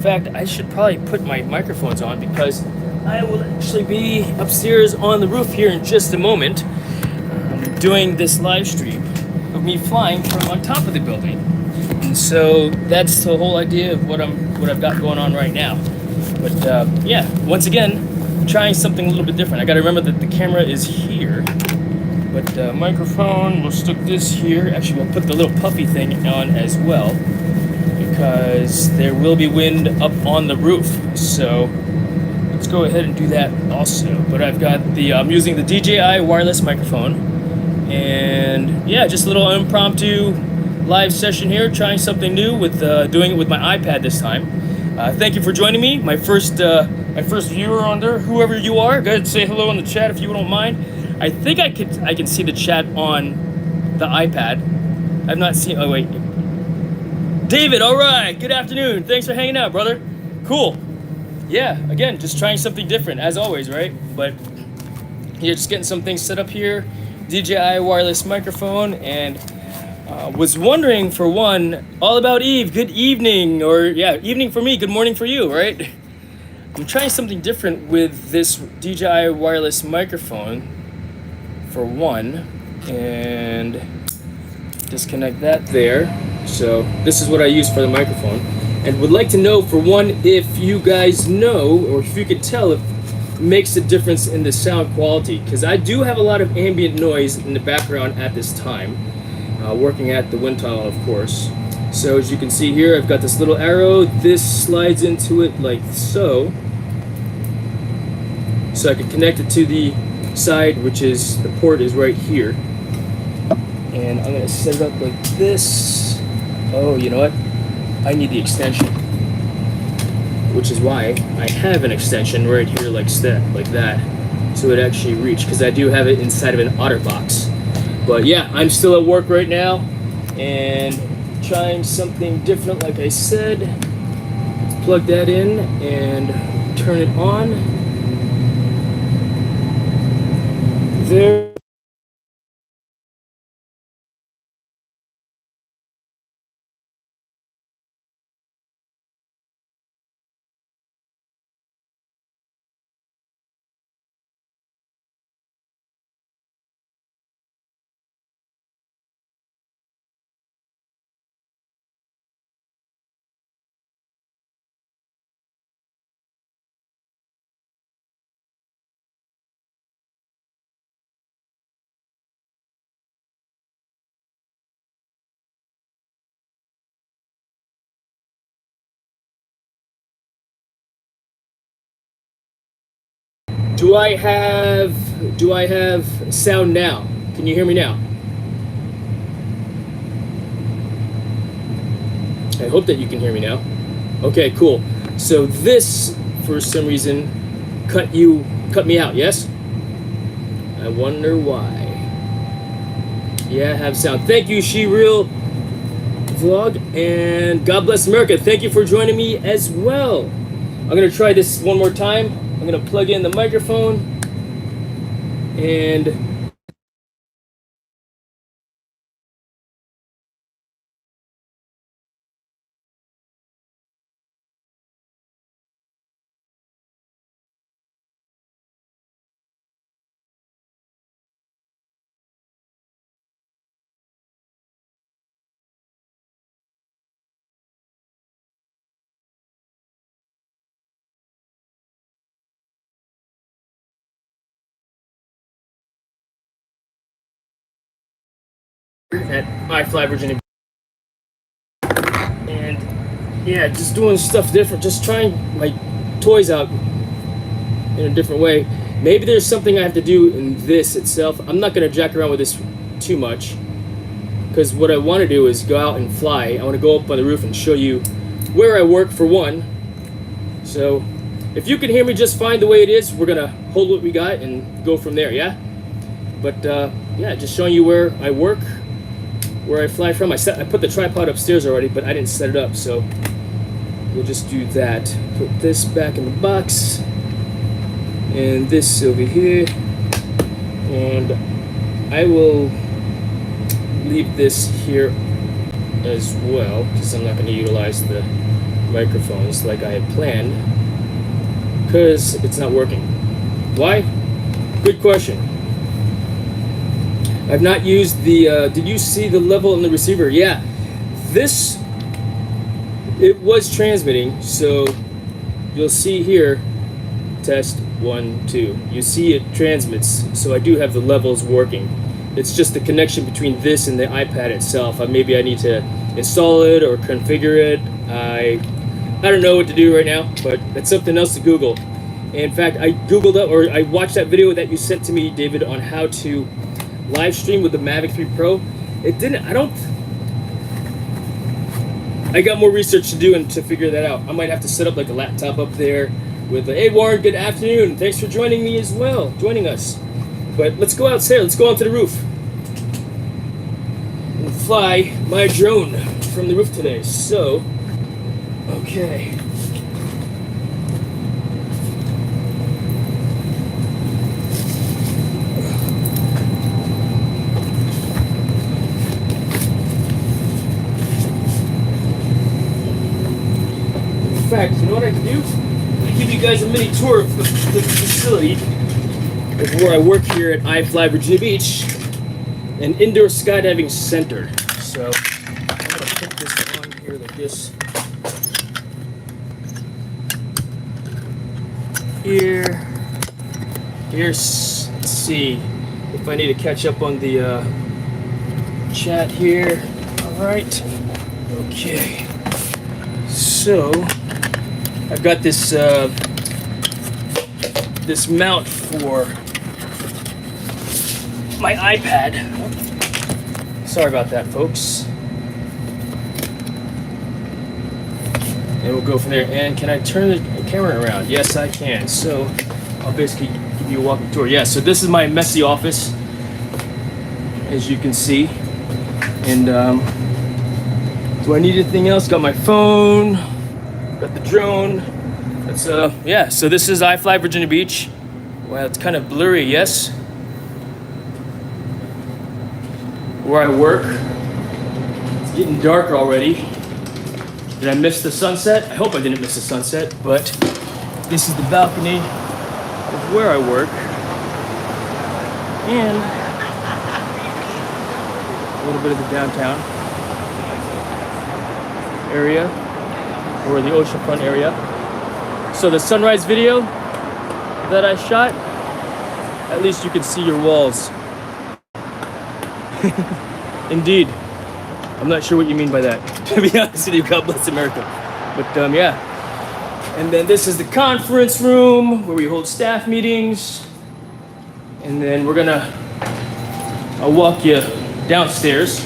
In fact, I should probably put my microphones on because I will actually be upstairs on the roof here in just a moment, doing this live stream of me flying from on top of the building. And so that's the whole idea of what I've got going on right now. But yeah, once again, trying something a little bit different. I got to remember that the camera is here, but microphone, we'll stick this here. Actually, we'll put the little puffy thing on as well, because there will be wind up on the roof. So let's go ahead and do that also. But I'm using the DJI wireless microphone, and yeah, just a little impromptu live session here, trying something new with doing it with my iPad this time. Thank you for joining me, my first viewer on there, whoever you are. Go ahead and say hello in the chat if you don't mind. I think I can see the chat on the iPad. I've not seen. Oh wait. David, all right, good afternoon. Thanks for hanging out, brother. Cool. Yeah, again, just trying something different, as always, right? But yeah, just getting some things set up here. DJI wireless microphone, and was wondering, for one, all about Eve. Good evening, or yeah, evening for me, good morning for you, right? I'm trying something different with this DJI wireless microphone, for one, and disconnect that there. So this is what I use for the microphone, and would like to know, for one, if you guys know, or if you could tell if it makes a difference in the sound quality, because I do have a lot of ambient noise in the background at this time, working at the wind tunnel, of course. So as you can see here, I've got this little arrow. This slides into it like so. So I can connect it to the side, which is, the port is right here. And I'm gonna set it up like this. Oh, you know what? I need the extension, which is why I have an extension right here like that, so it actually reach, because I do have it inside of an OtterBox. But yeah, I'm still at work right now and trying something different, like I said. Let's plug that in and turn it on. There. Do I have sound now? Can you hear me now? I hope that you can hear me now. Okay, cool. So this, for some reason, cut me out, yes? I wonder why. Yeah, I have sound. Thank you, She-Real Vlog, and God bless America. Thank you for joining me as well. I'm gonna try this one more time. I'm gonna plug in the microphone, and at iFLY Virginia, and yeah, just doing stuff different, just trying my toys out in a different way. Maybe there's something I have to do in this itself. I'm not gonna jack around with this too much, because what I want to do is go out and fly. I want to go up on the roof and show you where I work, for one. So if you can hear me just fine the way it is, we're gonna hold what we got and go from there, yeah? But yeah, just showing you where I work, where I fly from. I put the tripod upstairs already, but I didn't set it up, so we'll just do that. Put this back in the box, and this over here, and I will leave this here as well, because I'm not going to utilize the microphones like I had planned because it's not working. Why? Good question. I've not used the, did you see the level in the receiver? Yeah, it was transmitting, so you'll see here, test 1, 2. You see it transmits, so I do have the levels working. It's just the connection between this and the iPad itself. Maybe I need to install it or configure it. I don't know what to do right now, but that's something else to Google. In fact, I Googled up, or I watched that video that you sent to me, David, on how to live stream with the Mavic 3 Pro. I got more research to do and to figure that out. I might have to set up like a laptop up there with, hey Warren, good afternoon. Thanks for joining me as well, joining us. But let's go outside, let's go onto the roof and fly my drone from the roof today. So, okay. In fact, you know what I can do? I can give you guys a mini tour of the facility of where I work here at iFLY Virginia Beach, an indoor skydiving center. So I'm gonna put this on here like this. Let's see if I need to catch up on the chat here. All right. Okay. So I've got this this mount for my iPad. Sorry about that, folks. And we'll go from there. And can I turn the camera around? Yes, I can. So I'll basically give you a walking tour. Yeah, so this is my messy office, as you can see. And do I need anything else? Got my phone, got the drone. That's yeah, so this is iFLY Virginia Beach. Wow, it's kind of blurry, yes? Where I work. It's getting dark already. Did I miss the sunset? I hope I didn't miss the sunset, but this is the balcony of where I work. And a little bit of the downtown area, or the oceanfront area. So the sunrise video that I shot, at least you can see your walls. Indeed. I'm not sure what you mean by that, to be honest with you. God bless America. But yeah. And then this is the conference room where we hold staff meetings. And then I'll walk you downstairs.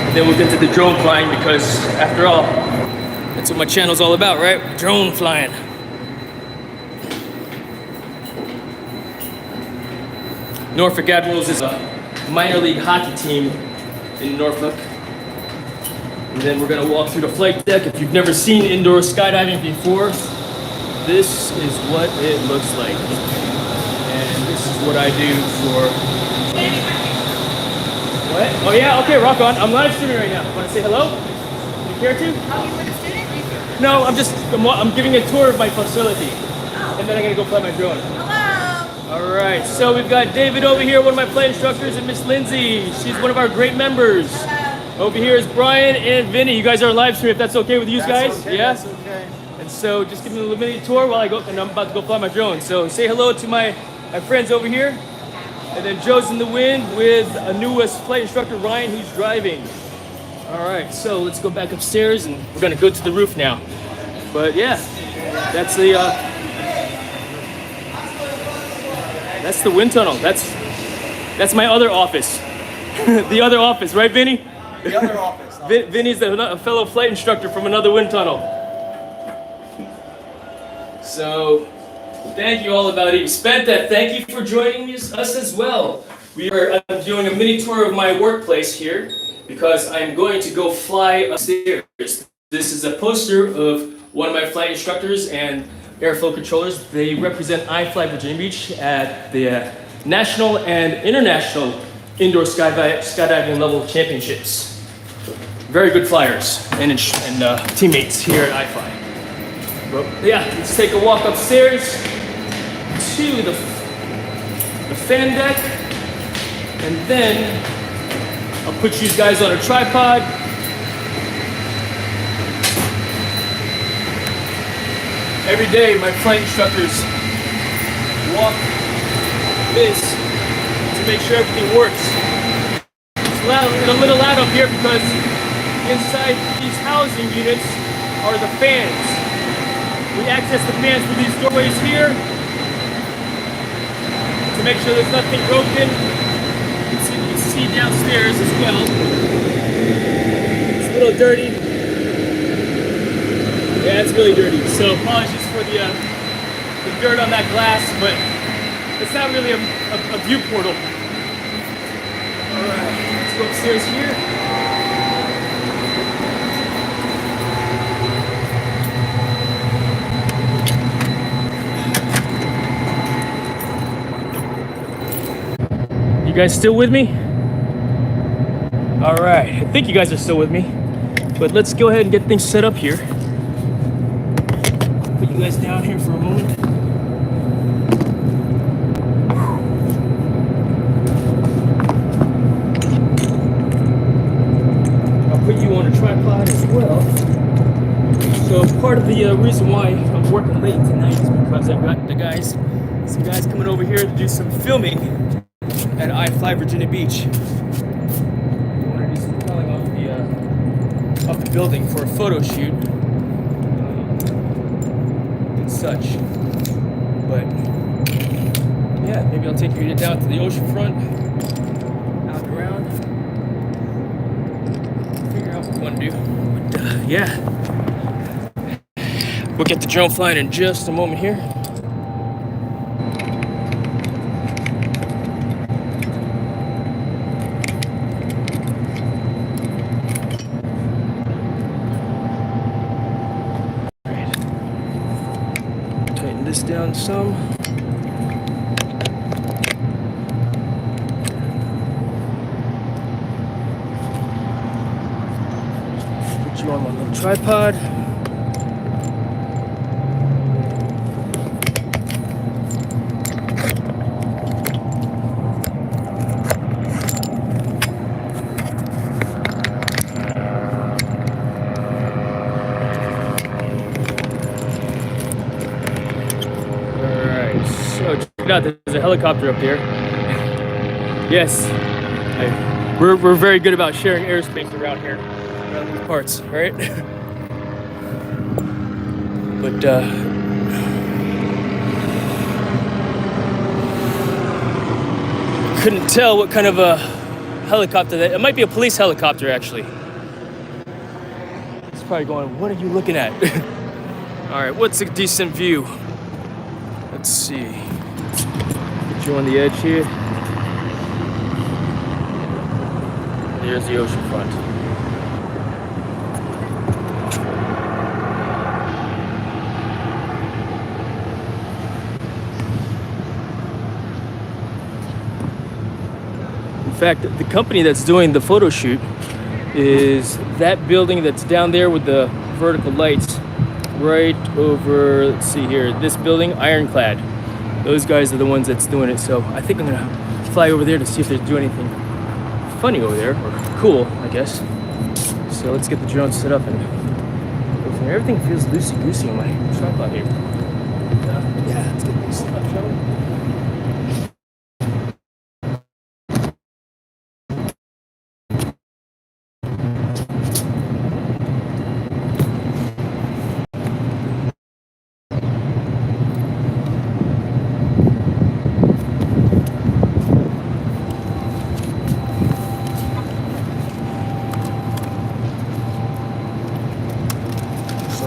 And then we'll get to the drone flying, because after all, that's what my channel's all about, right? Drone flying. Norfolk Admirals is a minor league hockey team in Norfolk. And then we're gonna walk through the flight deck. If you've never seen indoor skydiving before, this is what it looks like. And this is what I do for... What? Oh yeah, okay, rock on. I'm live streaming right now. Wanna say hello? You care to? Oh, you were a student? No, I'm giving a tour of my facility. Oh. And then I'm gonna go fly my drone. All right, so we've got David over here, one of my flight instructors, and Miss Lindsay. She's one of our great members. Hello. Over here is Brian and Vinny. You guys are live stream, if that's okay with you guys? Okay, yeah? that's okay. And so just give me a little mini tour while I go, and I'm about to go fly my drone. So say hello to my friends over here. And then Joe's in the wind with a newest flight instructor, Ryan, who's driving. All right, so let's go back upstairs, and we're gonna go to the roof now. But yeah, that's the wind tunnel. That's my other office. The other office, right, Vinny? The other office. Vinny's a fellow flight instructor from another wind tunnel. So, thank you all about it. Spenta, thank you for joining us as well. We are doing a mini tour of my workplace here because I'm going to go fly upstairs. This is a poster of one of my flight instructors and airflow controllers. They represent iFLY Virginia Beach at the national and international indoor skydiving level championships. Very good flyers and teammates here at iFLY. But yeah, let's take a walk upstairs to the fan deck, and then I'll put you guys on a tripod. Every day, my flight instructors walk this to make sure everything works. It's a little loud up here because inside these housing units are the fans. We access the fans through these doorways here to make sure there's nothing broken. You can see downstairs as well. It's a little dirty. Yeah, it's really dirty. So apologies for the dirt on that glass, but it's not really a view portal. All right, let's go upstairs here. You guys still with me? All right, I think you guys are still with me, but let's go ahead and get things set up here. Put you guys down here for a moment. I'll put you on a tripod as well. So part of the reason why I'm working late tonight is because I've got some guys coming over here to do some filming at iFLY Virginia Beach. I want to do some calling off the building for a photo shoot and such. But yeah, maybe I'll take you down to the ocean front, out and around, figure out what we want to do. But yeah, we'll get the drone flying in just a moment here. This down some. Put you on my little tripod. So check it out, there's a helicopter up there. Yes, we're very good about sharing airspace around here, around these parts, right? But couldn't tell what kind of a helicopter that, it might be a police helicopter actually. It's probably going, what are you looking at? All right, what's a decent view? Let's see. Put you on the edge here. There's the ocean front. In fact, the company that's doing the photo shoot is that building that's down there with the vertical lights. Right over, let's see here, this building, Ironclad. Those guys are the ones that's doing it. So I think I'm gonna fly over there to see if they're doing anything funny over there, or cool, I guess. So let's get the drone set up and go from there. Everything feels loosey-goosey on my tripod here. Yeah, let's get this set up, shall we?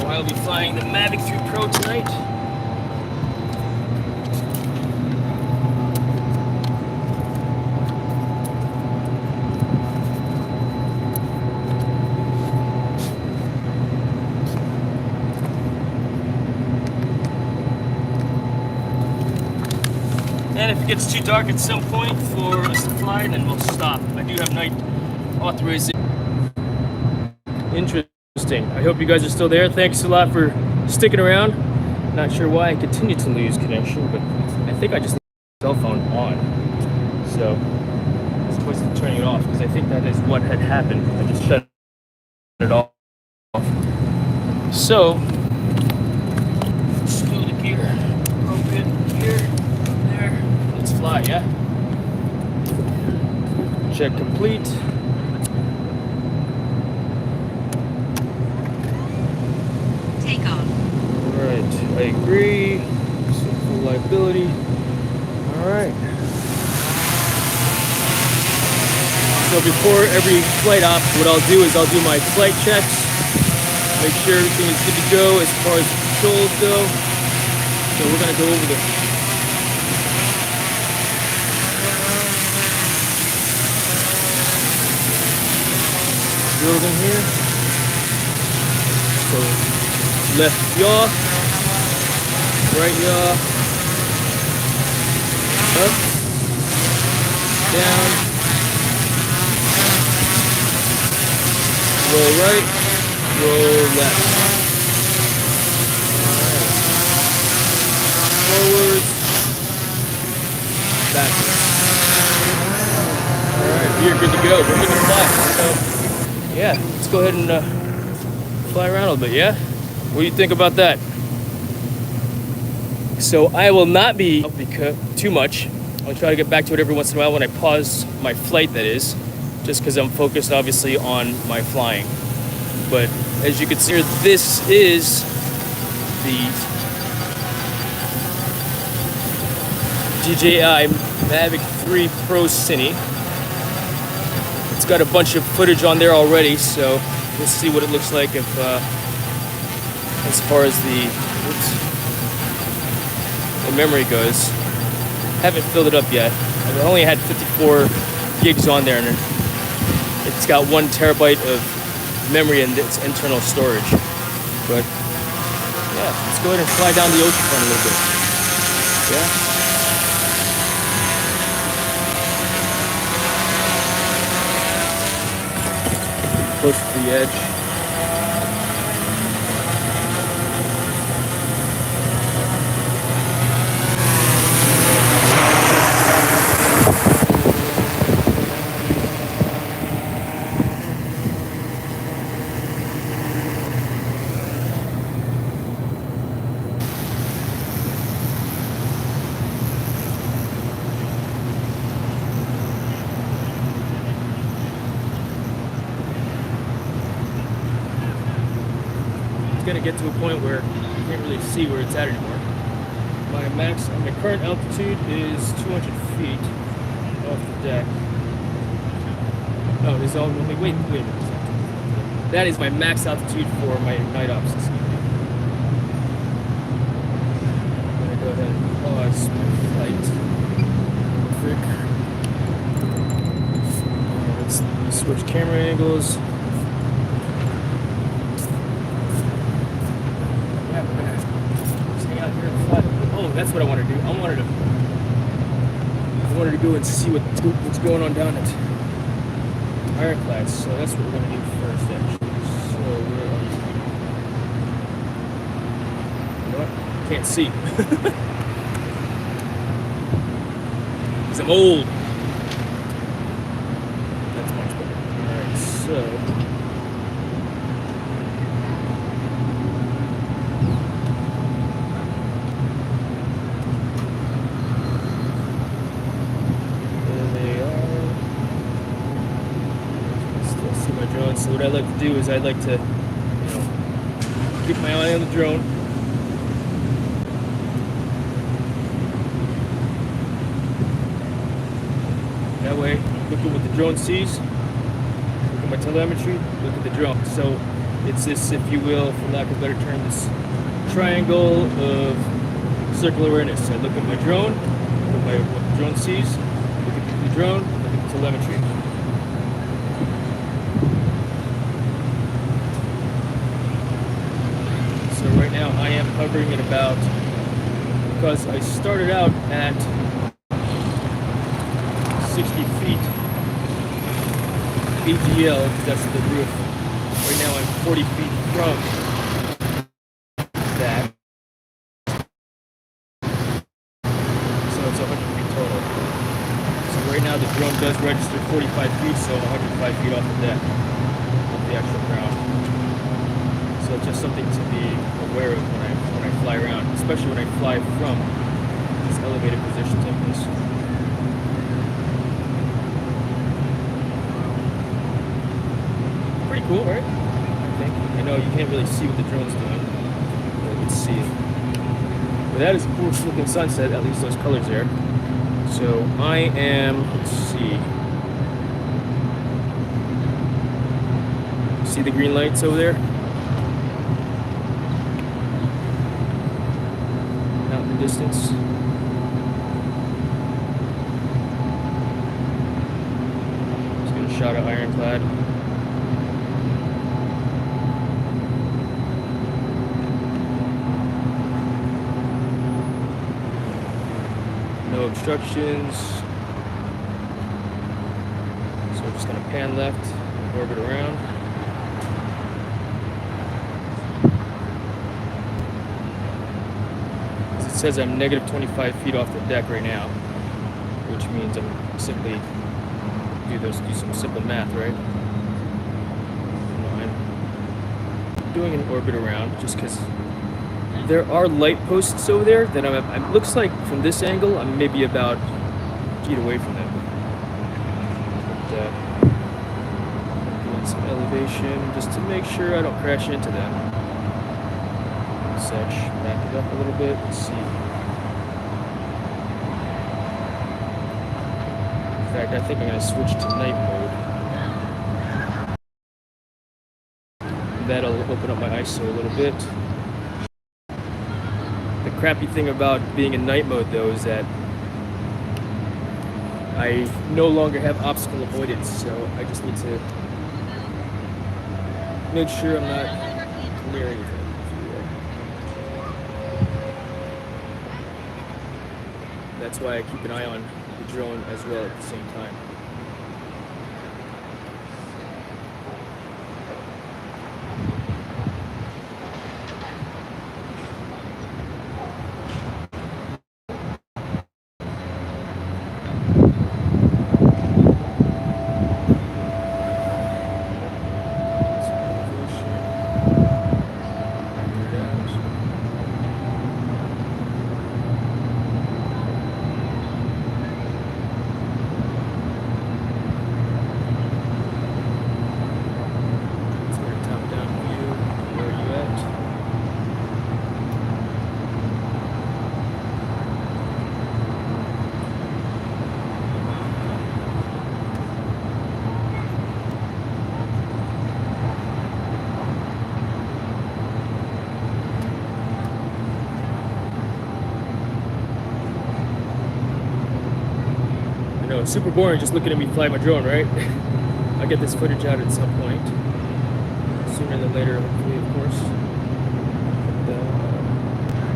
I'll be flying the Mavic 3 Pro tonight. And if gets too dark at some point for us to fly, and then we'll stop. I do have night authorization. Interesting. I hope you guys are still there. Thanks a lot for sticking around. Not sure why I continue to lose connection, but I think I just left my cell phone on. So I'm supposed to turn it off because I think that is what had happened. I just shut it off. So let's go to gear. Open gear. There. Let's fly, yeah? Check complete. Take off. Alright, I agree. Full liability. Alright. So before every flight op, what I'll do is I'll do my flight checks. Make sure everything is good to go as far as controls go. So we're going to go over the building here. So left yaw, right yaw, up, down, roll right, roll left. Alright. Forwards, backwards. Alright, you're good to go. We're good to fly. So, yeah, let's go ahead and fly around a little bit, yeah? What do you think about that? So I will not be too much. I'll try to get back to it every once in a while when I pause my flight, that is, just because I'm focused obviously on my flying. But as you can see here, this is the DJI Mavic 3 Pro Cine. It's got a bunch of footage on there already, so we'll see what it looks like if as far as the memory goes. Haven't filled it up yet. I've only had 54 gigs on there, and it's got 1 terabyte of memory in its internal storage. But yeah, let's go ahead and fly down the ocean front a little bit. Yeah. Close to the edge. Going to get to a point where you can't really see where it's at anymore. My current altitude is 200 feet off the deck. Oh, there's only wait a minute. That is my max altitude for my night ops this evening. I'm going to go ahead and pause my flight quick. Let's switch camera angles. Oh, that's what I wanted to do. I wanted to go and see what's going on down at Ironclad. So that's what we're going to do first, actually. So we're, you know what? Can't see. Because I'm old. That's much better. All right, so. So what I like to do is I'd like to, keep my eye on the drone. That way, look at what the drone sees. Look at my telemetry. Look at the drone. So it's this, if you will, for lack of a better term, this triangle of circular awareness. I look at my drone, look at what the drone sees. Look at the drone. Look at the telemetry. Right now I am hovering at about, because I started out at 60 feet AGL, that's the roof. Right now I'm 40 feet from that. So it's 100 feet total. So right now the drone does register 45 feet, so I'm 105 feet off the deck, off the actual ground. So it's just something to be aware of when I fly around, especially when I fly from these elevated positions like this. Pretty cool, right? I think. I know you can't really see what the drone's doing, but let's see. But that is a cool looking sunset, at least those colors there. So I am, let's see. See the green lights over there? Out in the distance. Just get a shot of Ironclad. No obstructions. So we're just going to pan left, orbit around. As it says I'm negative 25 feet off the deck right now, which means I'm simply do some simple math, right? I'm doing an orbit around just because there are light posts over there that it looks like from this angle I'm maybe about feet away from them. But, doing some elevation just to make sure I don't crash into them. Such, back it up a little bit. Let's see. In fact, I think I'm going to switch to night mode. That'll open up my ISO a little bit. The crappy thing about being in night mode though is that I no longer have obstacle avoidance, so I just need to make sure I'm not near anything. That's why I keep an eye on the drone as well at the same time. It's super boring just looking at me fly my drone, right? I'll get this footage out at some point. Sooner than later, hopefully, of course. But,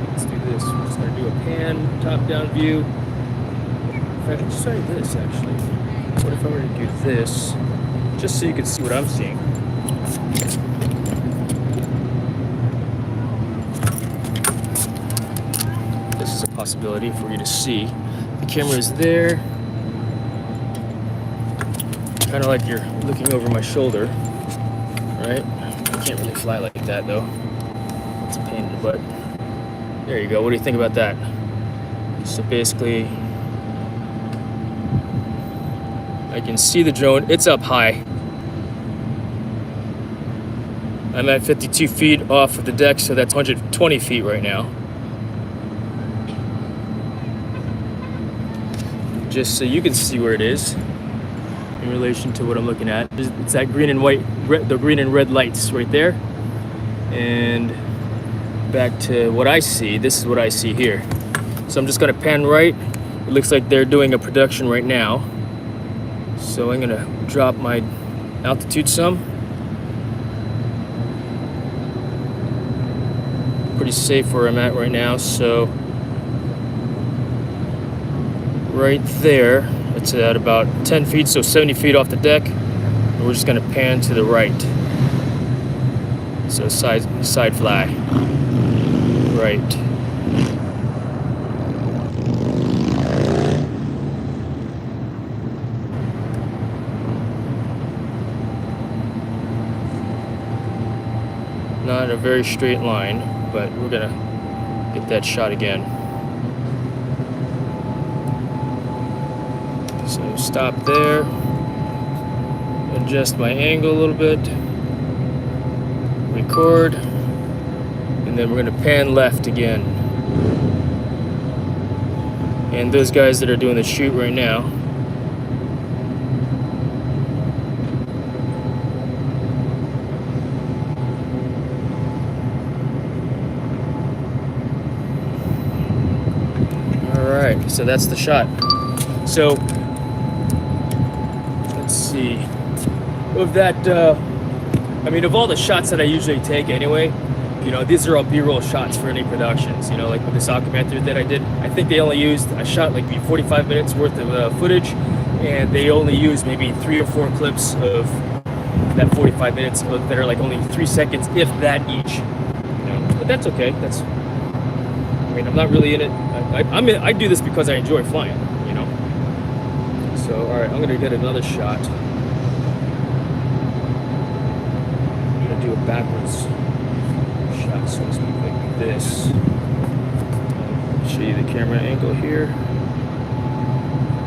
let's do this. We're just going to do a pan, top-down view. In fact, let's try this, actually. What if I were to do this? Just so you can see what I'm seeing. This is a possibility for you to see. The camera is there. Kind of like you're looking over my shoulder, right? I can't really fly like that though. It's a pain in the butt. There you go. What do you think about that? So basically, I can see the drone. It's up high. I'm at 52 feet off of the deck, so that's 120 feet right now. Just so you can see where it is in relation to what I'm looking at. It's that green and white, the green and red lights right there. And back to what I see, this is what I see here. So I'm just gonna pan right. It looks like they're doing a production right now. So I'm gonna drop my altitude some. Pretty safe where I'm at right now, so right there, It's at about 10 feet, so 70 feet off the deck. And we're just gonna pan to the right. So side fly. Right. Not a very straight line, but we're gonna get that shot again. So stop there, adjust my angle a little bit, record, and then we're gonna pan left again. And those guys that are doing the shoot right now, alright, so that's the shot. So let's see, of that, I mean, of all the shots that I usually take anyway, you know, these are all B-roll shots for any productions, you know, like with this documentary that I did. I think they only used, I shot like 45 minutes worth of footage, and they only used maybe 3 or 4 clips of that 45 minutes that are like only 3 seconds, if that each. You know, but that's okay. That's, I mean, I'm not really in it. I do this because I enjoy flying, you know. So, all right, I'm gonna get another shot. I'm gonna do a backwards shot, so to speak, like this. Show you the camera angle here.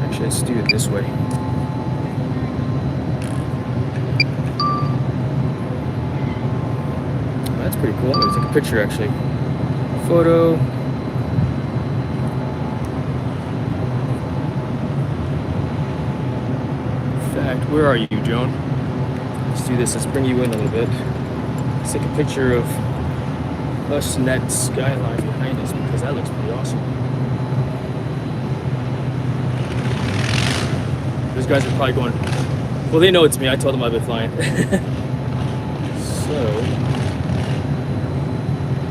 Actually, let's do it this way. That's pretty cool. I'm gonna take a picture, actually. Photo. In fact, where are you, Joan? Let's do this. Let's bring you in a little bit. Let's take a picture of us and that skyline behind us, because that looks pretty awesome. Those guys are probably going, well, they know it's me. I told them I've been flying. So,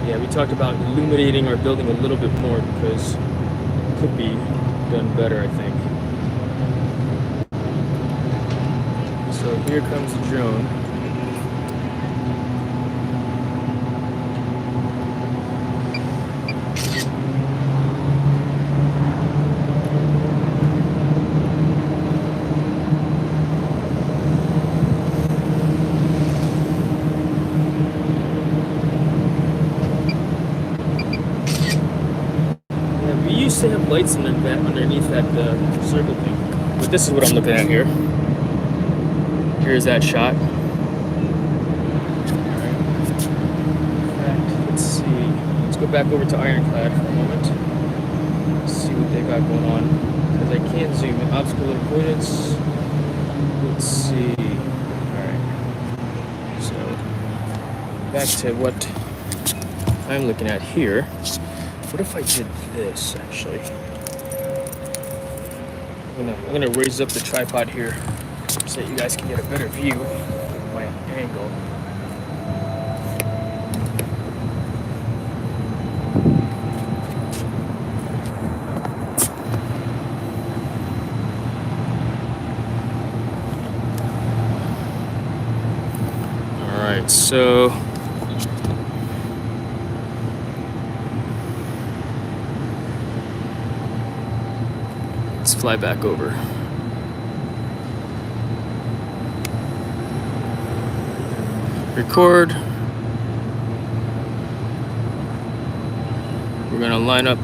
yeah, we talked about illuminating our building a little bit more, because it could be done better, I think. So here comes the drone. Yeah, we used to have lights underneath that circle thing, but this is what I'm looking at here. Here's that shot. Alright. Let's see. Let's go back over to Ironclad for a moment. Let's see what they got going on. Because I can't zoom in. Obstacle avoidance. Let's see. Alright. So, back to what I'm looking at here. What if I did this, actually? I'm gonna raise up the tripod here, so that you guys can get a better view of my angle. Alright, so let's fly back over. Record. We're going to line up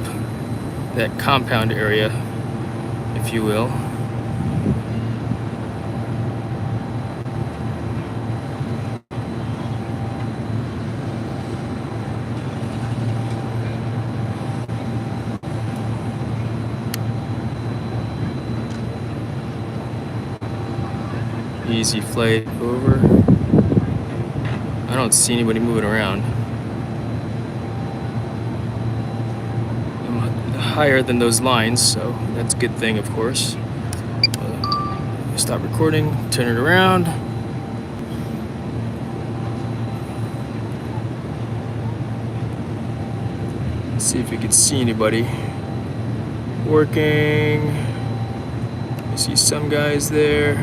that compound area, if you will. Easy flight over. I don't see anybody moving around. I'm higher than those lines, so that's a good thing, of course. Stop recording, turn it around. See if we can see anybody working. See some guys there.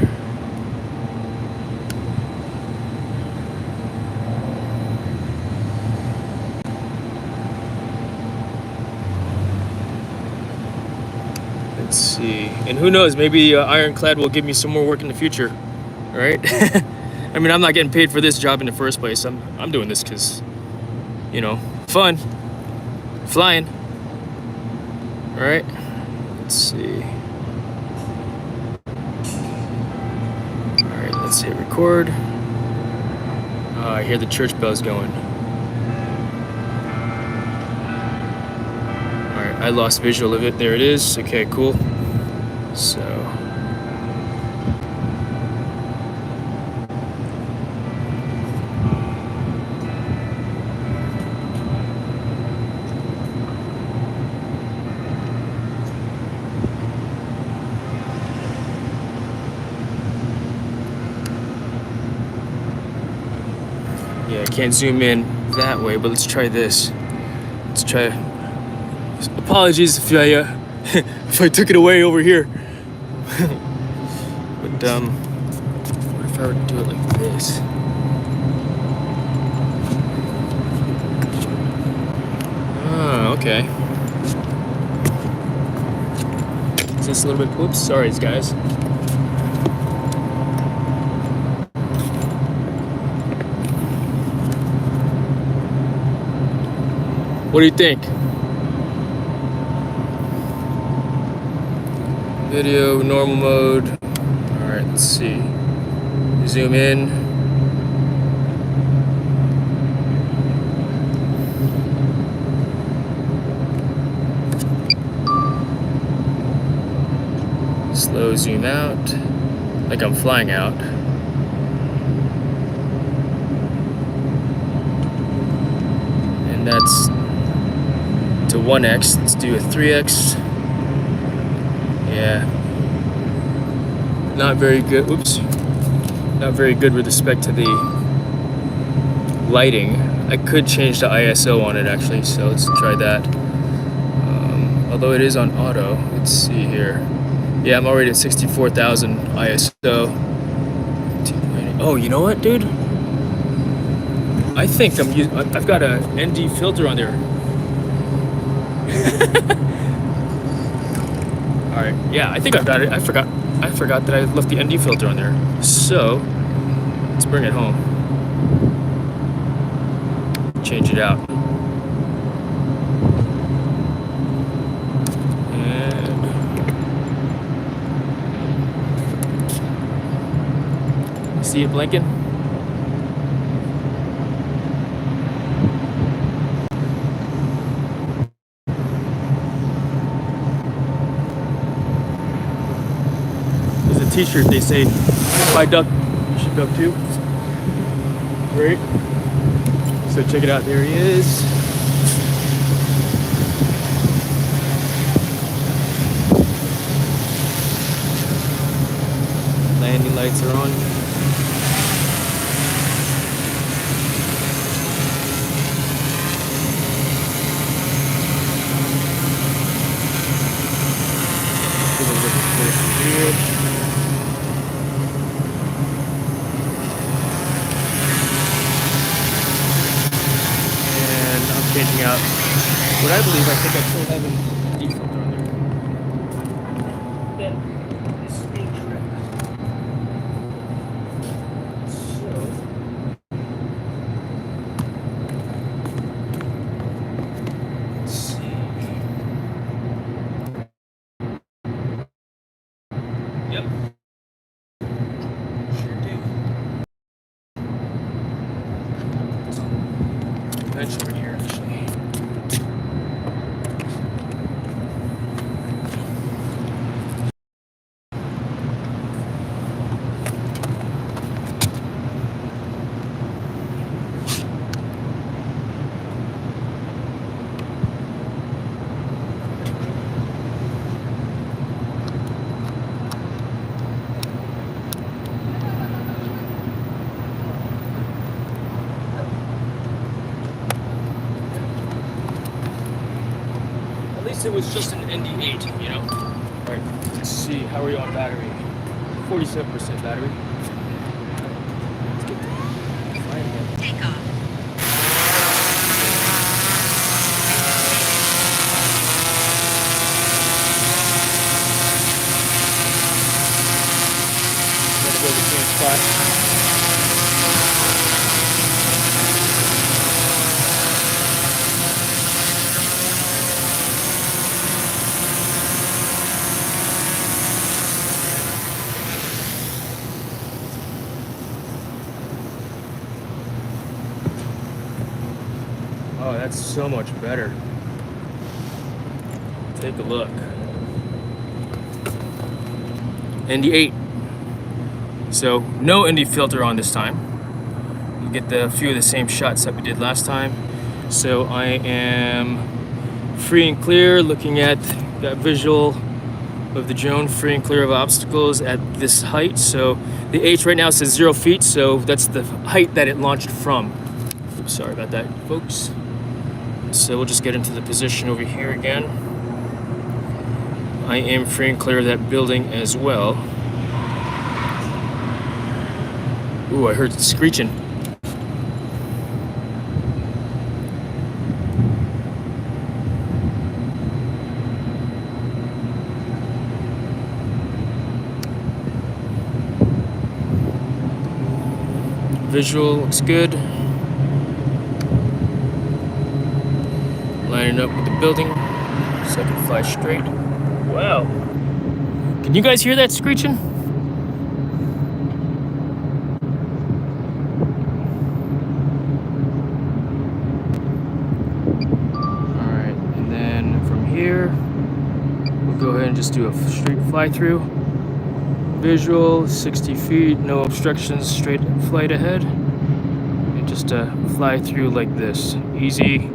Let's see. And who knows, maybe Ironclad will give me some more work in the future. All right? I mean, I'm not getting paid for this job in the first place. I'm doing this because, you know, fun. Flying. All right? Let's see. All right, let's hit record. Oh, I hear the church bells going. All right, I lost visual of it. There it is. Okay, cool. So. Yeah, I can't zoom in that way, but let's try this. Let's try. Apologies if I if I took it away over here. But what if I were to do it like this? Oh, okay. Is this a little bit? Oops, sorry, guys. What do you think? Video, normal mode. All right, let's see. Zoom in. Slow zoom out, like I'm flying out. And that's to 1x. Let's do a 3x. Yeah. Not very good. Oops. Not very good with respect to the lighting. I could change the ISO on it actually, so let's try that. Although it is on auto. Let's see here. Yeah, I'm already at 64,000 ISO. Oh, you know what, dude? I think I've got a ND filter on there. All right, yeah, I think I've got it. I forgot that I left the ND filter on there. So let's bring it home. Change it out. And see it blinking? T-shirt, they say if I duck, you should duck too. Right? So check it out, there he is. Landing lights are on. Here. Changing out what I believe, I think I still have an ND filter on there. Then this is being correct. So let's see. Yep. Sure do. Bench over here actually. It was just an ND8, you know? All right. Let's see, how are you on battery? 47% battery. Let's get the flying again. Take off. Gotta go to the same spot. Oh, that's so much better. Take a look. Indy 8. So no Indy filter on this time. You get a few of the same shots that we did last time. So I am free and clear, looking at that visual of the drone, free and clear of obstacles at this height. So the H right now says 0 feet, so that's the height that it launched from. Oops, sorry about that, folks. So we'll just get into the position over here again. I am free and clear of that building as well. Ooh, I heard it screeching. Visual looks good. Lining up with the building so I can fly straight. Wow. Can you guys hear that screeching? Alright, and then from here, we'll go ahead and just do a straight fly through. Visual, 60 feet, no obstructions, straight flight ahead. And just fly through like this. Easy.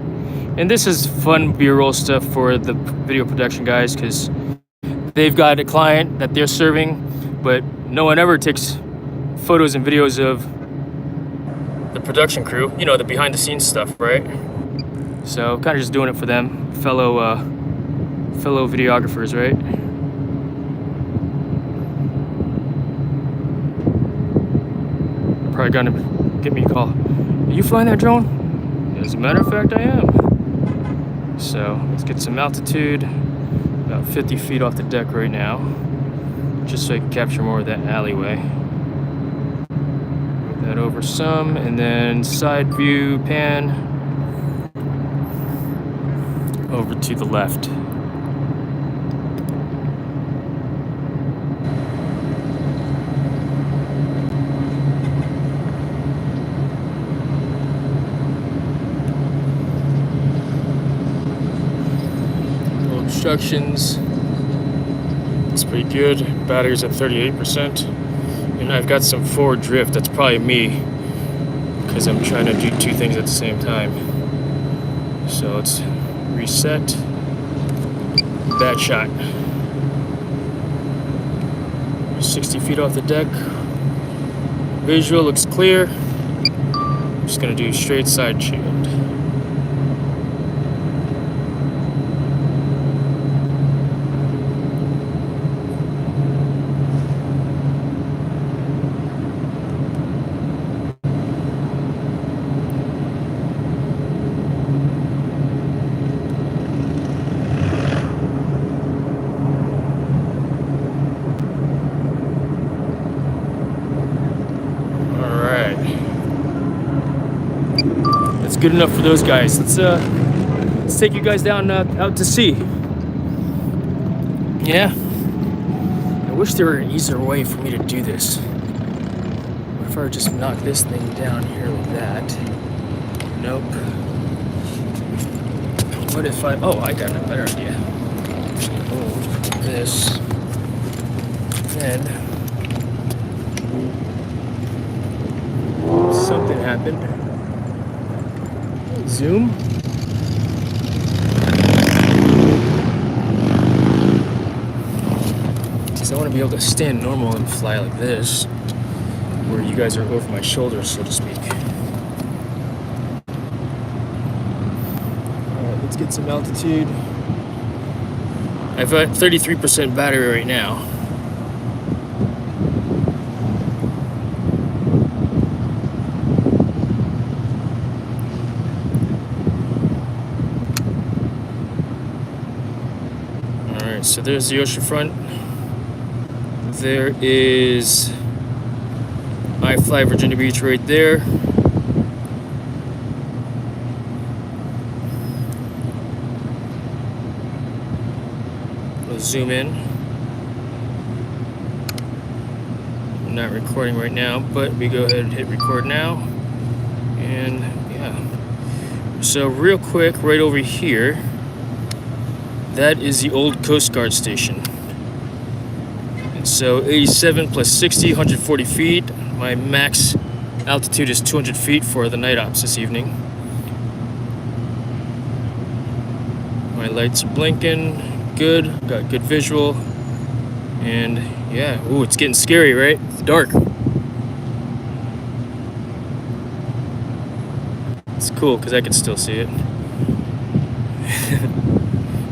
And this is fun B-roll stuff for the video production guys, because they've got a client that they're serving, but no one ever takes photos and videos of the production crew, you know, the behind the scenes stuff, right? So kind of just doing it for them, fellow videographers, right? Probably gonna get me a call. Are you flying that drone? As a matter of fact, I am. So let's get some altitude, about 50 feet off the deck right now, just so I can capture more of that alleyway. Move that over some, and then side view pan over to the left. Obstructions. It's pretty good. Battery's at 38%. And I've got some forward drift. That's probably me, because I'm trying to do two things at the same time. So let's reset. Bad shot. 60 feet off the deck. Visual looks clear. I'm just gonna do straight side shield. Good enough for those guys. Let's take you guys down out to sea. Yeah. I wish there were an easier way for me to do this. What if I would just knock this thing down here like that? Nope. What if I? Oh, I got a better idea. Oh, this. Then something happened. Zoom. Because I want to be able to stand normal and fly like this, where you guys are over my shoulders, so to speak. Alright, let's get some altitude. I've got 33% battery right now. Alright, so there's the oceanfront. There is iFLY Virginia Beach right there. We'll zoom in. I'm not recording right now, but we go ahead and hit record now. And yeah. So real quick, right over here, that is the old Coast Guard station. And so 87 plus 60, 140 feet. My max altitude is 200 feet for the night ops this evening. My lights are blinking. Good, got good visual, and yeah, ooh, it's getting scary, right? It's dark. It's cool because I can still see it.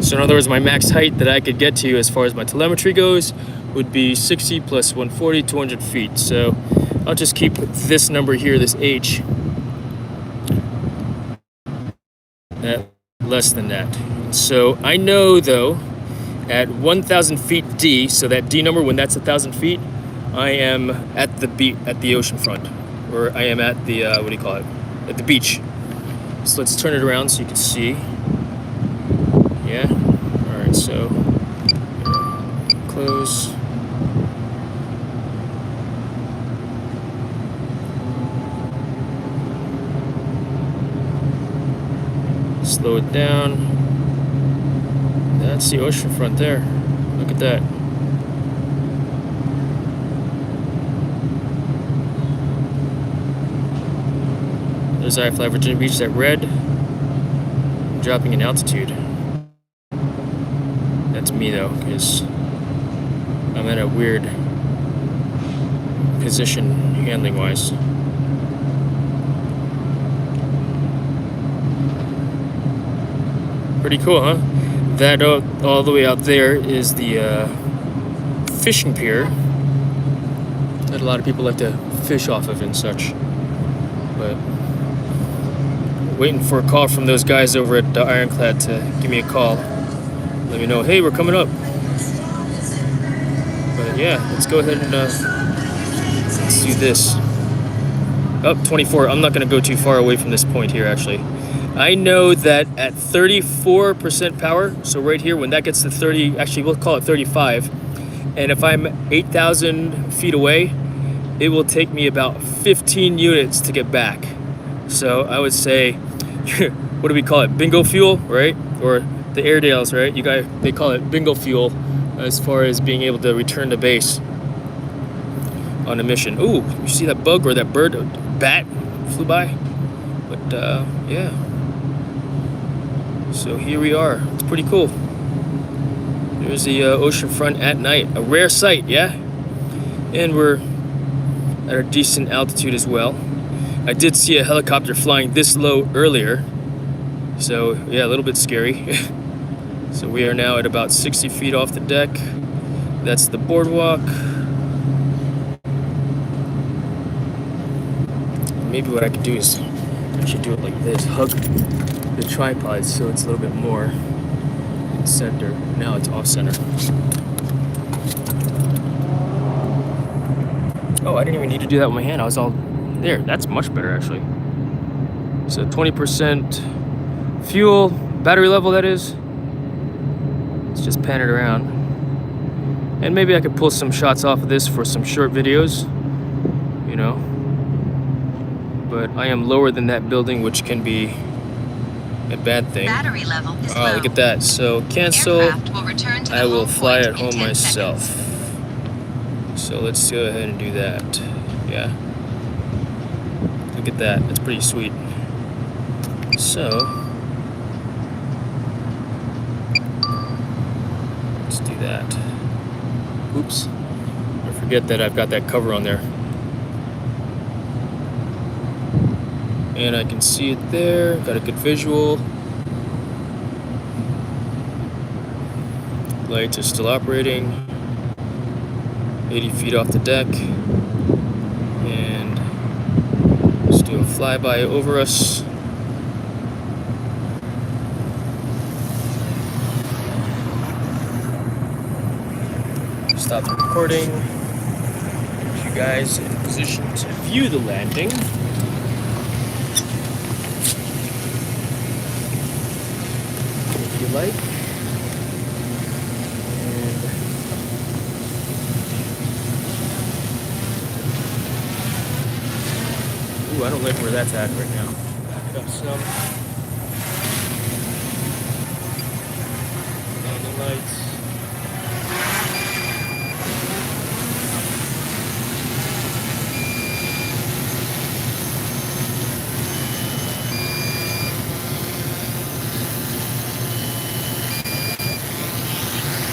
So in other words, my max height that I could get to as far as my telemetry goes would be 60 plus 140, 200 feet. So I'll just keep this number here, this H, at less than that. So I know though, at 1,000 feet D, so that D number, when that's 1,000 feet, I am at the oceanfront, or I am at the what do you call it? At the beach. So let's turn it around so you can see. Yeah. All right. So close. Slow it down. That's the oceanfront there. Look at that. There's iFLY Virginia Beach, that red. I'm dropping in altitude. That's me though, because I'm at a weird position handling wise. Pretty cool, huh? That all the way out there is the fishing pier that a lot of people like to fish off of and such. But waiting for a call from those guys over at Ironclad to give me a call. Let me know, hey, we're coming up. But yeah, let's go ahead and let's do this. Oh, 24. I'm not going to go too far away from this point here, actually. I know that at 34% power, so right here, when that gets to 30, actually we'll call it 35, and if I'm 8,000 feet away, it will take me about 15 units to get back. So I would say, what do we call it? Bingo fuel, right? Or the Airedales, right? They call it bingo fuel as far as being able to return to base on a mission. Ooh, you see that bug or that bird, bat flew by? But yeah. So here we are. It's pretty cool. There's the oceanfront at night. A rare sight, yeah? And we're at a decent altitude as well. I did see a helicopter flying this low earlier. So yeah, a little bit scary. So we are now at about 60 feet off the deck. That's the boardwalk. Maybe what I could do is actually do it like this. Hug the tripod so it's a little bit more in center. Now it's off center. Oh, I didn't even need to do that with my hand. I was all there. That's much better actually. So 20% fuel, battery level that is. Let's just pan it around. And maybe I could pull some shots off of this for some short videos, you know. But I am lower than that building, which can be a bad thing. Battery level is Oh, low. look at that. So cancel. Aircraft will return to the I will home fly point at in home 10 myself. seconds. So let's go ahead and do that. Yeah. Look at that. That's pretty sweet. So let's do that. Oops. I forget that I've got that cover on there. And I can see it there. Got a good visual. Lights are still operating. 80 feet off the deck. And let's do a flyby over us. Stop the recording. Get you guys in position to view the landing. If you like. Ooh, I don't like where that's at right now. Back it up some. Landing lights.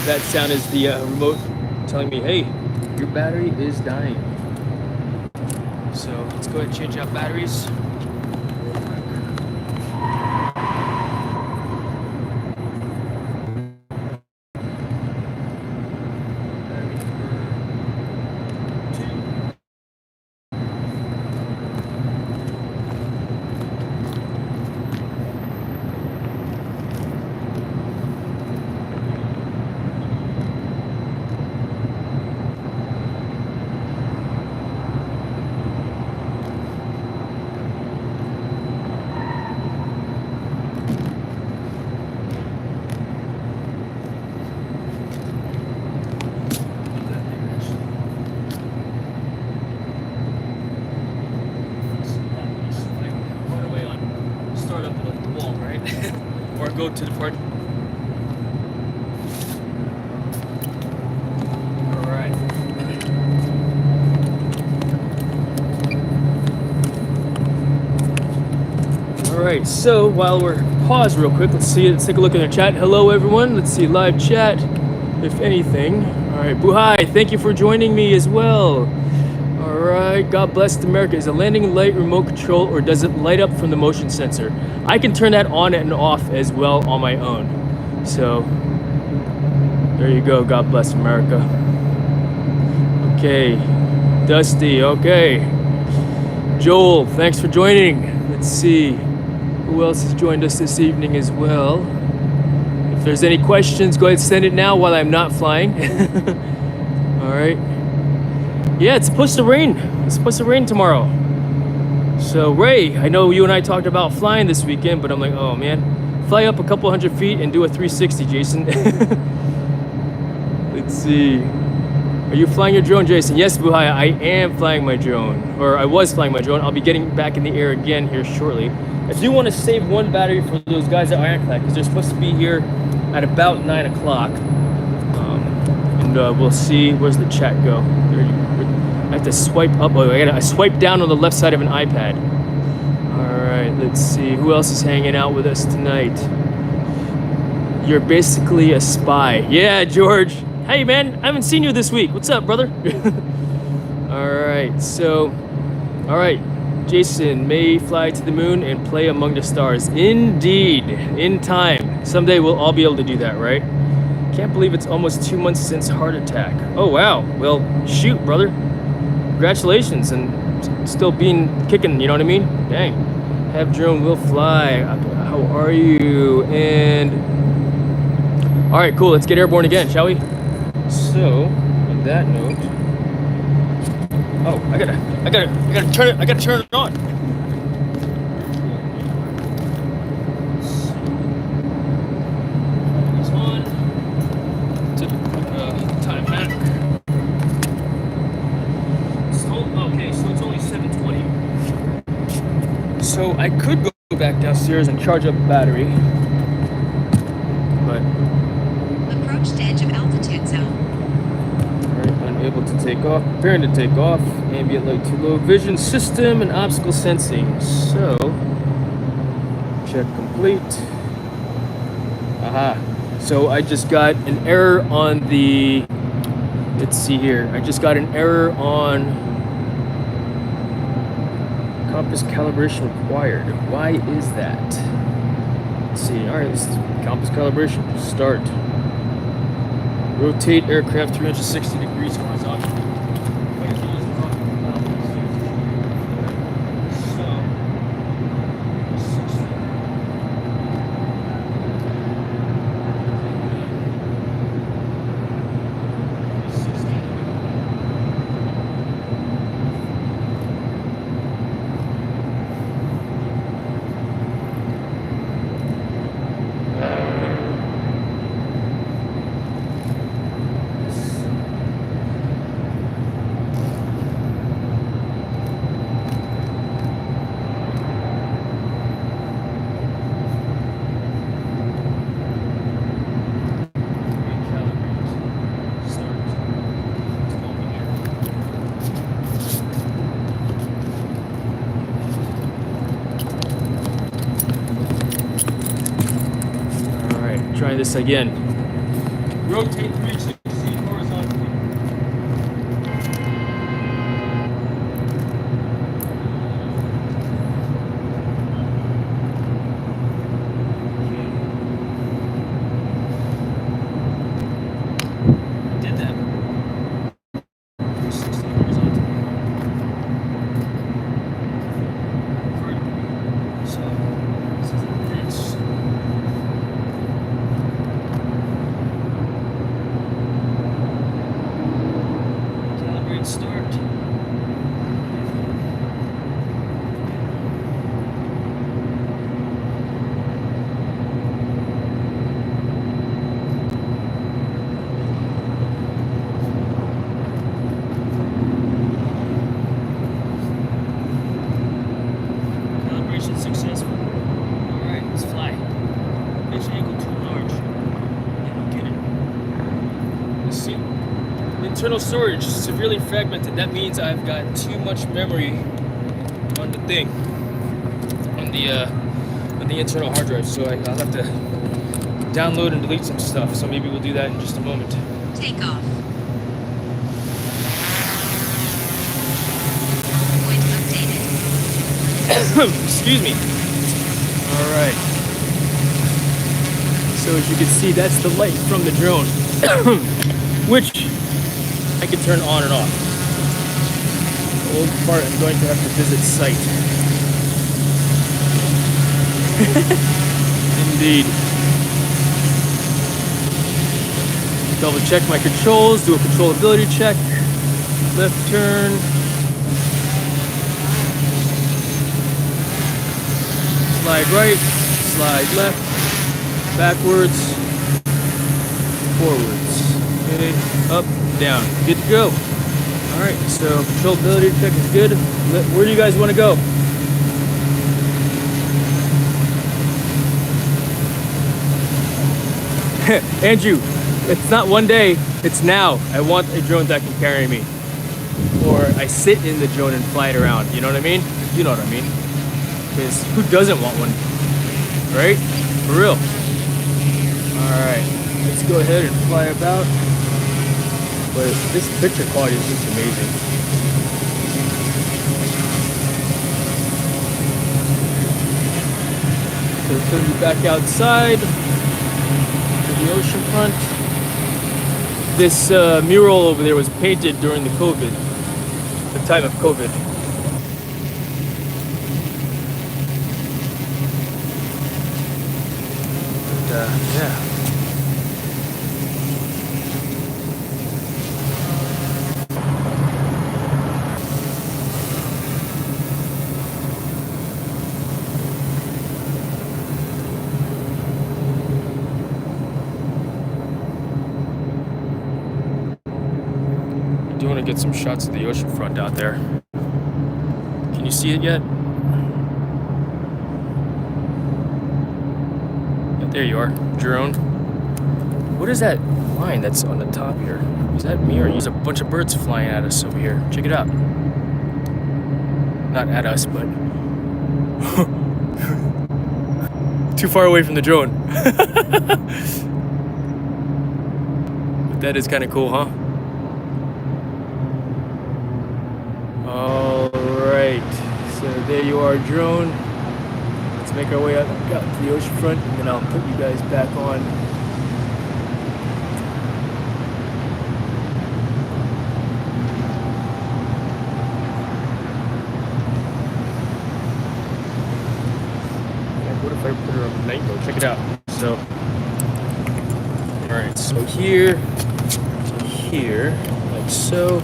That sound is the remote telling me, hey, your battery is dying. So let's go ahead and change out batteries. Or go to the part. Alright. Alright, so while we're paused real quick, let's take a look at our chat. Hello everyone, let's see live chat, if anything. Alright, Buhai, thank you for joining me as well. Alright, God bless America. Is a landing light remote control or does it light up from the motion sensor? I can turn that on and off as well on my own. So, there you go, God bless America. Okay, Dusty, okay. Joel, thanks for joining. Let's see, who else has joined us this evening as well? If there's any questions, go ahead and send it now while I'm not flying. Alright. Yeah, it's supposed to rain. It's supposed to rain tomorrow. So Ray, I know you and I talked about flying this weekend, but I'm like, oh man, fly up a couple hundred feet and do a 360, Jason. Let's see. Are you flying your drone, Jason? Yes, Buhaya, I am flying my drone. Or I was flying my drone. I'll be getting back in the air again here shortly. I do want to save one battery for those guys at Ironclad because they're supposed to be here at about 9 o'clock. And we'll see. Where's the chat go? There you go. I have to swipe up. Oh, I swipe down on the left side of an iPad. All right, let's see. Who else is hanging out with us tonight? You're basically a spy. Yeah, George. Hey, man. I haven't seen you this week. What's up, brother? All right, so, all right. Jason may fly to the moon and play among the stars. Indeed, in time. Someday we'll all be able to do that, right? Can't believe it's almost 2 months since heart attack. Oh, wow. Well, shoot, brother. Congratulations, and still kicking, you know what I mean? Dang. Have drone will fly. How are you? And all right, cool. Let's get airborne again, shall we? So, on that note, oh, I gotta turn it on. It's on. Time hack. Okay, so it's only 7:20. So I could go back downstairs and charge up the battery, but Approach to edge of altitude zone. Alright, unable to take off. Preparing to take off. Ambient light too low. Vision system and obstacle sensing. So check complete. Aha. So I just got an error on the. Let's see here. I just got an error on. Compass calibration required. Why is that? Let's see. All right, let's compass calibration. Start. Rotate aircraft 360 degrees horizontally. Try this again. Rotate 360 horizontally. I did that. 360 horizontally. So, this is this. Start. Calibration successful. Alright, let's fly. Pitch angle too large. Yeah, no kidding. Let's see. Internal storage severely fragmented. That means I've got too much memory on the thing, on the internal hard drive. So I'll have to download and delete some stuff. So maybe we'll do that in just a moment. Take off. Point updated. Excuse me. All right. So as you can see, that's the light from the drone, which I can turn on and off. The old part, I'm going to have to visit site. Indeed. Double check my controls, do a controllability check. Left turn. Slide right, slide left, backwards, forwards. Okay, up, down. Good to go. Alright, so controllability check is good. Where do you guys want to go? Andrew, it's not one day, it's now. I want a drone that can carry me. Or I sit in the drone and fly it around. You know what I mean? You know what I mean. Because who doesn't want one? Right? For real. Alright, let's go ahead and fly about. But this picture quality is just amazing. So it's going to be back outside to the ocean front. This mural over there was painted during the time of COVID. And, yeah. I do want to get some shots of the ocean front out there. Can you see it yet? Yeah, there you are, drone. What is that line that's on the top here? Is that me, or there's a bunch of birds flying at us over here? Check it out. Not at us, but too far away from the drone. But that is kind of cool, huh? All right, so there you are, drone. Let's make our way out to the ocean front, and then I'll put you guys back on what if I put her on night mode? Check it out. So, all right. So here, like so,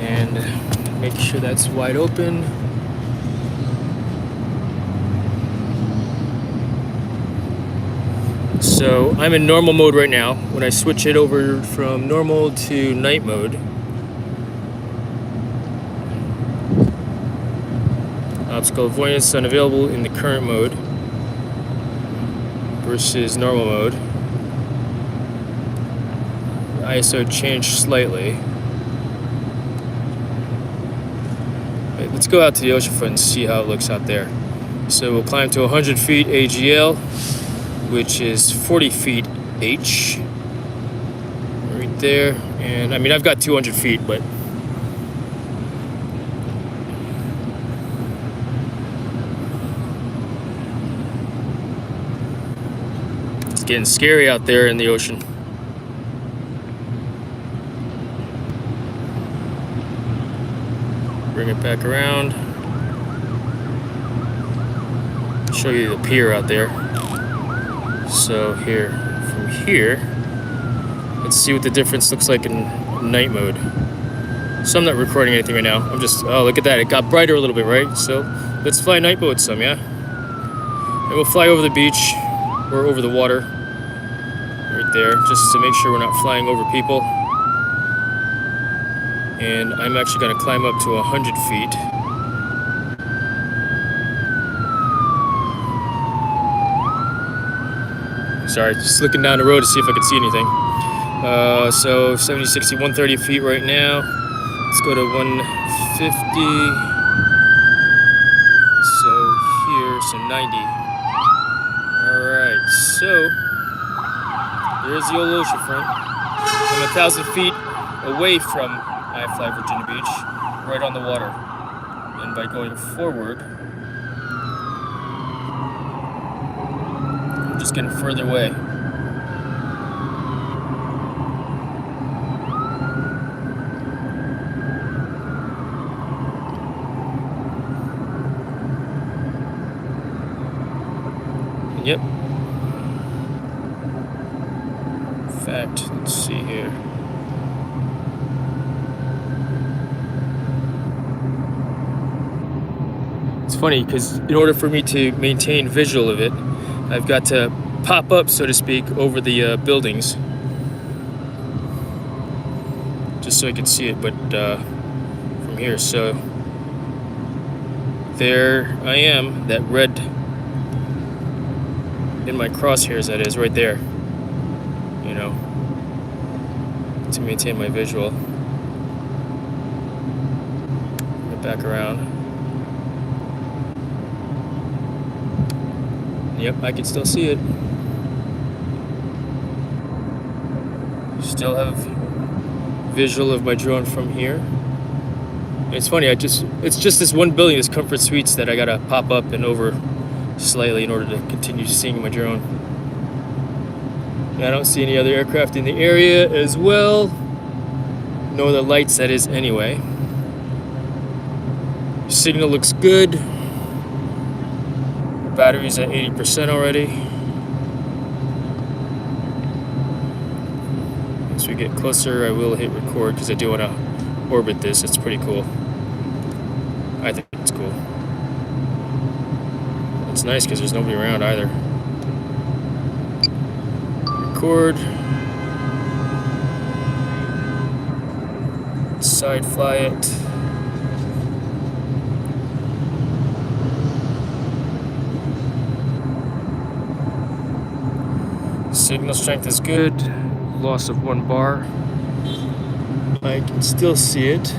and make sure that's wide open. So I'm in normal mode right now. When I switch it over from normal to night mode, obstacle avoidance unavailable in the current mode versus normal mode. ISO changed slightly. Right, let's go out to the oceanfront and see how it looks out there. So we'll climb to 100 feet AGL, which is 40 feet H, right there. And I mean, I've got 200 feet, but it's getting scary out there in the ocean. Bring it back around. Show you the pier out there. So here, from here, let's see what the difference looks like in night mode. So I'm not recording anything right now. I'm just, oh, look at that. It got brighter a little bit, right? So let's fly night mode some, yeah? And we'll fly over the beach or over the water right there, just to make sure we're not flying over people. And I'm actually gonna climb up to 100 feet. Sorry, just looking down the road to see if I could see anything. So 70, 60, 130 feet right now. Let's go to 150. So here, so 90. Alright, so there's the old oceanfront. I'm 1,000 feet away from iFLY Virginia Beach, right on the water. And by going forward, just getting further away. Yep. In fact, let's see here. It's funny because in order for me to maintain visual of it, I've got to pop up, so to speak, over the buildings, just so I can see it, but from here. So there I am, that red in my crosshairs, that is, right there, you know, to maintain my visual. Get back around. Yep, I can still see it. Still have visual of my drone from here. It's funny, it's just this one building, this Comfort Suites, that I gotta pop up and over slightly in order to continue seeing my drone. I don't see any other aircraft in the area as well. No other lights, that is, anyway. Signal looks good. Battery's at 80% already. As we get closer, I will hit record because I do want to orbit this. It's pretty cool. I think it's cool. It's nice because there's nobody around either. Record. Side fly it. Signal strength is good. Loss of 1 bar. I can still see it.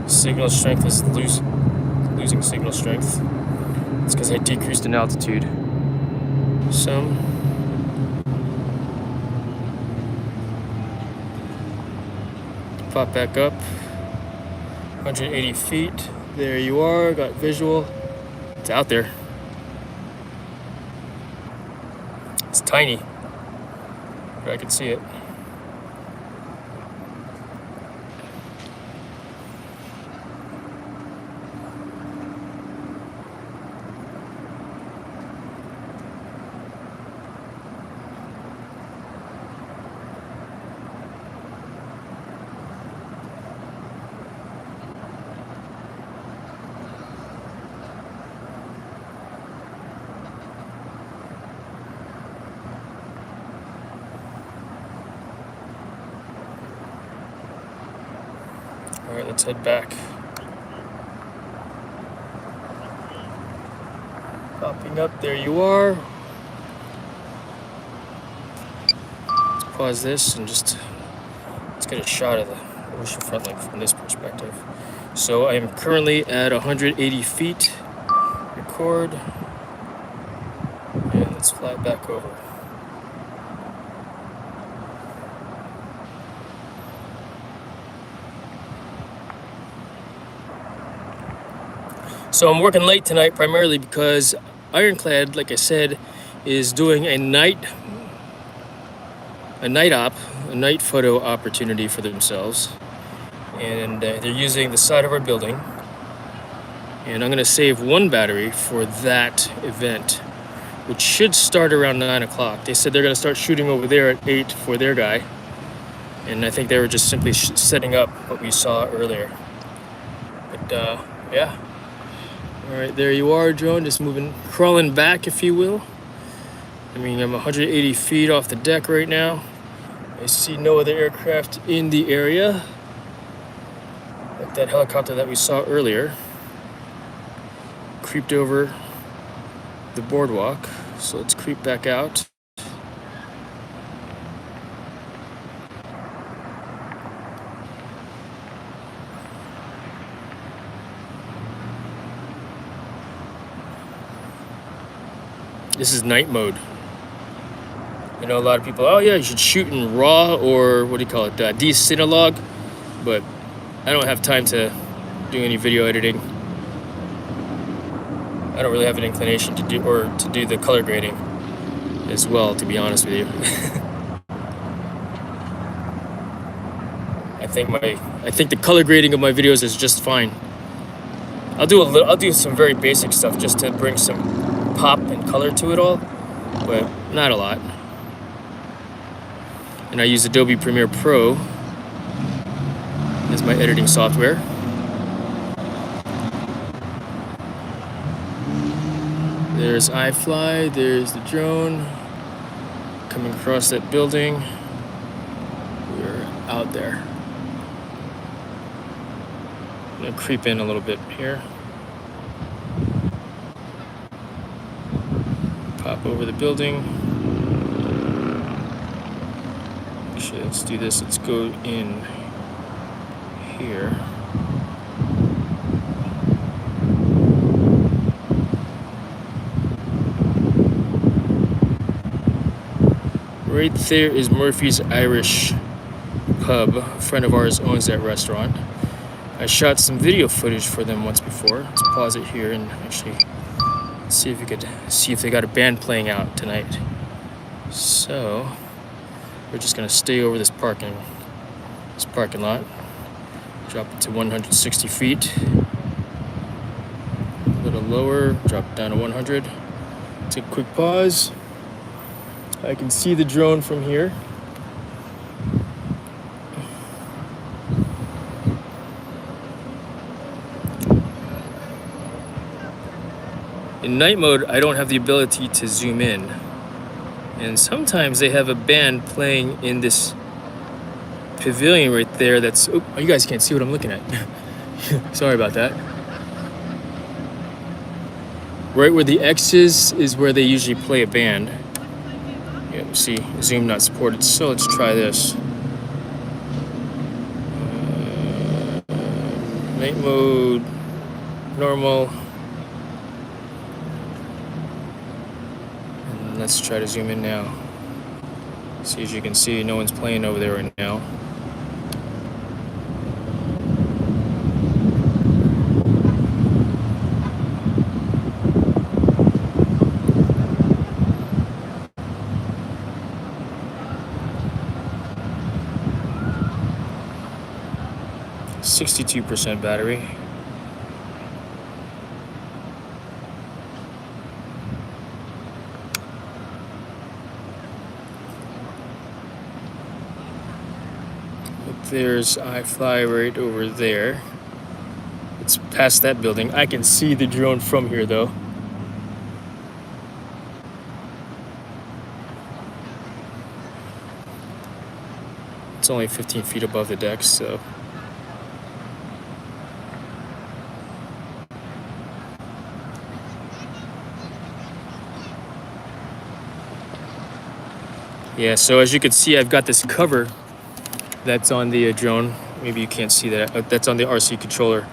Signal strength is losing signal strength. It's because I decreased in altitude some. Pop back up. 180 feet. There you are. Got visual. It's out there. It's tiny, but I can see it. All right, let's head back. Popping up, there you are. Let's pause this and just let's get a shot of the ocean front like from this perspective. So I am currently at 180 feet. Record. And let's fly back over. So I'm working late tonight primarily because Ironclad, like I said, is doing a night photo opportunity for themselves. And they're using the side of our building. And I'm gonna save one battery for that event, which should start around 9 o'clock. They said they're gonna start shooting over there at 8 for their guy. And I think they were just simply setting up what we saw earlier. But yeah. All right, there you are, drone, just moving, crawling back, if you will. I mean, I'm 180 feet off the deck right now. I see no other aircraft in the area, like that helicopter that we saw earlier. Creeped over the boardwalk, so let's creep back out. This is night mode. I know a lot of people, oh yeah, you should shoot in RAW or what do you call it, D-Cinelog, but I don't have time to do any video editing. I don't really have an inclination to do the color grading as well, to be honest with you. I think the color grading of my videos is just fine. I'll do some very basic stuff just to bring some pop and color to it all, but not a lot. And I use Adobe Premiere Pro as my editing software. There's iFLY, there's the drone coming across that building. We're out there. I'm gonna creep in a little bit here. Pop over the building. Actually, let's do this. Let's go in here. Right there is Murphy's Irish Pub. A friend of ours owns that restaurant. I shot some video footage for them once before. Let's pause it here and actually see if we could see if they got a band playing out tonight. So we're just gonna stay over this parking lot. Drop it to 160 feet. A little lower, drop it down to 100. Take a quick pause. I can see the drone from here. In night mode, I don't have the ability to zoom in. And sometimes they have a band playing in this pavilion right there that's, oh, you guys can't see what I'm looking at. Sorry about that. Right where the X is where they usually play a band. Yeah, see, zoom not supported, so let's try this. Night mode, normal. And let's try to zoom in now. See, as you can see, no one's playing over there right now. 62% battery. There's iFLY right over there. It's past that building. I can see the drone from here though. It's only 15 feet above the deck, so. Yeah, so as you can see, I've got this cover that's on the drone. Maybe you can't see that. That's on the RC controller,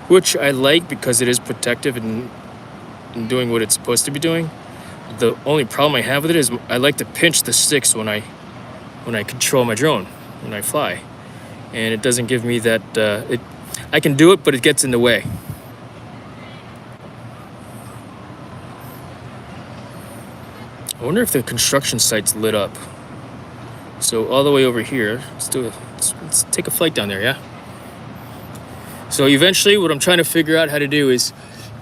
which I like because it is protective and doing what it's supposed to be doing. The only problem I have with it is I like to pinch the sticks when I control my drone, when I fly, and it doesn't give me that. I can do it, but it gets in the way. I wonder if the construction site's lit up. So all the way over here, let's take a flight down there, yeah? So eventually what I'm trying to figure out how to do is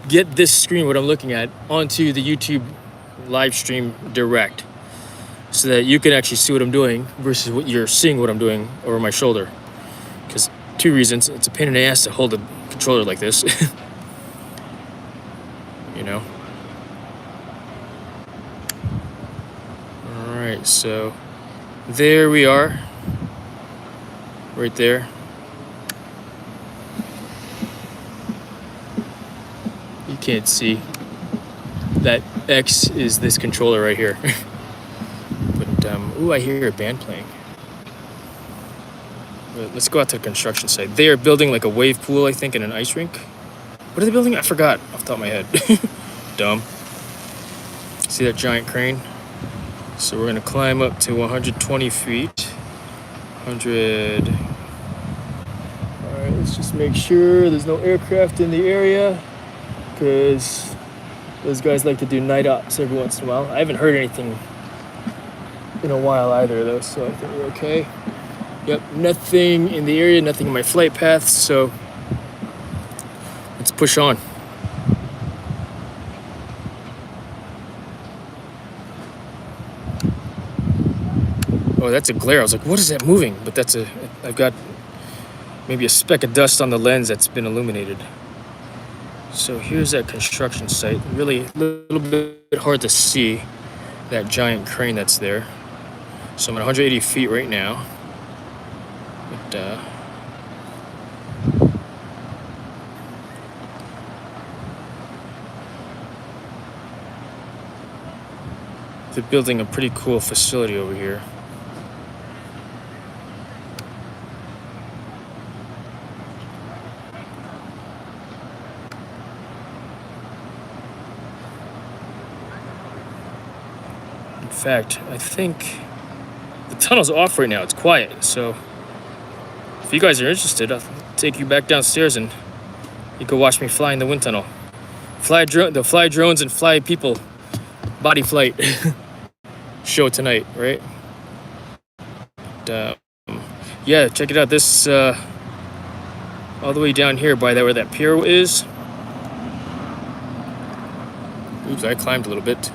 get this screen, what I'm looking at, onto the YouTube live stream direct so that you can actually see what I'm doing versus what you're seeing what I'm doing over my shoulder. Because 2 reasons, it's a pain in the ass to hold a controller like this, you know? All right, so there we are, right there. You can't see. That X is this controller right here. But, ooh, I hear a band playing. But let's go out to the construction site. They are building like a wave pool, I think, in an ice rink. What are they building? I forgot off the top of my head. Dumb. See that giant crane? So we're gonna climb up to 120 feet. 100. All right, let's just make sure there's no aircraft in the area, because those guys like to do night ops every once in a while. I haven't heard anything in a while either though, so I think we're okay. Yep, nothing in the area, nothing in my flight path, so let's push on. Oh, that's a glare. I was like, what is that moving? But I've got maybe a speck of dust on the lens that's been illuminated. So here's that construction site. Really a little bit hard to see that giant crane that's there. So I'm at 180 feet right now. But, they're building a pretty cool facility over here. In fact, I think the tunnel's off right now. It's quiet. So if you guys are interested, I'll take you back downstairs and you can watch me fly in the wind tunnel. Fly drones and fly people. Body flight show tonight, right? Yeah, check it out. This all the way down here by where that pier is. Oops, I climbed a little bit.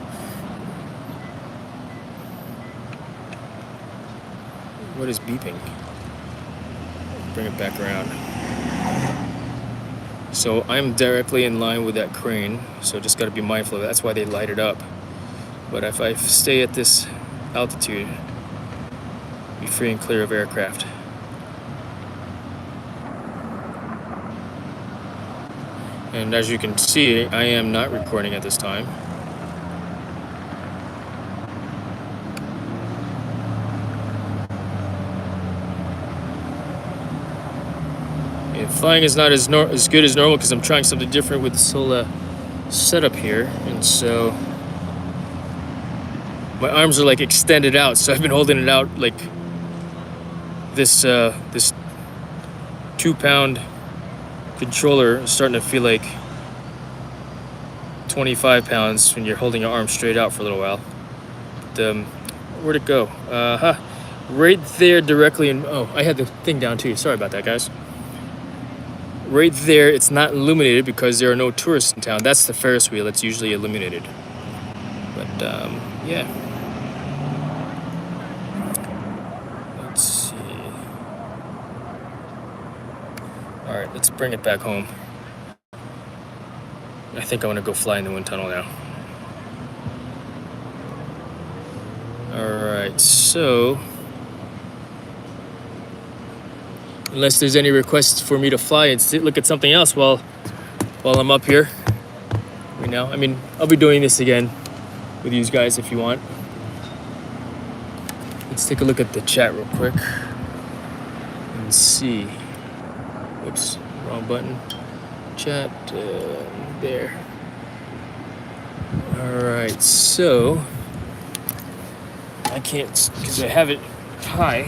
What is beeping? Bring it back around. So I'm directly in line with that crane, so just got to be mindful of that. That's why they light it up. But if I stay at this altitude, be free and clear of aircraft. And as you can see, I am not recording at this time. And flying is not as good as normal because I'm trying something different with this whole setup here, and so my arms are like extended out, so I've been holding it out like this 2-pound controller is starting to feel like 25 pounds when you're holding your arm straight out for a little while. But, where'd it go? Right there directly in, oh, I had the thing down too. Sorry about that, guys. right there, it's not illuminated because there are no tourists in town. That's the Ferris wheel. It's usually illuminated. But yeah. Let's see. All right, let's bring it back home. I think I want to go fly in the wind tunnel now. All right, so unless there's any requests for me to fly and look at something else while I'm up here, you know, I mean, I'll be doing this again with you guys if you want. Let's take a look at the chat real quick and see. Whoops, wrong button. Chat there. All right, so I can't because I have it high.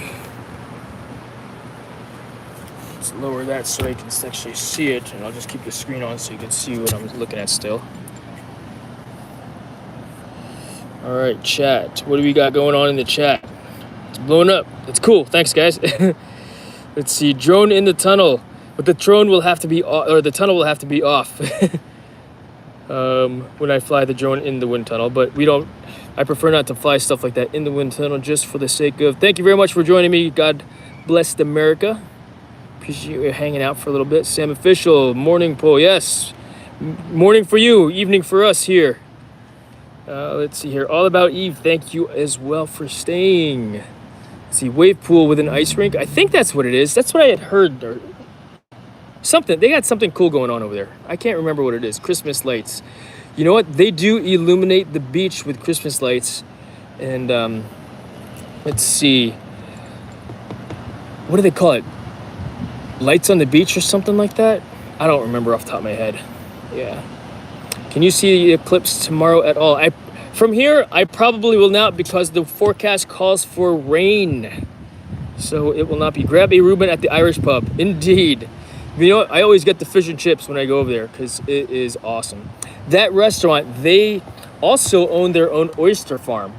Let's lower that so I can actually see it, and I'll just keep the screen on so you can see what I'm looking at still. All right, chat. What do we got going on in the chat? It's blowing up. It's cool. Thanks, guys. Let's see. Drone in the tunnel, but the drone will have to be or the tunnel will have to be off when I fly the drone in the wind tunnel. But we don't. I prefer not to fly stuff like that in the wind tunnel just for the sake of. Thank you very much for joining me. God bless America. Appreciate you hanging out for a little bit. Sam Official, morning poll. Yes, morning for you, evening for us here. Let's see here. All About Eve, thank you as well for staying. Let's see, wave pool with an ice rink. I think that's what it is. That's what I had heard. Or something. They got something cool going on over there. I can't remember what it is. Christmas lights. You know what? They do illuminate the beach with Christmas lights. And let's see. What do they call it? Lights on the beach or something like that? I don't remember off the top of my head. Yeah. Can you see the eclipse tomorrow at all? From here, I probably will not because the forecast calls for rain. So it will not be. Grab a Reuben at the Irish pub. Indeed. You know what? I always get the fish and chips when I go over there because it is awesome. That restaurant, they also own their own oyster farm.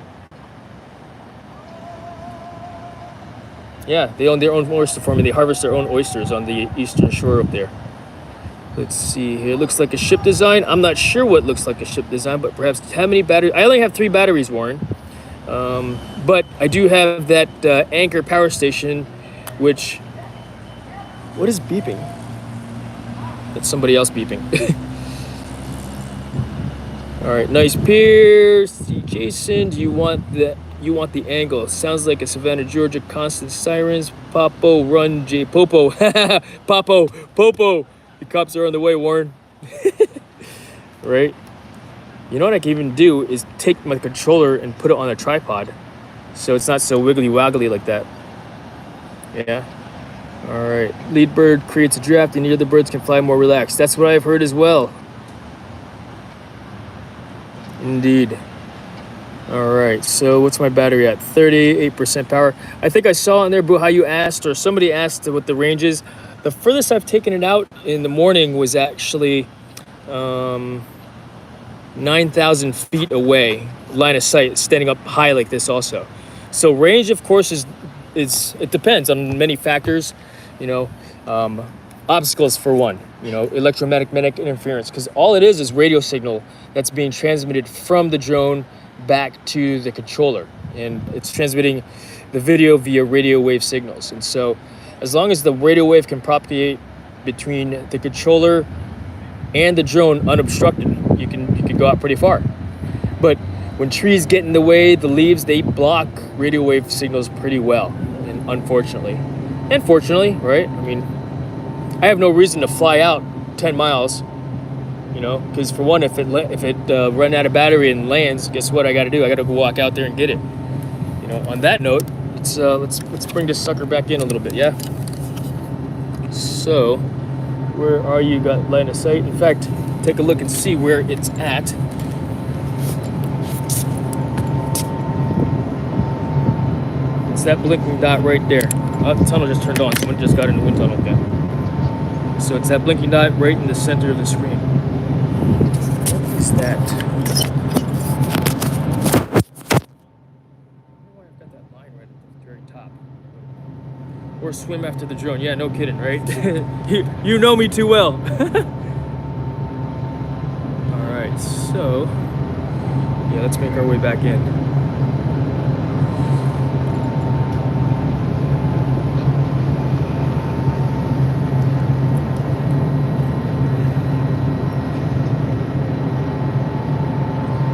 Yeah, they own their own oyster farm and they harvest their own oysters on the eastern shore up there. Let's see here. It looks like a ship design. I'm not sure what looks like a ship design, but perhaps how many batteries? I only have 3 batteries, Warren. But I do have that anchor power station, which... What is beeping? That's somebody else beeping. All right, nice pier. See, Jason, do you want the angle? Sounds like a Savannah, Georgia, constant sirens. Popo, run, J. Popo. Popo. The cops are on the way, Warren. Right? You know what I can even do is take my controller and put it on a tripod so it's not so wiggly waggly like that. Yeah. All right. Lead bird creates a draft and the other birds can fly more relaxed. That's what I've heard as well. Indeed. All right. So what's my battery at? 38% power. I think I saw in there, Boo, how you asked or somebody asked what the range is. The furthest I've taken it out in the morning was actually 9,000 feet away, line of sight, standing up high like this also. So range, of course, is it depends on many factors, you know, obstacles for one, you know, electromagnetic interference, because all it is radio signal that's being transmitted from the drone back to the controller, and it's transmitting the video via radio wave signals. And so as long as the radio wave can propagate between the controller and the drone unobstructed, you can go out pretty far. But when trees get in the way, the leaves, they block radio wave signals pretty well, and unfortunately. And fortunately, right? I mean, I have no reason to fly out 10 miles, you know, because for one, if it run out of battery and lands, guess what I got to do? I got to go walk out there and get it. You know, on that note, let's bring this sucker back in a little bit, yeah? So, where are you? Got line of sight? In fact, take a look and see where it's at. It's that blinking dot right there. Oh, the tunnel just turned on. Someone just got in the wind tunnel again. So it's that blinking dot right in the center of the screen. What is that? or swim after the drone. Yeah, no kidding, right? you know me too well. All right, so yeah, let's make our way back in.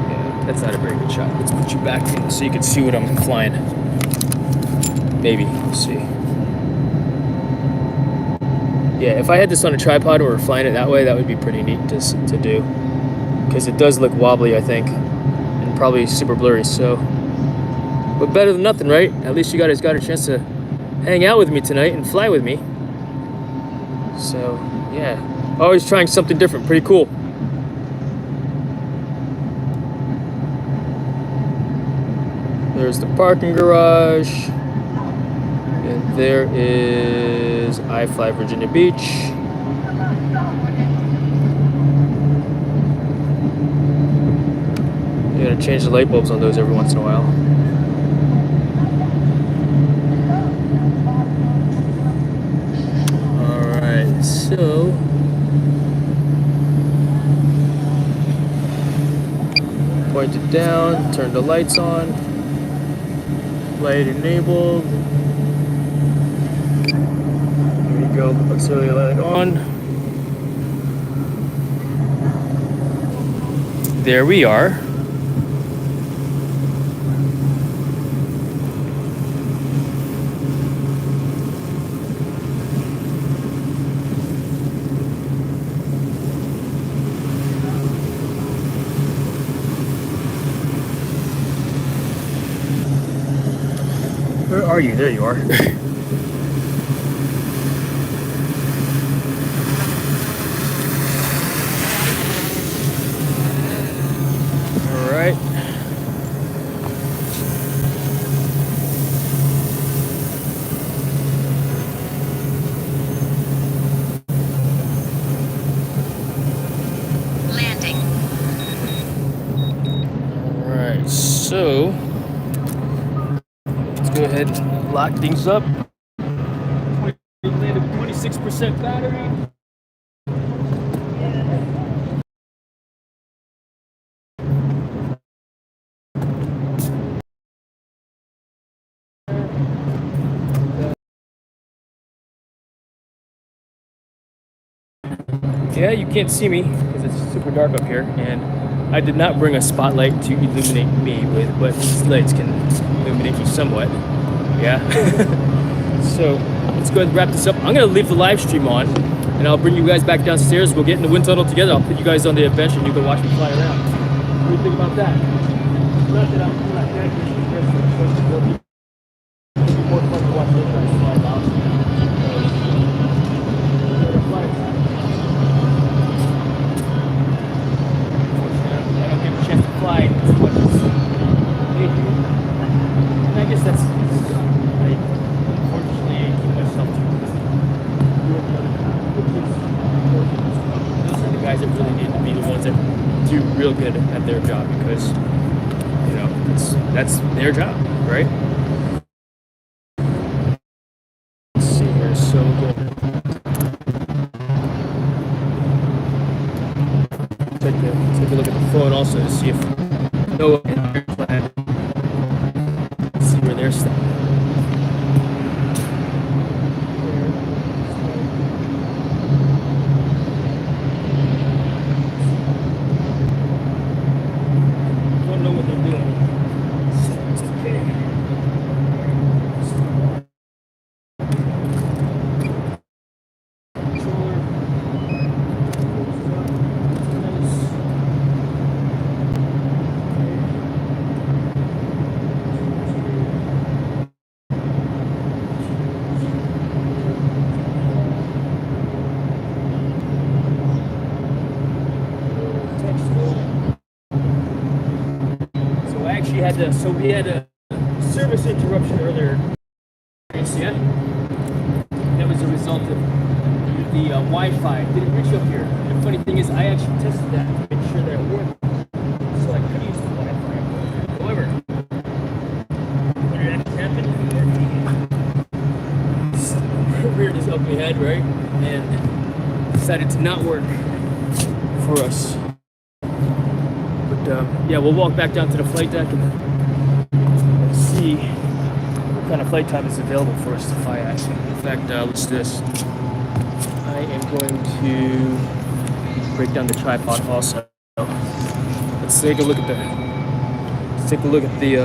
Yeah, that's not a very good shot. Let's put you back in so you can see what I'm flying. Maybe, let's see. Yeah, if I had this on a tripod or flying it that way, that would be pretty neat to do. Because it does look wobbly, I think. And probably super blurry, so. But better than nothing, right? At least you guys got a chance to hang out with me tonight and fly with me. So, yeah. Always trying something different. Pretty cool. There's the parking garage. And there is iFLY Virginia Beach. You gotta change the light bulbs on those every once in a while. Alright, so point it down, turn the lights on, light enabled. There you go, auxiliary light on. There we are. Where are you? There you are. All right. Landing. All right. So go ahead and lock things up. 26% battery. Yeah, you can't see me because it's super dark up here, and I did not bring a spotlight to illuminate me with, but these lights can illuminate you somewhat. Yeah. So let's go ahead and wrap this up. I'm gonna leave the live stream on, and I'll bring you guys back downstairs. We'll get in the wind tunnel together. I'll put you guys on the bench, and you can watch me fly around. What do you think about that? Not that I'm not that good. It'll be more fun to watch those guys fly about. Fly as much as they do. And I guess that's like, unfortunately, I keep myself to doing the other kind, those are the guys that really need to be the ones that do real good at their job, because you know that's their job, right? Let's see here, so good. Take a look at the phone also to see if Noah and Ironclad, see where they're standing. Don't know what they're doing, so it's okay. So we had a service interruption earlier. You see it? That was a result of the Wi-Fi didn't reach up here. The funny thing is, I actually tested that to make sure that it worked. So I could use the Wi-Fi. However, when it actually happened, it didn't work. up ahead, right? And decided to not work for us. But yeah, we'll walk back down to the flight deck and see what kind of flight time is available for us to fly at. In fact, let's do this. I am going to break down the tripod also. Let's take a look at the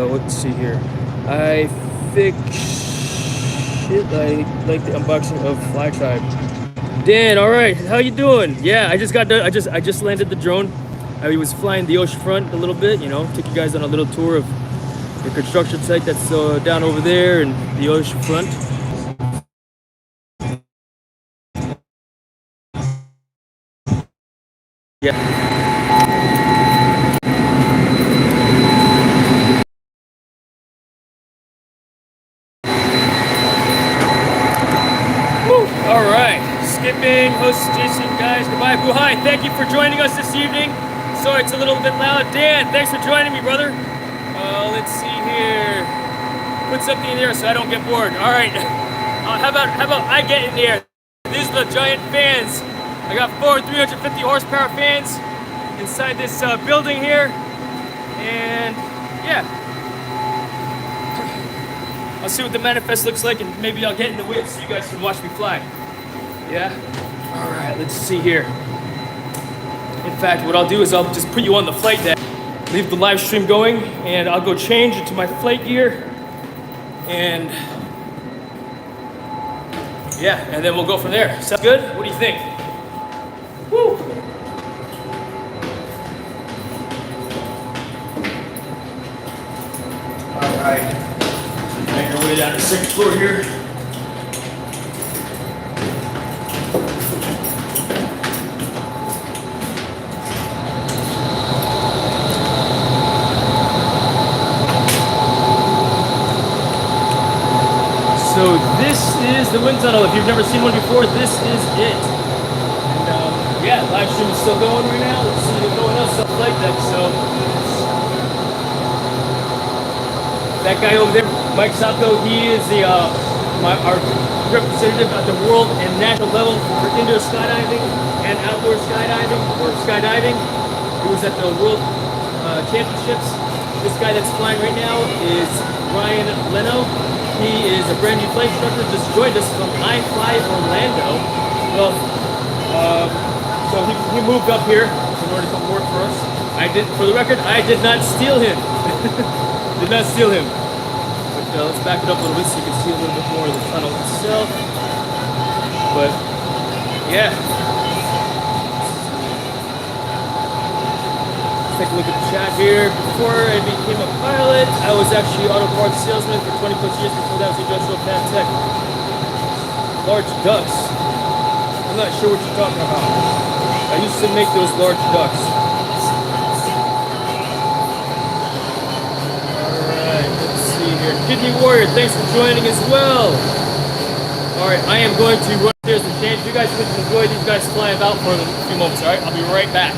let's see here. I like the unboxing of FlyTribe. Dan, all right, how you doing? Yeah, I just got done. I just landed the drone. I was flying the ocean front a little bit, you know, took you guys on a little tour of the construction site that's down over there and the ocean front. Yeah. All right, skipping, host Jason, guys, goodbye, Buhai, thank you for joining us this evening. Sorry it's a little bit loud. Dan, thanks for joining me, brother. Let's see here. Put something in there so I don't get bored. All right, how about I get in there? These are the giant fans. I got 4 350 horsepower fans inside this building here, and yeah. I'll see what the manifest looks like, and maybe I'll get in the whip so you guys can watch me fly. Yeah? All right, let's see here. In fact, what I'll do is I'll just put you on the flight deck, leave the live stream going, and I'll go change into my flight gear, and yeah, and then we'll go from there. Sound good? What do you think? Woo! All right. Make our way down to the 6th floor here. So this is the wind tunnel. If you've never seen one before, this is it. And yeah, live stream is still going right now. Let's see what's going on. Stuff like that. So that guy over there, Mike Sato, he is our representative at the world and national level for indoor skydiving and outdoor skydiving, or skydiving. He was at the world championships. This guy that's flying right now is Ryan Leno. He is a brand new flight instructor, just joined us from iFLY Orlando. Well, so he moved up here in order to come work for us. For the record, I did not steal him. Did not steal him. But let's back it up a little bit so you can see a little bit more of the tunnel itself. But yeah. Let's take a look at the chat here. Before I became a pilot, I was actually auto parts salesman for 20 plus years. Before that, I was industrial fan tech. Large ducks. I'm not sure what you're talking about. I used to make those large ducks. Kidney Warrior, thanks for joining as well. Alright, I am going to run upstairs and change. You guys can enjoy these guys fly about for a few moments, alright? I'll be right back.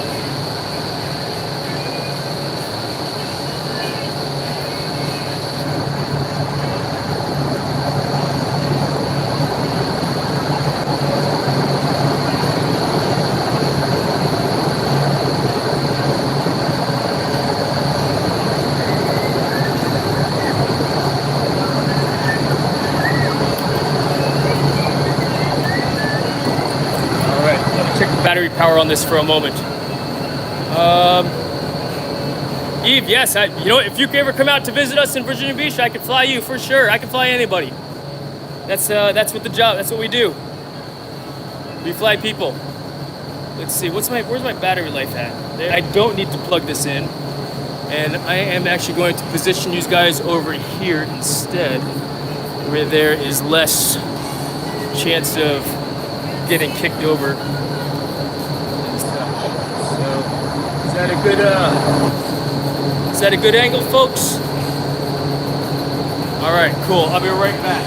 Battery power on this for a moment. Eve, yes, you know, if you could ever come out to visit us in Virginia Beach, I could fly you for sure. I can fly anybody. That's what the job. That's what we do. We fly people. Let's see. Where's my battery life at? There. I don't need to plug this in, and I am actually going to position you guys over here instead, where there is less chance of getting kicked over. Is that a good angle, folks? All right, cool. I'll be right back.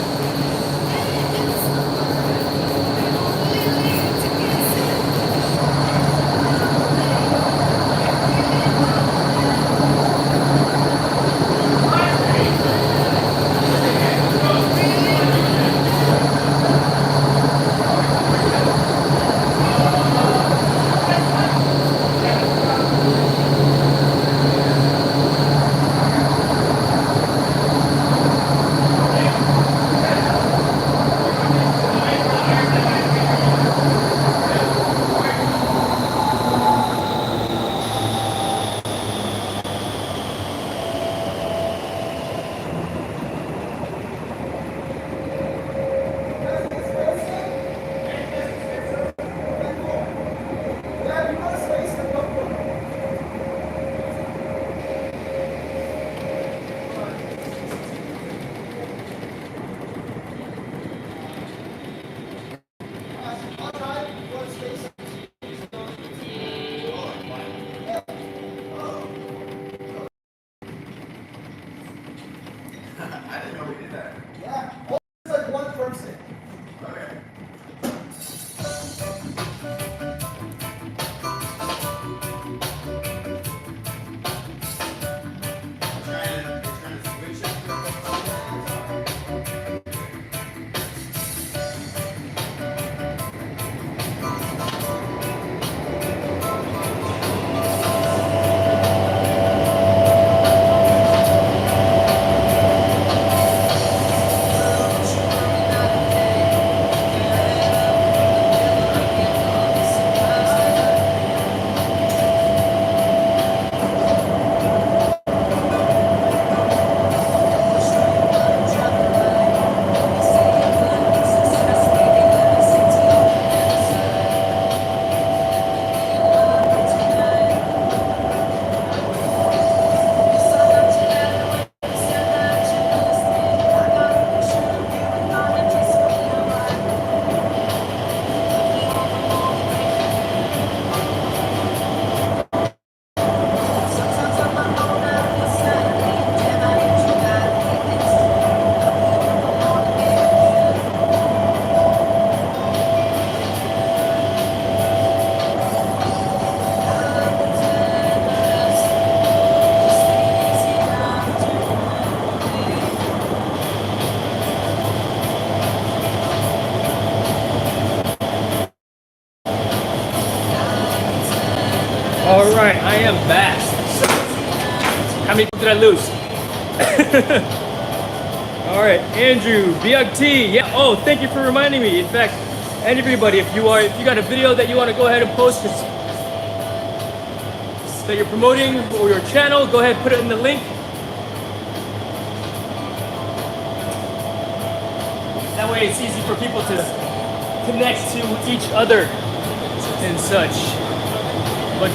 I lose. All right, Andrew, BLT. Yeah. Oh, thank you for reminding me. In fact, everybody, if you got a video that you want to go ahead and post that you're promoting or your channel, go ahead, put it in the link. That way, it's easy for people to connect to each other and such. But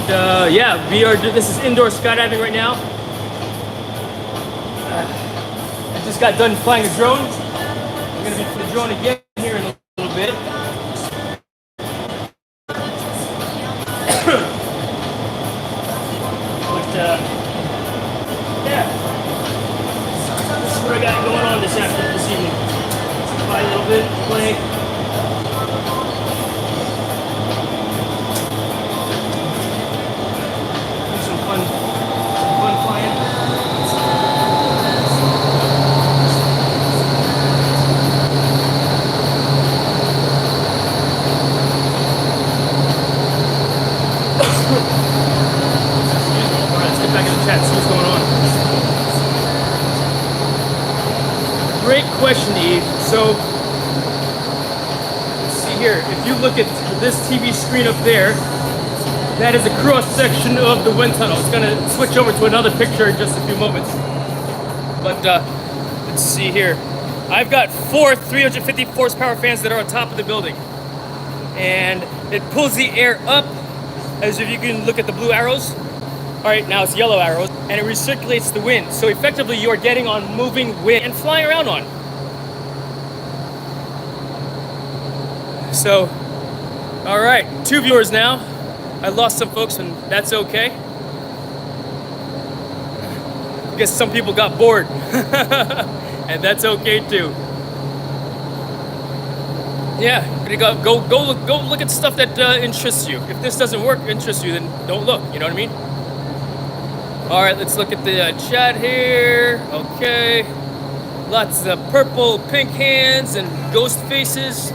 yeah, this is indoor skydiving right now. I just got done flying a drone. I'm gonna be flying the drone again here in a little bit. But yeah, this is what I got going on this evening. Fly a little bit, play. Fun flying. Alright, let's get back in the chat, see what's going on. Great question, Eve. So, let's see here. If you look at this TV screen up there, that is a cross section of the wind tunnel. It's gonna switch over to another picture in just a few moments. But let's see here. I've got 4 350 horsepower fans that are on top of the building. And it pulls the air up, as if you can look at the blue arrows. All right, now it's yellow arrows, and it recirculates the wind. So effectively, you're getting on moving wind and flying around on. So, all right, 2 viewers now. I lost some folks, and that's okay. I guess some people got bored, and that's okay too. Yeah, go look at stuff that interests you. If this doesn't interest you, then don't look. You know what I mean? All right, let's look at the chat here. Okay, lots of purple, pink hands and ghost faces.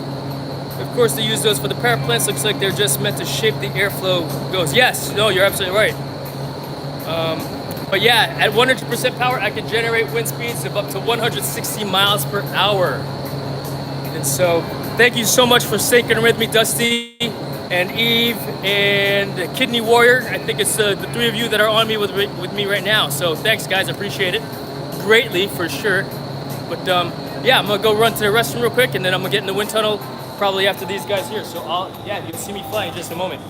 Of course, they use those for the power plants. Looks like they're just meant to shape the airflow goes. Yes, no, you're absolutely right. But yeah, at 100% power, I can generate wind speeds of up to 160 miles per hour. And so, thank you so much for sticking with me, Dusty and Eve and Kidney Warrior. I think it's the 3 of you that are on me with me right now. So thanks, guys. I appreciate it greatly for sure. But yeah, I'm gonna go run to the restroom real quick, and then I'm gonna get in the wind tunnel probably after these guys here. So yeah, you'll see me fly in just a moment.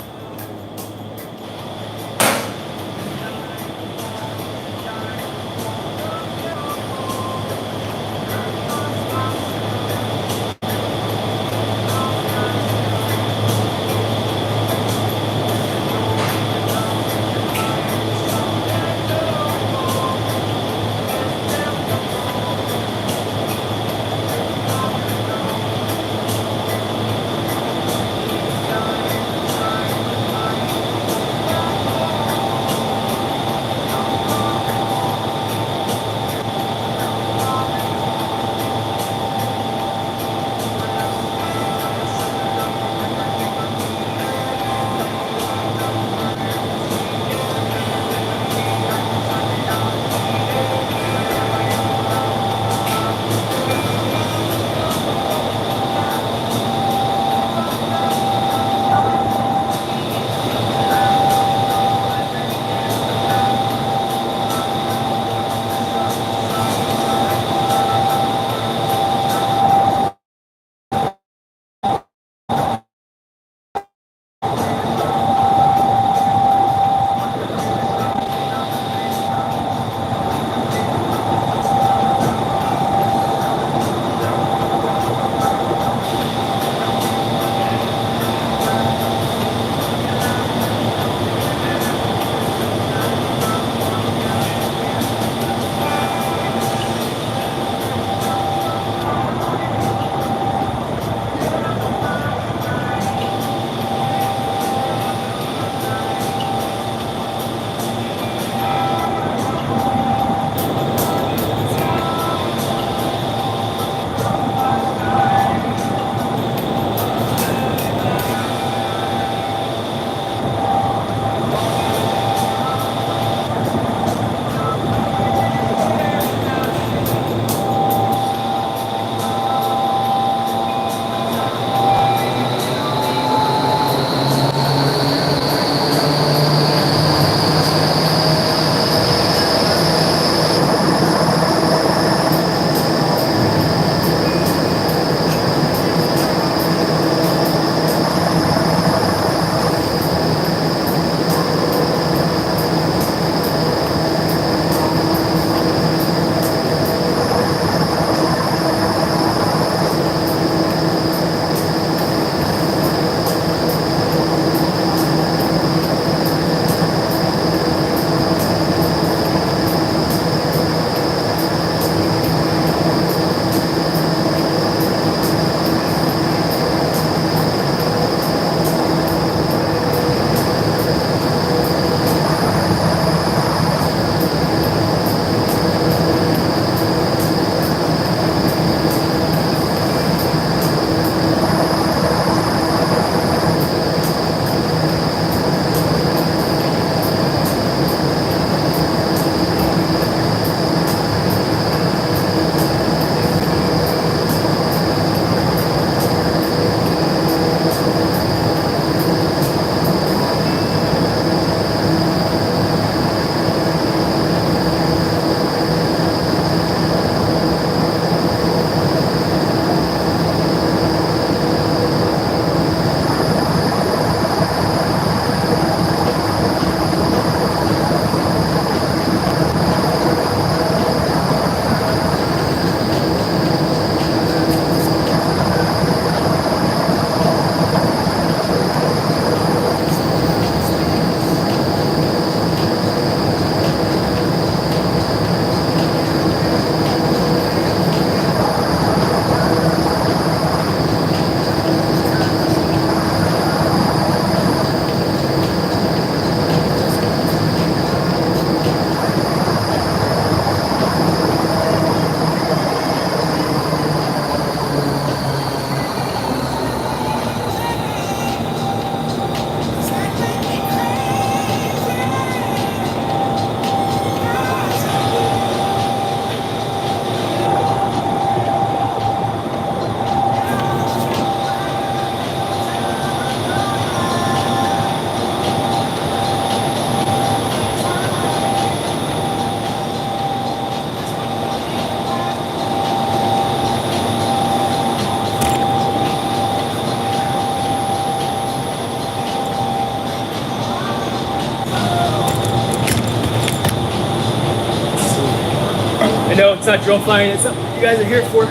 I know it's not drone flying, it's not what you guys are here for.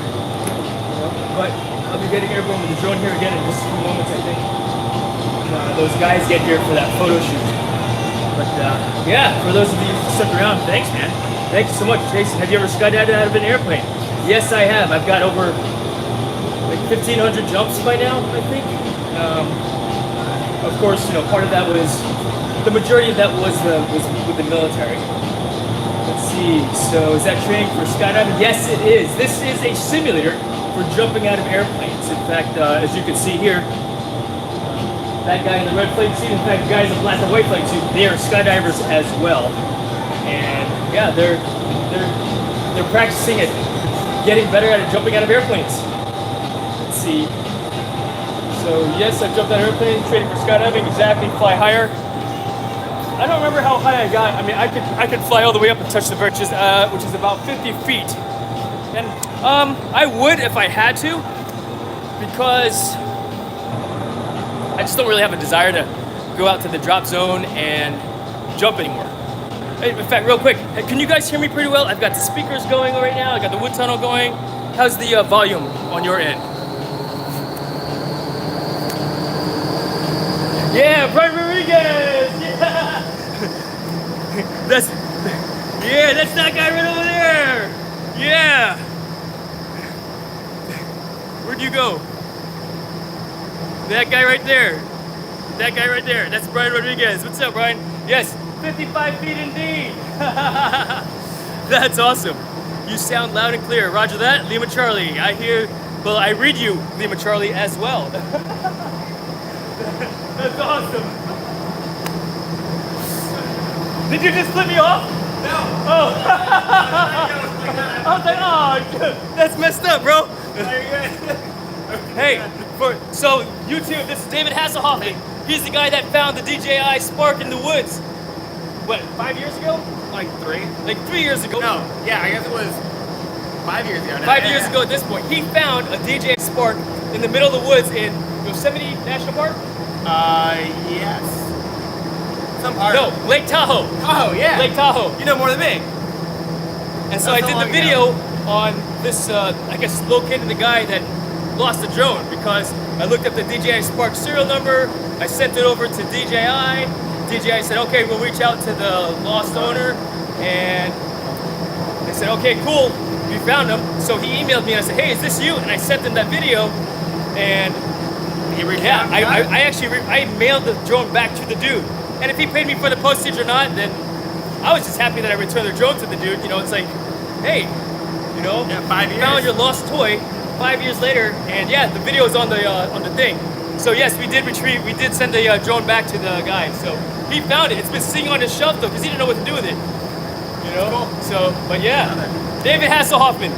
But I'll be getting airborne with the drone here again in just a few moments, I think. Those guys get here for that photo shoot. But yeah, for those of you who stuck around, thanks, man. Thank you so much. Jason, have you ever skydived out of an airplane? Yes, I have. I've got over like 1,500 jumps by now, I think. Of course, you know, part of that was, the majority of that was with the military. Let's see, so is that training for skydiving? Yes, it is. This is a simulator for jumping out of airplanes. In fact, as you can see here, that guy in the red flight suit, in fact, the guys in the black and white flight suit, they are skydivers as well. And yeah, they're practicing at getting better at jumping out of airplanes. Let's see. So yes, I've jumped out of airplanes, training for skydiving, exactly, fly higher. I don't remember how high I got. I mean, I could fly all the way up and touch the birches, which is about 50 feet. And I would if I had to, because I just don't really have a desire to go out to the drop zone and jump anymore. In fact, real quick, can you guys hear me pretty well? I've got the speakers going right now. I got the wood tunnel going. How's the volume on your end? Yeah, Brian Rodriguez! Yeah! That's that guy right over there! Yeah! Where'd you go? That guy right there. That guy right there. That's Brian Rodriguez. What's up, Brian? Yes, 55 feet indeed. That's awesome. You sound loud and clear. Roger that, Lima Charlie. I hear, well, I read you, Lima Charlie, as well. That's awesome. Did you just flip me off? No. Oh. I was like, oh, that's messed up, bro. Hey, so YouTube, this is David Hasselhoff. He's the guy that found the DJI Spark in the woods. What, 5 years ago? Like 3? Like 3 years ago. No, yeah, I guess it was 5 years ago now. 5 years ago at this point. He found a DJI Spark in the middle of the woods in Yosemite National Park? Yes. Some part. No, Lake Tahoe. Oh, yeah. Lake Tahoe. You know more than me. And so I did the video on this, I guess, locating the guy that lost the drone, because I looked up the DJI Spark serial number, I sent it over to DJI. DJI said, okay, we'll reach out to the lost owner, and they said, okay, cool, we found him. So he emailed me and I said, hey, is this you? And I sent him that video, and yeah, I actually mailed the drone back to the dude. And if he paid me for the postage or not, then I was just happy that I returned the drone to the dude. You know, it's like, hey, you know, yeah, 5 years. Found your lost toy 5 years later, and yeah, the video is on the thing. So yes, we did send the drone back to the guy. So he found it. It's been sitting on his shelf though, because he didn't know what to do with it. You know. Cool. So, but yeah, David Hasselhoffman,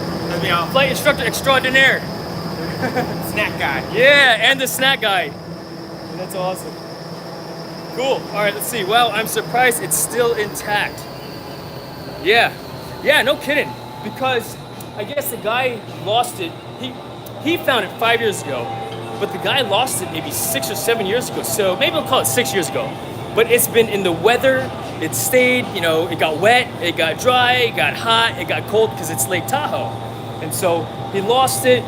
flight instructor extraordinaire. Snack guy. Yeah, and the snack guy. That's awesome. Cool. All right, let's see. Wow, I'm surprised it's still intact. Yeah, no kidding. Because I guess the guy lost it. He found it 5 years ago, but the guy lost it maybe 6 or 7 years ago. So maybe we'll call it 6 years ago. But it's been in the weather. It stayed. You know, it got wet. It got dry. It got hot. It got cold because it's Lake Tahoe. And so he lost it.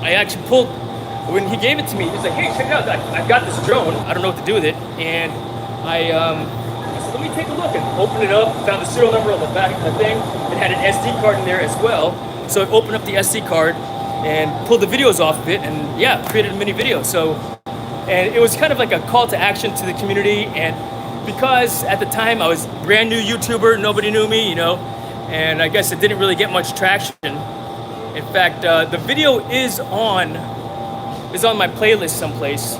I actually pulled, when he gave it to me, he was like, hey, check it out, I've got this drone, I don't know what to do with it, and I said, let me take a look, and opened it up, found the serial number on the back of the thing. It had an SD card in there as well, so I opened up the SD card and pulled the videos off of it, and yeah, created a mini video. So, and it was kind of like a call to action to the community, and because at the time I was a brand new YouTuber, nobody knew me, you know, and I guess it didn't really get much traction. In fact, the video is on my playlist someplace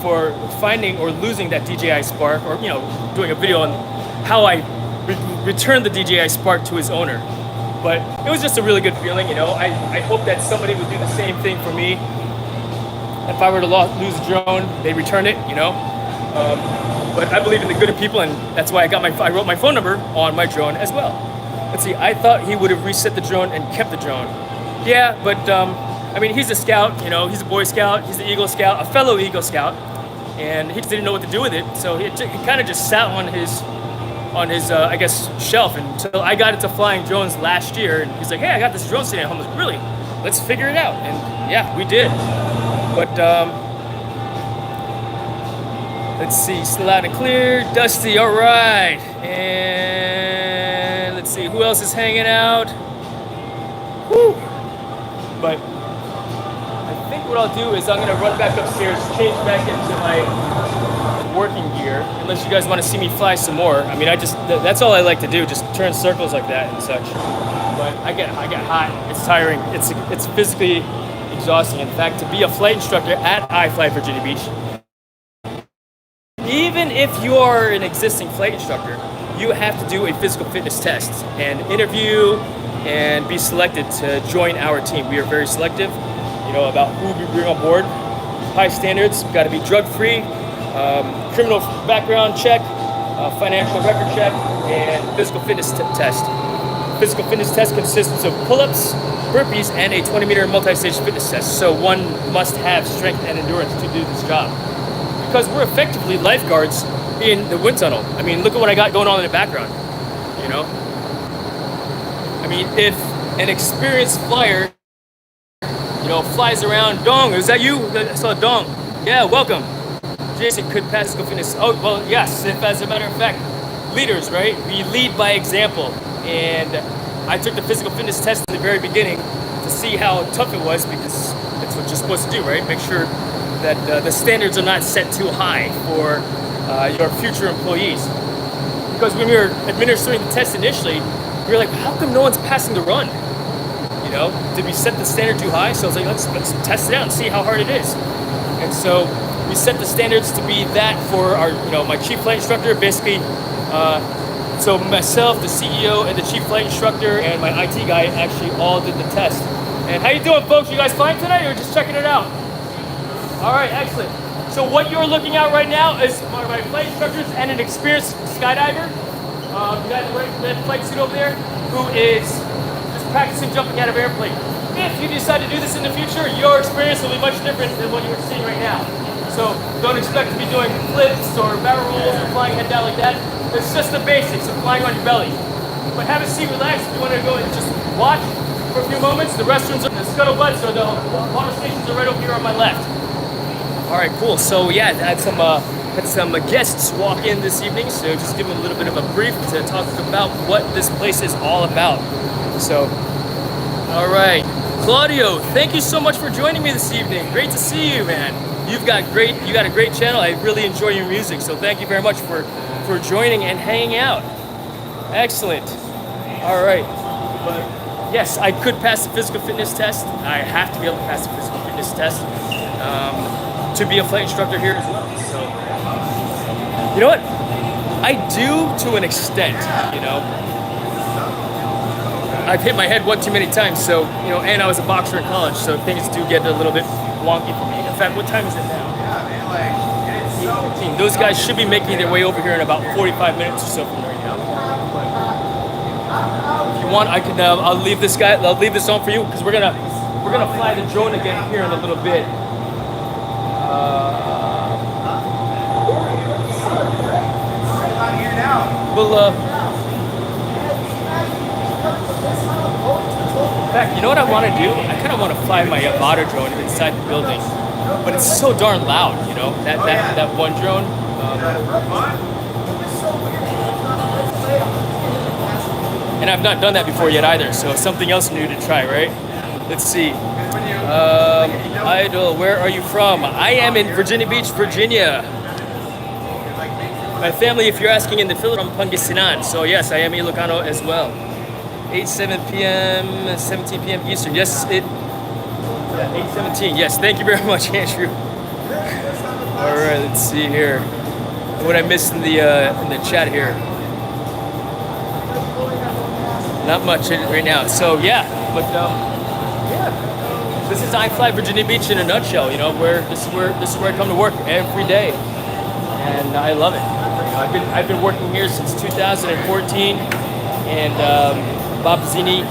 for finding or losing that DJI Spark, or, you know, doing a video on how I returned the DJI Spark to his owner. But it was just a really good feeling, you know. I hope that somebody would do the same thing for me. If I were to lose a drone, they'd return it, you know. But I believe in the good of people, and that's why I wrote my phone number on my drone as well. Let's see, I thought he would have reset the drone and kept the drone. Yeah, but I mean, he's a scout, you know, he's a Boy Scout, he's an Eagle Scout, a fellow Eagle Scout, and he just didn't know what to do with it, so he kind of just sat on his on his I guess shelf until I got into flying drones last year, and he's like, hey, I got this drone sitting at home. I was like, really? Let's figure it out. And yeah, we did. But let's see, still loud and clear. Dusty, all right. And let's see, who else is hanging out? Woo. But I think what I'll do is I'm gonna run back upstairs, change back into my working gear, unless you guys want to see me fly some more. I mean, that's all I like to do, just turn circles like that and such. But I get hot, it's tiring, it's physically exhausting. In fact, to be a flight instructor at iFLY Virginia Beach, even if you are an existing flight instructor, you have to do a physical fitness test and interview and be selected to join our team. We are very selective, about who we bring on board. High standards, got to be drug-free, criminal background check, financial record check, and physical fitness test. Physical fitness test consists of pull-ups, burpees, and a 20-meter multi-stage fitness test. So one must have strength and endurance to do this job. Because we're effectively lifeguards in the wind tunnel. I mean, look at what I got going on in the background, I mean, if an experienced flyer, flies around, Dong, is that you? I saw Dong. Yeah, welcome. Jason could pass physical fitness. Oh, well, yes, if as a matter of fact, leaders, right? We lead by example. And I took the physical fitness test in the very beginning to see how tough it was, because that's what you're supposed to do, right? Make sure that the standards are not set too high for your future employees. Because when we were administering the test initially, we were like, how come no one's passing the run? Did we set the standard too high? So I was like, let's test it out and see how hard it is. And so we set the standards to be that for our, my chief flight instructor, basically. So myself, the CEO, and the chief flight instructor, and my IT guy actually all did the test. And how you doing, folks? You guys flying tonight, or just checking it out? All right, excellent. So what you're looking at right now is my flight instructors and an experienced skydiver. You got the flight suit over there, who is just practicing jumping out of airplane. If you decide to do this in the future, your experience will be much different than what you're seeing right now. So don't expect to be doing flips or barrel rolls or flying head down like that. It's just the basics of flying on your belly. But have a seat, relax. If you want to go and just watch for a few moments, the restrooms are the scuttlebutts, or the water stations are right over here on my left. All right, cool. So yeah, had some guests walk in this evening, so just give them a little bit of a brief to talk about what this place is all about. So, all right, Claudio, thank you so much for joining me this evening. Great to see you, man. You got a great channel. I really enjoy your music, so thank you very much for joining and hanging out. Excellent. All right, but yes, I could pass the physical fitness test. I have to be able to pass the physical fitness test to be a flight instructor here as well. So, you know what? I do to an extent, I've hit my head one too many times, so, and I was a boxer in college, so things do get a little bit wonky for me. In fact, what time is it now? 8:15. Those guys should be making their way over here in about 45 minutes or so from right now. If you want, I can. I'll leave this on for you, because we're gonna fly the drone again here in a little bit. In fact, you know what I want to do? I kind of want to fly my Yamato drone inside the building, but it's so darn loud, that one drone. And I've not done that before yet either, so something else new to try, right? Let's see. Idol, where are you from? I am in Virginia Beach, Virginia. My family, if you're asking, in the Philippines, from Pangasinan. So yes, I am Ilocano as well. 7 p.m., 17 p.m. Eastern. Yes, 8:17. Yes, thank you very much, Andrew. All right, let's see here. What I missed in the chat here. Not much right now. So yeah, but yeah, this is iFLY Virginia Beach in a nutshell. Where this is where I come to work every day, and I love it. I've been working here since 2014, and Bob Zini,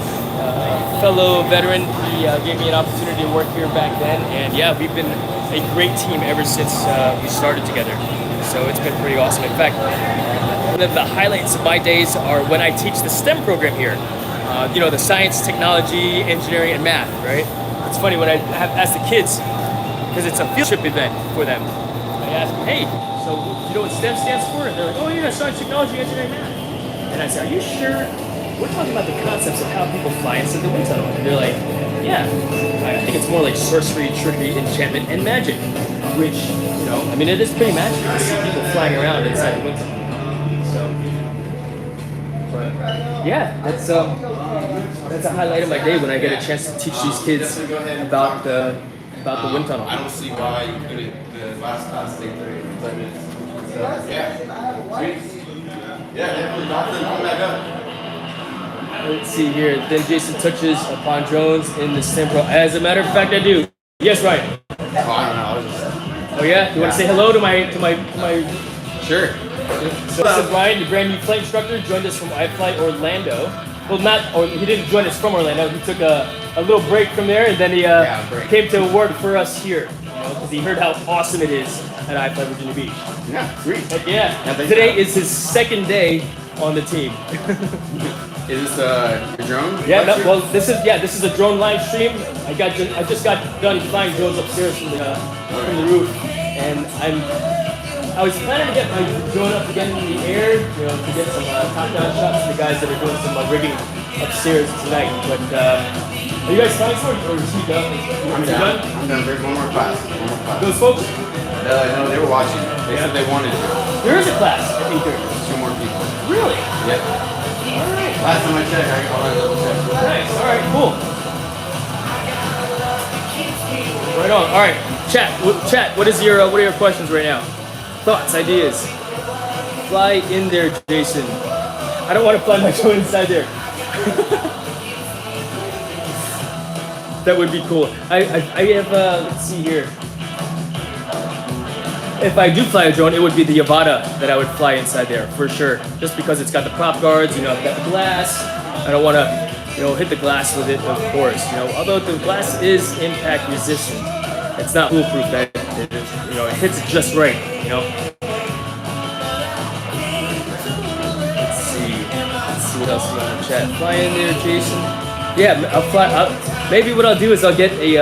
fellow veteran, he gave me an opportunity to work here back then, and yeah, we've been a great team ever since we started together. So it's been pretty awesome. In fact, One of the highlights of my days are when I teach the STEM program here. The science, technology, engineering, and math, right? It's funny when I ask the kids, because it's a field trip event for them. I ask them, hey, so you know what STEM stands for? And they're like, oh yeah, science, technology, engineering, math. And I say, are you sure? We're talking about the concepts of how people fly inside the wind tunnel. And they're like, yeah, I think it's more like sorcery, trickery, enchantment, and magic. Which, it is pretty magical to see people flying around inside the wind tunnel. But yeah, that's a highlight of my day when I get a chance to teach these kids about the wind tunnel. I don't see why you couldn't the last class stay 30 minutes. So, yeah. Sweet. Yeah, definitely. Nothing coming back up. Let's see here. Then Jason touches upon drones in the STEM pro. As a matter of fact, I do. Yes, Ryan. Oh, I don't know. I was just... Oh yeah. You want to say hello to my? Sure. So this is Ryan, the brand new flight instructor, joined us from iFLY Orlando. Well, he didn't join us from Orlando. He took a little break from there, and then he came to work for us here. Because he heard how awesome it is at iFLY Virginia Beach. Yeah, sweet. Heck yeah. Today is his second day on the team. Is this your drone? Yeah. This is a drone live stream. I just got done flying drones upstairs from the roof, and I was planning to get my drone up again in the air, to get some top-down shots of the guys that are doing some rigging upstairs tonight. But are you guys flying for it, or is he done? I'm done. I'm done. There's one more class. Those folks? No, they were watching. They said they wanted to. There is a class at 8:30. 2 more people. Really? Yep. All right. Last time I checked, I got a level check. Nice. All right. Cool. Right on. All right. Chat. What are your questions right now? Thoughts, ideas? Fly in there, Jason. I don't want to fly my drone inside there. That would be cool. I have, let's see here. If I do fly a drone, it would be the Yavata that I would fly inside there, for sure. Just because it's got the prop guards, I've got the glass. I don't want to, hit the glass with it, of course. Although the glass is impact resistant. It's not foolproof, it hits it just right, Let's see what else is on the chat. Fly in there, Jason. Yeah, I'll fly. Maybe what I'll do is I'll get the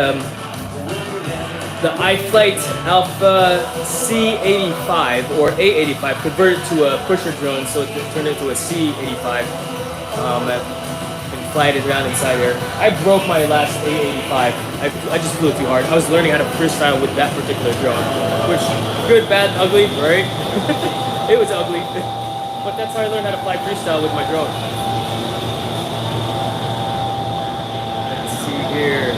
iFLY Alpha C85 or A85, convert it to a pusher drone, so it turned into a C85. And fly it around inside there. I broke my last A85. I just flew it too hard. I was learning how to freestyle with that particular drone, which good, bad, ugly, right? It was ugly, but that's how I learned how to fly freestyle with my drone. Let's see here.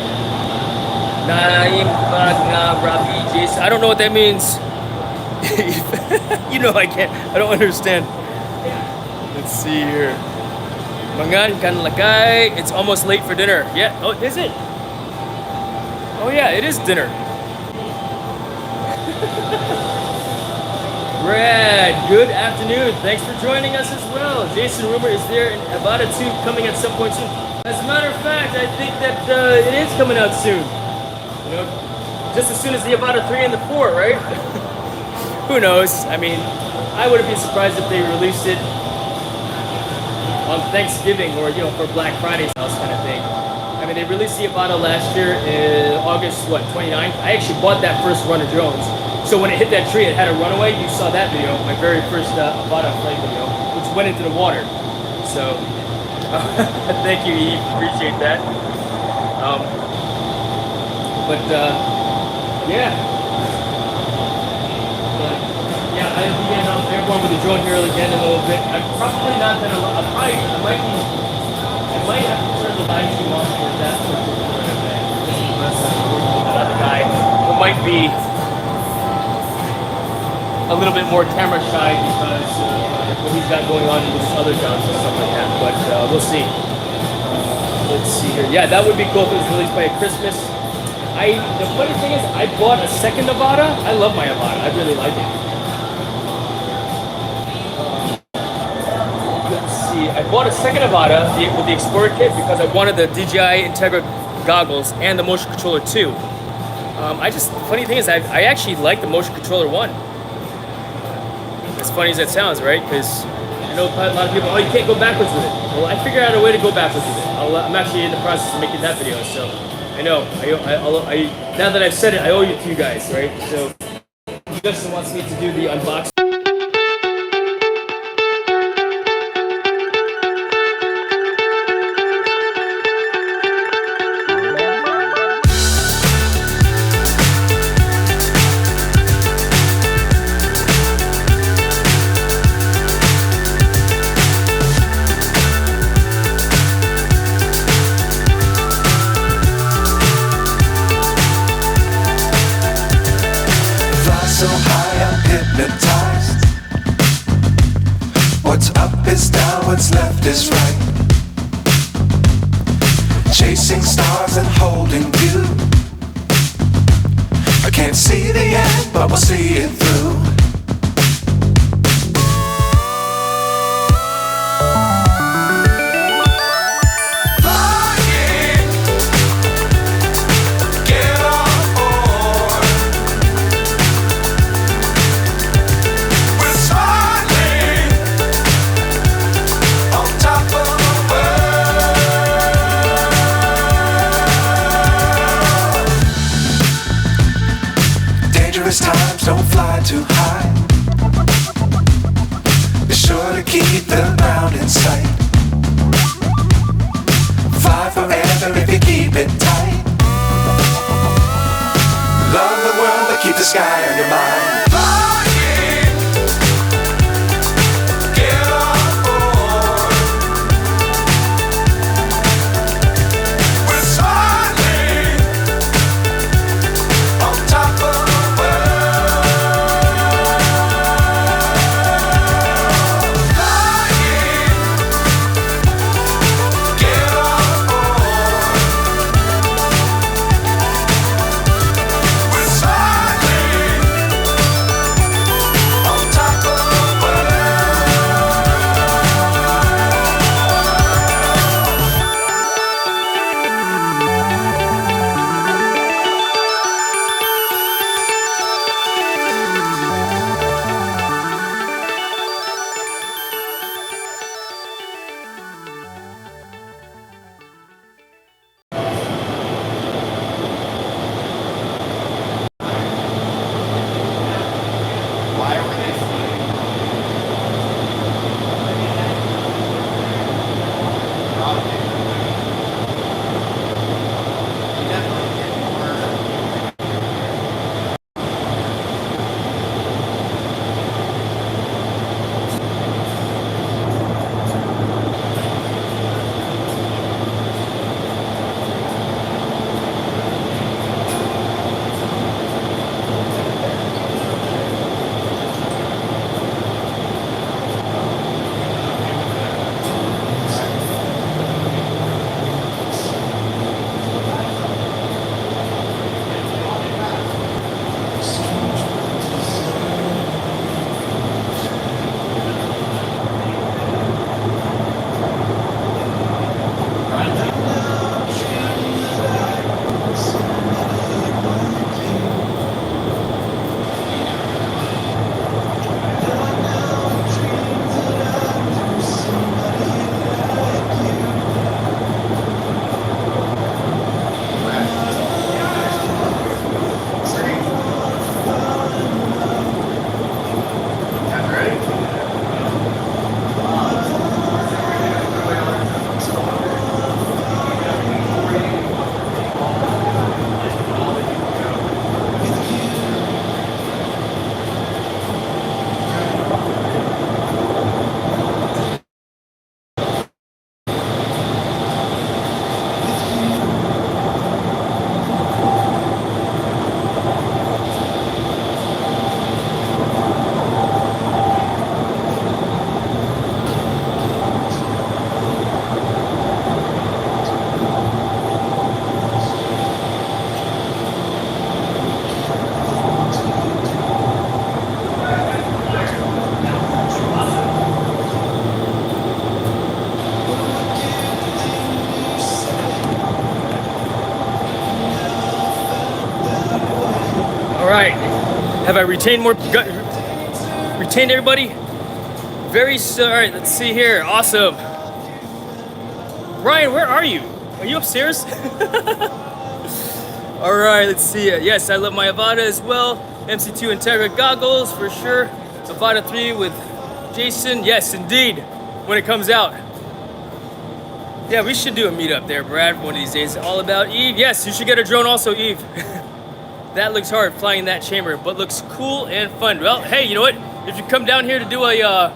I don't know what that means. I don't understand. Let's see here. Mangan kan lakay. It's almost late for dinner. Yeah. Oh, is it? Oh yeah, it is dinner. Brad, good afternoon. Thanks for joining us as well. Jason, rumor is there an Avata 2 coming at some point soon? As a matter of fact, I think that it is coming out soon. Just as soon as the Avata 3 and the 4, right? Who knows? I wouldn't be surprised if they released it on Thanksgiving or for Black Friday house kind of thing. They released the Avata last year in August 29th. I actually bought that first run of drones. So when it hit that tree, it had a runaway. You saw that video, my very first Avata flight video, which went into the water. So thank you, Eve. Appreciate that. I'll be getting on airborne with the drone here again in a little bit. I'm probably not gonna. I might have to turn the live stream on for that particular event. Another guy who might be a little bit more camera shy because what he's got going on with his other jobs and stuff like that. But we'll see. Let's see here. Yeah, that would be cool if it was released by Christmas. The funny thing is, I bought a second Avata. I love my Avata. I really like it. I bought a second Avata with the Explorer kit because I wanted the DJI Integra goggles and the motion controller too. Funny thing is, I actually like the motion controller one. As funny as that sounds, right? Because I know a lot of people, oh, you can't go backwards with it. Well, I figured out a way to go backwards with it. I'm actually in the process of making that video, so I know. Now that I've said it, I owe it to you guys, right? So Justin wants me to do the unboxing. So high I'm hypnotized. What's up is down, what's left is right. Chasing stars and holding you. I can't see the end, but we'll see it through. Times don't fly too high. Be sure to keep the ground in sight. Fly forever if you keep it tight. Love the world but keep the sky on your mind. Have I retained everybody? Very sorry. Let's see here. Awesome. Ryan, where are you? Are you upstairs? All right, let's see it. Yes, I love my Avata as well. MC2 Integra goggles for sure. Avata 3 with Jason. Yes, indeed. When it comes out. Yeah, we should do a meetup there, Brad, one of these days. All about Eve. Yes, you should get a drone also, Eve. That looks hard, flying that chamber, but looks cool and fun. Well, hey, you know what? If you come down here to do to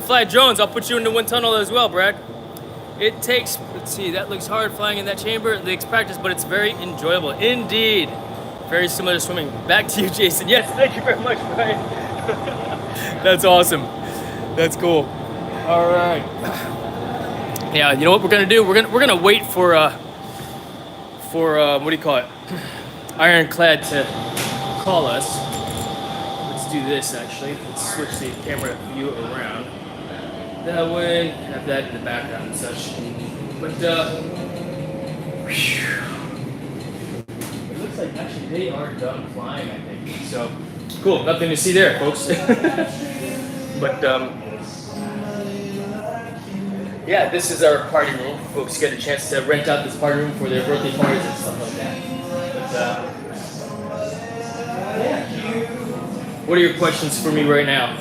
fly drones, I'll put you into one tunnel as well, Brad. It takes, let's see, that looks hard flying in that chamber. It takes practice, but it's very enjoyable. Indeed. Very similar to swimming. Back to you, Jason. Yes, thank you very much, Brian. That's awesome. That's cool. All right. Yeah, you know what we're gonna do? We're gonna wait for what do you call it? Ironclad to call us. Let's do this actually. Let's switch the camera view around. That way, have that in the background and such. But it looks like actually they are done flying, I think. So cool, nothing to see there, folks. But yeah, this is our party room. Folks get a chance to rent out this party room for their birthday parties and stuff like that. But yeah. What are your questions for me right now?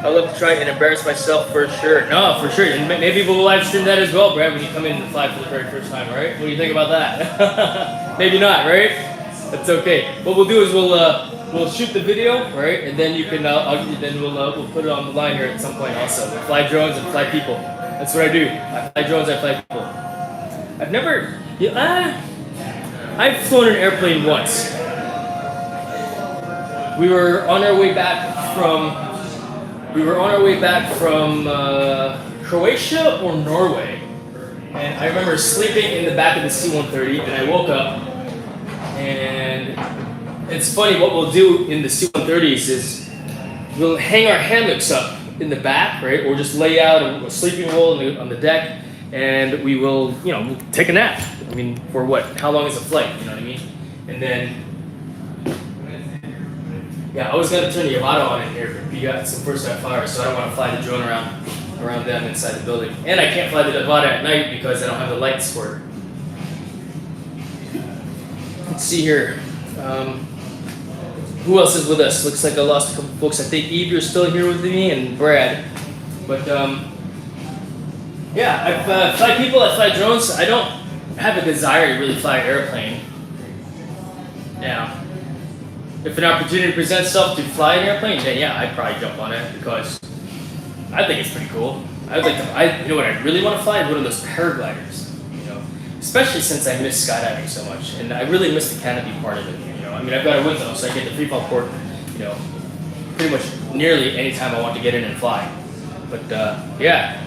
I love to try and embarrass myself for sure. No, for sure. And maybe we'll live stream that as well, Brad, when you come in and fly for the very first time, right? What do you think about that? Maybe not, right? That's okay. What we'll do is we'll shoot the video, right? And then you can we'll put it on the line here at some point also. We'll fly drones and fly people. That's what I do. I fly drones, I fly people. I've never I've flown an airplane once. We were on our way back from Croatia or Norway, and I remember sleeping in the back of the C-130, and I woke up, and it's funny, what we'll do in the C-130s is we'll hang our hammocks up in the back, right, or just lay out a sleeping roll on the deck, and we will, we'll take a nap. I mean, for what? How long is a flight? You know what I mean? And then, yeah, I was gonna turn the Avata on in here, but we got some first-time flyers, so I don't want to fly the drone around them inside the building. And I can't fly the Avata at night because I don't have the lights for it. Let's see here. Who else is with us? Looks like I lost a couple folks. I think Eve, you're still here with me, and Brad. But yeah, I fly people, I fly drones. I don't have a desire to really fly an airplane. Now, if an opportunity presents itself to fly an airplane, then yeah, I'd probably jump on it because I think it's pretty cool. I'd like to. You know what I really want to fly? One of those paragliders. Especially since I miss skydiving so much, and I really miss the canopy part of it. I mean, I've got a window, so I get the free fall port. Pretty much nearly any time I want to get in and fly. But yeah,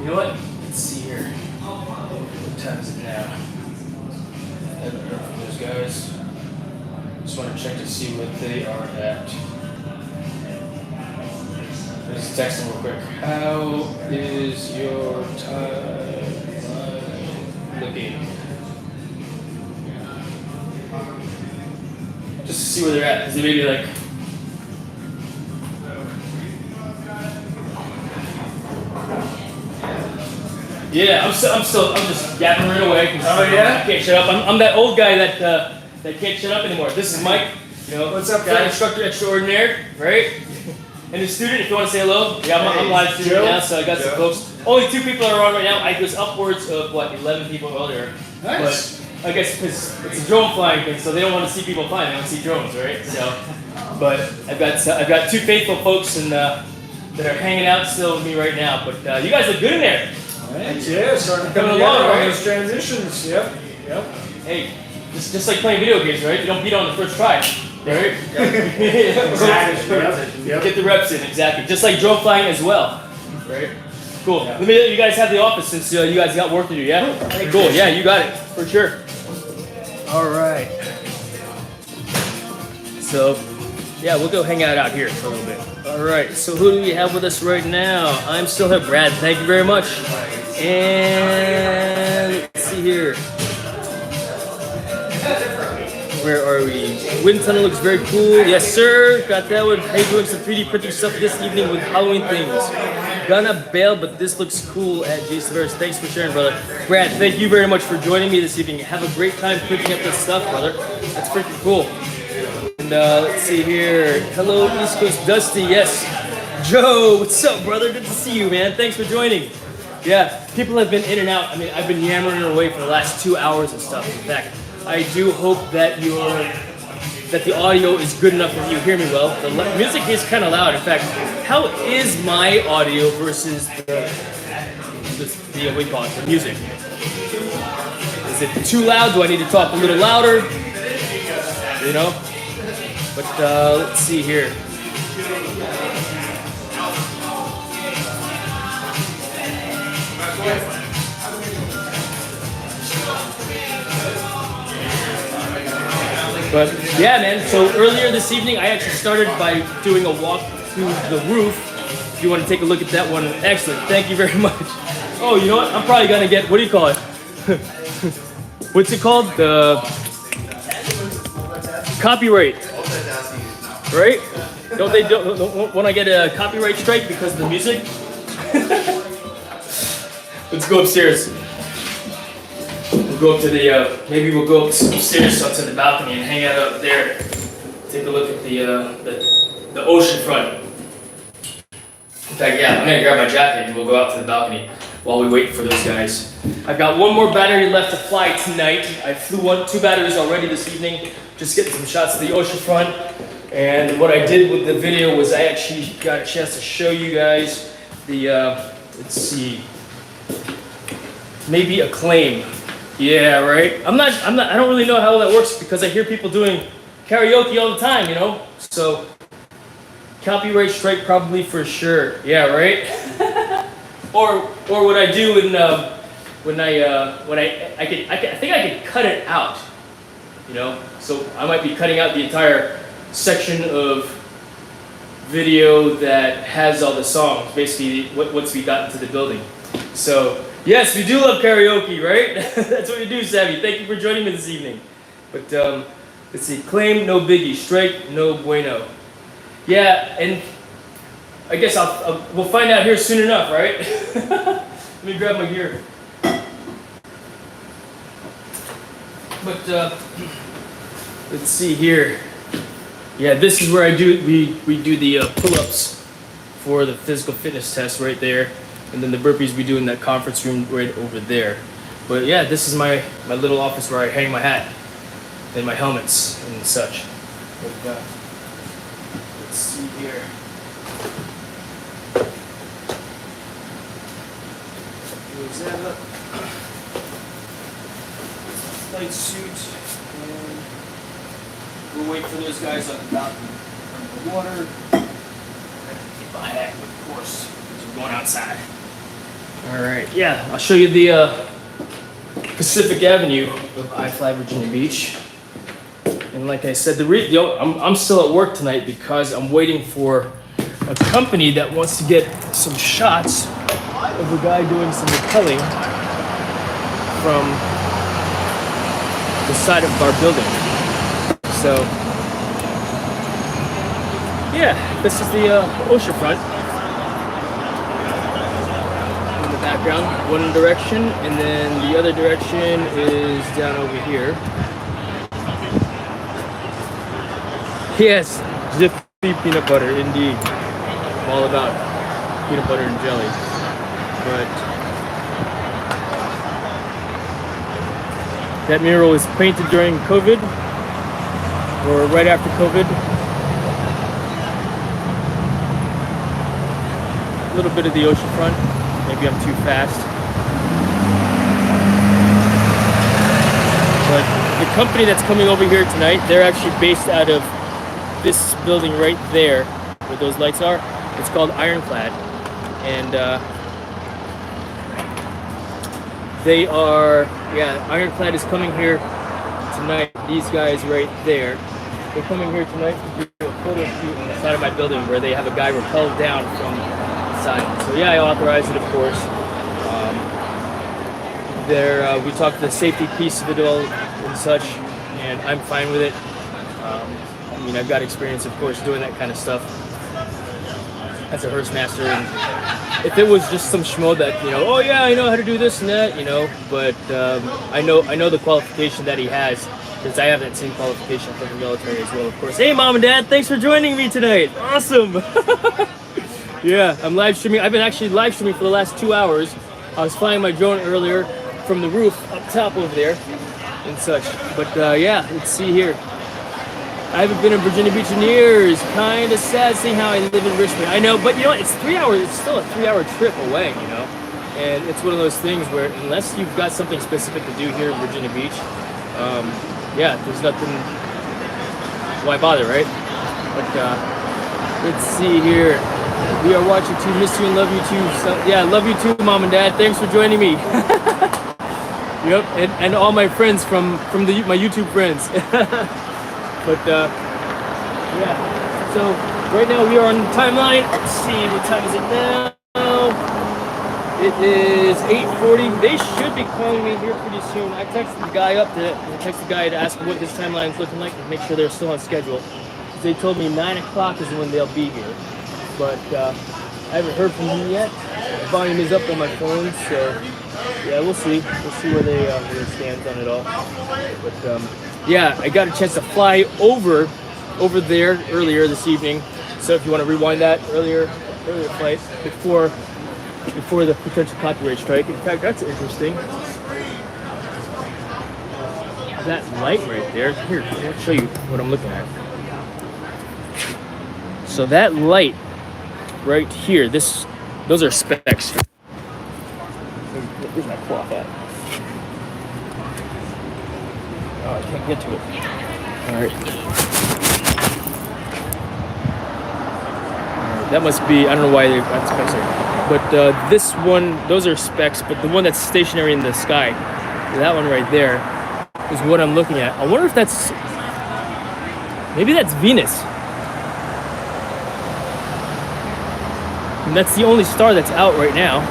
you know what? Let's see here. What time is it now? I haven't heard from those guys. Just want to check to see what they are at. Just text them real quick. How is your timeline looking? Just to see where they're at, because they may be like. Yeah, I'm just yapping right away. Oh yeah? I can't shut up. I'm that old guy that can't shut up anymore. This is Mike. What's up, flight guys? Instructor extraordinaire, right? And the student, if you want to say hello. Yeah, I'm live streaming now, so I got some folks. Only 2 people are on right now. I was upwards of 11 people earlier. Nice. But I guess because it's a drone flying thing, so they don't want to see people flying. They want to see drones, right? So, but I've got 2 faithful folks and that are hanging out still with me right now. But you guys look good in there. Thanks. Yeah, starting to come Coming along along, on right? those transitions. Yep. Hey, just like playing video games, right? You don't beat on the first try, right? Exactly. Yep. Get the reps in, exactly. Just like drone flying as well, right? Cool. Let me let you guys have the office since you guys got work to do, yeah? Cool, yeah, you got it, for sure. All right. So, yeah, we'll go hang out here for a little bit. All right, so who do we have with us right now? I'm still here, Brad. Thank you very much. And let's see here. Where are we? Wind tunnel looks very cool. Yes, sir. Got that one. Hey, doing some 3D printing stuff this evening with Halloween things. Gonna bail, but this looks cool at Jason Verse. Thanks for sharing, brother. Brad, thank you very much for joining me this evening. Have a great time printing up this stuff, brother. That's freaking cool. And let's see here. Hello, East Coast Dusty. Yes. Joe, what's up, brother? Good to see you, man. Thanks for joining. Yeah, people have been in and out. I mean, I've been yammering away for the last 2 hours and stuff. In fact, I do hope that the audio is good enough that you hear me well. The music is kind of loud. In fact, how is my audio versus the what do you call it, the music? Is it too loud? Do I need to talk a little louder? You know? But let's see here. But yeah, man, so earlier this evening, I actually started by doing a walk through the roof. If you want to take a look at that one, excellent. Thank you very much. Oh, you know what? I'm probably going to get, what do you call it? What's it called? The copyright. Right? Don't when I get a copyright strike because of the music? Let's go upstairs. We'll go up to the, maybe we'll go upstairs up to the balcony and hang out up there. Take a look at the ocean front. In fact, yeah, I'm gonna grab my jacket and we'll go out to the balcony while we wait for those guys. I've got one more battery left to fly tonight. I flew 2 batteries already this evening. Just getting some shots of the ocean front. And what I did with the video was I actually got a chance to show you guys the, let's see, maybe a claim. Yeah, right. I don't really know how that works because I hear people doing karaoke all the time, you know? So, copyright strike probably for sure. Yeah, right? or what I do when I think I could cut it out, you know? So, I might be cutting out the entire section of video that has all the songs, basically once we got into the building. So, yes, we do love karaoke, right? That's what we do, Savvy. Thank you for joining me this evening. But let's see, claim, no biggie. Strike, no bueno. Yeah, and I guess we'll find out here soon enough, right? Let me grab my gear. But let's see here. Yeah, this is where we do the pull-ups for the physical fitness test right there. And then the burpees we do in that conference room right over there. But yeah, this is my little office where I hang my hat and my helmets and such. But, let's see here. Close that up. Flight suit. And we'll wait for those guys on the balcony from the water. Keep my hat, of course, because we're going outside. All right, yeah, I'll show you the Pacific Avenue of iFLY Virginia Beach. And like I said, I'm still at work tonight because I'm waiting for a company that wants to get some shots of a guy doing some rappelling from the side of our building. So, yeah, this is the ocean front. Background, one direction, and then the other direction is down over here. Yes, jiffy peanut butter, indeed. I'm all about peanut butter and jelly. But that mural was painted during COVID, or right after COVID. A little bit of the ocean front. Maybe I'm too fast. But the company that's coming over here tonight, they're actually based out of this building right there, where those lights are. It's called Ironclad. And Ironclad is coming here tonight. These guys right there. They're coming here tonight to do a photo shoot on the side of my building where they have a guy rappelled down from So yeah, I authorize it, of course. We talked the safety piece of it all and such, and I'm fine with it. I mean, I've got experience, of course, doing that kind of stuff as a hearse master. And if it was just some schmo that, you know, oh yeah, I know how to do this and that, you know, but I know the qualification that he has, because I have that same qualification for the military as well, of course. Hey, Mom and Dad, thanks for joining me tonight. Awesome. Yeah, I'm live streaming. I've been actually live streaming for the last 2 hours. I was flying my drone earlier from the roof up top over there and such. But yeah, let's see here. I haven't been in Virginia Beach in years. Kind of sad seeing how I live in Richmond. I know, but you know what? It's 3 hours. It's still a 3-hour trip away, you know? And it's one of those things where unless you've got something specific to do here in Virginia Beach, yeah, there's nothing, why bother, right? But let's see here. We are watching too, miss you and love you too. So, yeah, love you too, Mom and Dad. Thanks for joining me. Yep, and all my friends from my YouTube friends. But yeah, so right now we are on the timeline. Let's see, what time is it now? It is 8:40. They should be calling me here pretty soon. I texted the guy to ask what his timeline is looking like and make sure they're still on schedule. They told me 9 o'clock is when they'll be here, but I haven't heard from them yet. The volume is up on my phone, so yeah, we'll see. We'll see where they stand on it all. But yeah, I got a chance to fly over there earlier this evening. So if you want to rewind that earlier flight before the potential copyright strike. In fact, that's interesting. That light right there. Here, I'll show you what I'm looking at. So that light right here, those are specs. Where's my cloth at? Oh, I can't get to it. All right. That must be, I don't know why they've got specs there. But this one, those are specs, but the one that's stationary in the sky, that one right there, is what I'm looking at. I wonder if maybe that's Venus. And that's the only star that's out right now.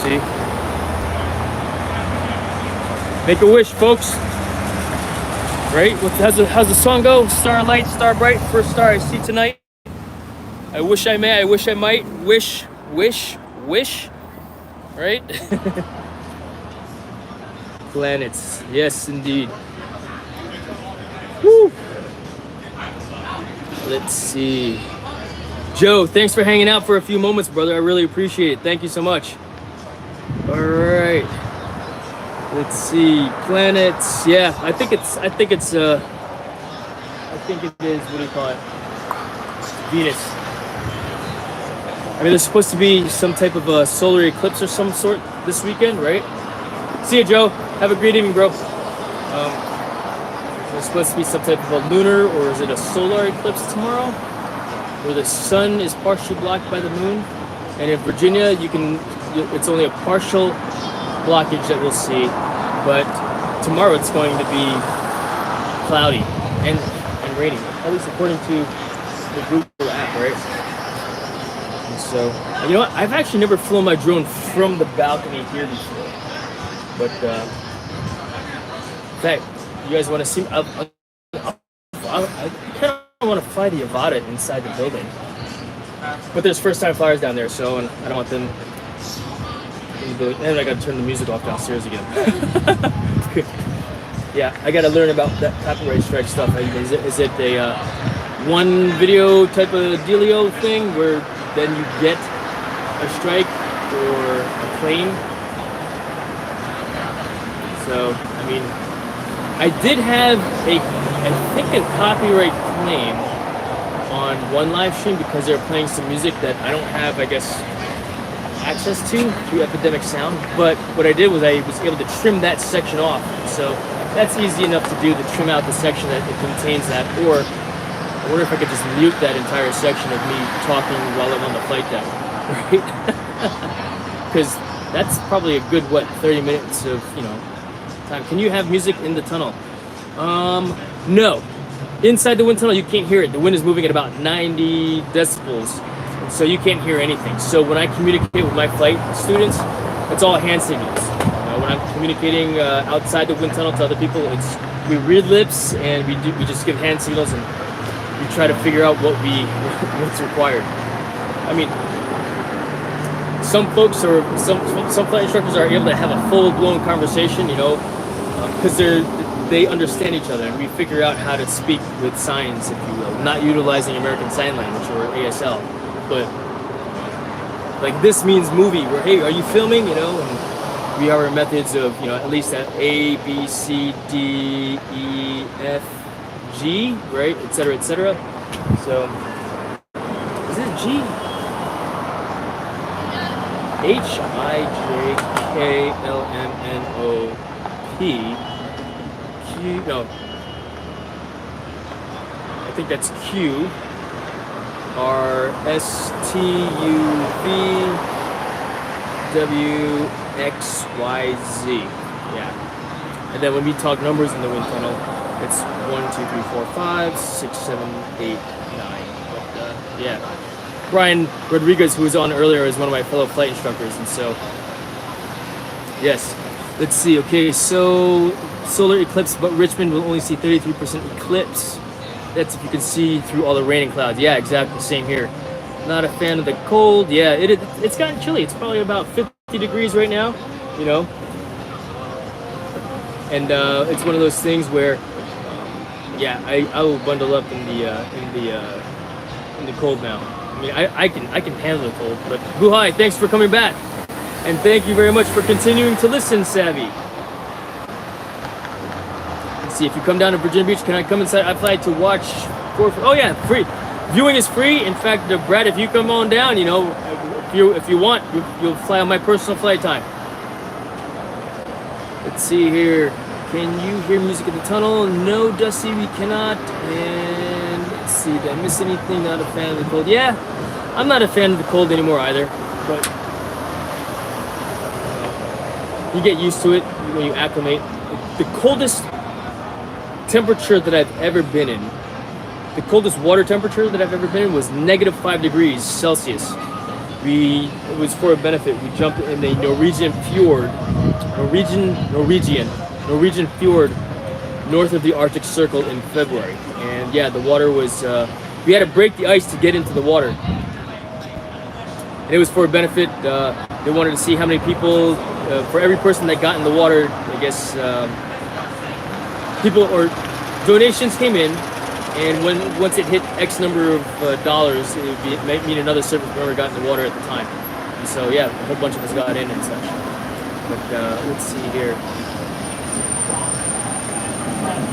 See? Make a wish, folks. Right? How's the song go? Starlight, star bright, first star I see tonight. I wish I may, I wish I might. Wish. Right? Planets. Yes, indeed. Woo! Let's see. Joe, thanks for hanging out for a few moments, brother. I really appreciate it. Thank you so much. All right. Let's see. Planets. Yeah, I think it is, what do you call it? Venus. I mean, there's supposed to be some type of a solar eclipse or some sort this weekend, right? See you, Joe. Have a great evening, bro. There's supposed to be some type of a lunar, or is it a solar eclipse tomorrow, where the sun is partially blocked by the moon. And in Virginia, it's only a partial blockage that we'll see, but tomorrow it's going to be cloudy and raining, at least according to the Google app, right? And so, you know what? I've actually never flown my drone from the balcony here before, but in fact, you guys want to see? I kind of want to fly the Avata inside the building, but there's first-time flyers down there, so and I don't want them. And I gotta turn the music off downstairs again. Yeah, I gotta learn about that copyright strike stuff. Is it a one video type of dealio thing where then you get a strike or a claim? So, I mean, I did have a copyright claim on one live stream because they were playing some music that I don't have, I guess, access to through Epidemic Sound, but what I did was I was able to trim that section off, so that's easy enough to do, to trim out the section that it contains that. Or I wonder if I could just mute that entire section of me talking while I'm on the flight deck, right? Because that's probably a good 30 minutes of time. Can you have music in the tunnel? No. Inside the wind tunnel you can't hear it. The wind is moving at about 90 decibels. So you can't hear anything. So when I communicate with my flight students, it's all hand signals. When when I'm communicating outside the wind tunnel to other people, we read lips and we just give hand signals and we try to figure out what's required. I mean, some folks or some flight instructors are able to have a full-blown conversation, you know, because they understand each other, and we figure out how to speak with signs, if you will, not utilizing American Sign Language or ASL, but like this means movie, where hey, are you filming, you know, and we have our methods of, you know, at least at A, B, C, D, E, F, G, right, etc., etc. So, is it G? H, I, J, K, L, M, N, O, P, Q, no, I think that's Q, R, S, T, U, V, W, X, Y, Z, yeah. And then when we talk numbers in the wind tunnel, it's 1, 2, 3, 4, 5, 6, 7, 8, 9, but yeah. Brian Rodriguez, who was on earlier, is one of my fellow flight instructors, and so, yes. Let's see, okay, so solar eclipse, but Richmond will only see 33% eclipse. That's if you can see through all the rain and clouds. Yeah, exactly, same here. Not a fan of the cold. Yeah, it's gotten chilly. It's probably about 50 degrees right now, you know. And it's one of those things where, yeah, I will bundle up in the cold now. I mean, I can handle the cold, but Buhai, thanks for coming back. And thank you very much for continuing to listen, Savvy. Let's see, if you come down to Virginia Beach, can I come inside iFLY to watch oh yeah, free. Viewing is free. In fact, Brad, if you come on down, you know, if you want, you'll fly on my personal flight time. Let's see here. Can you hear music in the tunnel? No, Dusty, we cannot. And let's see, did I miss anything? Not a fan of the cold. Yeah, I'm not a fan of the cold anymore either, but you get used to it when you acclimate. The coldest temperature that I've ever been in, the coldest water temperature that I've ever been in was -5 degrees Celsius. It was for a benefit. We jumped in the Norwegian fjord, Norwegian fjord north of the Arctic Circle in February. And yeah, the water was, we had to break the ice to get into the water. And it was for a benefit. They wanted to see how many people, for every person that got in the water, I guess, people or donations came in, and once it hit X number of dollars, it might mean another service member got in the water at the time. And so yeah, a whole bunch of us got in and such. But let's see here.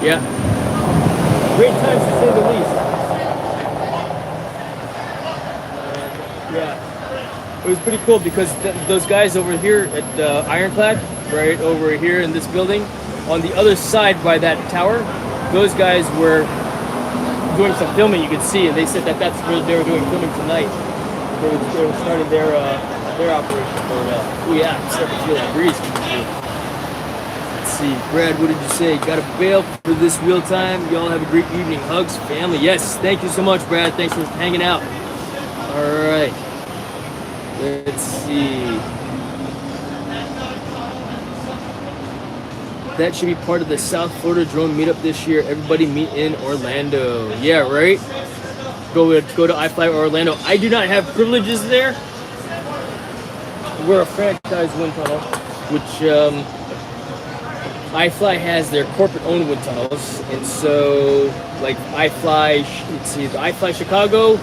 Yeah, great times to say the least. Yeah, it was pretty cool because those guys over here at Ironclad, right over here in this building, on the other side by that tower, those guys were doing some filming, you could see, and they said that that's where they were doing filming tonight. They were starting their operation. Oh yeah, I'm starting to feel that breeze. Let's see, Brad, what did you say? Got to bail for this real time. Y'all have a great evening. Hugs, family. Yes, thank you so much, Brad. Thanks for hanging out. All right. Let's see. That should be part of the South Florida drone meetup this year. Everybody meet in Orlando. Yeah, right? Go to iFLY Orlando. I do not have privileges there. We're a franchise wind tunnel, which iFLY has their corporate-owned wind tunnels. And so, like iFLY, let's see, the iFLY Chicago,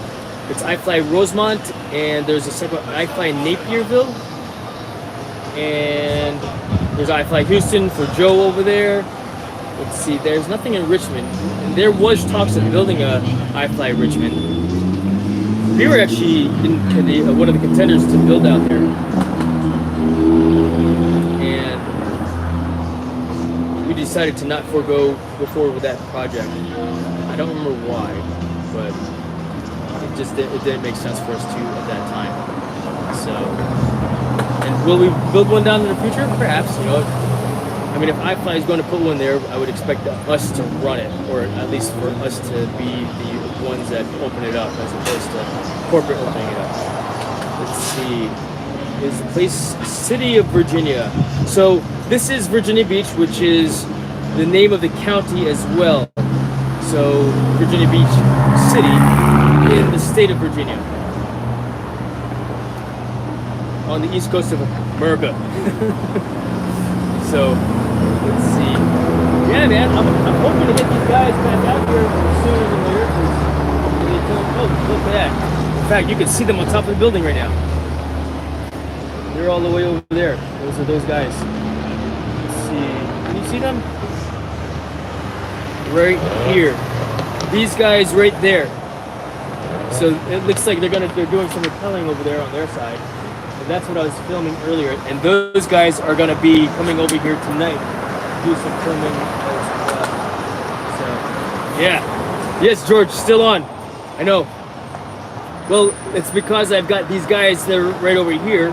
it's iFLY Rosemont, and there's a separate iFLY Napierville. And there's iFLY Houston for Joe over there. Let's see, there's nothing in Richmond. And there was talks of building a iFLY Richmond. We were actually one of the contenders to build out there. And we decided to not go forward with that project. I don't remember why, but it didn't make sense for us to at that time. So, and will we build one down in the future? Perhaps, you know. I mean, if iFLY is going to put one there, I would expect us to run it, or at least for us to be the ones that open it up, as opposed to corporate opening it up. Let's see. is the place City of Virginia. So this is Virginia Beach, which is the name of the county as well. So Virginia Beach City in the state of Virginia, on the east coast of America. So let's see. Yeah, man, I'm hoping to get these guys back out here sooner than later. Oh, look at that. In fact, you can see them on top of the building right now. They're all the way over there. Those are those guys. Let's see. Can you see them? Right here. These guys right there. So it looks like they're doing some rappelling over there on their side. And that's what I was filming earlier. And those guys are gonna be coming over here tonight to do some filming as well. So yeah. Yes, George, still on. I know. Well, it's because I've got these guys that are right over here.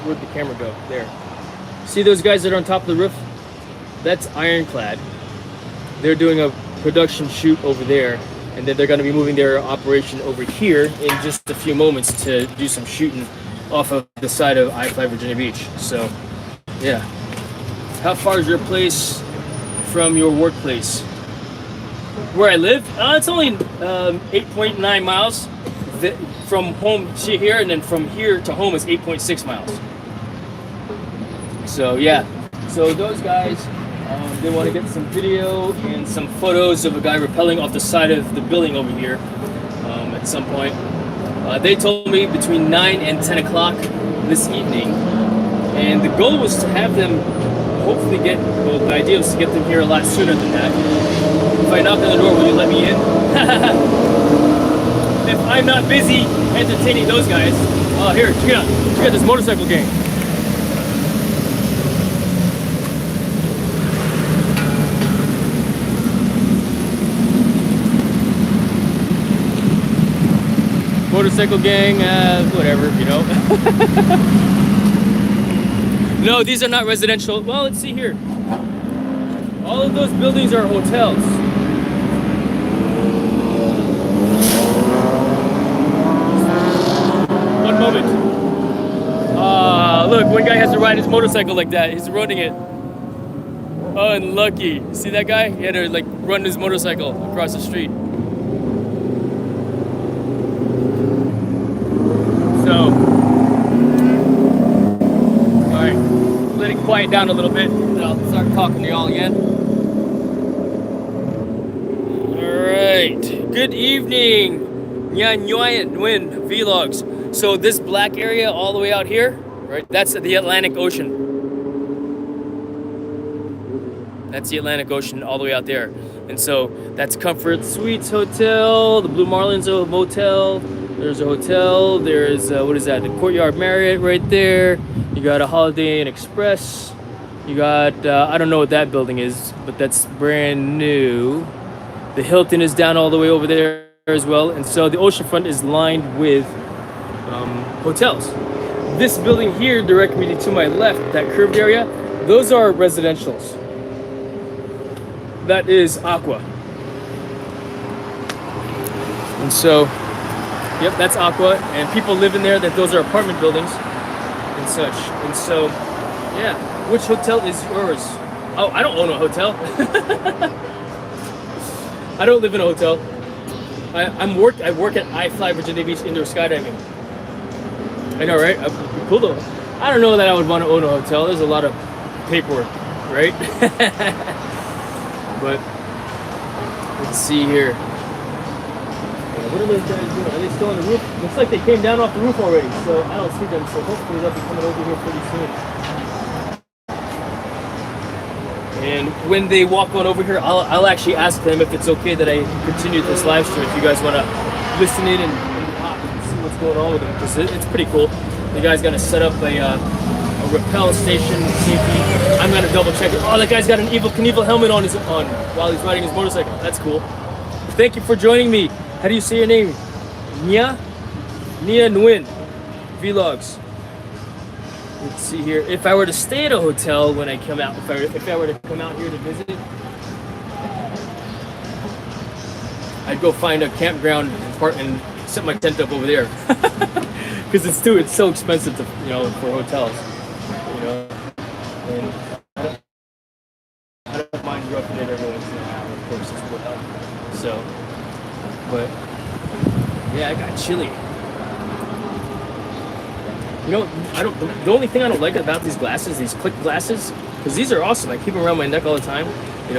Where'd the camera go? There. See those guys that are on top of the roof? That's Ironclad. They're doing a production shoot over there, and then they're going to be moving their operation over here in just a few moments to do some shooting off of the side of iFLY Virginia Beach. So, yeah. How far is your place from your workplace? Where I live? It's only 8.9 miles from home to here, and then from here to home is 8.6 miles. So yeah, so those guys, they want to get some video and some photos of a guy rappelling off the side of the building over here at some point. They told me between 9 and 10 o'clock this evening, and the goal was to have them hopefully well, the idea was to get them here a lot sooner than that. If I knock on the door, will you let me in? If I'm not busy entertaining those guys. Oh, here, check out this motorcycle gang. Motorcycle gang, whatever, you know. No, these are not residential. Well, let's see here. All of those buildings are hotels. One moment. Look, one guy has to ride his motorcycle like that. He's running it. Unlucky. See that guy? He had to like run his motorcycle across the street. So, alright, let it quiet down a little bit, and I'll start talking to y'all again. Alright, good evening, Nguyen Vlogs. So this black area all the way out here, right, that's the Atlantic Ocean. That's the Atlantic Ocean all the way out there. And so that's Comfort Suites Hotel, the Blue Marlins Motel. There's a hotel, there's, what is that, the Courtyard Marriott right there. You got a Holiday Inn Express. You got, I don't know what that building is, but that's brand new. The Hilton is down all the way over there as well. And so the oceanfront is lined with hotels. This building here, directly to my left, that curved area, those are residentials. That is Aqua. And so, yep, that's Aqua, and people live in there. Those are apartment buildings and such. And so, yeah, which hotel is yours? Oh, I don't own a hotel. I don't live in a hotel. I work at iFLY Virginia Beach Indoor Skydiving. I know, right? Cool though. I don't know that I would want to own a hotel. There's a lot of paperwork, right? But let's see here. What are those guys doing? Are they still on the roof? Looks like they came down off the roof already, so I don't see them. So hopefully they'll be coming over here pretty soon. And when they walk on over here, I'll actually ask them if it's okay that I continue this live stream. If you guys want to listen in and see what's going on with them, because it's pretty cool. The guy's gonna set up a rappel station. I'm gonna double check it. Oh, that guy's got an Evel Knievel helmet on while he's riding his motorcycle. That's cool. Thank you for joining me. How do you say your name? Nia Nguyen Vlogs. Let's see here. If I were to stay at a hotel when I come out, if I were to come out here to visit, I'd go find a campground and set my tent up over there because it's so expensive to for hotels, and I don't mind roughing it every once in a while, of course, it's what help. So, but yeah, I got chilly. The only thing I don't like about these glasses, these click glasses, because these are awesome. I keep them around my neck all the time,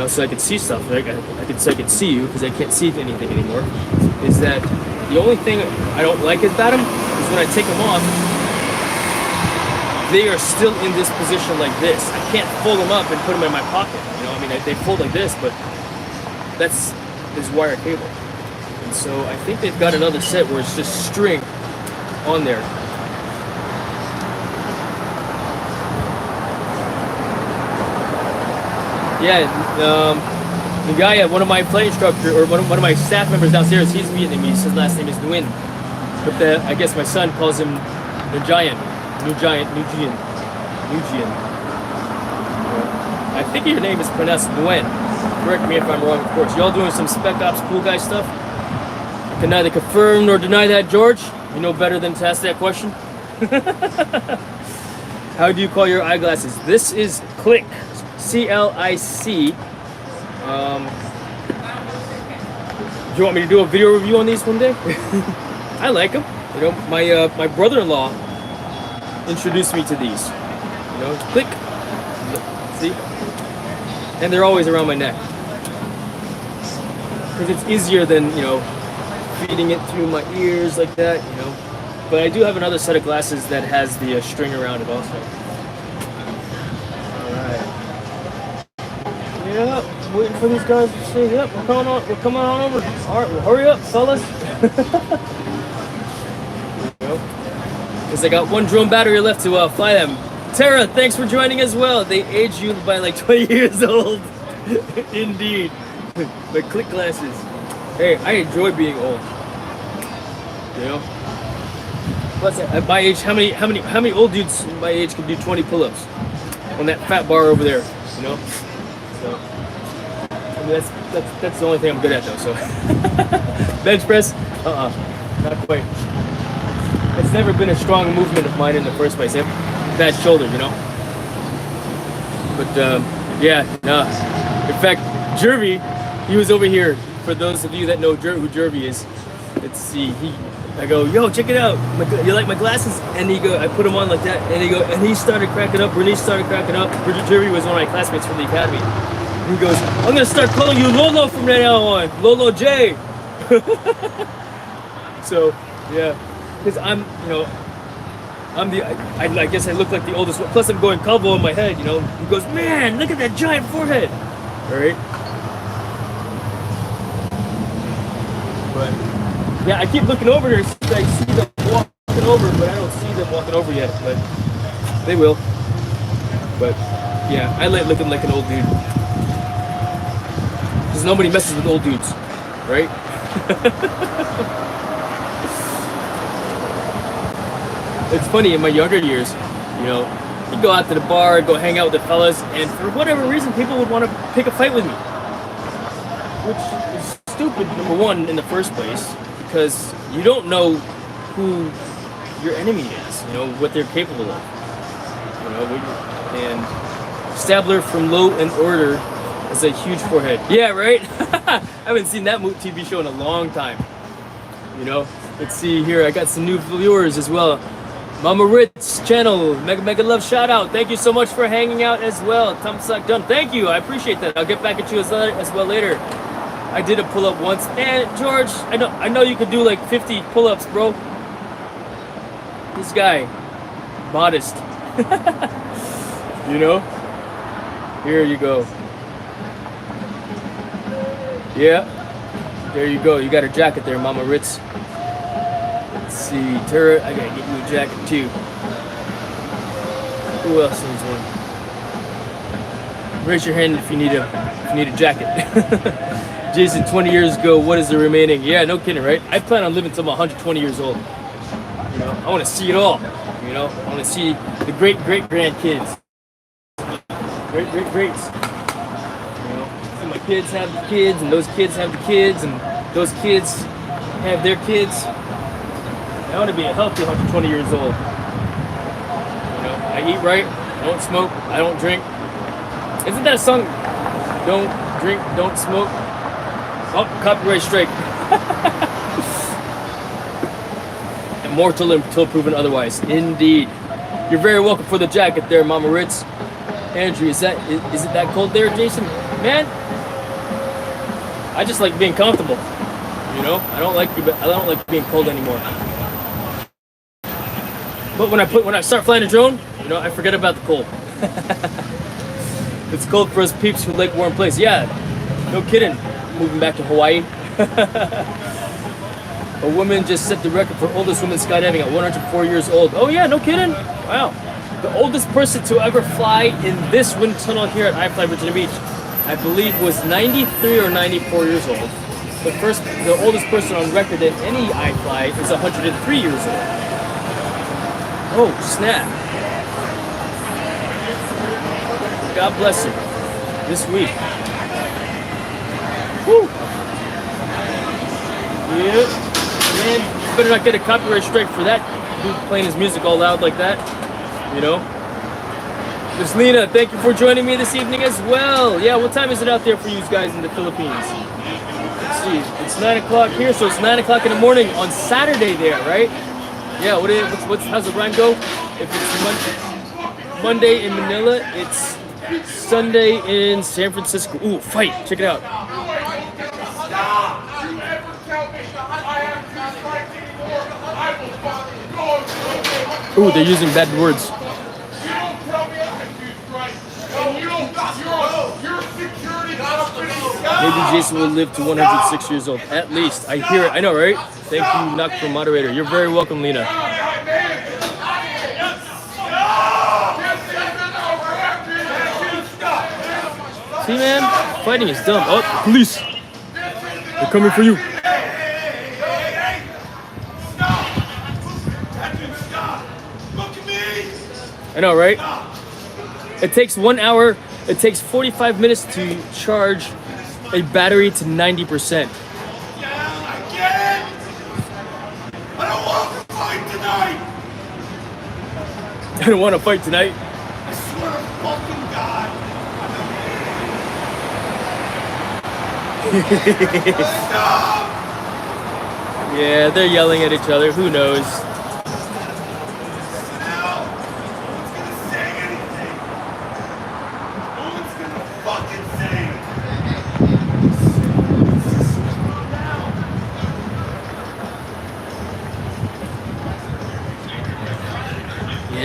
so I can see stuff. Like I could see you because I can't see anything anymore. Is that the only thing I don't like about them is when I take them off, they are still in this position like this. I can't fold them up and put them in my pocket. They fold like this, but that's wire cable. And so I think they've got another set where it's just string on there. Yeah, the guy at one of my flight instructors, or one of my staff members downstairs, he's Vietnamese. His last name is Nguyen. But I guess my son calls him Nguyen. I think your name is pronounced Nguyen. Correct me if I'm wrong, of course. Y'all doing some Spec Ops cool guy stuff? I can neither confirm nor deny that, George. You know better than to ask that question. How do you call your eyeglasses? This is Click. C-L-I-C. Do you want me to do a video review on these one day? I like them. My brother-in-law introduced me to these. Click. See? And they're always around my neck. Because it's easier than, feeding it through my ears like that, But I do have another set of glasses that has the string around it also. Yep, waiting for these guys to say, yep, we're coming on over. Alright, well, hurry up, fellas. Because I got one drone battery left to fly them. Tara, thanks for joining as well. They age you by like 20 years old. Indeed. My Click glasses. Hey, I enjoy being old. Plus, at my age, how many old dudes my age can do 20 pull-ups on that fat bar over there? So, that's the only thing I'm good at though. So, bench press, not quite. It's never been a strong movement of mine in the first place. I have bad shoulder, But yeah, no. In fact, Jervy, he was over here. For those of you that know who Jervy is, let's see. I go, yo, check it out. You like my glasses? And I put them on like that, and he started cracking up. Bernice started cracking up. Jervy was one of my classmates from the academy. He goes, I'm gonna start calling you Lolo from now on. Lolo J. So, yeah, because I guess I look like the oldest one. Plus, I'm going Calvo in my head, He goes, man, look at that giant forehead. All right. But yeah, I keep looking over here. I see them walking over, but I don't see them walking over yet. But they will. But yeah, I like looking like an old dude. Because nobody messes with old dudes, right? It's funny, in my younger years, you'd go out to the bar, go hang out with the fellas, and for whatever reason, people would want to pick a fight with me. Which is stupid, number one, in the first place, because you don't know who your enemy is, what they're capable of. And Stabler from Low and Order has a huge forehead. Yeah, right? I haven't seen that TV show in a long time. Let's see here. I got some new viewers as well. Mama Ritz channel, mega love shout out. Thank you so much for hanging out as well. Thumbs up done. Thank you. I appreciate that. I'll get back at you as well later. I did a pull up once. Man, George, I know you could do like 50 pull ups, bro. This guy, modest. Here you go. Yeah, there you go. You got a jacket there, Mama Ritz. Let's see, Tara, I gotta get you a jacket too. Who else needs one? Raise your hand if you need a jacket. Jason, 20 years ago, what is the remaining? Yeah, no kidding, right? I plan on living till I'm 120 years old. I want to see it all. I want to see the great grandkids. Greats. So my kids have the kids, and those kids have the kids, and those kids have their kids. I want to be a healthy 120 years old. You know, I eat right, I don't smoke, I don't drink. Isn't that a song? Don't drink, don't smoke. Oh, copyright strike. Immortal until proven otherwise. Indeed. You're very welcome for the jacket there, Mama Ritz. Andrew, is it that cold there, Jason? Man, I just like being comfortable. You know, I don't like being cold anymore. But when I start flying a drone, you know, I forget about the cold. It's cold for us peeps who like warm place. Yeah, no kidding. Moving back to Hawaii. A woman just set the record for oldest woman skydiving at 104 years old. Oh yeah, no kidding. Wow. The oldest person to ever fly in this wind tunnel here at iFLY Virginia Beach, I believe, was 93 or 94 years old. The oldest person on record in any iFLY is 103 years old. Oh, snap. God bless you. This week. Woo! Yeah. Man, better not get a copyright strike for that. Dude playing his music all loud like that. You know? Miss Lena, thank you for joining me this evening as well. Yeah, what time is it out there for you guys in the Philippines? Let's see. It's 9 o'clock here, so it's 9 o'clock in the morning on Saturday there, right? Yeah, how's the rhyme go? If it's Monday in Manila, it's Sunday in San Francisco. Ooh, fight. Check it out. Ooh, they're using bad words. Maybe Jason will live to 106 years old. At least. I hear it. I know, right? Thank you, Knock for moderator. You're very welcome, Lena. See, man? Fighting is dumb. Oh, police! They're coming for you. I know, right? It takes 1 hour. It takes 45 minutes to charge a battery to 90%. I don't want to fight tonight. I swear to fucking God. Stop! Yeah, they're yelling at each other. Who knows? Now, no one's gonna say anything. No one's gonna fucking say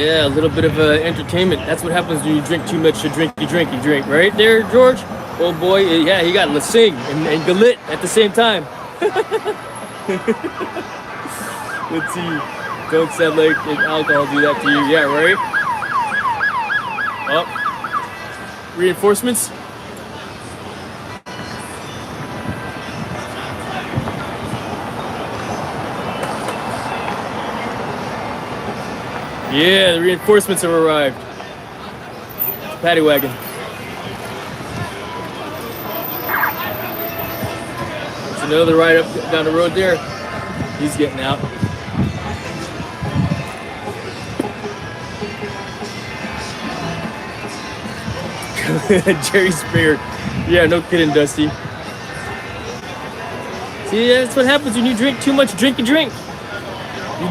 Yeah, a little bit of entertainment. That's what happens when you drink too much. You drink, right there, George? Oh boy, yeah, he got Lasing and Galit at the same time. Let's see. Don't sound like alcohol do that to you. Yeah, right? Oh. Reinforcements? Yeah, the reinforcements have arrived. Paddy wagon. There's another ride up down the road there. He's getting out. Jerry Spear. Yeah, no kidding, Dusty. See, that's what happens when you drink too much. Drink. You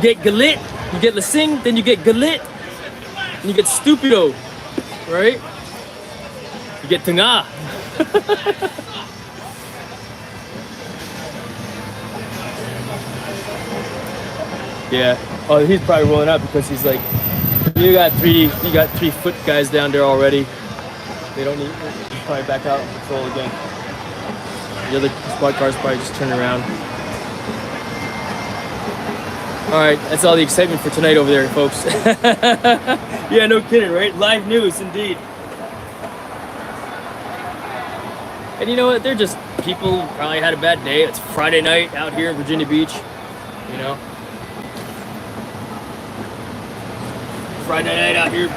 get galit. You get Lasing, then you get Galit, and you get Stupido, right? You get Tanga. Yeah. Oh, he's probably rolling out because he's like, you got three foot guys down there already. They don't need. Probably back out and patrol again. The other squad cars probably just turn around. All right, that's all the excitement for tonight over there, folks. Yeah, no kidding, right? Live news, indeed. And you know what? They're just people probably had a bad day. It's Friday night out here in Virginia Beach, you know. Friday night out here,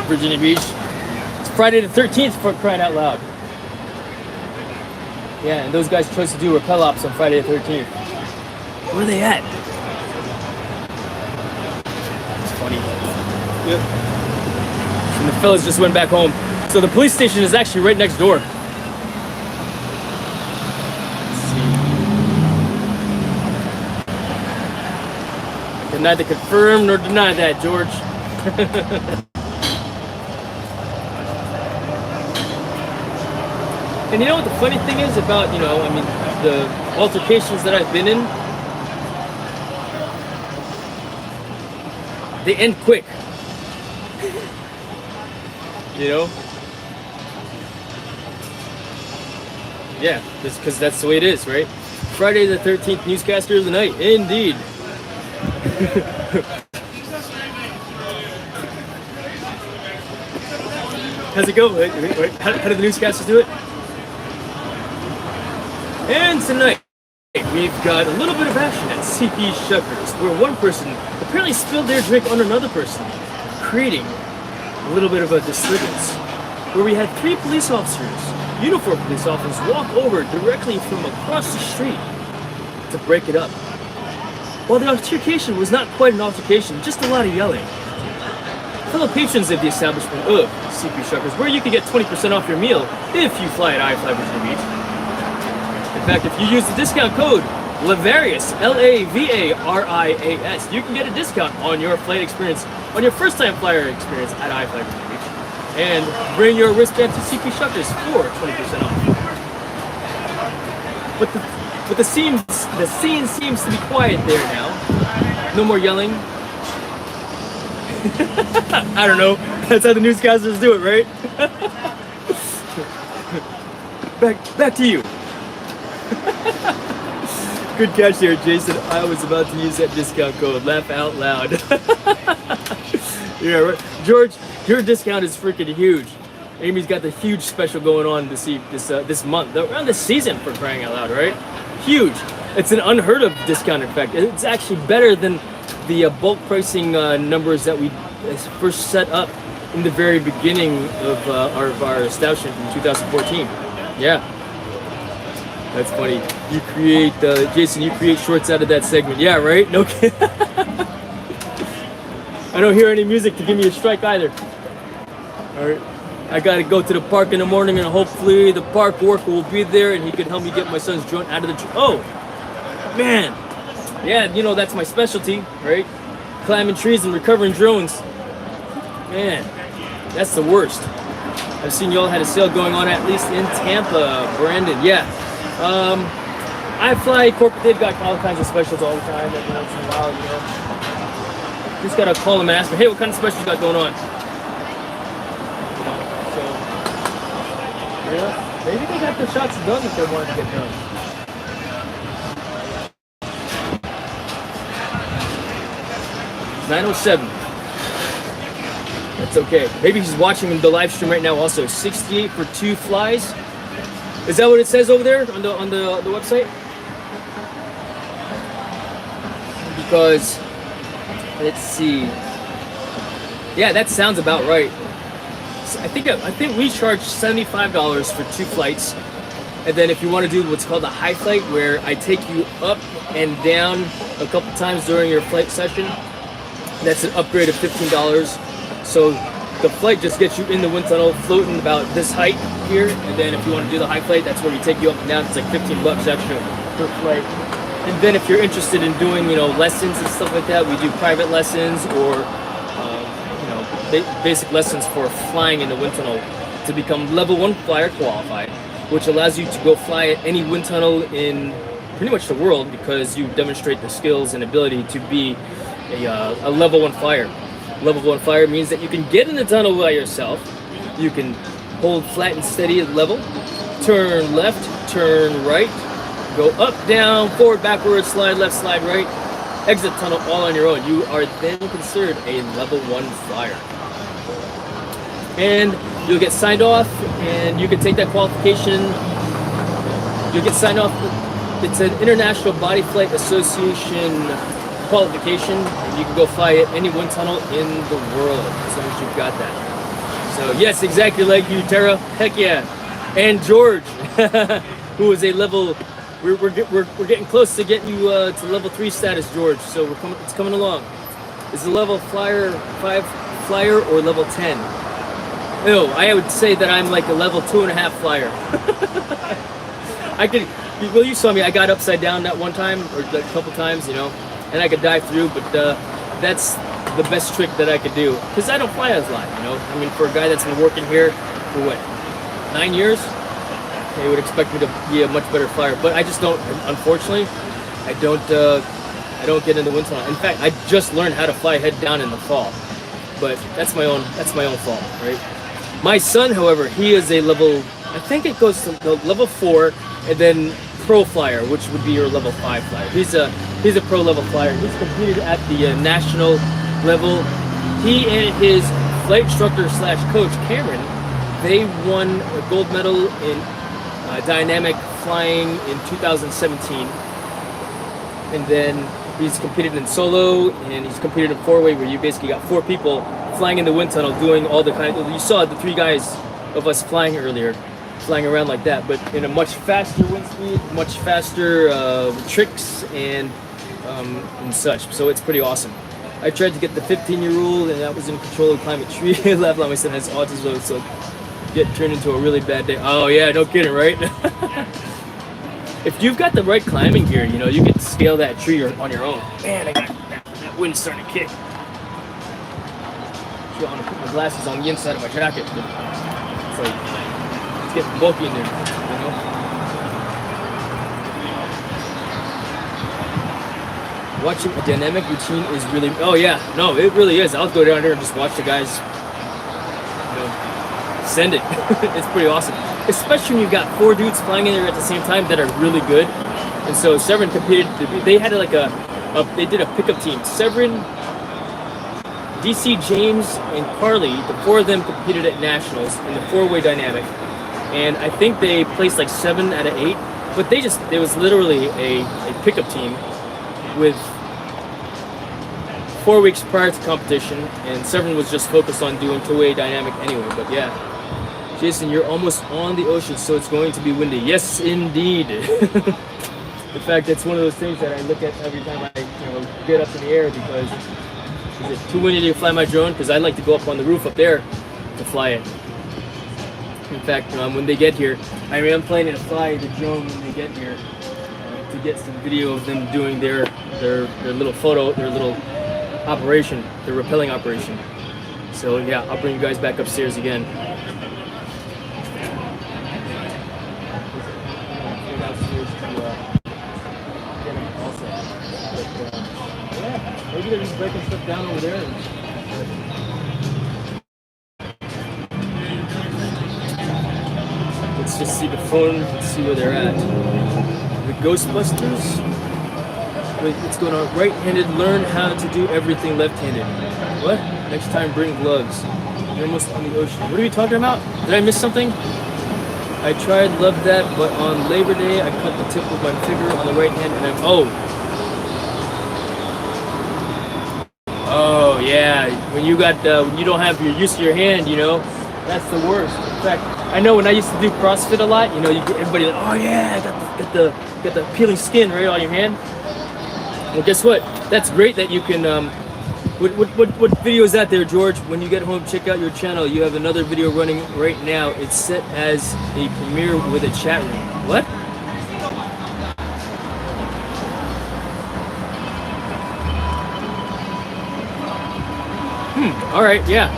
Virginia Beach. It's Friday the 13th for crying out loud. Yeah, and those guys chose to do rappel ops on Friday the 13th. Where are they at? Yep. And the fellas just went back home. So the police station is actually right next door. Let's see. I can neither confirm nor deny that, George. And you know what the funny thing is about, you know, I mean, the altercations that I've been in, they end quick. You know? Yeah, because that's the way it is, right? Friday the 13th newscaster of the night, indeed. How's it go? Wait, how do the newscasters do it? And tonight, we've got a little bit of action at CP Shuckers, where one person apparently spilled their drink on another person, creating a little bit of a disturbance, where we had 3 police officers, uniformed police officers, walk over directly from across the street to break it up. While the altercation was not quite an altercation, just a lot of yelling. Fellow patrons of the establishment of CP Shuckers, where you can get 20% off your meal if you fly at iFLY Virginia Beach. In fact, if you use the discount code LAVARIAS, LAVARIAS, you can get a discount on your flight experience, on your first-time flyer experience at iFLY Virginia Beach. And bring your wristband to CP Shuckers for 20% off. But the scene seems to be quiet there now. No more yelling. I don't know. That's how the newscasters do it, right? Back to you. Good catch there, Jason. I was about to use that discount code. Laugh out loud. Yeah, right. George, your discount is freaking huge. Amy's got the huge special going on this month, around this season, for crying out loud, right? Huge. It's an unheard of discount. In fact, it's actually better than the bulk pricing numbers that we first set up in the very beginning of our establishment in 2014. Yeah. That's funny. You create, Jason, you create shorts out of that segment. Yeah, right? No kidding. I don't hear any music to give me a strike either. All right. I got to go to the park in the morning, and hopefully the park worker will be there and he can help me get my son's joint out of the... Oh, man. Yeah, you know, that's my specialty, right? Climbing trees and recovering drones. Man, that's the worst. I've seen y'all had a sale going on, at least in Tampa, Brandon. Yeah. iFLY corporate, they've got all kinds of specials all the time. Every once in a while, you know. Just gotta call them and ask them, hey, what kind of specials you got going on? So, yeah, maybe they got the shots done if they wanted to get done. $907. That's okay. Maybe he's watching the live stream right now also. 68 for 2 flies. Is that what it says over there on the website? Because let's see. Yeah, that sounds about right. I think we charge $75 for 2 flights, and then if you want to do what's called a high flight, where I take you up and down a couple times during your flight session, that's an upgrade of $15. So the flight just gets you in the wind tunnel, floating about this height here, and then if you want to do the high flight, that's where we take you up and down. It's like $15 extra per flight. And then if you're interested in doing, you know, lessons and stuff like that, we do private lessons or, you know, basic lessons for flying in the wind tunnel to become level 1 flyer qualified, which allows you to go fly at any wind tunnel in pretty much the world because you demonstrate the skills and ability to be a level 1 flyer. Level 1 flyer means that you can get in the tunnel by yourself, you can hold flat and steady at level, turn left, turn right, go up, down, forward, backwards, slide left, slide right, exit tunnel all on your own. You are then considered a level 1 flyer. And you'll get signed off, and you can take that qualification. You'll get signed off. It's an International Body Flight Association qualification, and you can go fly at any wind tunnel in the world as long as you've got that. So yes, exactly like you, Tara. Heck yeah. And George, who is a level... We're getting close to getting you to level 3 status, George. So it's coming along. It's a level flyer 5 flyer or level 10? No, I would say that I'm like a level 2.5 flyer. I could, well, you saw me, I got upside down that one time, or a couple times, you know, and I could dive through, but that's the best trick that I could do, because I don't fly as lot, you know. I mean, for a guy that's been working here for what, 9 years, they would expect me to be a much better flyer, but I just don't, unfortunately, I don't get in the wind tunnel. In fact, I just learned how to fly head down in the fall, but that's my own fault, right? My son, however, he is a level, I think it goes to the level 4, and then pro flyer, which would be your level 5 flyer. He's a pro level flyer. He's competed at the national level. He and his flight instructor slash coach Cameron, they won a gold medal in dynamic flying in 2017, and then he's competed in solo, and he's competed in 4-way, where you basically got 4 people flying in the wind tunnel, doing all the kind of, you saw the 3 guys of us flying earlier, flying around like that, but in a much faster wind speed, much faster tricks and such. So it's pretty awesome. I tried to get the 15-year rule, and that was in control of climate tree. Laugh like my son has autism, so get turned into a really bad day. Oh yeah, no kidding, right? If you've got the right climbing gear, you know, you can scale that tree on your own. Man, I got that wind's starting to kick. I want to put my glasses on the inside of my jacket, but it's like, it's getting bulky in there, you know? Watching a dynamic routine is really, oh yeah, no, it really is. I'll go down there and just watch the guys, you know, send it. It's pretty awesome. Especially when you've got 4 dudes flying in there at the same time that are really good. And so Severin competed, they had like they did a pickup team. Severin, DC, James, and Carly, the 4 of them competed at nationals in the 4-way dynamic. And I think they placed like 7 out of 8, but it was literally a pickup team with 4 weeks prior to competition, and Severin was just focused on doing 2-way dynamic anyway. But yeah, Jason, you're almost on the ocean, so it's going to be windy. Yes, indeed. In fact, it's one of those things that I look at every time I get up in the air, because is it too windy to fly my drone? Because I like to go up on the roof up there to fly it. In fact, when they get here, I am planning to fly the drone when they get here to get some video of them doing their little photo, their little operation, their rappelling operation. So yeah, I'll bring you guys back upstairs again. Maybe they're just breaking stuff down over there. Let's just see the phone. Let's see where they're at. The Ghostbusters. Wait, what's going on? Right-handed, learn how to do everything left-handed. What? Next time, bring gloves. You're almost on the ocean. What are you talking about? Did I miss something? I tried, loved that, but on Labor Day, I cut the tip of my finger on the right hand, and I'm, Oh yeah, when you don't have your use of your hand, you know, that's the worst. In fact, I know when I used to do CrossFit a lot, you know, you get everybody like, oh yeah, got the peeling skin right on your hand. Well, guess what? That's great that you can. What video is that there, George? When you get home, check out your channel. You have another video running right now. It's set as a premiere with a chat room. What? All right, yeah.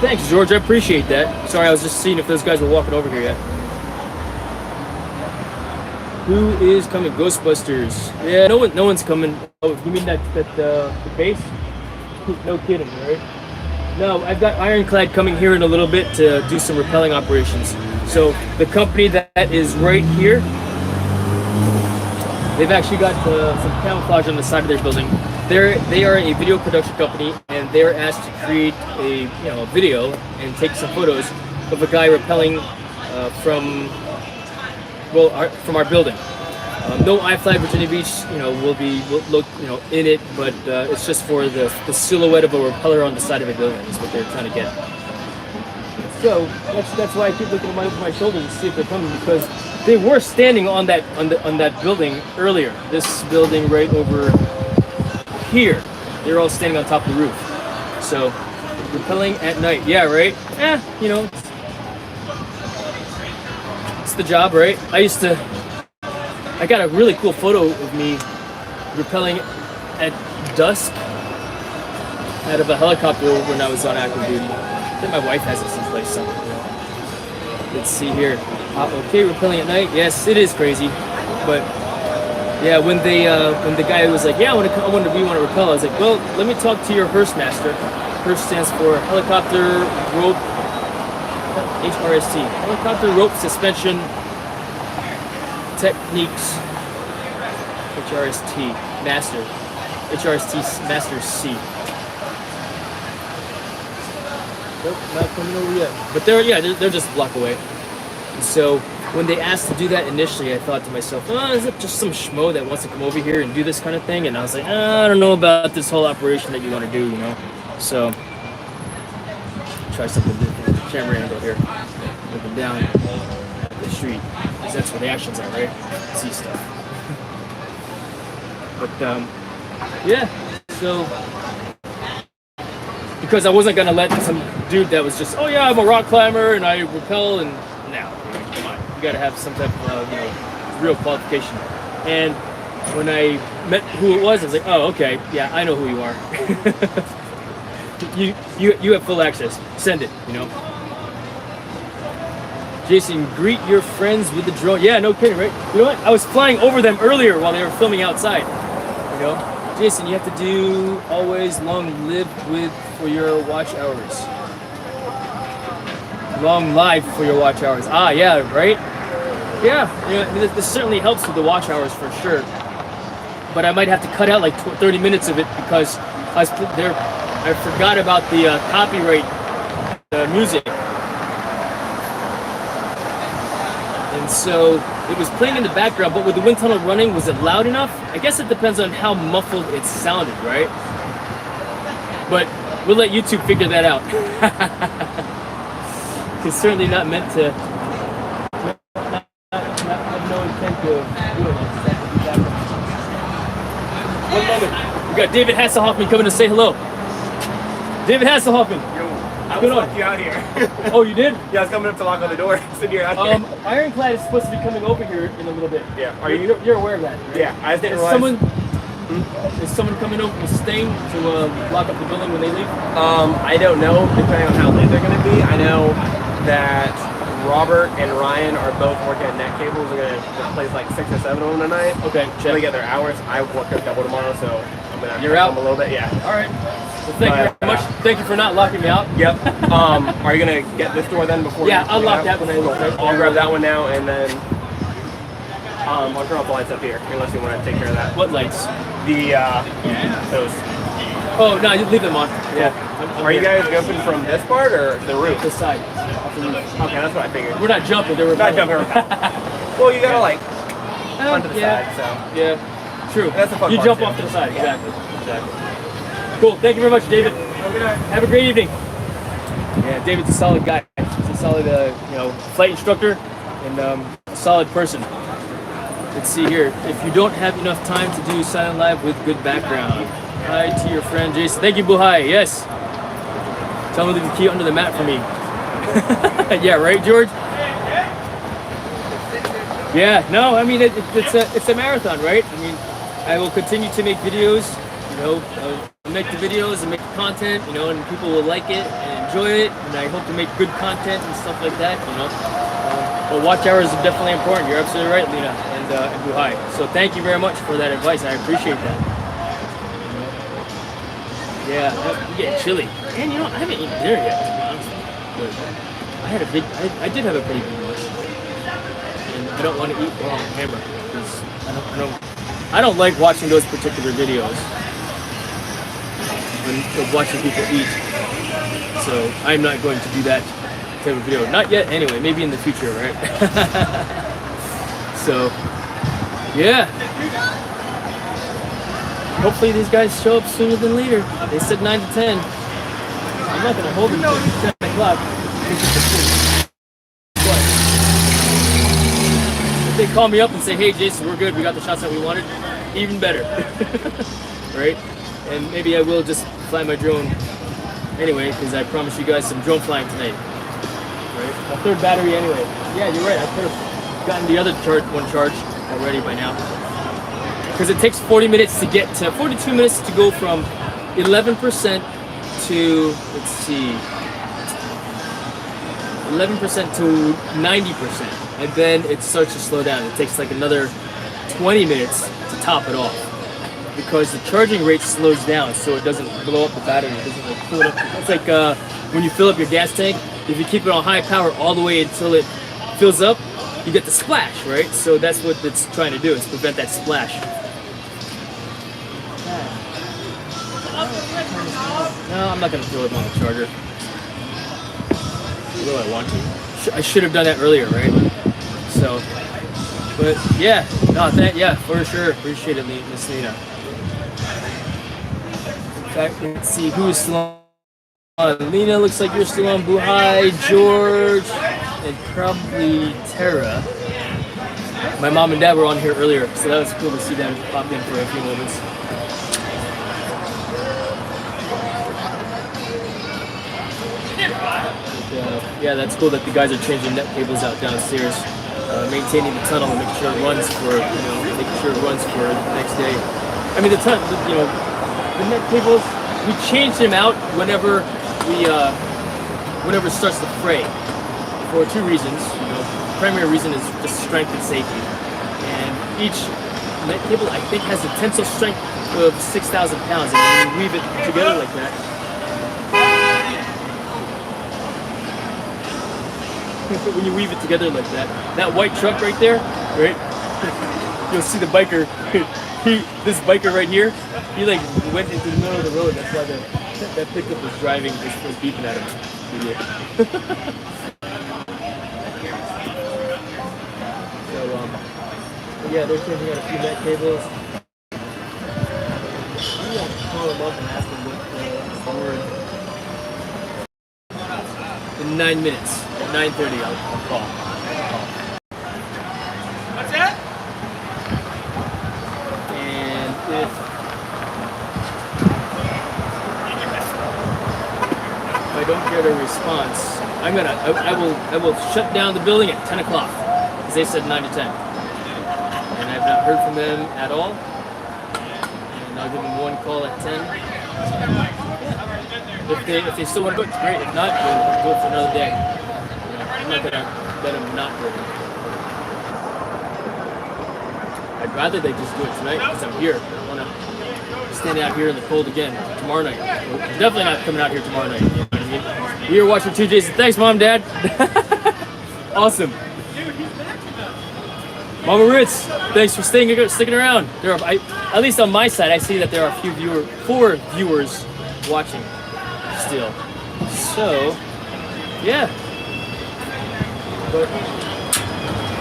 Thanks, George. I appreciate that. Sorry, I was just seeing if those guys were walking over here yet. Who is coming? Ghostbusters. Yeah, no one's coming. Oh, you mean the base? No kidding, right? No, I've got Ironclad coming here in a little bit to do some rappelling operations. So the company that is right here, they've actually got some camouflage on the side of their building. They are a video production company, and they're asked to create a video and take some photos of a guy rappelling from our building. No iFLY Virginia Beach, will look in it, but it's just for the silhouette of a repeller on the side of a building is what they're trying to get. So that's why I keep looking over my shoulders to see if they're coming, because they were standing on that building earlier. This building right over here. They're all standing on top of the roof. So, rappelling at night. Yeah, right? You know, it's the job, right? I got a really cool photo of me rappelling at dusk out of a helicopter when I was on active duty. I think my wife has it someplace somewhere. Let's see here. Okay, rappelling at night. Yes, it is crazy, but yeah, when the guy was like, "Yeah, I want to rappel," I was like, "Well, let me talk to your HRST master." HRST stands for Helicopter Rope HRST, Helicopter Rope Suspension Techniques. HRST Master. HRST Master C. Nope, not coming over yet. But they're just a block away. And so when they asked to do that initially, I thought to myself, oh, is it just some schmo that wants to come over here and do this kind of thing? And I was like, I don't know about this whole operation that you want to do, you know? So try something different. Camera angle here. Looking down the street. Because that's where the actions are, right? See stuff. But yeah, so because I wasn't gonna let some dude that was just, oh yeah, I'm a rock climber and I rappel, and now, come on, you gotta have some type of real qualification. And when I met who it was, I was like, oh, okay, yeah, I know who you are. you have full access. Send it, you know. Jason, greet your friends with the drone. Yeah, no kidding, right? You know what? I was flying over them earlier while they were filming outside. You know, Jason, you have to do always long live for your watch hours. Long live for your watch hours. Ah, yeah, right? Yeah, you know, this certainly helps with the watch hours for sure. But I might have to cut out like 30 minutes of it because I forgot about the copyright music. And so it was playing in the background, but with the wind tunnel running, was it loud enough? I guess it depends on how muffled it sounded, right? But we'll let YouTube figure that out. It's certainly not meant to. Have no intent to do it. One moment. We got David Hasselhoffman coming to say hello. David Hasselhoffman. I was locked you out here. Oh, you did? Yeah, I was coming up to lock on the door. Sitting here out here. Ironclad is supposed to be coming over here in a little bit. Yeah. You're aware of that, right? Yeah, I just didn't realize. Is someone coming over to staying to lock up the building when they leave? I don't know, depending on how late they're going to be. I know that Robert and Ryan are both working at Net Cables. They're going to replace like 6 or 7 of them tonight. Okay, check. They get their hours. I work a double tomorrow, so I'm going to You're out a little bit. Yeah. All right. Well, thank you very much. Thank you for not locking me out. Yep. Are you going to get this door then before? Yeah, I'll lock that one. I'll grab that one now, and then I'll turn off the lights up here, unless you want to take care of that. What lights? Those. Oh no, you leave them on. Yeah. Are you guys jumping from this part or the roof? This side. Off the roof. Okay, that's what I figured. We're not jumping. We're not jumping. Well, you gotta like front to the side, so. Yeah. True. That's the fun You part, jump too. off to the side. Exactly. Cool. Thank you very much, David. Have a great evening. Yeah, David's a solid guy. He's a solid, flight instructor and a solid person. Let's see here. If you don't have enough time to do Silent Live with good background, hi to your friend Jason. Thank you, Buhai. Yes. Tell him to leave the key under the mat for me. Yeah, right, George? Yeah. No, I mean it's a marathon, right? I mean, I will continue to make videos. I'll make the videos and make the content, and people will like it and enjoy it, and I hope to make good content and stuff like that, But watch hours are definitely important. You're absolutely right, Lena and Buhai. So thank you very much for that advice. I appreciate that. Yeah, I'm getting chilly. And I haven't eaten dinner yet, to be honest with you. But I did have a pretty big lunch. And I don't want to eat while on camera because I don't like watching those particular videos. Of watching people eat. So I'm not going to do that type of video. Not yet anyway, maybe in the future, right? So yeah. Hopefully these guys show up sooner than later. They said 9 to 10. I'm not gonna hold it until 10 o'clock. But if they call me up and say, hey Jason, we're good, we got the shots that we wanted, even better. Right? and maybe I will just fly my drone anyway, because I promised you guys some drone flying tonight. Right? My third battery anyway. Yeah, you're right. I could have gotten the other one charged already by now. Because it takes 40 minutes to get to 42 minutes to go from 11% to, let's see, 11% to 90%, and then it starts to slow down. It takes like another 20 minutes to top it off, because the charging rate slows down, so it doesn't blow up the battery. It doesn't like fill it up. It's like when you fill up your gas tank. If you keep it on high power all the way until it fills up, you get the splash, right? So that's what it's trying to do, is prevent that splash. No, I'm not gonna throw it on the charger. Although I want to. I should have done that earlier, right? So, but yeah, no, yeah, for sure. Appreciate it, Miss Nina. In fact, let's see who is still on. Lena, looks like you're still on. Buhai, George, and probably Tara. My mom and dad were on here earlier, so that was cool to see them pop in for a few moments. Yeah, that's cool that the guys are changing net cables out downstairs, maintaining the tunnel and making sure it runs for, the next day. I mean, the net cables, we change them out whenever it starts to fray, for two reasons. The primary reason is just strength and safety. And each net cable, I think, has a tensile strength of 6,000 pounds, and when you weave it together like that, when you weave it together like that, that white truck right there, right? You'll see the biker. This biker right here, he like went into the middle of the road. That's why that pickup was driving, was beeping at him. So yeah, they're changing out a few net cables. I'm gonna call them up and ask them what in 9 minutes. At 9:30, I'll call. What's that? And if I don't get a response, I will shut down the building at 10 o'clock, because they said 9 to 10. And I've not heard from them at all. And I'll give them one call at 10. If they still want to do it, great. If not, we'll do it for another day. I'm not gonna let them not do it. I'd rather they just do it tonight, because I'm here. I don't want to stand out here in the cold again tomorrow night. We're definitely not coming out here tomorrow night. You know what I mean? We are watching 2 Jason. Thanks, Mom, Dad. Awesome. Mama Ritz, thanks for sticking around. At least on my side, I see that there are 4 viewers watching still. So, yeah. But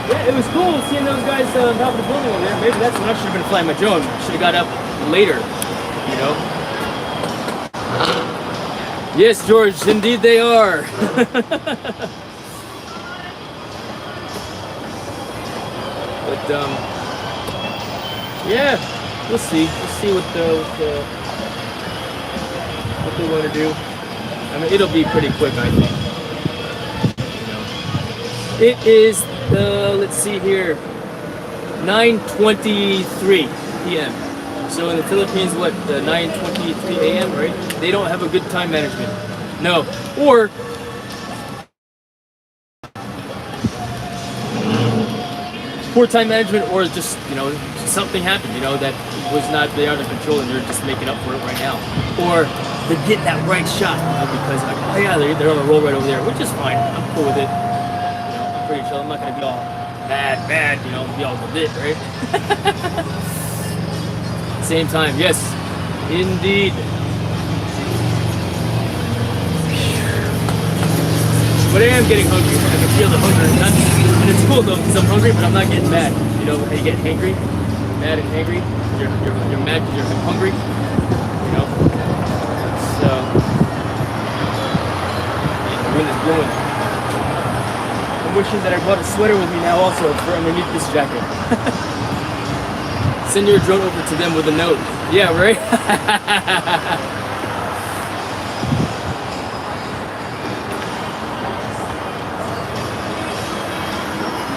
yeah, it was cool seeing those guys on top of the building over there. Maybe that's when I should have been flying my drone. I should have got up later, you know. Yes, George, indeed they are. But yeah, we'll see. We'll see what they want to do. I mean, it'll be pretty quick, I think. It is let's see here, 9:23 p.m. So in the Philippines, what, 9:23 a.m., right? They don't have a good time management. No. Or poor time management, or just, something happened, that was not beyond their control and they're just making up for it right now. Or they're getting that right shot, because like, oh yeah, they're on the roll right over there, which is fine. I'm cool with it. I'm pretty chill. I'm not gonna be all bad, be all lit, right? Same time, yes, indeed. But I am getting hungry. I can feel the hunger. And it's cool though, because I'm hungry, but I'm not getting mad. You know, you get hangry, mad and hangry. You're mad because you're hungry. So the wind is blowing. I'm wishing that I brought a sweater with me now also for underneath this jacket. Send your drone over to them with a note. Yeah, right?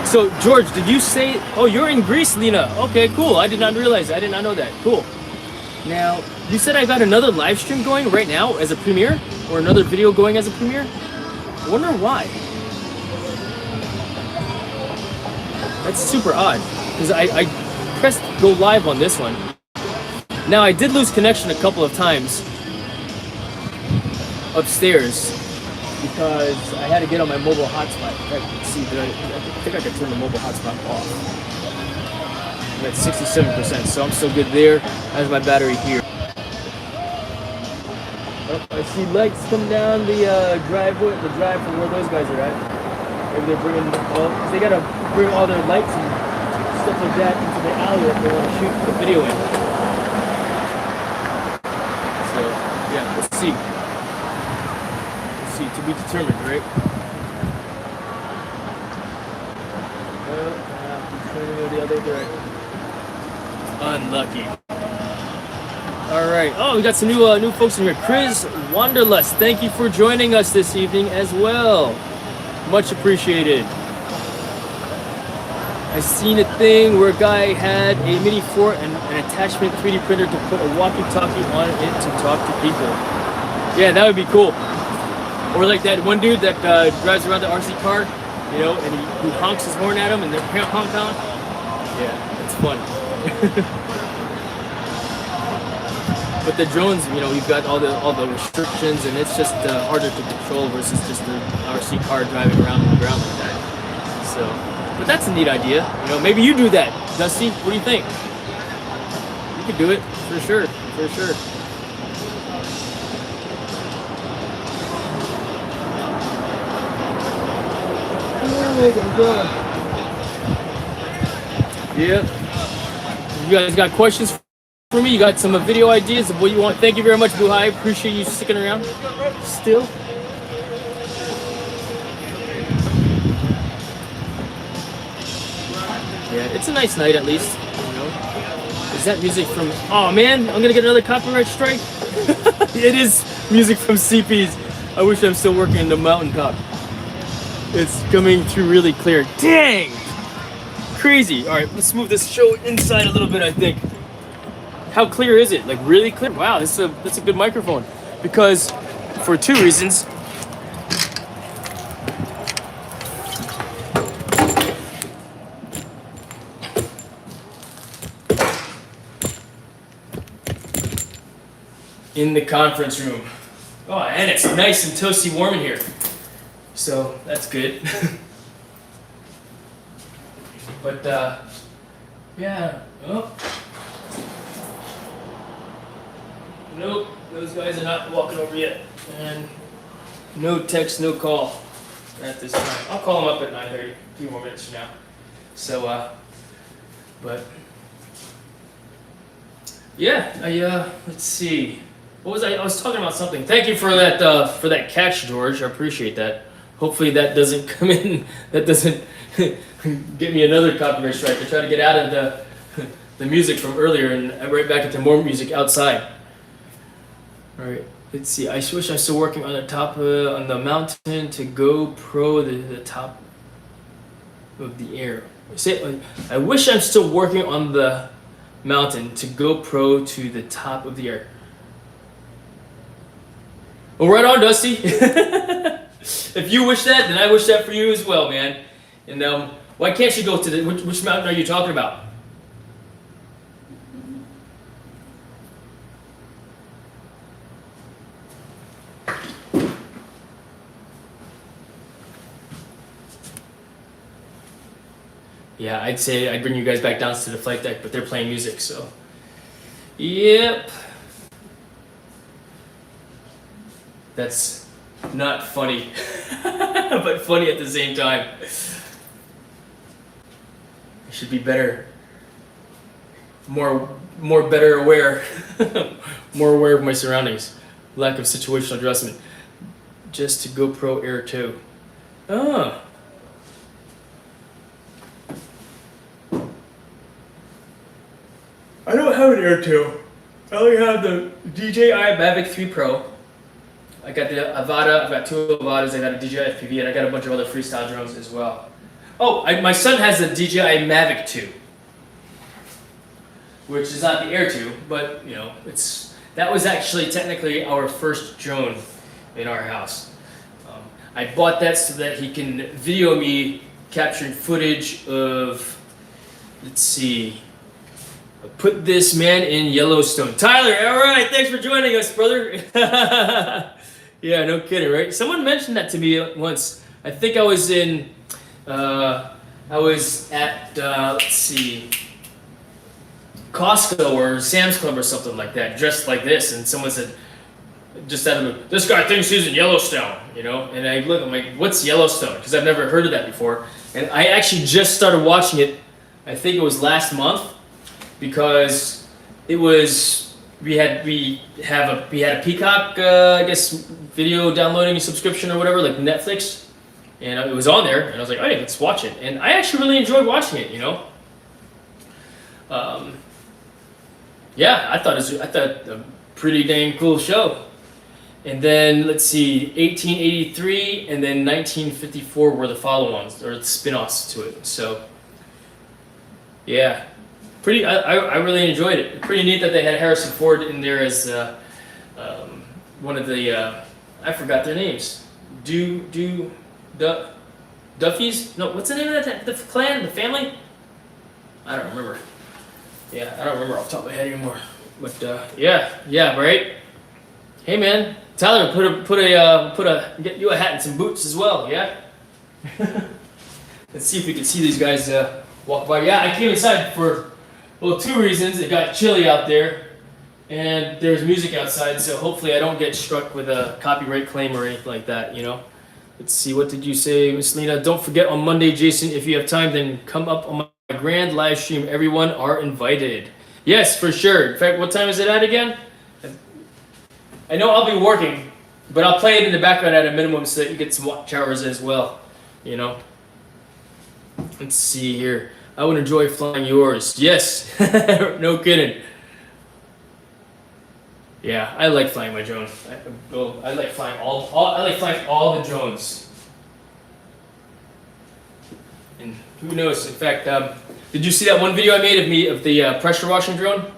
So, George, did you say... Oh, you're in Greece, Lena. Okay, cool. I did not realize. I did not know that. Cool. Now, you said I got another live stream going right now as a premiere? Or another video going as a premiere? I wonder why. That's super odd. Because I pressed go live on this one. Now, I did lose connection a couple of times upstairs because I had to get on my mobile hotspot. Let's see, I think I could turn the mobile hotspot off. I'm at 67%, so I'm still good there. How's my battery here? Oh, I see lights come down the driveway, the drive from where those guys are at. Maybe they're bringing, well, they gotta bring all their lights and stuff like that into the alley if they want to shoot the video in. So, yeah, let's see. Let's see, to be determined, right? Turning the other direction. Unlucky. All right. Oh, we got some new folks in here. Chris Wanderlust, thank you for joining us this evening as well. Much appreciated. I seen a thing where a guy had a mini fort and an attachment 3D printer to put a walkie-talkie on it to talk to people. Yeah, that would be cool. Or like that one dude that drives around the RC car, you know, and he honks his horn at him and they're honk on. Yeah, it's fun. But the drones, you know, we've got all the restrictions, and it's just harder to control versus just the RC car driving around on the ground like that. So, but that's a neat idea. You know, maybe you do that, Dusty. What do you think? You could do it for sure, for sure. Yeah. You guys got questions for me? You got some video ideas of what you want? Thank you very much, Buhai. Appreciate you sticking around. Still. Yeah, it's a nice night at least. You know. Is that music from? Oh man, I'm gonna get another copyright strike. It is music from CPs. I wish I'm still working in the mountaintop. It's coming through really clear. Dang! Crazy. All right, let's move this show inside a little bit, I think. How clear is it? Like really clear? Wow, that's a good microphone. Because for two reasons. In the conference room. Oh, and it's nice and toasty warm in here. So that's good. But yeah. Oh. Nope, those guys are not walking over yet. And no text, no call at this time. I'll call them up at 9:30, a few more minutes from now. So but yeah, let's see. What was I was talking about something. Thank you for that catch, George. I appreciate that. Hopefully that doesn't come in, that doesn't get me another copyright strike. I try to get out of the music from earlier and right back into more music outside. All right, let's see. I wish I was still working on the top on the mountain to GoPro the top of the air. I wish I'm still working on the mountain to GoPro to the top of the air. Well, right on, Dusty. If you wish that, then I wish that for you as well, man. And why can't you go to the which mountain are you talking about? Yeah, I'd say I'd bring you guys back down to the flight deck, but they're playing music, so. Yep. That's not funny, but funny at the same time. I should be better, more better aware, more aware of my surroundings. Lack of situational adjustment. Just to GoPro Air 2. Oh. I don't have an Air 2. I only have the DJI Mavic 3 Pro. I got the Avata. I've got 2 Avatas. I got a DJI FPV, and I got a bunch of other freestyle drones as well. Oh, my son has the DJI Mavic 2, which is not the Air 2, but you know, that was actually technically our first drone in our house. I bought that so that he can video me capturing footage of, let's see, put this man in Yellowstone. Tyler, all right, thanks for joining us, brother. Yeah, no kidding, right? Someone mentioned that to me once. I think I was in, I was at, let's see, Costco or Sam's Club or something like that, dressed like this, and someone said, just out of the, this guy thinks he's in Yellowstone, you know? And I look, I'm like, what's Yellowstone? Because I've never heard of that before. And I actually just started watching it, I think it was last month, because it was, we had a Peacock, I guess, video downloading subscription or whatever, like Netflix, and it was on there, and I was like, hey, let's watch it. And I actually really enjoyed watching it, you know? Yeah, I thought a pretty dang cool show. And then, let's see, 1883 and then 1954 were the follow-ons, or the spin-offs to it. So, yeah, I really enjoyed it. Pretty neat that they had Harrison Ford in there as one of the, I forgot their names. Duffy's? No, what's the name of that? The clan? The family? I don't remember. Yeah, I don't remember off the top of my head anymore. But yeah, right? Hey man, Tyler, get you a hat and some boots as well, yeah? Let's see if we can see these guys walk by. Yeah, I came inside for, well, 2 reasons. It got chilly out there, and there's music outside, so hopefully I don't get struck with a copyright claim or anything like that, you know? Let's see, what did you say, Miss Lena? Don't forget on Monday, Jason, if you have time, then come up on my grand live stream. Everyone are invited. Yes, for sure. In fact, what time is it at again? I know I'll be working, but I'll play it in the background at a minimum so that you get some watch hours as well, you know? Let's see here. I would enjoy flying yours. Yes, no kidding. Yeah, I like flying my drone. I like flying all the drones. And who knows? In fact, did you see that one video I made of me of the pressure washing drone?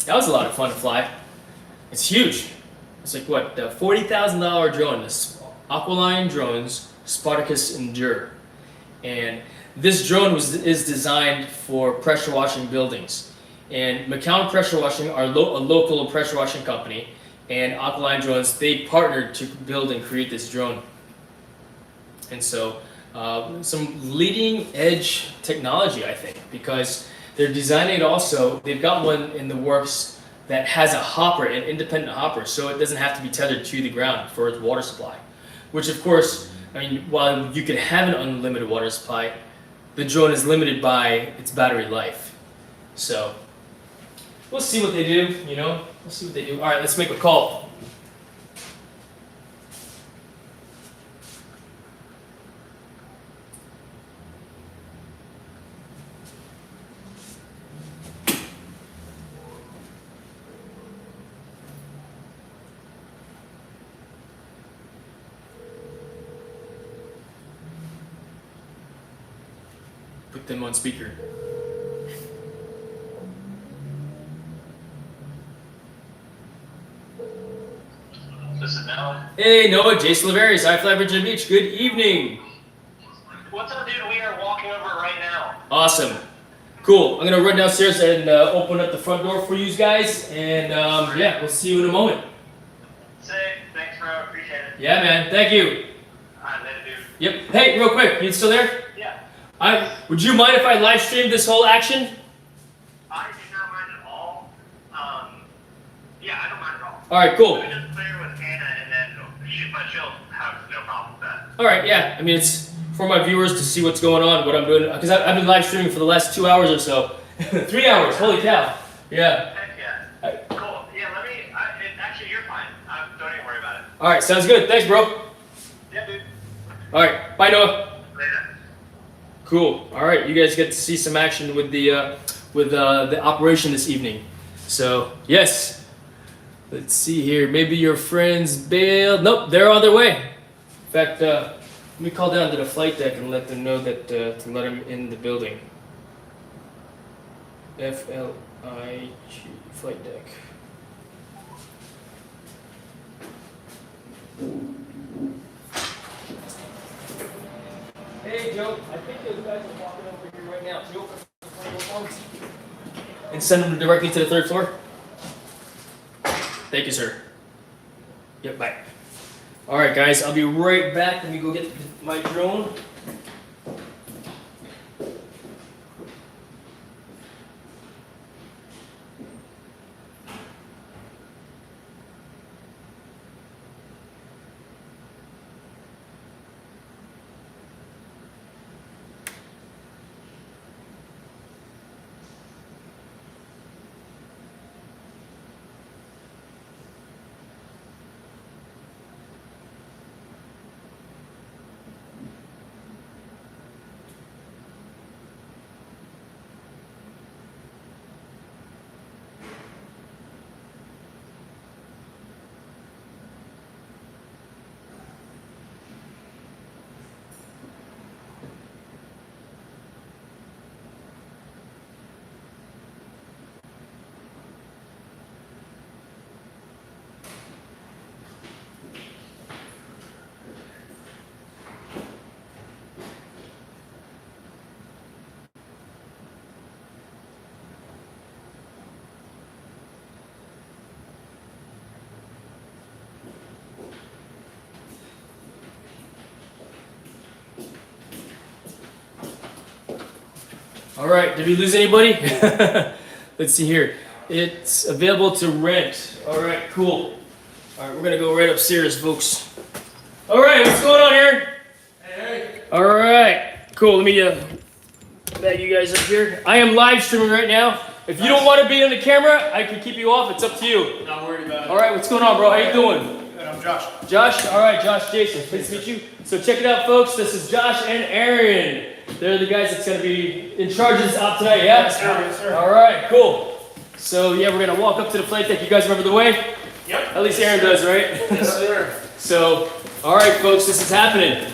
That was a lot of fun to fly. It's huge. It's like what, $40,000 drone. This Aqualine Drones Spartacus Endure, and this drone is designed for pressure washing buildings. And McCown Pressure Washing are a local pressure washing company, and Aqualine Drones, they partnered to build and create this drone. And so some leading edge technology, I think, because they're designing it also, they've got one in the works that has a hopper, an independent hopper, so it doesn't have to be tethered to the ground for its water supply. Which of course, I mean, while you could have an unlimited water supply, the drone is limited by its battery life. So, we'll see what they do, you know? We'll see what they do. All right, let's make a call. Put them on speaker. This is Noah. Hey, Noah, Jason Laverius, iFLY Virginia Beach. Good evening. What's up, dude? We are walking over right now. Awesome. Cool. I'm going to run downstairs and open up the front door for you guys. And yeah, we'll see you in a moment. Sick. Thanks, bro. Appreciate it. Yeah, man. Thank you. Alright, later, dude. Yep. Hey, real quick. You still there? Yeah. Would you mind if I live streamed this whole action? I do not mind at all. Yeah, I don't mind at all. All right, cool. We just clear with Hannah, and then she'll have no problem with that. All right, yeah. I mean, it's for my viewers to see what's going on, what I'm doing, because I've been live streaming for the last 2 hours or so. 3 hours. Holy cow. Yeah. Heck yeah. Cool. Yeah, actually, you're fine. Don't even worry about it. All right, sounds good. Thanks, bro. Yeah, dude. All right, bye, Noah. Later. Cool. All right, you guys get to see some action with the operation this evening. So yes, let's see here. Maybe your friends bailed. Nope, they're on their way. In fact, let me call down to the flight deck and let them know that to let them in the building. FLIG flight deck. Hey Joe, I think those guys are walking over here right now. Can you open the front door for them? And send them directly to the 3rd floor? Thank you, sir. Yep, bye. Alright guys, I'll be right back. Let me go get my drone. All right, did we lose anybody? Let's see here. It's available to rent. All right, cool. All right, we're gonna go right upstairs, folks. All right, what's going on, Aaron? Hey. All right, cool. Let me bag you guys up here. I am live streaming right now. If you don't want to be on the camera, I can keep you off. It's up to you. Not worried about it. All right, what's going on, bro? How you doing? And I'm Josh. Josh? All right, Josh, Jason. Pleased to meet you. So check it out, folks. This is Josh and Aaron. They're the guys that's going to be in charge of this op tonight, yeah? Yes, sir. Yes, sir. All right, cool. So, yeah, we're going to walk up to the flight deck. You guys remember the way? Yep. At least Aaron does, right? Yes, sir. So, all right, folks, this is happening.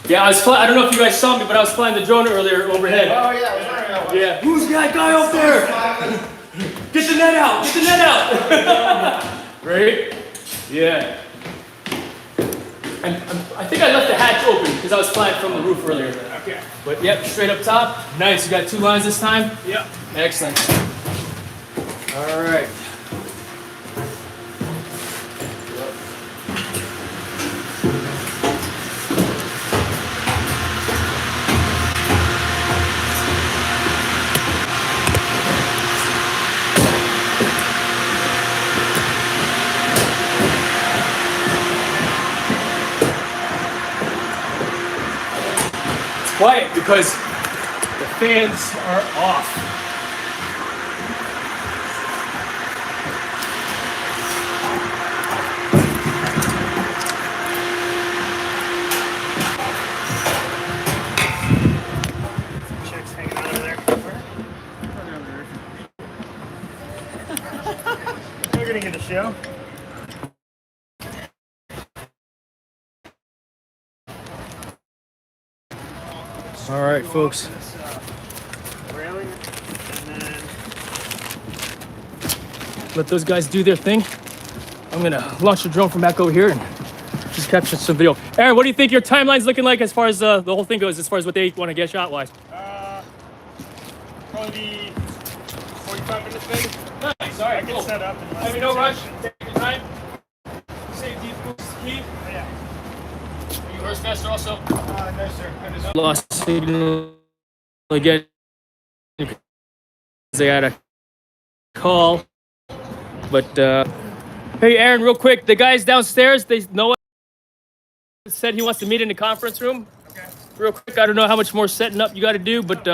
Yeah, I don't know if you guys saw me, but I was flying the drone earlier overhead. Oh, yeah, I was wondering that one. Yeah. Who's that guy up there? Get the net out! Get the net out! Right? Yeah. I think I left the hatch open because I was flying from the roof earlier. Okay. But yep, straight up top. Nice. You got 2 lines this time? Yep. Excellent. All right. Quiet because the fans are off. Chicks hanging out over there. We're gonna get a show. All right, folks. Railing, and then Let those guys do their thing. I'm gonna launch the drone from back over here and just capture some video. Aaron, what do you think your timeline's looking like as far as the whole thing goes, as far as what they want to get shot-wise? probably 45 minutes maybe. Nice, all right, I can set up in I mean, no rush. Take your time. Safety is key. Yeah. Are you horse master also? No, sir. I just Lost signal again. They had a call. But, hey, Aaron, real quick. The guys downstairs, they know what said he wants to meet in the conference room. Okay. Real quick, I don't know how much more setting up you got to do, but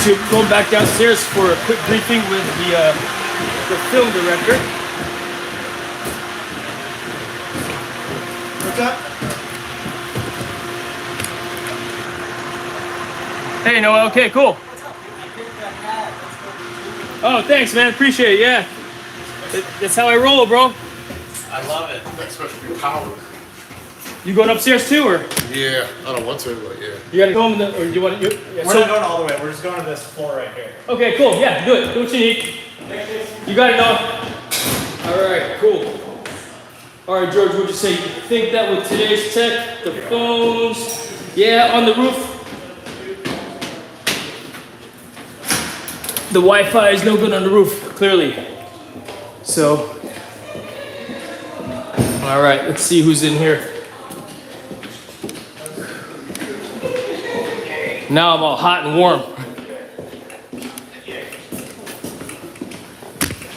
actually going back downstairs for a quick briefing with the film director. What's up? Hey, Noah. Okay, cool. Oh, thanks, man. Appreciate it. Yeah, that's how I roll, bro. I love it. That's supposed to be power. You going upstairs too, or Yeah, I don't want to, but yeah. you gotta go in the, or you want to? Yeah, We're not going all the way. We're just going to this floor right here. okay, cool. Yeah, do it. Do what you need. You got it, Noah. All right, cool. All right, George. What'd you say? You think that with today's tech, the phones, yeah, on the roof. The Wi-Fi is no good on the roof, clearly. So, all right, let's see who's in here. Now I'm all hot and warm.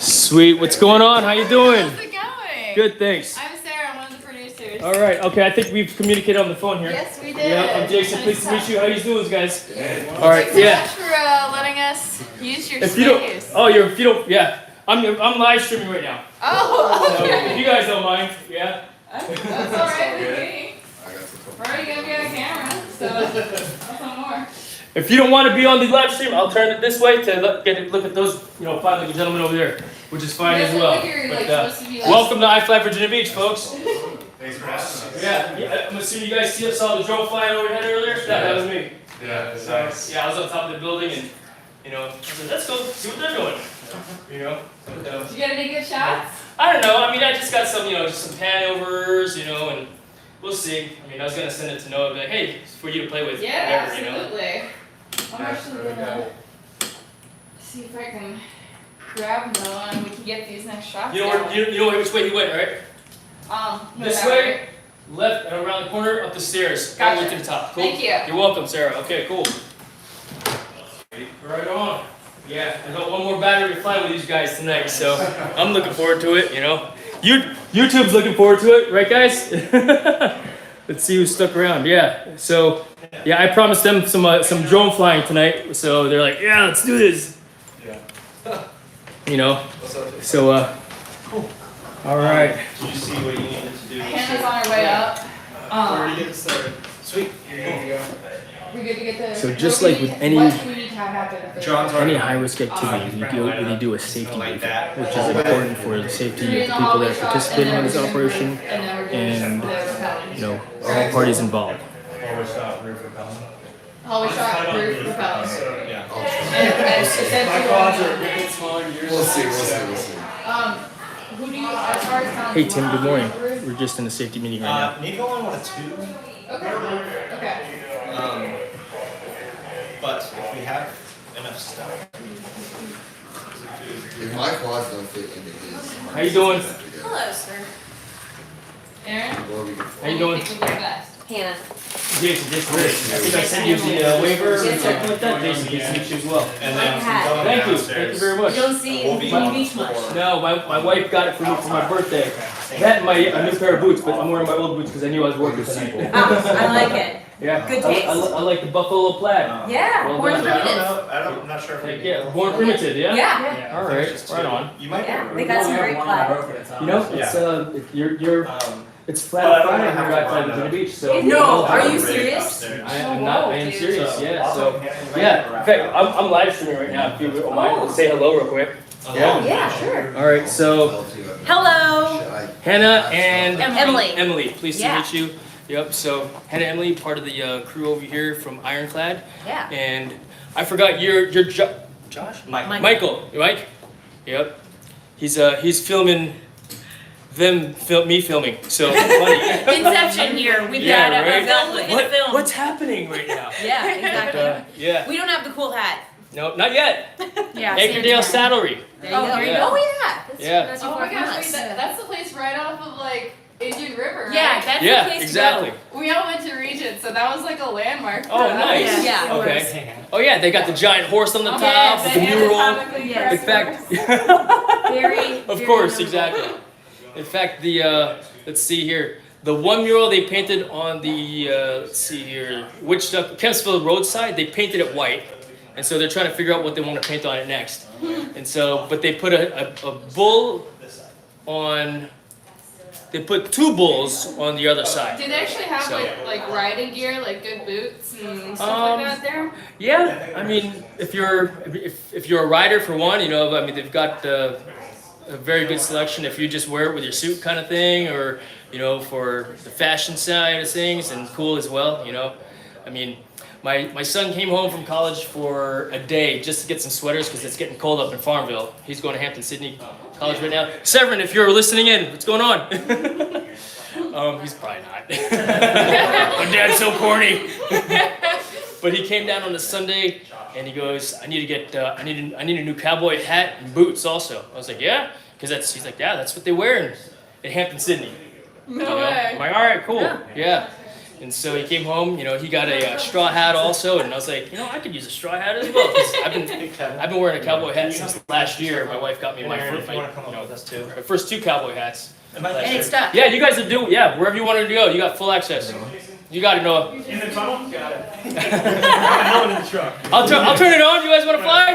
Sweet, what's going on? How you doing? How's it going? Good, thanks. I'm Sarah, I'm one of the producers. All right, okay, I think we've communicated on the phone here. Yes, we did. Yeah, I'm Jason. Pleased to meet you. How you doing, guys? Thanks All right, so yeah. much for letting us use your If you don't, space. oh, if you don't, yeah. I'm live streaming right now. Oh, So if okay. you guys don't mind, yeah. That's alright with me. We're already gonna be on camera, so that's no more. If you don't want to be on the live stream, I'll turn it this way to look at those, fine looking gentlemen over there, which is fine as You guys well. look like you're, like, But, supposed to be, like- welcome to iFLY Virginia Beach, folks. Thanks for having us. Yeah, I'm assuming you guys saw the drone flying overhead earlier? That was me. Yeah, it's So, nice. yeah, I was on top of the building and, I said, let's go see what they're doing. But, Did you get any good shots? I don't know. I mean, I just got some, just some pan overs, and we'll see. I mean, I was gonna send it to Noah, be like, hey, it's for you to play with, Yeah, whatever, absolutely. I'm actually gonna see if I can grab Noah and we can get these next shots. You know which way he went, right? No, This that way, left, and around the corner, up the stairs, all the way Gotcha. to the top. Cool. Thank you. You're welcome, Sarah. Okay, cool. Right on. Yeah, I got one more battery to fly with these guys tonight, so I'm looking forward to it. YouTube's looking forward to it, right, guys? Let's see who stuck around. Yeah. So, yeah, I promised them some drone flying tonight, so they're like, yeah, let's do this. Yeah. So, Cool. all right. Did you see what you needed to do? Hannah's on her way up. Already getting started. Sweet. Here you go. We good to get the. So just what like do we with need- any- What do we need to have happen? for- John's Any high-risk activity, when you do a safety briefing, which is important for the safety of the people that are participating in this operation, and all parties involved. Always shot roof repellent. Hallway shot, roof, propellant. Yeah. And essentially, We'll see. who do you, as far as town. Hey Tim, good morning. We're just in a safety meeting right now. Nico on a 2. Okay. But if we have enough stuff. If my quads don't fit into his. How you doing? Hello, sir. Aaron? Or we can. How you doing? What do you think would be best? Hannah. Jason, I think I sent you the waiver or something like that. Jason, nice to meet you as well. And then Thank you. Thank you very much. You don't see We'll be on on the beach floor. much. No, my wife got it for me for my birthday. That and a new pair of boots, but I'm wearing my old boots because I knew I was working tonight. I like it. Yeah. Good I taste. like the buffalo plaid. Yeah, Well born done. primitive. I'm not sure if we Yeah, born primitive, yeah? Yeah. All right, right on. You might Yeah, they got some great plaid. It's you're it's flat But I don't Friday wanna here have at to Fly find Virginia out. Beach, so. No, are you Ready serious? upstairs. I am serious, yeah, so. Right Yeah, in fact, I'm live streaming right now, if you don't mind, say hello real quick. Yeah. Yeah, sure. All right, so Hello. Hannah and Emily. Emily, pleased to Yeah. meet you. Yep, so Hannah, Emily, part of the crew over here from Ironclad. Yeah. And I forgot you're Josh? Michael, Mike? Yep. He's filming me filming. So funny. Inception here. We've Yeah, got right? a film within a film. What's happening right now? Yeah, exactly. Yeah. We don't have the cool hat. No, not yet. Yeah. Anchordale Saddlery. There you go. there you go. Oh yeah. That's, Yeah. That's Oh your my fucking gosh, nuts. that's the place right off of like Indian River, right? Yeah, that's the Yeah, place exactly. to We all went to Regent, so that was like a landmark. for Oh, us. nice. Yeah. Okay. Oh yeah, they got the giant horse on the Oh, top, yeah, the the mural. anatomically Yes. In correct fact, go. Very. of very course, notable. exactly. In fact, let's see here. The one mural they painted on the let's see here, Kempsville roadside, they painted it white, and so they're trying to figure out what they want to paint on it next. And so, but they put a bull on. They put 2 bulls on the other side. Do they actually have So- like riding gear, like good boots and stuff like that there? Yeah, I mean, if you're a rider for one, you know, I mean, they've got a very good selection. If you just wear it with your suit kind of thing, or you know, for the fashion side of things, and cool as well, you know. I mean, my son came home from college for a day just to get some sweaters because it's getting cold up in Farmville. He's going to Hampton-Sydney College right now. Severin, if you're listening in, what's going on? He's probably not. My dad's so corny. But he came down on a Sunday and he goes, I need to get, I need a new cowboy hat and boots also. I was like, yeah, because he's like, yeah, that's what they wear in Hampton-Sydney. No way. I'm like, all right, cool, yeah. And so he came home, you know, he got a straw hat also, and I was like, you know, I could use a straw hat as well. 'Cause I've been wearing a cowboy hat since last year. My wife got me my first 2 cowboy hats. And it's stuck. Yeah, you guys are doing, yeah, wherever you wanted to go, you got full access. You got it, Noah. In the tunnel? Got it. I'm in the truck. I'll turn it on. You guys want to fly?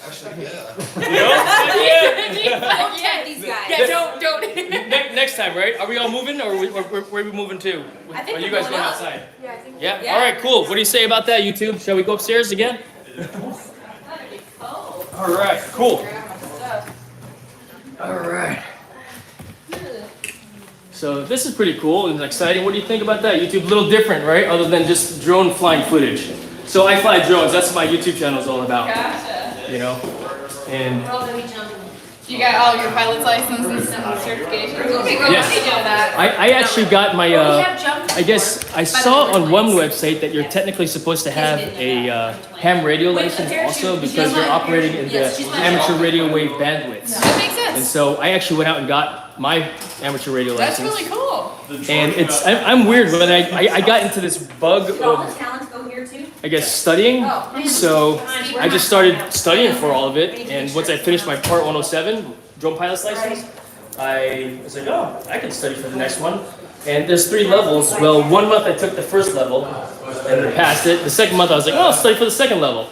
Actually, yeah. You know? Don't tempt these guys. Yeah, don't. Next time, right? Are we all moving, or where are we moving to? I think Are you we're guys going going up. outside? Yeah, I think. Yeah? Yeah. All right, cool. What do you say about that, YouTube? Shall we go upstairs again? All right, cool. All right. So this is pretty cool and exciting. What do you think about that? YouTube, a little different, right? Other than just drone flying footage. So iFLY drones, that's what my YouTube channel is all about. Gotcha. You know? And You got all your pilot's license and certifications. Okay, good. Yes. Let me know that. I actually got my, I guess I saw on one lights. website that you're technically supposed to have a ham radio license also because you're operating in the amateur radio wave bandwidths. That makes And sense. so I actually went out and got my amateur radio That's license. really cool. And I'm weird, but I got into this bug All the of, talents go here too? I guess, studying. So I just started studying for all of it. And once I finished my Part 107 drone pilot's license, I was like, oh, I can study for the next one. And there's 3 levels. Well, 1 month I took the first level and then passed it. The second month I was like, oh, I'll study for the second level.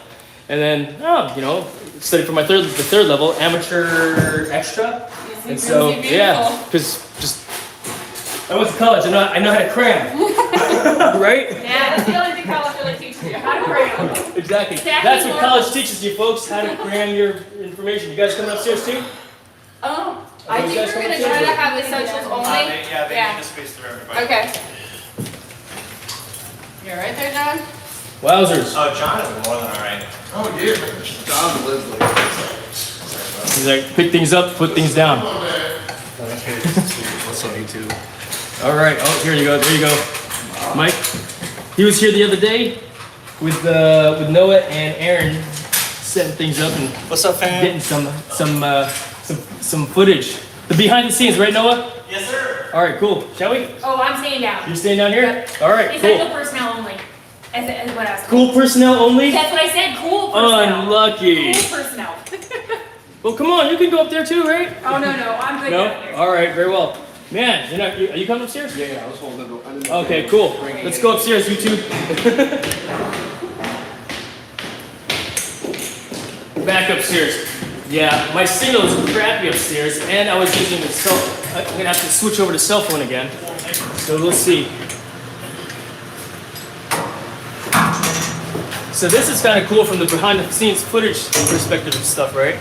And then, you know, study for the third level, amateur extra. And so, yeah, because just, I went to college, I know how to cram. Right? Yeah, that's the only thing college really teaches you. How to cram. Exactly. Stacking That's what college marbles. teaches you, folks, how to cram your information. You guys coming upstairs too? I think we're gonna try to have essentials only. They need to space through everybody. Okay. You're right there, John? Wowzers. Oh, John is more than alright. Oh, yeah. John lives like He's like, pick things up, put things down. What's on YouTube? All right. Oh, here you go. There you go. Mike. He was here the other day with Noah and Aaron setting things up and What's up, fam? getting some footage. The behind the scenes, right, Noah? Yes, sir. All right, cool. Shall we? Oh, I'm staying down. You're staying down here? All right, Essential cool. personnel only. As what I was told. Cool personnel only? That's what I said. Cool personnel. Unlucky. Cool personnel. Well, come on. You can go up there too, right? Oh no, I'm good No? down here. All right, very well. Man, are you coming upstairs? Yeah, I was holding it. I didn't Okay, cool. Let's go upstairs, YouTube. Back upstairs. Yeah, my signal is crappy upstairs, and I was using the I'm gonna have to switch over to cell phone again. So let's see. So this is kind of cool from the behind the scenes footage perspective of stuff, right?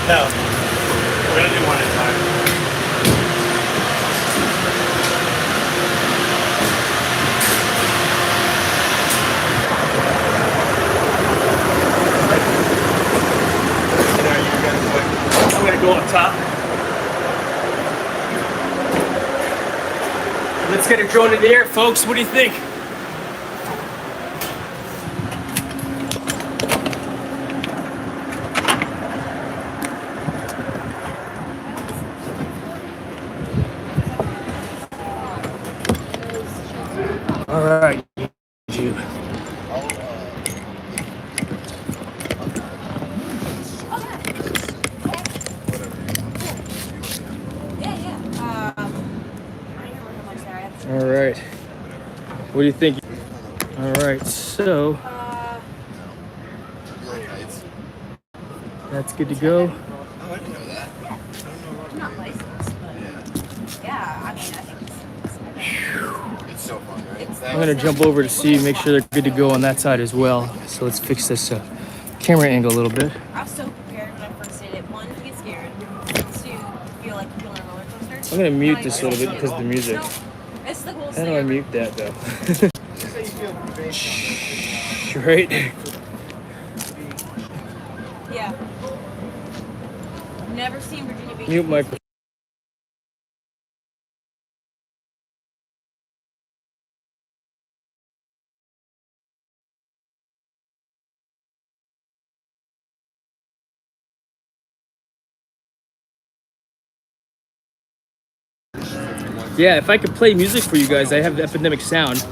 No. We're gonna do one at a time. I'm gonna go up top. Let's get a drone in the air, folks. What do you think? What do you think? All right, so that's good to go. Oh, I didn't know that. I'm not licensed, but yeah, I mean, I think It's so fun, right? I'm gonna jump over to see, make sure they're good to go on that side as well. So let's fix this camera angle a little bit. I was so prepared when I first did it. One, to get scared. Two, feel like you're on a roller coaster. I'm gonna mute this a little bit because of the music. No, it's the coolest How do thing I ever. mute that though? Right? Yeah. Never seen Virginia Beach. Mute microphone. Yeah, if I could play music for you guys, I have the epidemic sound.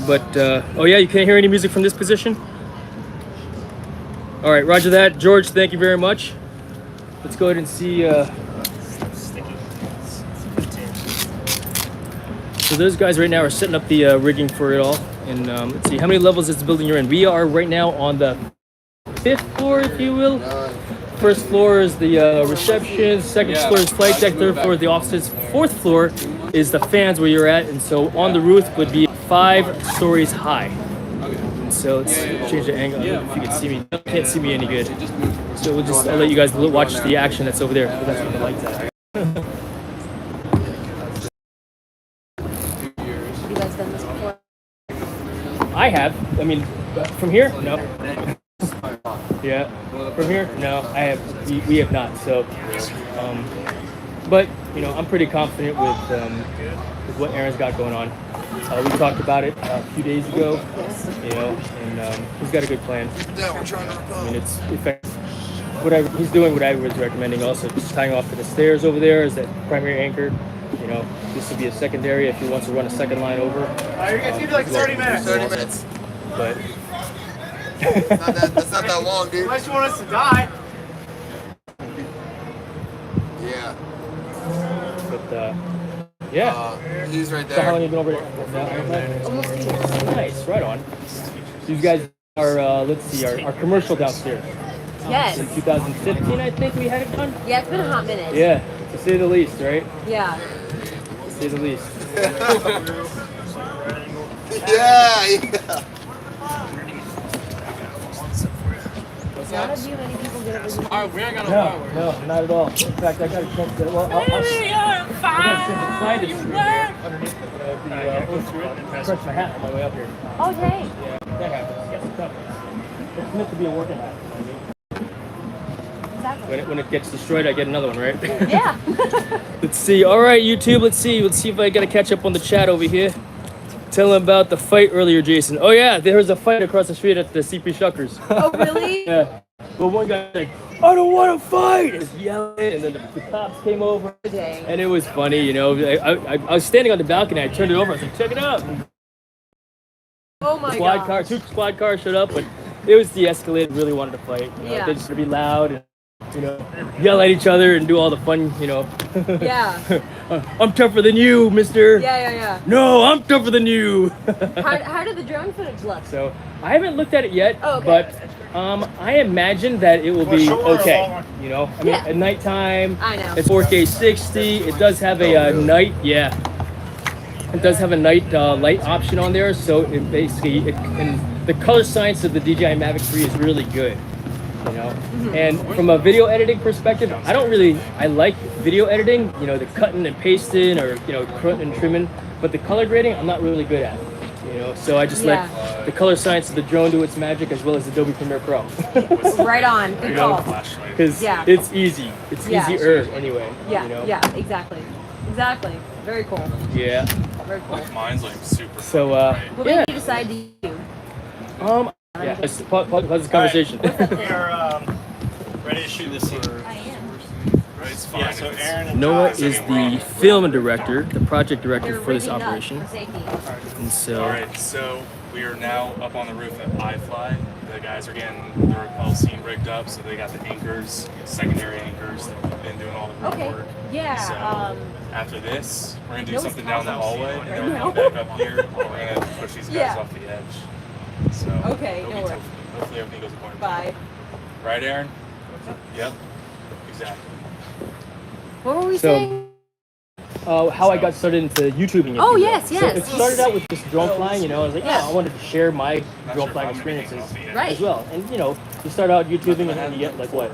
But, oh yeah, you can't hear any music from this position? All right, roger that. George, thank you very much. Let's go ahead and see. So those guys right now are setting up the rigging for it all. And let's see, how many levels is the building you're in? We are right now on the 5th floor, if you will. First floor is the reception, second floor is flight deck, third floor is the offices, fourth floor is the fans where you're at, and so on the roof would be 5 stories high. And so let's change the angle. I don't know if you can see me. You can't see me any good. So I'll let you guys watch the action that's over there. That's what the lights at. You guys done this before? I have. I mean, from here? No. Yeah. From here? No, I have. We have not. So, but you know, I'm pretty confident with what Aaron's got going on. We talked about it a few days ago. You know, and he's got a good plan. I mean, it's effective. Whatever he's doing, what I was recommending, also just tying off to the stairs over there is that primary anchor. You know, this would be a secondary if he wants to run a second line over. You're gonna give you like 30 minutes. 30 minutes. But That's not that long, dude. Unless you want us to die. Yeah. but yeah. He's right So how long there. have you been over there? Almost 2 years. Nice, right on. These guys are, let's see, our commercial downstairs. Yes. In 2015, I think we had it done. Yeah, it's been a hot minute. Yeah, to say the least, right? Yeah. To say the least. Yeah. None of you, many people get over We ain't gonna No, not at all. In fact, I got a chance to, well, I got to slide this through here underneath crunch my hat on my way up here. Oh, dang. Yeah, that happens. Yes, it's It's meant to be a working hat. Exactly. When it gets destroyed, I get another one, right? Yeah. Let's see. All right, YouTube. Let's see if I got to catch up on the chat over here. Tell them about the fight earlier, Jason. Oh yeah, there was a fight across the street at the CP Shuckers. Oh, really? Yeah. Well, one guy was like, I don't want to fight, and yelling, and then the cops came over, Dang. and it was funny, you know. I was standing on the balcony. I turned it over. I was like, check it out. Oh my Squad god. car, 2 squad cars showed up, but it was de-escalated. Really wanted to fight. You know, Yeah. They just want to be loud and, you know, yell at each other and do all the fun, you know. Yeah. I'm tougher than you, mister. Yeah. No, I'm tougher than you. How did the drone footage look? So I haven't looked at it yet, Oh, okay. but I imagine that it will be short or okay. long one? You know, I mean, Yeah. at nighttime, I know. it's 4K 60. It does have a night, yeah. It does have a night light option on there, so it basically and the color science of the DJI Mavic 3 is really good. You know, and from a video editing perspective, I like video editing. You know, the cutting and pasting, or you know, cutting and trimming. But the color grading, I'm not really good at. You know, so I just Yeah. let the color science of the drone do its magic, as well as Adobe Premiere Pro. Right on. Good call. Because Yeah. it's easy. It's Yeah. easier anyway. Yeah, You know? yeah, exactly. Exactly. Very cool. Yeah. Very cool. Mine's like super. So What yeah. made you decide to do? Yeah. Let's pause this conversation. We are ready to shoot this scene. I am. Right? Yeah, so Aaron and Noah Josh is are the film director, the project director They're for this rigging up operation. for safety. And so Alright, so we are now up on the roof at iFLY. The guys are getting the rappel scene rigged up, so they got the anchors, secondary anchors. They've been doing all the Okay. work. Yeah. So after this, we're gonna do no something down the sponsors hallway, and right then we're now. gonna come back up here, and we're gonna push these guys Yeah. off the edge. So Okay, it'll no be worries. tough. Hopefully everything goes according to Bye. plan. Right, Aaron? Yep. Exactly. What were we So, saying? how I got started into YouTubing. if Oh, you will. yes, So yes. it started out with just drone flying. You know, I was like, Yeah. I wanted to share my Not drone sure if flying I'm making experiences coffee yet. Right. as well. And you know, you start out YouTubing and then you get like what,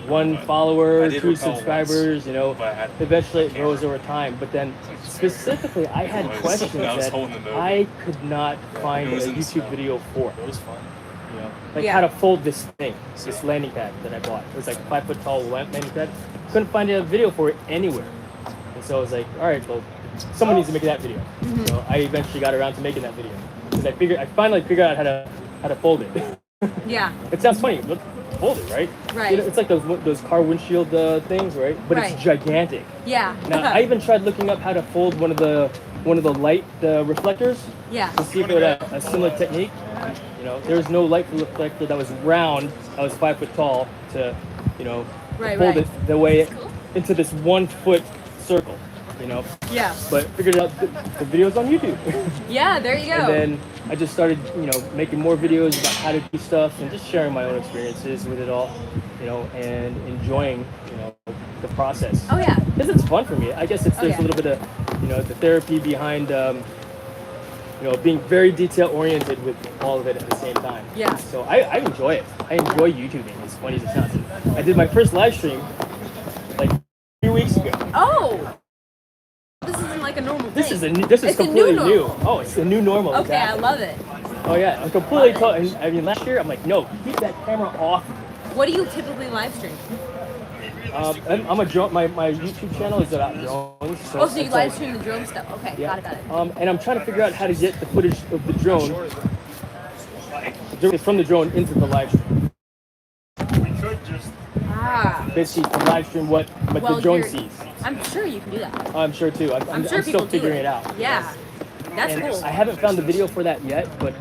one I follower, did 2 repel subscribers. once, You know, but I had eventually it camera. grows over time. But then specifically, I had I was questions that holding the I could not find It was a in the YouTube snow. video for. It was fun. You know, like Yeah. how to fold this thing, this landing pad that I bought. It was like 5 foot tall landing pad. Couldn't find a video for it anywhere. And so I was like, all right, well, someone needs to make that video. Mm-hmm. So I eventually got around to making that video because I finally figured out how to fold it. Yeah. It sounds funny, but fold it, right? Right. You know, it's like those car windshield things, right? But Right. it's gigantic. Yeah. Now I even tried looking up how to fold one of the light reflectors Yeah. to see if it had a similar technique. You know, there was no light reflector that was round, that was 5 foot tall to, you know, Right, fold right. it the way into this 1 foot circle, you know. Yeah. But figured out the videos on YouTube. Yeah, there you go. And then I just started, you know, making more videos about how to do stuff and just sharing my own experiences with it all, you know, and enjoying, you know, the process. Oh, yeah. Because it's fun for me. I guess there's yeah. a little bit of, you know, the therapy behind, you know, being very detail oriented with all of it at the same time. Yeah. So I enjoy it. I enjoy YouTubing, as funny as it sounds. I did my first live stream like 3 weeks ago. Oh! This isn't like a normal thing. This is It's a completely new new. normal. Oh, it's a new normal. Okay, I exactly. love it. Oh yeah, I'm completely. I mean, last year I'm like, no, keep that camera off. What do you typically live stream? I'm a drone. My YouTube channel is about drones. Oh, so you it's live like- stream the drone stuff. Okay, Yeah. got it. And I'm trying to figure out how to get the footage of the drone from the drone into the live stream. We could just. Ah. Basically, to live stream what Well, the drone you're- sees. I'm sure you can do that. I'm sure too. I'm sure still people do figuring it out. Yeah. That's And cool. I haven't found the video for that yet, but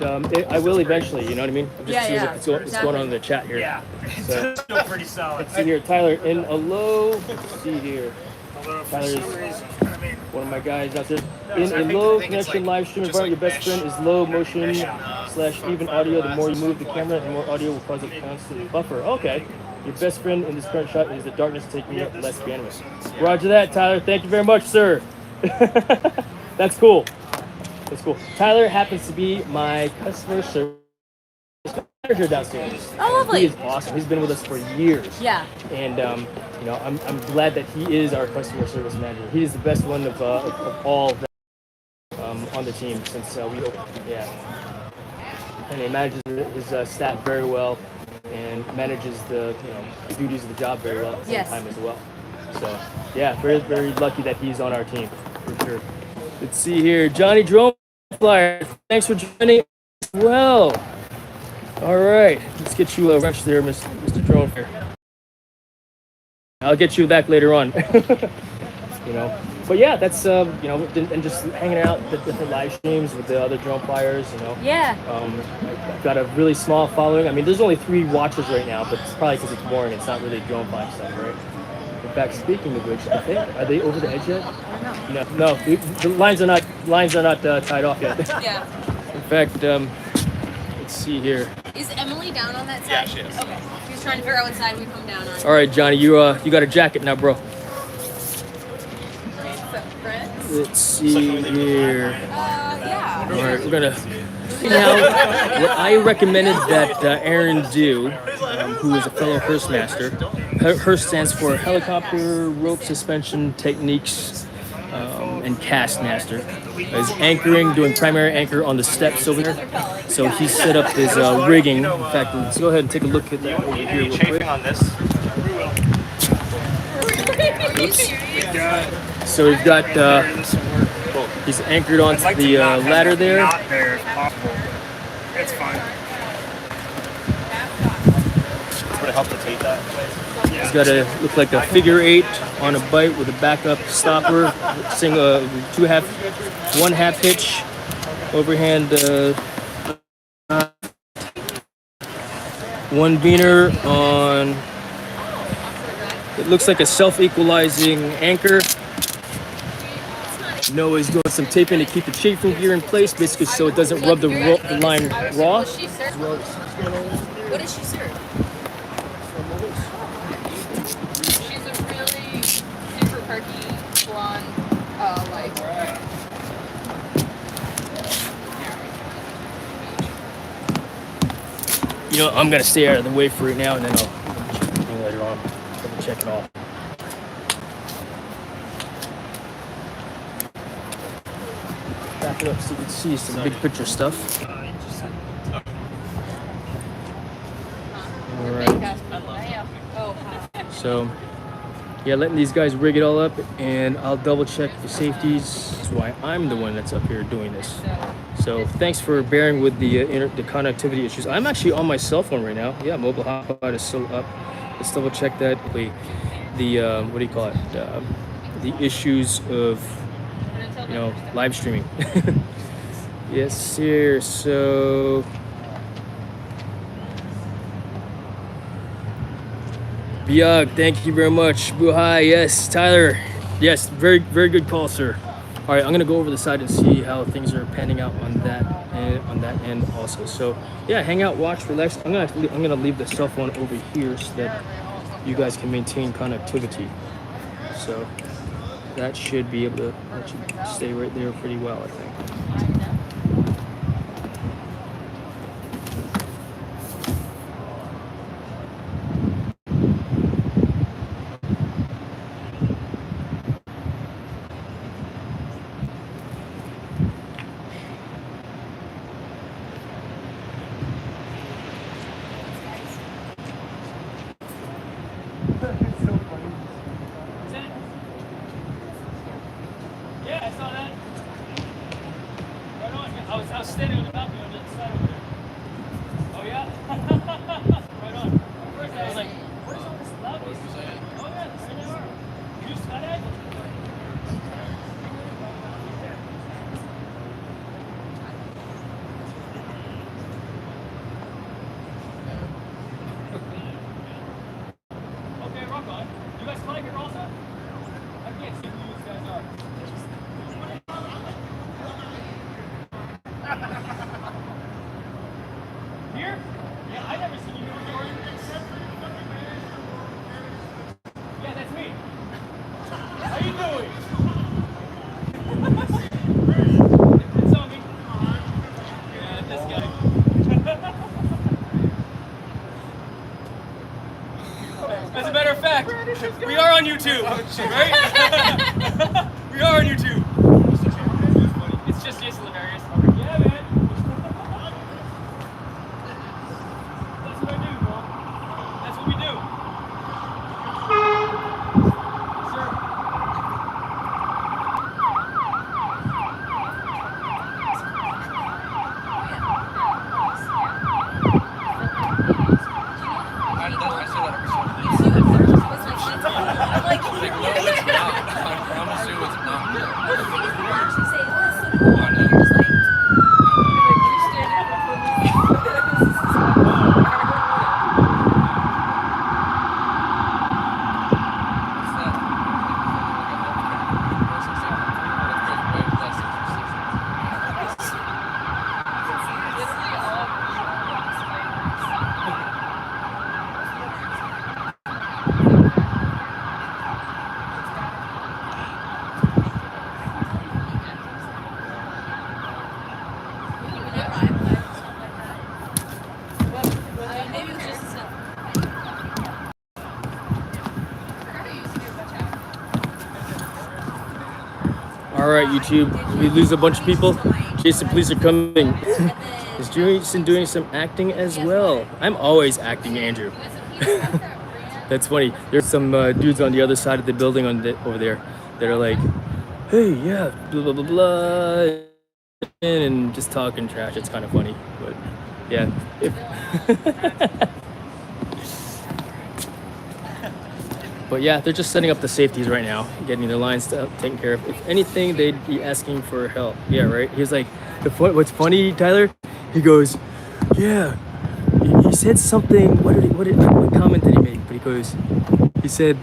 I will eventually. You know what I mean? I'm just Yeah, seeing yeah, what's going on in the chat here. Yeah. So, It's still pretty solid. let's see here, Tyler in a low. Let's see here. Although for Tyler's some reason, I mean, one of my guys out there. In a low connection live stream environment, your best friend is low motion / even audio. The more you move the camera, the more audio will cause a constant buffer. Okay. Your best friend in this current shot is the darkness taking up less bandwidth. Roger that, Tyler. Thank you very much, sir. That's cool. That's cool. Tyler happens to be my customer service manager downstairs. Oh, lovely. He is awesome. He's been with us for years. Yeah. And you know, I'm glad that he is our customer service manager. He is the best one of all that, on the team since we opened. Yeah. And he manages his staff very well, and manages the duties of the job very well at the same Yes. time as well. So yeah, very very lucky that he's on our team for sure. Let's see here, Johnny Drone Flyer. Thanks for joining as well. All right, let's get you a wrench there, Mr. Drone here. I'll get you back later on. You know, but yeah, that's you know, and just hanging out at the different live streams with the other drone flyers. You know. Yeah. I've got a really small following. I mean, there's only 3 watchers right now, but it's probably because it's boring. It's not really drone flying stuff, right? In fact, speaking of which, are they over the edge yet? No, the lines are not tied off yet. Yeah. In fact, let's see here. Is Emily down on that side? Yeah, she is. Okay. He was trying to figure out what side we come down on. All right, Johnny, you got a jacket now, bro. Let's see here. Yeah. All right, we're gonna. Now, what I recommended that Aaron do, who is a fellow Hearst master. Hearst stands for Helicopter Rope Suspension Techniques and Cast Master. Is anchoring, doing primary anchor on the steps over there. So he set up his rigging. In fact, let's go ahead and take a look at that over here real quick. on this? So we've got, he's anchored onto the ladder there. Not there if possible. It's fine. Would it help to tape that? He's got a, look like a figure 8 on a bite with a backup stopper, one half hitch, overhand, one beaner on It looks like a self-equalizing anchor. Noah's doing some taping to keep the chafing gear in place, basically so it doesn't rub the line raw. What does she serve? She's a really super perky blonde, You know, I'm gonna stay out of the way for right now, and then I'll check later on. Double check it all. Back it up so you can see some big picture stuff. All right. So, yeah, letting these guys rig it all up, and I'll double check the safeties. That's why I'm the one that's up here doing this. So thanks for bearing with the connectivity issues. I'm actually on my cell phone right now. Yeah, mobile hotspot is still up. Let's double check that. The what do you call it? The issues of, you know, live streaming. Yes, sir. So Biag, thank you very much. Buhai, yes. Tyler, yes, very good call, sir. All right, I'm gonna go over the side and see how things are panning out on that end also. So yeah, hang out, watch, relax. I'm gonna leave the cell phone over here so that you guys can maintain connectivity. So that should be able to stay right there pretty well, I think. Yeah, I saw that. Right on. I was standing on the balcony on the other side over there. Oh yeah? Right on. First I was like, what is all this loudness? Oh yeah, there they are. You skydive? Okay, rock on. You guys fly here also? I can't see who you guys are. Here? Yeah, I never seen you before. Yeah, that's me. How you doing? It's on me. Yeah, this guy. As a matter of fact, we are on YouTube, right? We are on YouTube. It's just hilarious. Yeah, man. That's what I do, bro. That's what we do. Sir. All right, YouTube, we lose a bunch of people. Jason, police are coming. Is Jason doing some acting as well? I'm always acting, Andrew. That's funny. There's some dudes on the other side of the building over there that are like, hey, yeah, blah, blah, blah, blah, and just talking trash. It's kind of funny, but yeah. But yeah, they're just setting up the safeties right now, getting their lines taken care of. If anything, they'd be asking for help. Yeah, right? He was like, what's funny, Tyler? He goes, yeah, he said something, what comment did he make? But he said,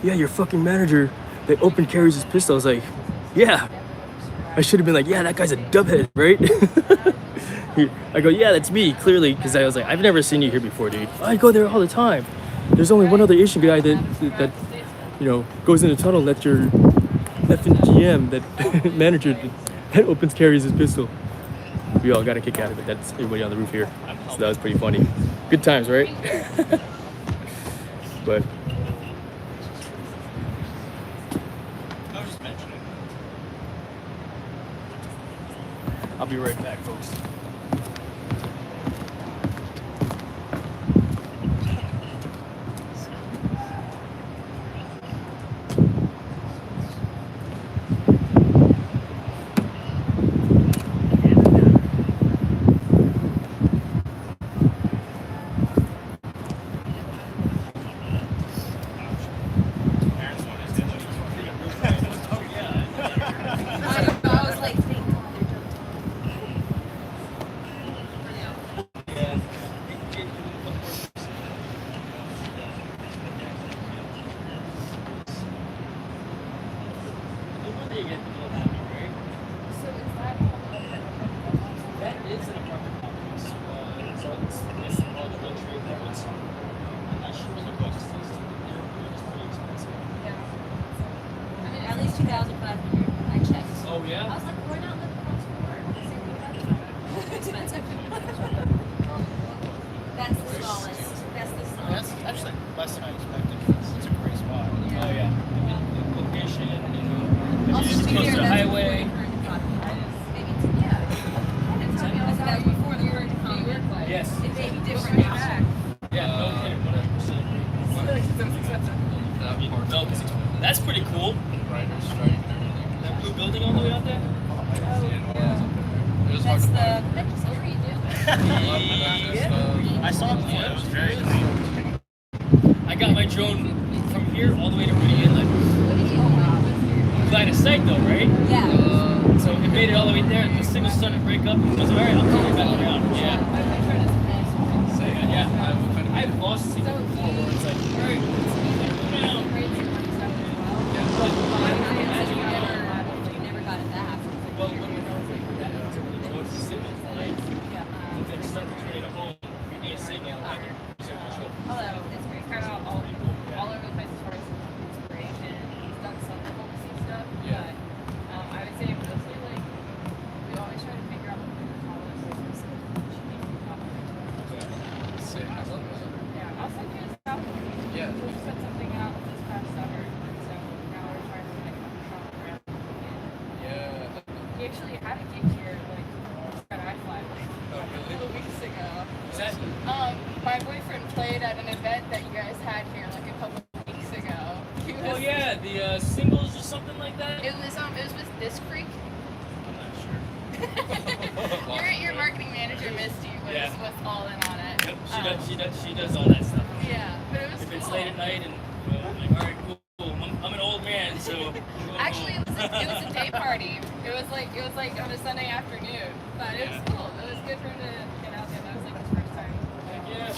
yeah, your fucking manager that open carries his pistol. I was like, yeah. I should have been like, yeah, that guy's a dubhead, right? I go, yeah, that's me, clearly, because I was like, I've never seen you here before, dude. I go there all the time. There's only one other Asian guy that you know, goes in the tunnel and lets your effing GM, that manager that opens carries his pistol. We all got a kick out of it. That's everybody on the roof here. So that was pretty funny. Good times, right? But I was just mentioning. I'll be right back, folks. I was like, thank God they're done. So is that That is an apartment complex. So it's called luxury apartments. I'm not sure what the cost is. It's pretty expensive. yeah. I mean, at least 2,500. I checked. Oh I yeah? was like, we're not living across the board. It's expensive. That's the smallest. That's the That's smallest. actually less than I expected. It's a great spot. Oh yeah. The location, you know, Also, it's to be close fair, to the that's highway. Maybe two. Yeah. I didn't tell you. I said that was before the word common. Yes. It may be different now. Yeah, no kidding, 100%. No, 'cause that's pretty cool. That blue building all the way out there? That's the convention center you do. I saw it before. It was very cool. I got my drone from here all the way to Rudy Inlet. Line of sight though, right? Yeah. So it made it all the way there. The signal started to break up. I was like, all right, I'll come back around. Yeah. Yeah. I've lost signal before where it's like, all right, You never got it back. well, when we're done with that, it's a signal, right? And then start to create a home, create a signal, like Hello, it's great. Kind of all over the place as far as inspiration. He's done some policy stuff, but I would say mostly like we always try to figure out what the tallest is. Yeah, I'll send you his stuff. Yeah. We just put something out this past summer, so now we're trying to like shop around. Yeah. He actually had a gig here like at iFLY a couple weeks ago. Is that? My boyfriend played at an event that you guys had here like a couple weeks ago. He was, Oh yeah, the singles or something like that? It was with Disc Freak. I'm not sure. Your marketing manager Misty was all in on it. Yep, she does all that stuff. Yeah, but it was If it's cool. late at night and I'm like, all right, cool. I'm an old man, so Actually, it was a day party. It was like on a Sunday afternoon, but it was cool. It was good for him to get out there. That was like his first time yeah.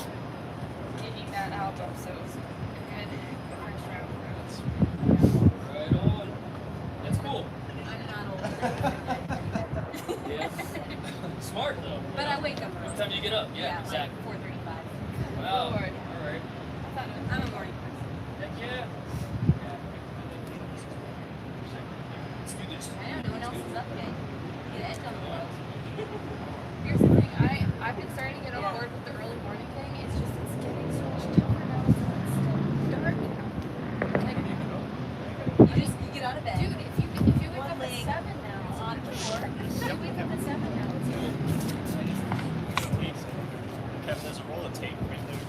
making that album, so it was a good first round for us. Right on. That's cool. I'm not old. Yeah. Smart though. But I wake up What early. time do you get up? Yeah, Like exactly. 4:35. Wow. Lord. All right. I'm a morning person. Heck yeah. Let's do this. I know, no one else is up yet. Get edge on the world. Here's the thing, I've been starting to get on board with the early morning thing. It's just it's getting so much tougher now. It's still dark now. Like, You get out of bed. dude, if you wake One up at leg 7 now, on the floor. if you wake up at 7 now, it's Kevin, there's a roll of tape right there.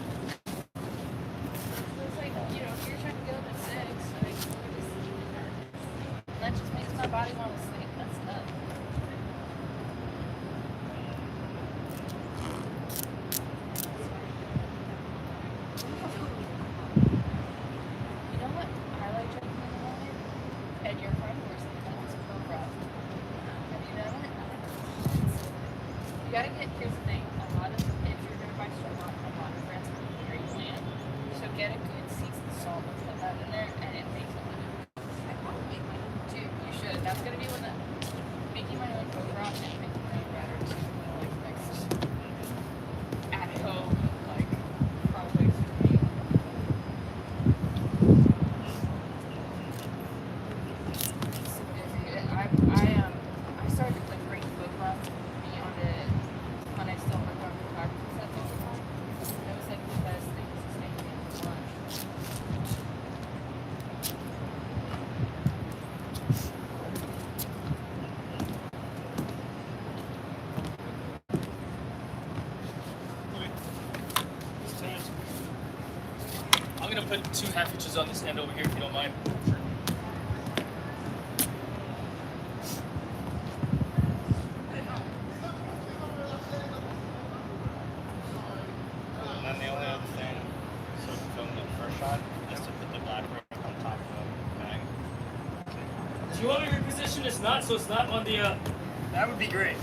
it's like, you know, if you're trying to get up at 6, like, that just makes my body want to sleep. That's nuts. You know what I like drinking in the morning? At your front door, something that's Cobra. Have you done it? You gotta get, here's the thing, a lot of, if you're gonna buy stroganoff, a lot of brands are very bland. So get a good seasoned salt and put that in there, and it 2 half inches on this end over here, if you don't mind. And then the only other thing, so to film the first shot, is to put the black rope on top of the bag. Do you want me to reposition this knot so it's not on the, That would be great.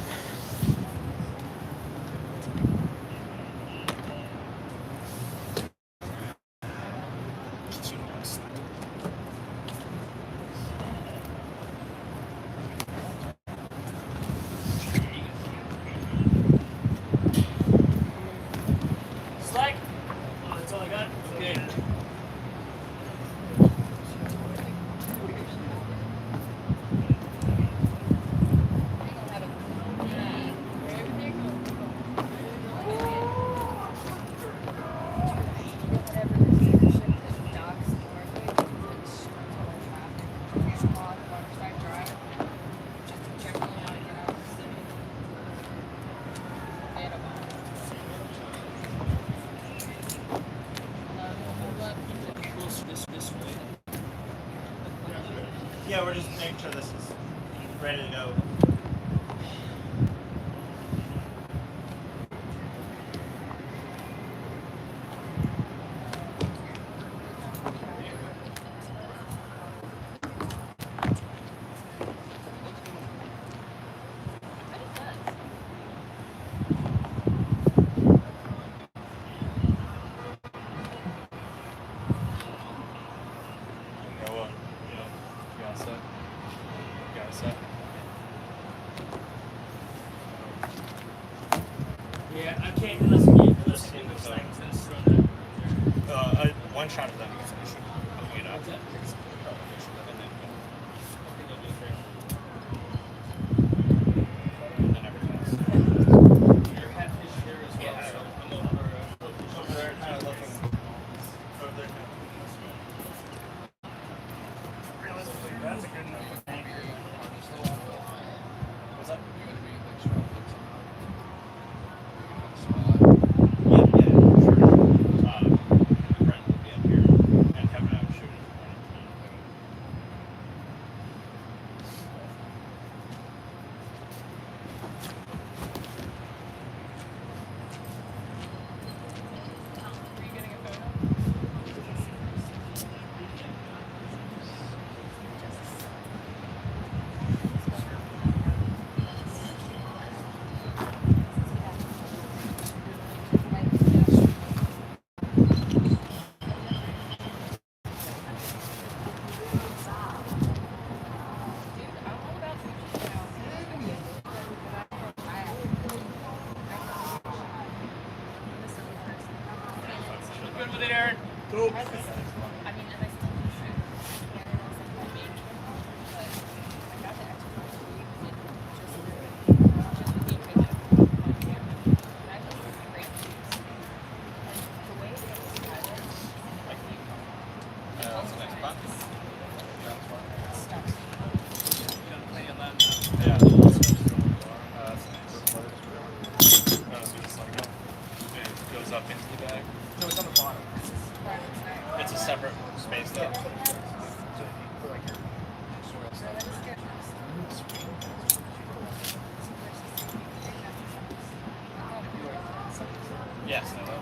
Slack? Oh, that's all I got? Okay. This way. Yeah, we're just making sure this is ready to go. Yeah, I can't unless you get this thing. One shot of them because we should wait up. And then everything else. Your half inch there as well, so I'm Over there, kind of looking. Over there, kind of. Realistically, that's a good enough anchor. What's up? Good with it, Aaron. Cool. I mean, and I still do shoot. Yeah, I was like, I made, but I got the extra just be good at on camera. And I think it's great views. And the way that it was highlighted, like you That's a nice spot. stuff. Yeah. That's nice. So just let it go. It goes up into the bag. No, it's on the bottom. It's a separate space though. Yes, I know.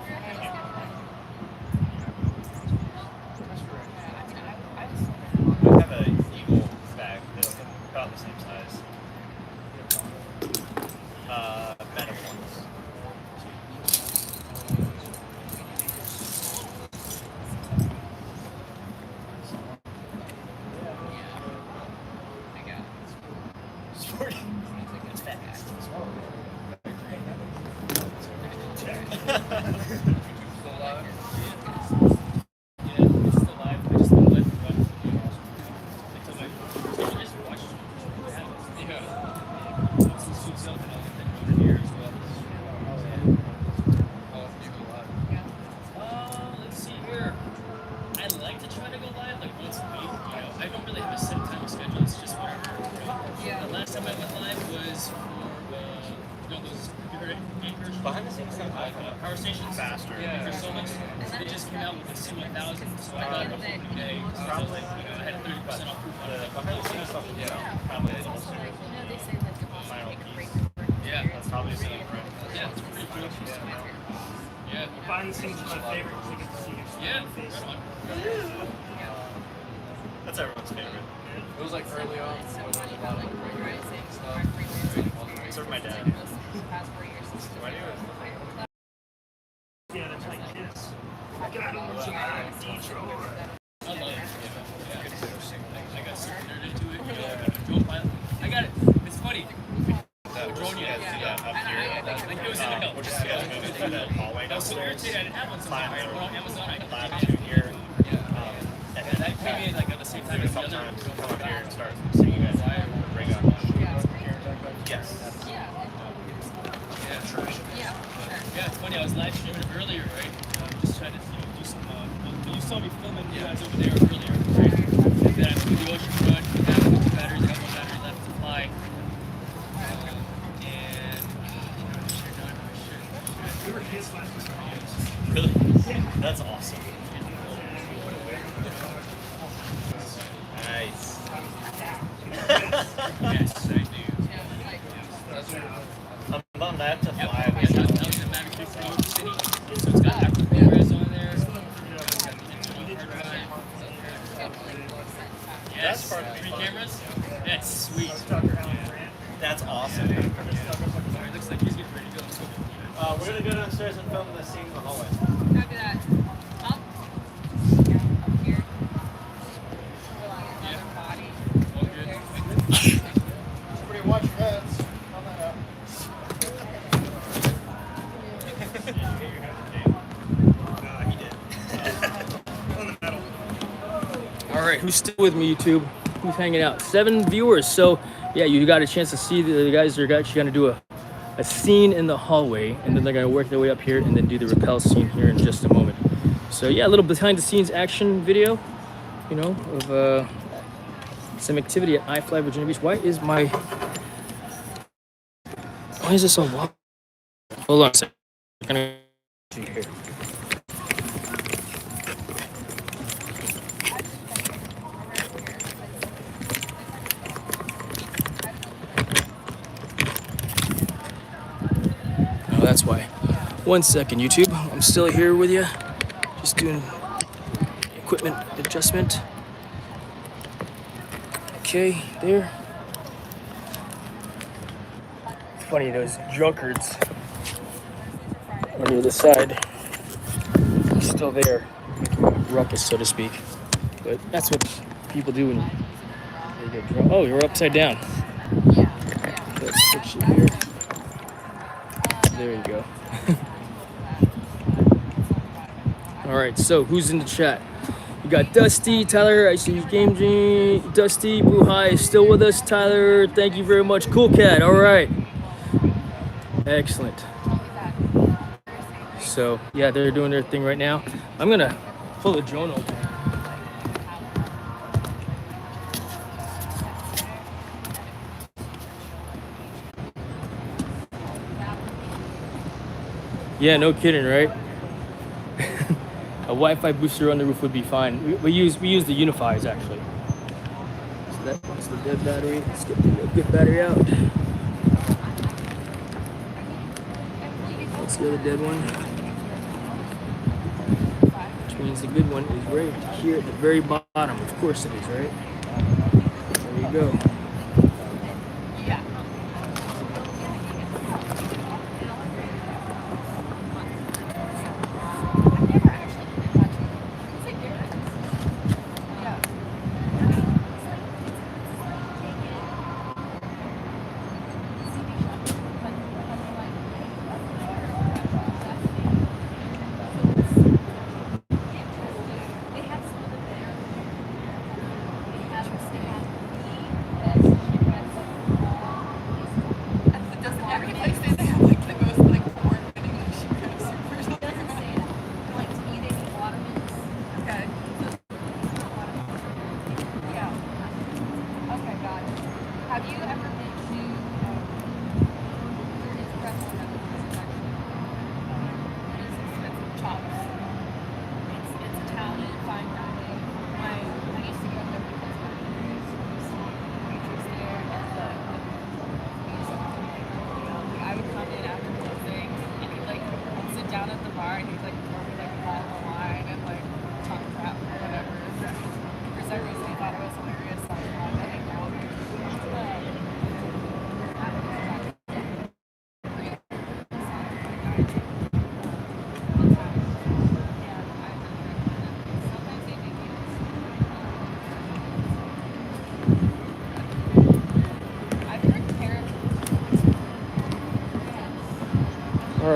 I have an Eagle bag that's about the same size. Metal ones. Sporty. It's fast. Yeah, it's still live. I just didn't let it run. Until I just watched what happens. Yeah. Once the suit's up, and I'll get that over here as well. Let's see here. I like to try to go live like once a week. You know, I don't really have a set time schedule. It's just whatever. Right? Yeah. The last time I went live was for those computer anchors. Behind the scenes stuff, Power stations. faster. Yeah. For so much. they just came out with the C1000, so I got it the whole day. So I was like, I had 30% off coupon. Behind the scenes stuff, yeah, probably is also Yeah, that's probably the same, right? yeah, it's pretty cool. Yeah. Behind the scenes is my favorite because I get to see your Yeah. face. That's everyone's favorite. It was like early on. Except for my dad. Why do you? Yeah, that's like this. God, Detroit. I love it. Yeah. I got super nerd into it. You know, I'm a drone pilot. I got it. It's funny. A drone, yeah, up here. Like it was in the hill. We're just moving through that hallway I was so irritated. I didn't have one. So I went on Amazon. I lab 2 here. and that came in like at the same time as the other. Sometimes come up here and start seeing you guys bring up. Yes. Yeah, it's funny. I was live streaming earlier, right? Just trying to do some. You saw me filming you guys over there earlier, right? And then I flew the ocean front. I have a bunch of batteries. I have one battery left to fly. We were kids last week. Really? That's awesome. Nice. Yes, I do. I'm bummed I have to fly. That was a Mavic 3 Pro City. So it's got active cameras on there. It's got the internal hard drive. Yes, 3 cameras. That's sweet. That's awesome. It looks like he's getting ready to go. We're gonna go downstairs and film the scene in the hallway. Copy that. Up. Yeah, up here. Another body. All good. Everybody watch your heads. On that up. He did. All right, who's still with me, YouTube? Who's hanging out? 7 viewers. So, yeah, you got a chance to see the guys are actually going to do a scene in the hallway, and then they're going to work their way up here and then do the rappel scene here in just a moment. So, yeah, a little behind-the-scenes action video, you know, of some activity at iFLY Virginia Beach. Why is this so wild? Hold on a second. I'm gonna here. Oh, that's why. 1 second, YouTube. I'm still here with you. Just doing equipment adjustment. Okay, there. It's funny, those drunkards on the other side are still there. Ruckus, so to speak. But that's what people do when they get drunk. Oh, you're upside down. Let's switch it here. There you go. All right, so who's in the chat? You got Dusty, Tyler, I see you Game Dream, Dusty, Boo Hi is still with us. Tyler, thank you very much. Cool Cat, all right. Excellent. So, yeah, they're doing their thing right now. I'm gonna pull the drone over. Yeah, no kidding, right? A Wi-Fi booster on the roof would be fine. We use the unifiers actually. So that's the dead battery. Let's get the good battery out. That's the other dead one. Which means the good one is right here at the very bottom. Of course it is, right? There you go.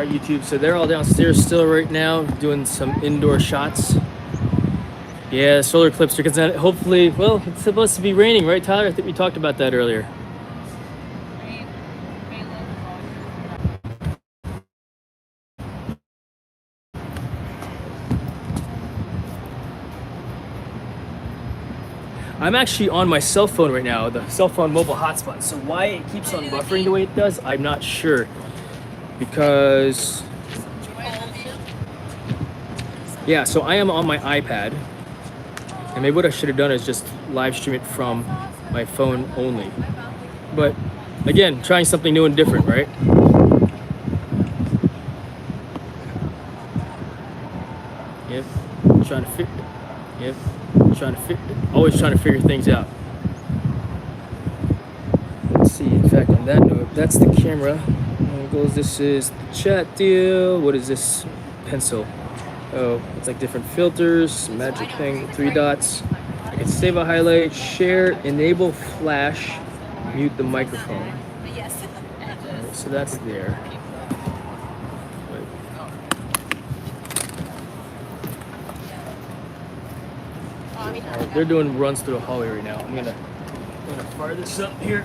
right, YouTube. So they're all downstairs still right now, doing some indoor shots. Yeah, solar eclipse. Because hopefully, well, it's supposed to be raining, right, Tyler? I think we talked about that earlier. I'm actually on my cell phone right now, the cell phone mobile hotspot. So why it keeps on buffering the way it does, I'm not sure. Because, yeah, so I am on my iPad. And maybe what I should have done is just live stream it from my phone only. But again, trying something new and different, right? Yep, trying to fit. Yep, trying to fit. Always trying to figure things out. Let's see. In fact, on that note, that's the camera angles. This is the chat deal. What is this pencil? Oh, it's like different filters, magic thing, 3 dots. I can save a highlight, share, enable flash, mute the microphone. Right, so that's there. Right, they're doing runs through the hallway right now. I'm gonna fire this up here.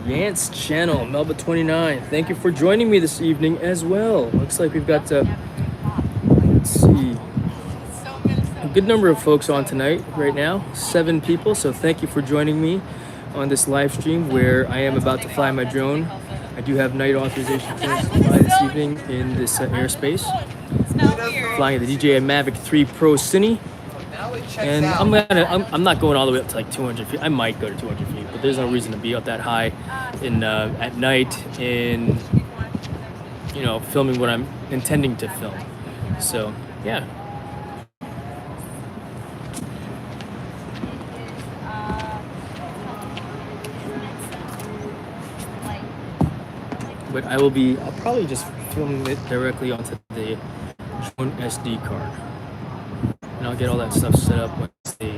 Yance channel, Melba 29. Thank you for joining me this evening as well. Looks like we've got let's see, a good number of folks on tonight right now, 7 people. So thank you for joining me on this live stream where I am about to fly my drone. I do have night authorization to fly this evening in this airspace. Flying the DJI Mavic 3 Pro Cine. And I'm not going all the way up to like 200 feet. I might go to 200 feet, but there's no reason to be up that high in at night in, you know, filming what I'm intending to film. So yeah. But I'll probably just film it directly onto the drone SD card. And I'll get all that stuff set up once they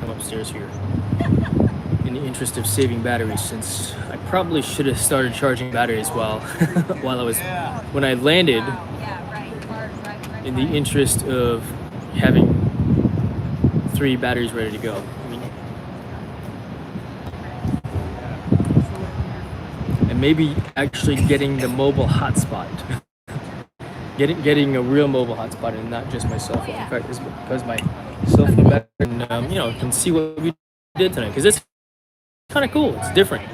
come upstairs here. In the interest of saving batteries, since I probably should have started charging batteries while when I landed, in the interest of having 3 batteries ready to go. I mean, and maybe actually getting the mobile hotspot. Getting a real mobile hotspot and not just my cell phone. In fact, it's because my cell phone battery and you know, can see what we did tonight. Because it's kind of cool. It's different.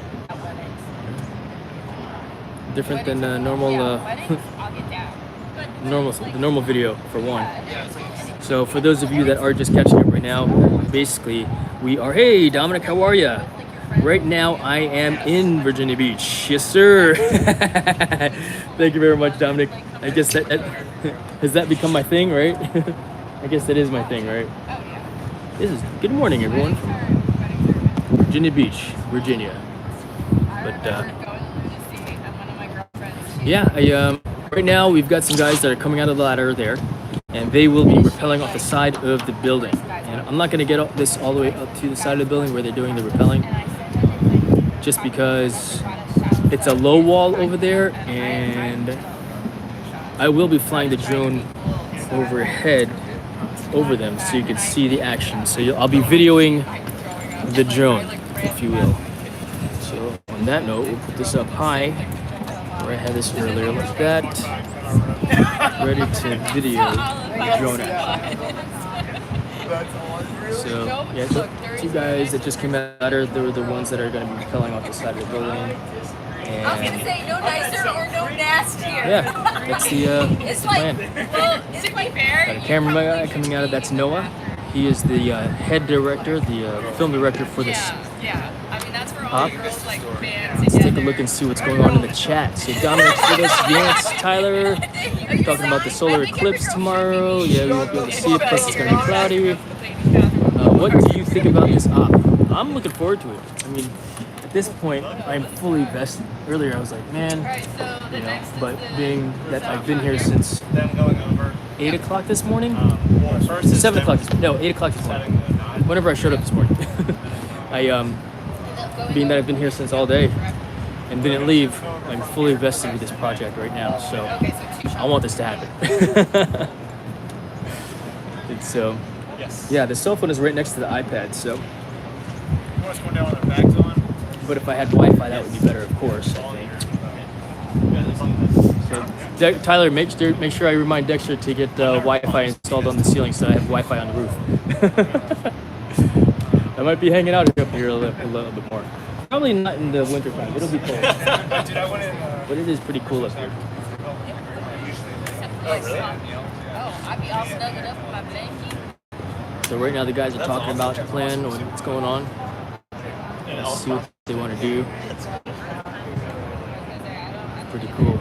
Different than normal normal video for one. So for those of you that are just catching up right now, basically we are. Hey, Dominic, how are ya? Right now, I am in Virginia Beach. Yes, sir. Thank you very much, Dominic. I guess that has that become my thing, right? I guess that is my thing, right? This is good morning, everyone, from Virginia Beach, Virginia. But yeah, right now we've got some guys that are coming out of the ladder there, and they will be rappelling off the side of the building. And I'm not going to get this all the way up to the side of the building where they're doing the rappelling, just because it's a low wall over there, and I will be flying the drone overhead over them so you can see the action. So I'll be videoing the drone, if you will. So on that note, we'll put this up high, where I had this earlier like that, ready to video drone action. So yeah, 2 guys that just came out, they were the ones that are going to be rappelling off the side of the building. And I was gonna say no nicer or no nastier. yeah, that's the plan. Well, to be fair, Got a camera guy coming out of, that's Noah. He is the head director, the film director for this. Yeah, I mean that's where all Hop. the girls like band Let's take a look and see what's going on in the chat. So Dominic's with us, Yance, Tyler, talking about the solar eclipse tomorrow. Yeah, we won't be able to see it, plus it's going to be cloudy. What do you think about this op? I'm looking forward to it. I mean, at this point, I'm fully vested. Earlier, I was like, man, you know, but being that I've been here since 8 o'clock this morning, 7 o'clock, no, 8 o'clock this morning, whenever I showed up this morning, being that I've been here since all day and didn't leave, I'm fully vested with this project right now, so I want this to happen. And so, yeah, the cell phone is right next to the iPad, so. But if I had Wi-Fi, that would be better, of course, I think. So, Tyler, make sure I remind Dexter to get Wi-Fi installed on the ceiling so I have Wi-Fi on the roof. I might be hanging out up here a little bit more. Probably not in the winter time. It'll be cold. But it is pretty cool up here. Oh, I'd be all snuggled up with my blankie. So right now the guys are talking about the plan or what's going on. Let's see what they want to do. Pretty cool.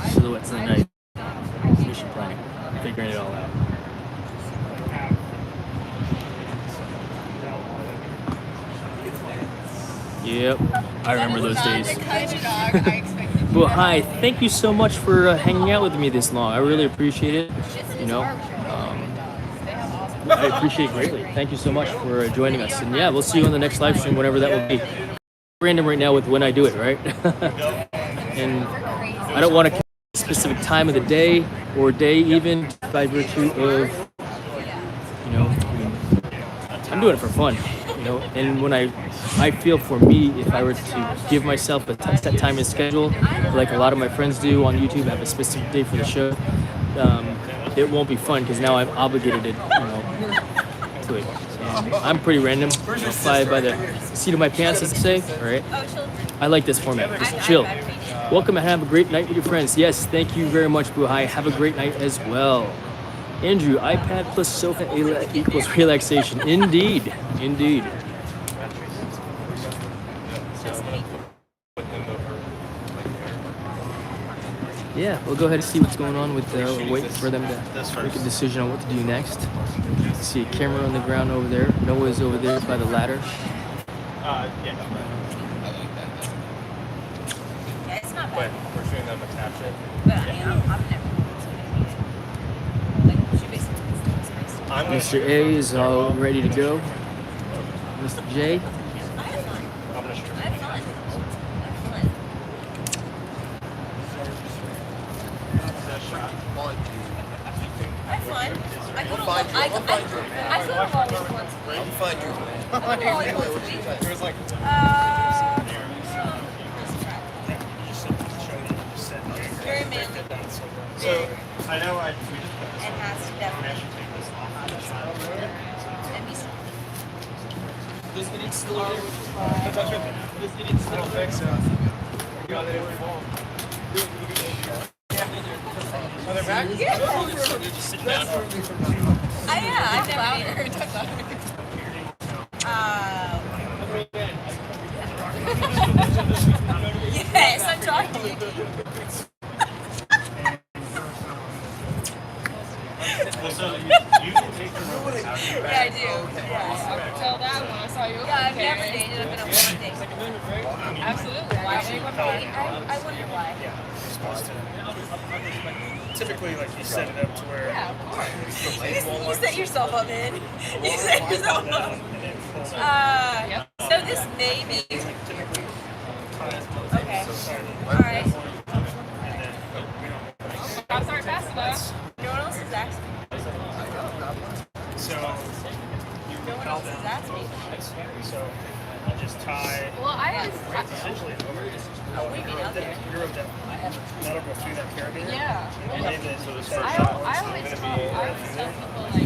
Silhouettes in the night. Mission planning. Figuring it all out. Yep, I remember those days. Well, hi, thank you so much for hanging out with me this long. I really appreciate it. You know, I appreciate it greatly. Thank you so much for joining us. And yeah, we'll see you on the next live stream, whenever that will be. Random right now with when I do it, right? And I don't want to a specific time of the day or day even by virtue of, you know, I'm doing it for fun. You know, and when I feel for me, if I were to give myself a set time and schedule, like a lot of my friends do on YouTube, have a specific day for the show, it won't be fun because now I'm obligated to, you know, to it. And I'm pretty random. I fly by the seat of my pants, as they say. All right. I like this format. Just chill. Welcome and have a great night with your friends. Yes, thank you very much, Buhai. Have a great night as well. Andrew, iPad plus sofa equals relaxation. Indeed. Indeed. Yeah, we'll go ahead and see what's going on with we're waiting for them to make a decision on what to do next. See a camera on the ground over there. Noah's over there by the ladder. Yeah, it's not bad. We're showing them attach it. But I mean, I've never. Like, she basically. Mr. A is all ready to go. Mr. J. Very manly. So I know It has to definitely. Does it still there? Does it still there? Are they back? Yeah. Just sit down. I've never made her talk about yes, I'm talking to you. Yeah, I do. Yeah. Tell that one. I saw you. Yeah, I've never dated. I've been on one date. Absolutely. Why would you want to date? I wonder why. Typically, like you set it up to where. Yeah, of course. You set yourself up, man. You set yourself up. So this may be. Okay. All right. I'm sorry, fast enough. No one else has asked me. So No one else has asked me. So I just tie. Well, Essentially, What do you mean out there? that'll go through that carabiner. yeah. And then so this I always tell people, like,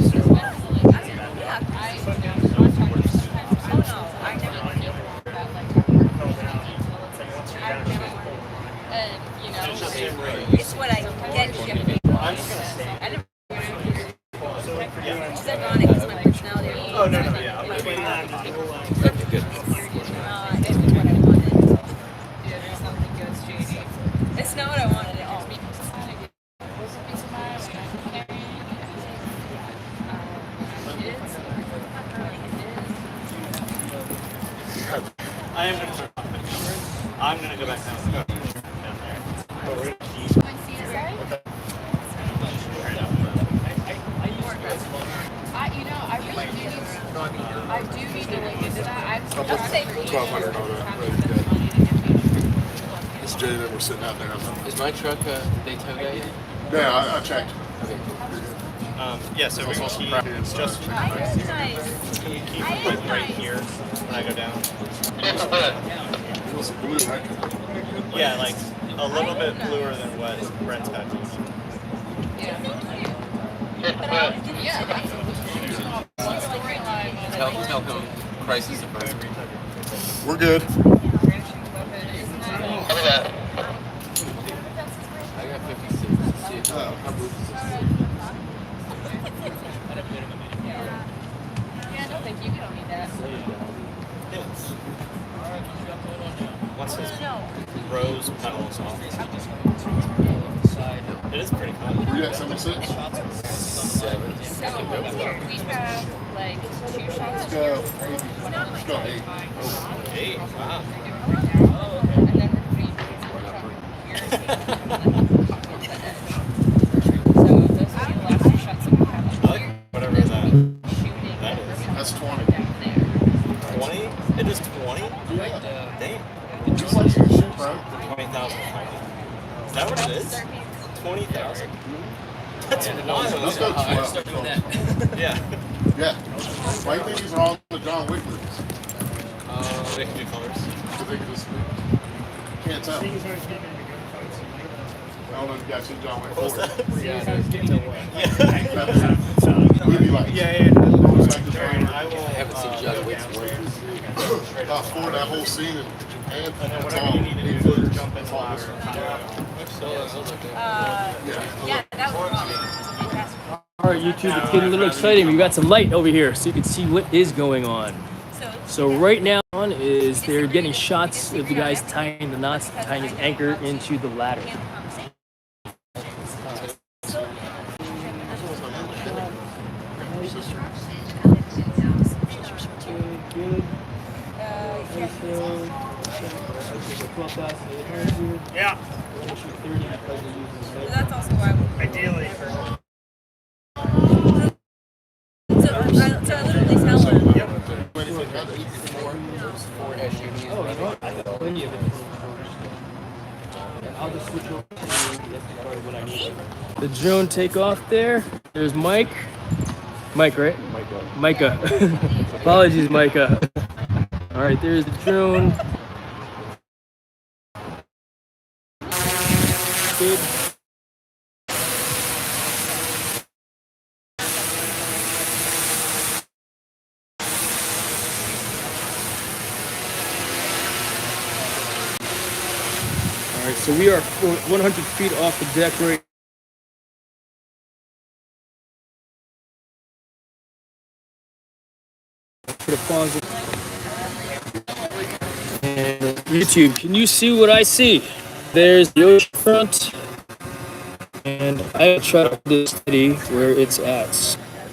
and, you know, It's what I get shipped. I'm just gonna say. I never. So like for doing. It's ironic because my personality. Oh no, yeah. I'm just waiting on It's not what I wanted. yeah, there's something good, shady. It's not what I wanted at all. I am gonna start. I'm gonna go back down. Down there. But we're gonna keep. I really do need to look into that. I'm still $1,200 on that. It's Jay that we're sitting out there. Is my truck, they tow that yet? Yeah, I checked. Okay. Yeah, so we're gonna keep just keep like right here when I go down. It's blue, right? Yeah, like a little bit bluer than what Brent's got. Tell him crisis averted. We're good. I got 56. How boost is this? Yeah, no, thank you. We don't need that. Once his rose petals off. It is pretty cool. Were you at 76? 7. We have like 2 shots. Let's go. Let's go 8. 8? Wow. And then we're free. So those are the last 2 shots that we have. Whatever that is. That's 20. 20? It is 20? Yeah. Damn. Just like your shit, bro. 20,000. Is that what it is? 20,000. That's wild. Let's go 12. Yeah. Yeah. Why do you think he's wrong with John Wick movies? They can do colors. I think just can't tell. I don't know if you guys seen John Wick 4. Movie like. Yeah. Like the I haven't seen John Wick's About 4, that whole scene and whatever you need to do is jump in louder. Yeah, that was wrong. All right, YouTube, it's getting a little exciting. We got some light over here so you can see what is going on. So right now is they're getting shots of the guys tying the knots, tying his anchor into the ladder. Yeah. That's also why Ideally. So I literally tell him. The drone takeoff there. There's Mike. Mike, right? Micah. Apologies, Micah. All right, there's the drone. Good. All right, so we are 100 feet off the deck right. Put a pause. And YouTube, can you see what I see? There's the ocean front, and I try to hold this steady where it's at.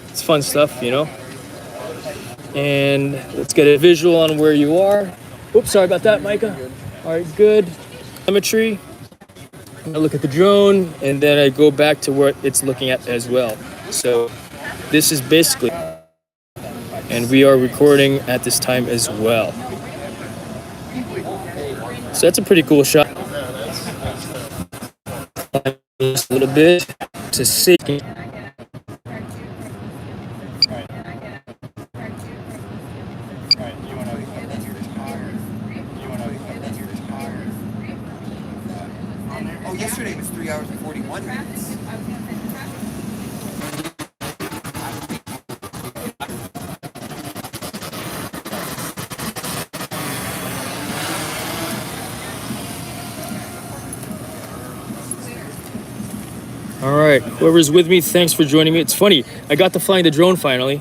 It's fun stuff, you know. And let's get a visual on where you are. Oops, sorry about that, Micah. All right, good. Telemetry. I look at the drone, and then I go back to what it's looking at as well. So this is basically, and we are recording at this time as well. So that's a pretty cool shot. Just a little bit to see. Oh, yesterday was 3 hours and 41 minutes. All right, whoever's with me, thanks for joining me. It's funny, I got to flying the drone finally.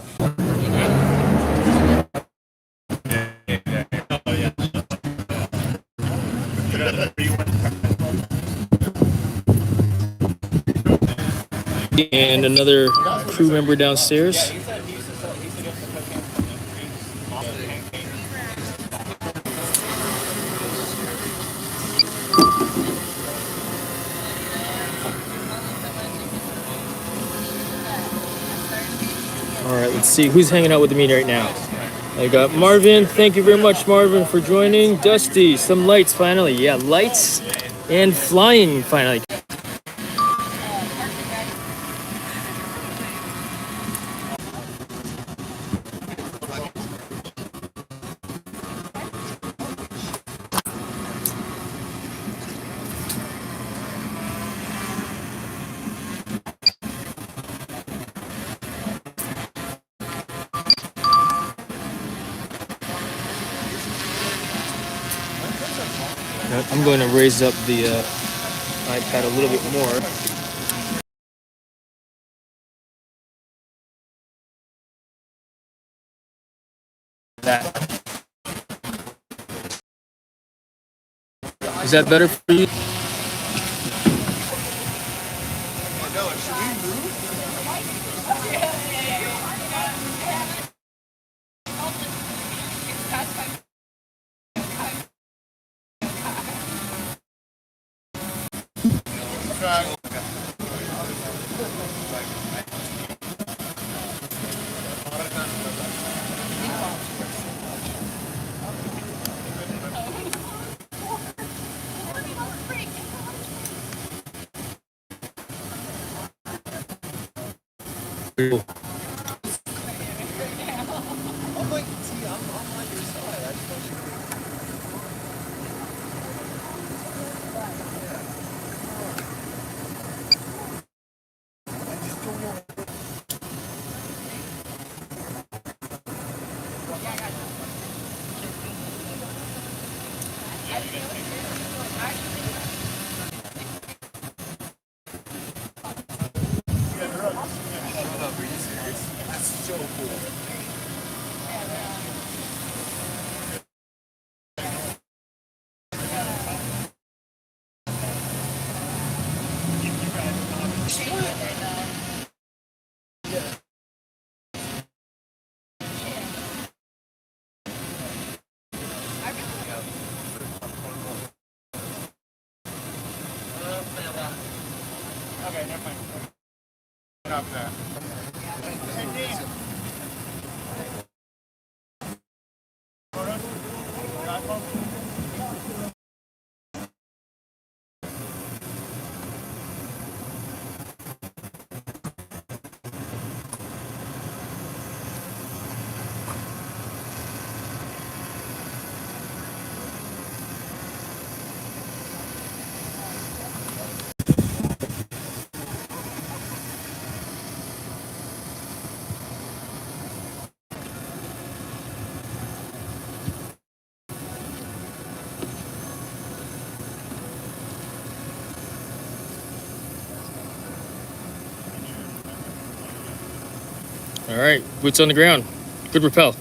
And another crew member downstairs. Let's see who's hanging out with me right now. I got Marvin. Thank you very much, Marvin, for joining. Dusty, some lights finally. Yeah, lights and flying finally. I'm going to raise up the iPad a little bit more. Is that better for you? Cool. All right, boots on the ground. Good rappel.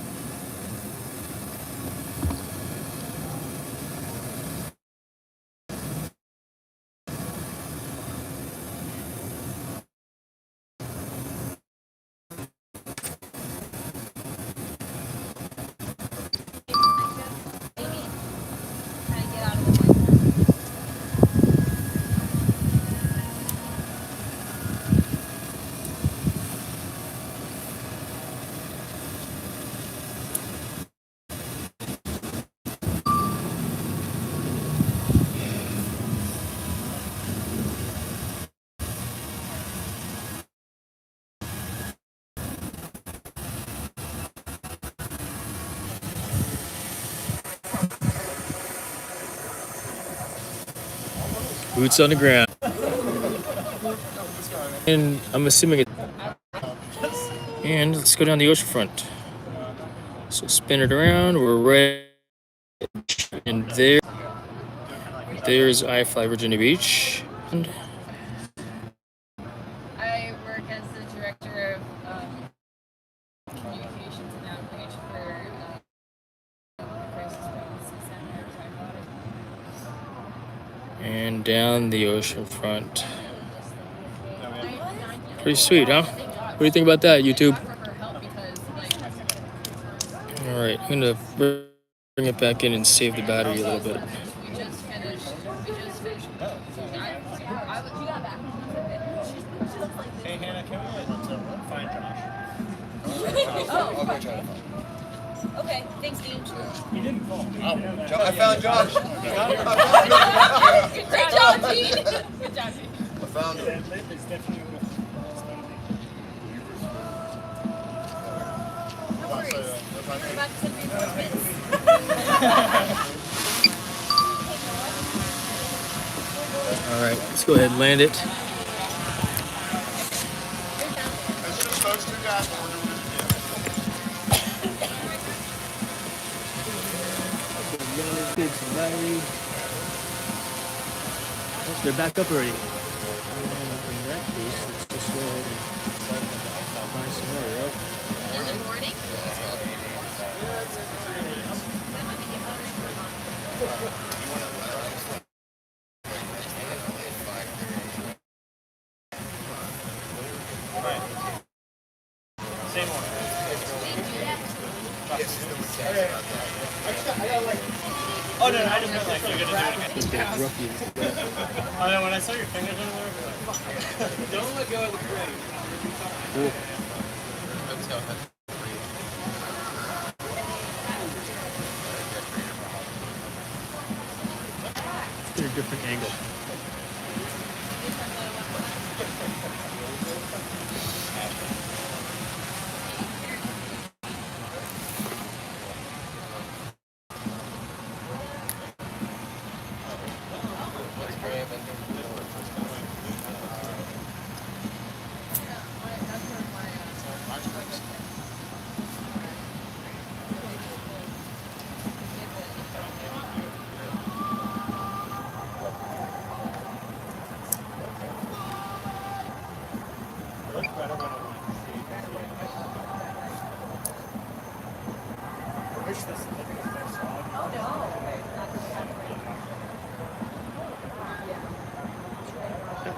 Boots on the ground. And I'm assuming it. And let's go down the ocean front. So spin it around. We're right. And there's iFLY Virginia Beach. And I work as the director of communications and outreach for Crisis Pregnancy Center. and down the ocean front. Pretty sweet, huh? What do you think about that, YouTube? All right, I'm gonna bring it back in and save the battery a little bit. Hey Hannah, can we find Josh? I'll go try to find him. Okay, thanks, Dean. He didn't fall. I found Josh. Great job, Dean. Good job, Dean. I found him. It's definitely a little No worries. We're about to send reinforcements. All right, let's go ahead and land it. It's just those two guys, but we're doing it again. They're back up already. In that case, let's just go ahead and find some more, right? In the morning? Same one. Oh no, I just meant like you're gonna do it again. Oh no, when I saw your fingers in there, don't let go of the frame. Cool. Get a different angle.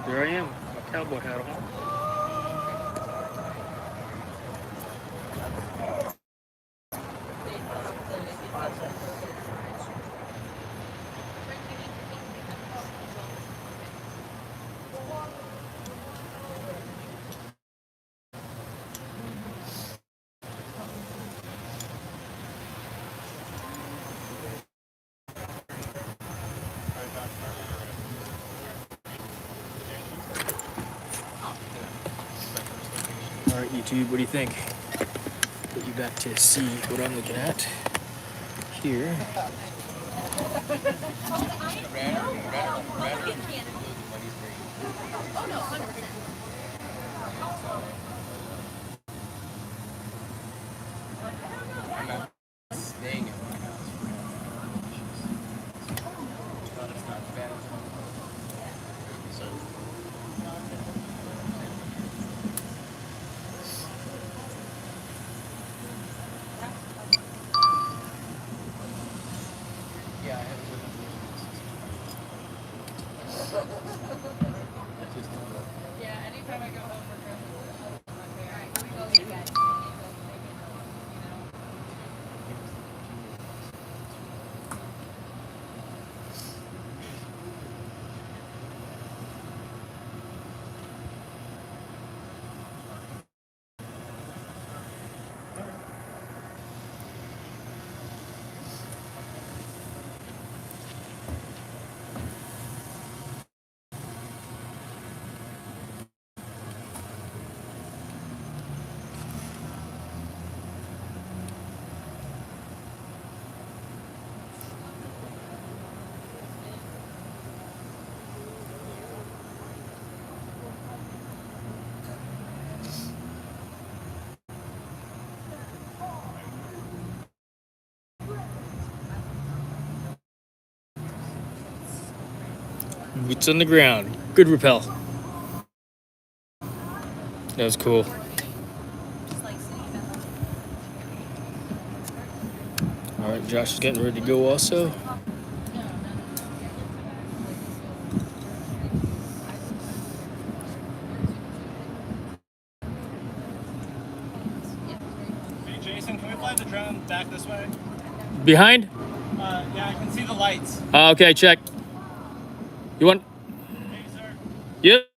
There I am, my cowboy hat on. All right, YouTube, what do you think? Put you back to see what I'm looking at here. Oh no, 100%. Staying at my house. But it's not bad. So. Yeah, I haven't lived Yeah, anytime I go home for Christmas, alright, here we go, you guys. Boots on the ground. Good rappel. That was cool. All right, Josh is getting ready to go also. Hey Jason, can we fly the drone back this way? Behind? Yeah, I can see the lights. Okay, check. You want? Hey sir. Yep.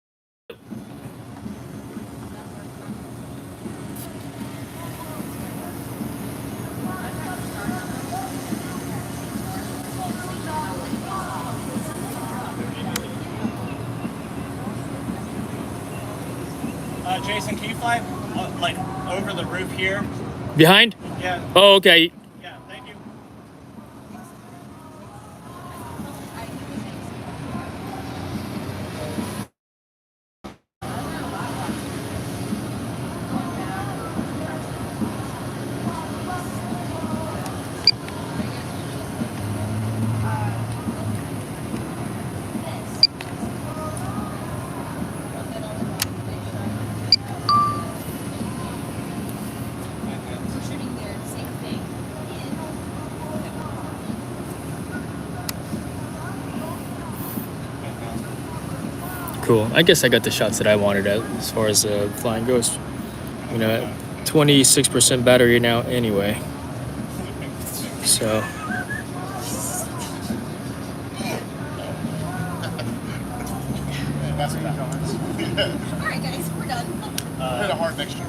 Jason, can you fly like over the roof here? Behind? Yeah. Oh, okay. Yeah, thank you. Cool. I guess I got the shots that I wanted as far as flying goes. You know, 26% battery now anyway. So. That's what All right, guys, we're done. hit a hard mixture.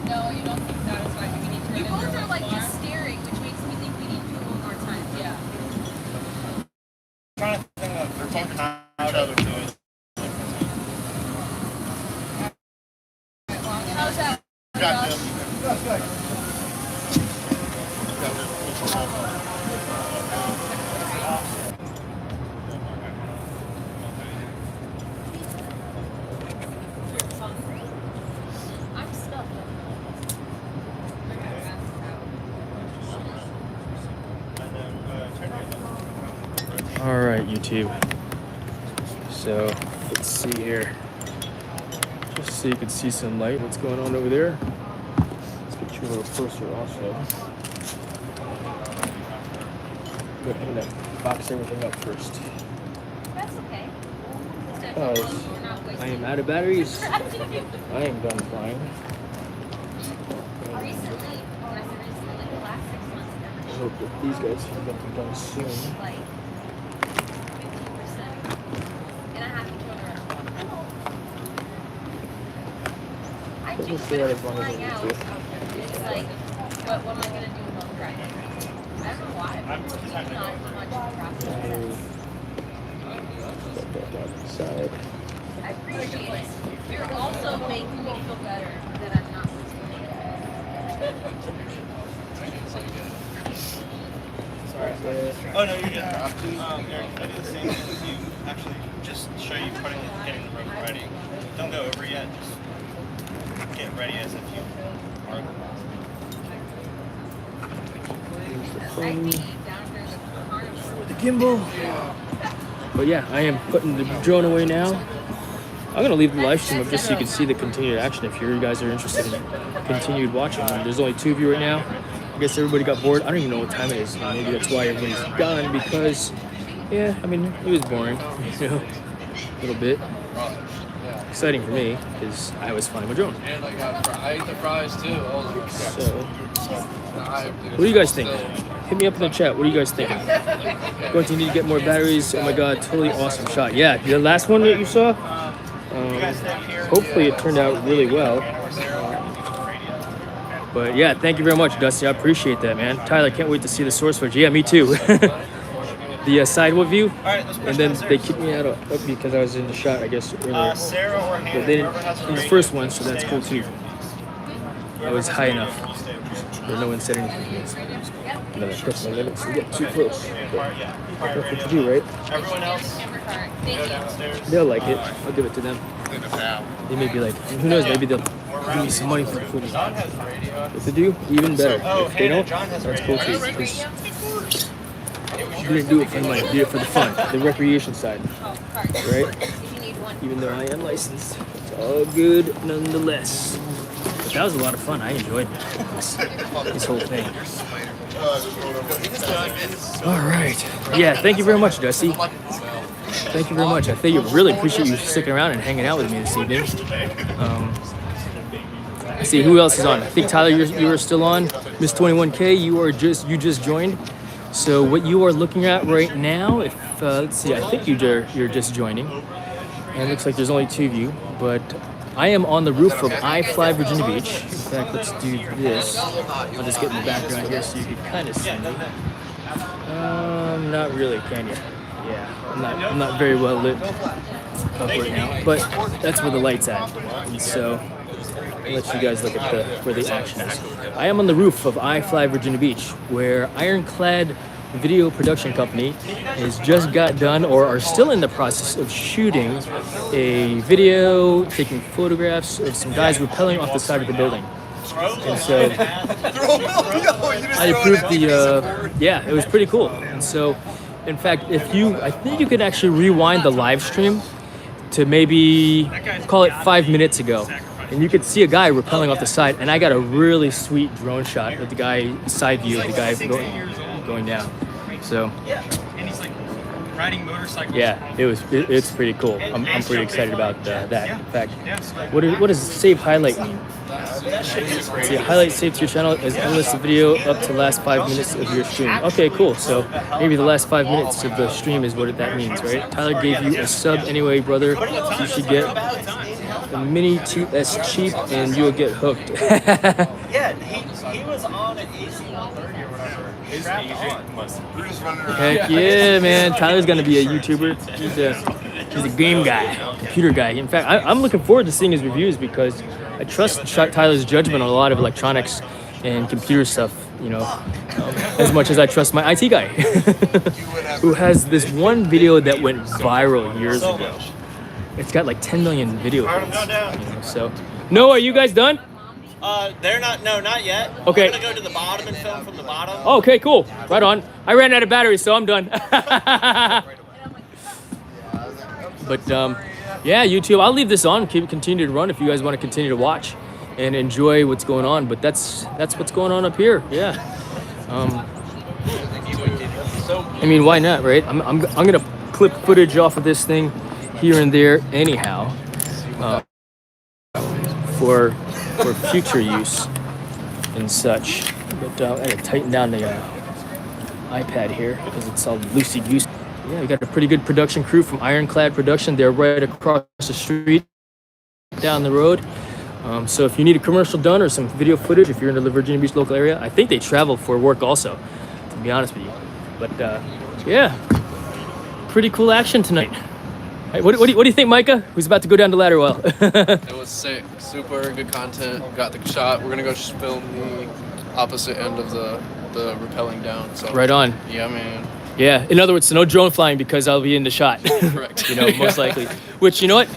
No, you don't seem satisfied. We need to You both are like just staring, which makes me think we need to do one more time. Yeah. Trying to think of they're talking to each other too. How's that? Got this. I'm stuck. All right, YouTube. So let's see here. Just so you can see some light. What's going on over there? Let's get you a little closer also. But I'm gonna box everything up first. That's okay. Because I am out of batteries. I am done flying. Recently, when I said recently, like the last 6 months, I hope that these guys can get them done soon. like 50%. And I have to turn around. I But do, we'll but see that if as long as flying I out, need to. it's like, what am I going to do while driving? I don't know why. Not much traffic. Put that down to the side. I appreciate it. You're also making me feel better that I'm not listening. Oh no, you're good. Eric, I do the same thing as you. Actually, just show you getting the rope ready. Don't go over yet. Just get ready as if you are. For the gimbal. But yeah, I am putting the drone away now. I'm gonna leave the live stream up just so you can see the continued action if you guys are interested in continued watching. There's only 2 of you right now. I guess everybody got bored. I don't even know what time it is. Maybe that's why everybody's gone because, yeah, I mean, it was boring, you know, a little bit. Exciting for me because I was flying my drone. And I ate the fries too. So, what do you guys think? Hit me up in the chat. What are you guys thinking? Going to need to get more batteries. Oh my god, totally awesome shot. Yeah, the last one that you saw, hopefully it turned out really well. But yeah, thank you very much, Dusty. I appreciate that, man. Tyler, can't wait to see the source footage. Yeah, me too. The sidewall view, and then they kicked me out because I was in the shot, I guess, earlier. But they didn't in the first one, so that's cool too. I was high enough, but no one said anything. And then I pressed my limits to get too close. But that's what you do, right? Everyone else, go downstairs. They'll like it. I'll give it to them. They may be like, who knows, maybe they'll give me some money for the footage. If they do, even better. If they don't, that's cool too. Because you didn't do it for the money, you did it for the fun, the recreation side. Right? Even though I am licensed, it's all good nonetheless. But that was a lot of fun. I enjoyed this whole thing. All right. Yeah, thank you very much, Dusty. Thank you very much. I think I really appreciate you sticking around and hanging out with me this evening. Let's see who else is on. I think Tyler, you are still on. Miss 21K, you just joined. So what you are looking at right now, if let's see, I think you're just joining, and it looks like there's only 2 of you. But I am on the roof of iFLY Virginia Beach. In fact, let's do this. I'll just get in the background here so you can kind of see me. Not really, can you? Yeah, I'm not very well lit up right now, but that's where the light's at. And so I'll let you guys look at where the action is. I am on the roof of iFLY Virginia Beach, where Ironclad Video Production Company has just got done or are still in the process of shooting a video, taking photographs of some guys rappelling off the side of the building. And so I approved yeah, it was pretty cool. And so, in fact, I think you could actually rewind the live stream to maybe call it 5 minutes ago. And you could see a guy rappelling off the side, and I got a really sweet drone shot of the guy, side view of the guy going down. So And he's like riding motorcycles. yeah, it's pretty cool. I'm pretty excited about that. In fact, what does save highlight mean? See, highlight saved to your channel is unlist the video up to last 5 minutes of your stream. Okay, cool. So maybe the last 5 minutes of the stream is what that means, right? Tyler gave you a sub anyway, brother. You should get the Mini 2S cheap and you'll get hooked. Yeah, he was on an AC-130 or whatever. Heck yeah, man. Tyler's gonna be a YouTuber. He's a game guy, computer guy. In fact, I'm looking forward to seeing his reviews because I trust Tyler's judgment on a lot of electronics and computer stuff, you know, as much as I trust my IT guy, who has this one video that went viral years ago. It's got like 10 million video hits, you know, so. No, are you guys done? They're not. No, not yet. Okay. I'm gonna go to the bottom and film from the bottom. Oh, okay, cool. Right on. I ran out of batteries, so I'm done. But yeah, YouTube. I'll leave this on. Continue to run if you guys want to continue to watch and enjoy what's going on. But that's what's going on up here. Yeah. I mean, why not, right? I'm gonna clip footage off of this thing here and there, anyhow, for future use and such. But I gotta tighten down the iPad here because it's all loosey-goosey. Yeah, we got a pretty good production crew from Ironclad Production. They're right across the street down the road. So if you need a commercial done or some video footage, if you're in the Virginia Beach local area, I think they travel for work also, to be honest with you. But yeah, pretty cool action tonight. Hey, what do you think, Micah? Who's about to go down the ladder well? It was sick. Super good content. Got the shot. We're gonna go film the opposite end of the rappelling down. So right on. Yeah, man. Yeah. In other words, no drone flying because I'll be in the shot. Correct. You know, most likely. Which, you know what?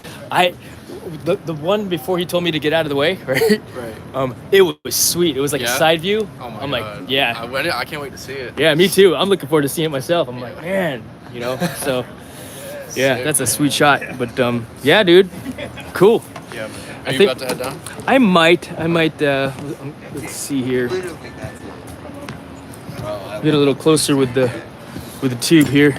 The one before he told me to get out of the way, right? Right. It was sweet. It was like a side view. Oh my I'm God. like, yeah. I can't wait to see it. Yeah, me too. I'm looking forward to seeing it myself. I'm like, man, you know. So yeah, that's a sweet shot. But yeah, dude, cool. Yeah. Are you about to head down? I might. Let's see here. Get a little closer with the tube here.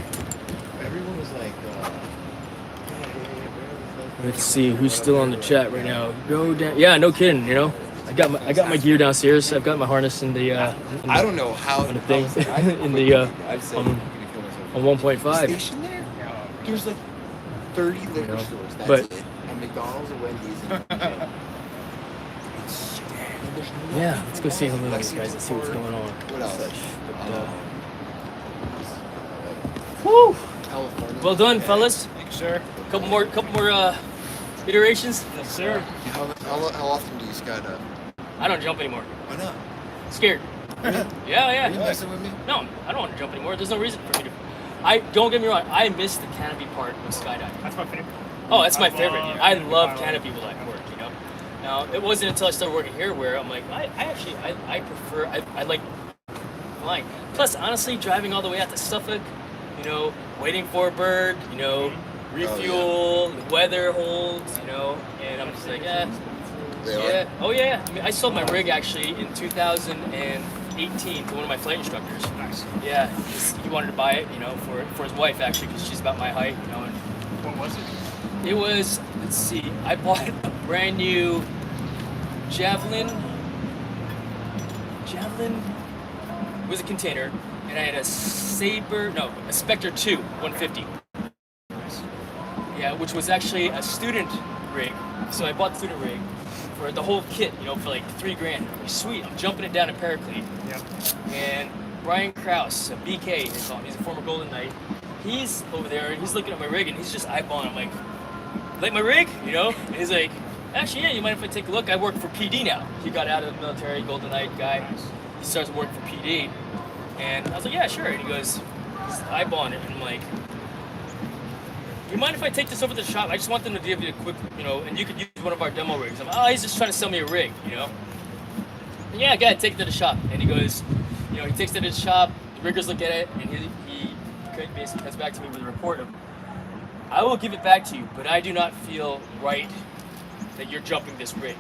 Let's see who's still on the chat right now. Go down. Yeah, no kidding. You know, I got my gear downstairs. I've got my harness in the. I don't know how the thing in the on 1.5. Station there? There's like 30 liquor stores. That's but it. And McDonald's and Wendy's. yeah, let's go say hello to these guys and see what's going on. What else? Woo! California. Well done, fellas. Thanks, sir. Couple more iterations. Yes, sir. How often do you skydive? I don't jump anymore. Why not? Scared. Yeah. Are you messing with me? No, I don't want to jump anymore. There's no reason for me to. Don't get me wrong. I miss the canopy part of skydiving. That's my favorite. Oh, that's my favorite. I love canopy work. You know. Now it wasn't until I started working here where I'm like, I prefer. I like flying. Plus, honestly, driving all the way out to Suffolk, you know, waiting for a bird, you know, refuel, the weather holds, you know, and I'm just like, yeah. Oh yeah. I mean, I sold my rig actually in 2018 to one of my flight instructors. Nice. Yeah, he wanted to buy it, you know, for his wife actually, because she's about my height, you know. And what was it? it was, let's see, I bought a brand new Javelin. It was a container, and I had a Spectre 2 150. Yeah, which was actually a student rig. So I bought the student rig, for the whole kit, you know, for like $3,000. Sweet, I'm jumping it down a Paraclete. Yep. And Brian Krause, BK, he's a former Golden Knight. He's over there and he's looking at my rig and he's just eyeballing. I'm like my rig, you know? And he's like, actually, yeah, you mind if I take a look? I work for PD now. He got out of the military, Golden Knight guy. He starts working for PD. And I was like, yeah, sure. And he goes, he's eyeballing it. And I'm like, you mind if I take this over to the shop? I just want them to give you a quick, you know, and you could use one of our demo rigs. I'm like, oh, he's just trying to sell me a rig, you know? And yeah, go ahead, take it to the shop. And he goes, you know, he takes it to the shop, the riggers look at it, and he basically comes back to me with a report of, I will give it back to you, but I do not feel right that you're jumping this rig.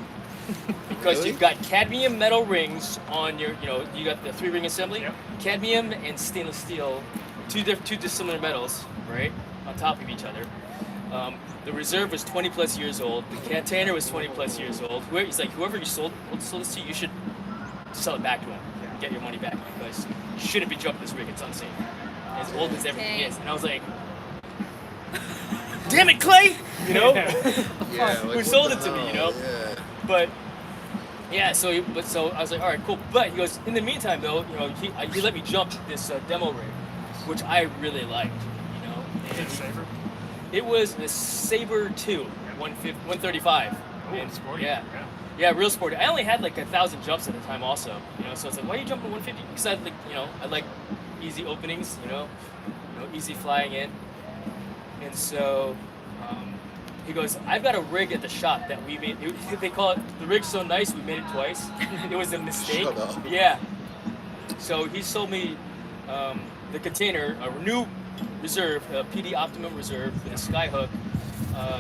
Because you've got cadmium metal rings on your, you know, you got the 3-ring assembly, cadmium and stainless steel, two dissimilar metals, right, on top of each other. The reserve was 20 plus years old. The container was 20 plus years old. He's like, whoever you sold this to, you should sell it back to him and get your money back because you shouldn't be jumping this rig. It's unsafe. As old as everything is. And I was like, damn it, Clay! You know? Who sold it to me, you know? Yeah. But yeah, so I was like, all right, cool. But he goes, in the meantime, though, you know, he let me jump this demo rig, which I really liked, you know. And Saber? It was a Saber 2, 135. Oh, and sporty. Yeah, real sporty. I only had like 1,000 jumps at the time, also. You know, so it's like, why are you jumping 150? Because I like, you know, I like easy openings, you know, easy flying in. And so he goes, I've got a rig at the shop that we made. They call it, the rig's so nice, we made it twice. It was a mistake. Shut up. Yeah. So he sold me the container, a new reserve, a PD Optimum reserve with a skyhook.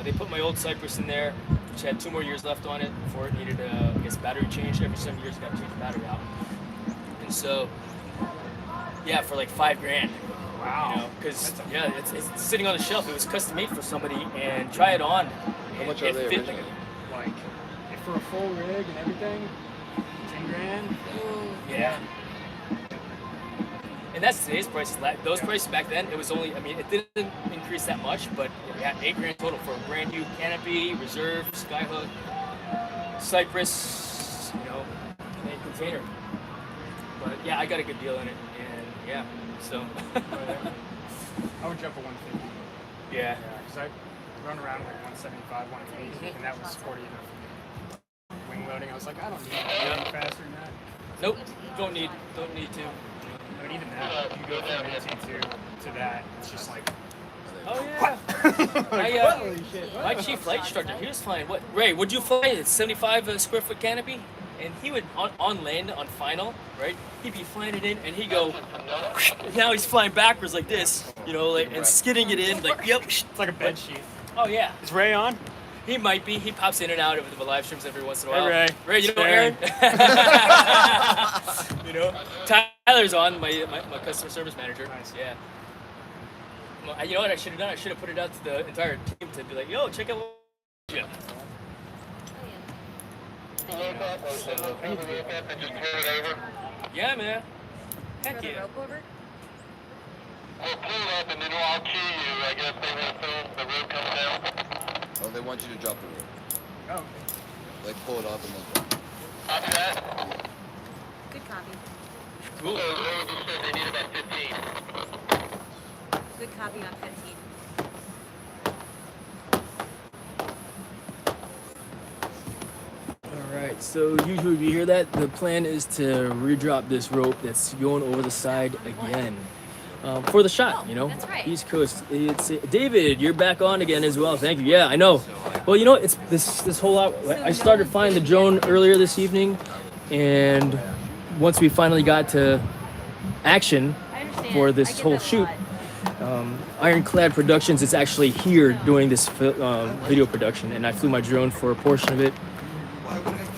They put my old Cypress in there, which had 2 more years left on it before it needed I guess battery change. Every 7 years you got to change the battery out. And so, yeah, for like $5,000. Wow. You know, because it's sitting on the shelf. It was custom made for somebody, and try it on. How much are they originally? Like, for a full rig and everything, $10,000. Yeah. And that's today's prices. Those prices back then, it was only, I mean, it didn't increase that much, but it had $8,000 total for a brand new canopy, reserve, skyhook, Cypress, you know, and container. But yeah, I got a good deal in it, and yeah, so. I would jump a 150. Yeah. Because I run around like 175, 180, and that was sporty enough for me. Wing loading, I was like, I don't need anything faster than that. Nope, don't need to. I mean, even that, if you go from an NT2 to that, it's just like, oh yeah. My chief flight instructor, he was flying, what, Ray, would you fly a 75 square foot canopy? And he would, on land, on final, right, he'd be flying it in, and he'd go, now he's flying backwards like this, you know, like, and skidding it in, like, yep. It's like a bed sheet. Oh yeah. Is Ray on? He might be. He pops in and out of the live streams every once in a while. Hey, Ray. Ray, you know Aaron? You know? Tyler's on, my customer service manager. Nice. Yeah. Well, you know what I should have done? I should have put it out to the entire team to be like, yo, check out what yeah. Yeah, man. Heck yeah. We'll pull it up and then I'll key you. I guess they will film the rope comes down. Oh, they want you to drop the rope. Oh, okay. Like pull it up and then. Copy that. Good copy. Cool. So they just said they need about 15. Good copy on 15. Alright, so usually we hear that. The plan is to redrop this rope that's going over the side again. For the shot, you know, that's right. East Coast. It's David. You're back on again as well. Thank you. Yeah, I know. Well, you know, it's this whole lot. I started flying the drone earlier this evening, and once we finally got to action for this whole shoot, Ironclad Productions is actually here doing this video production, and I flew my drone for a portion of it.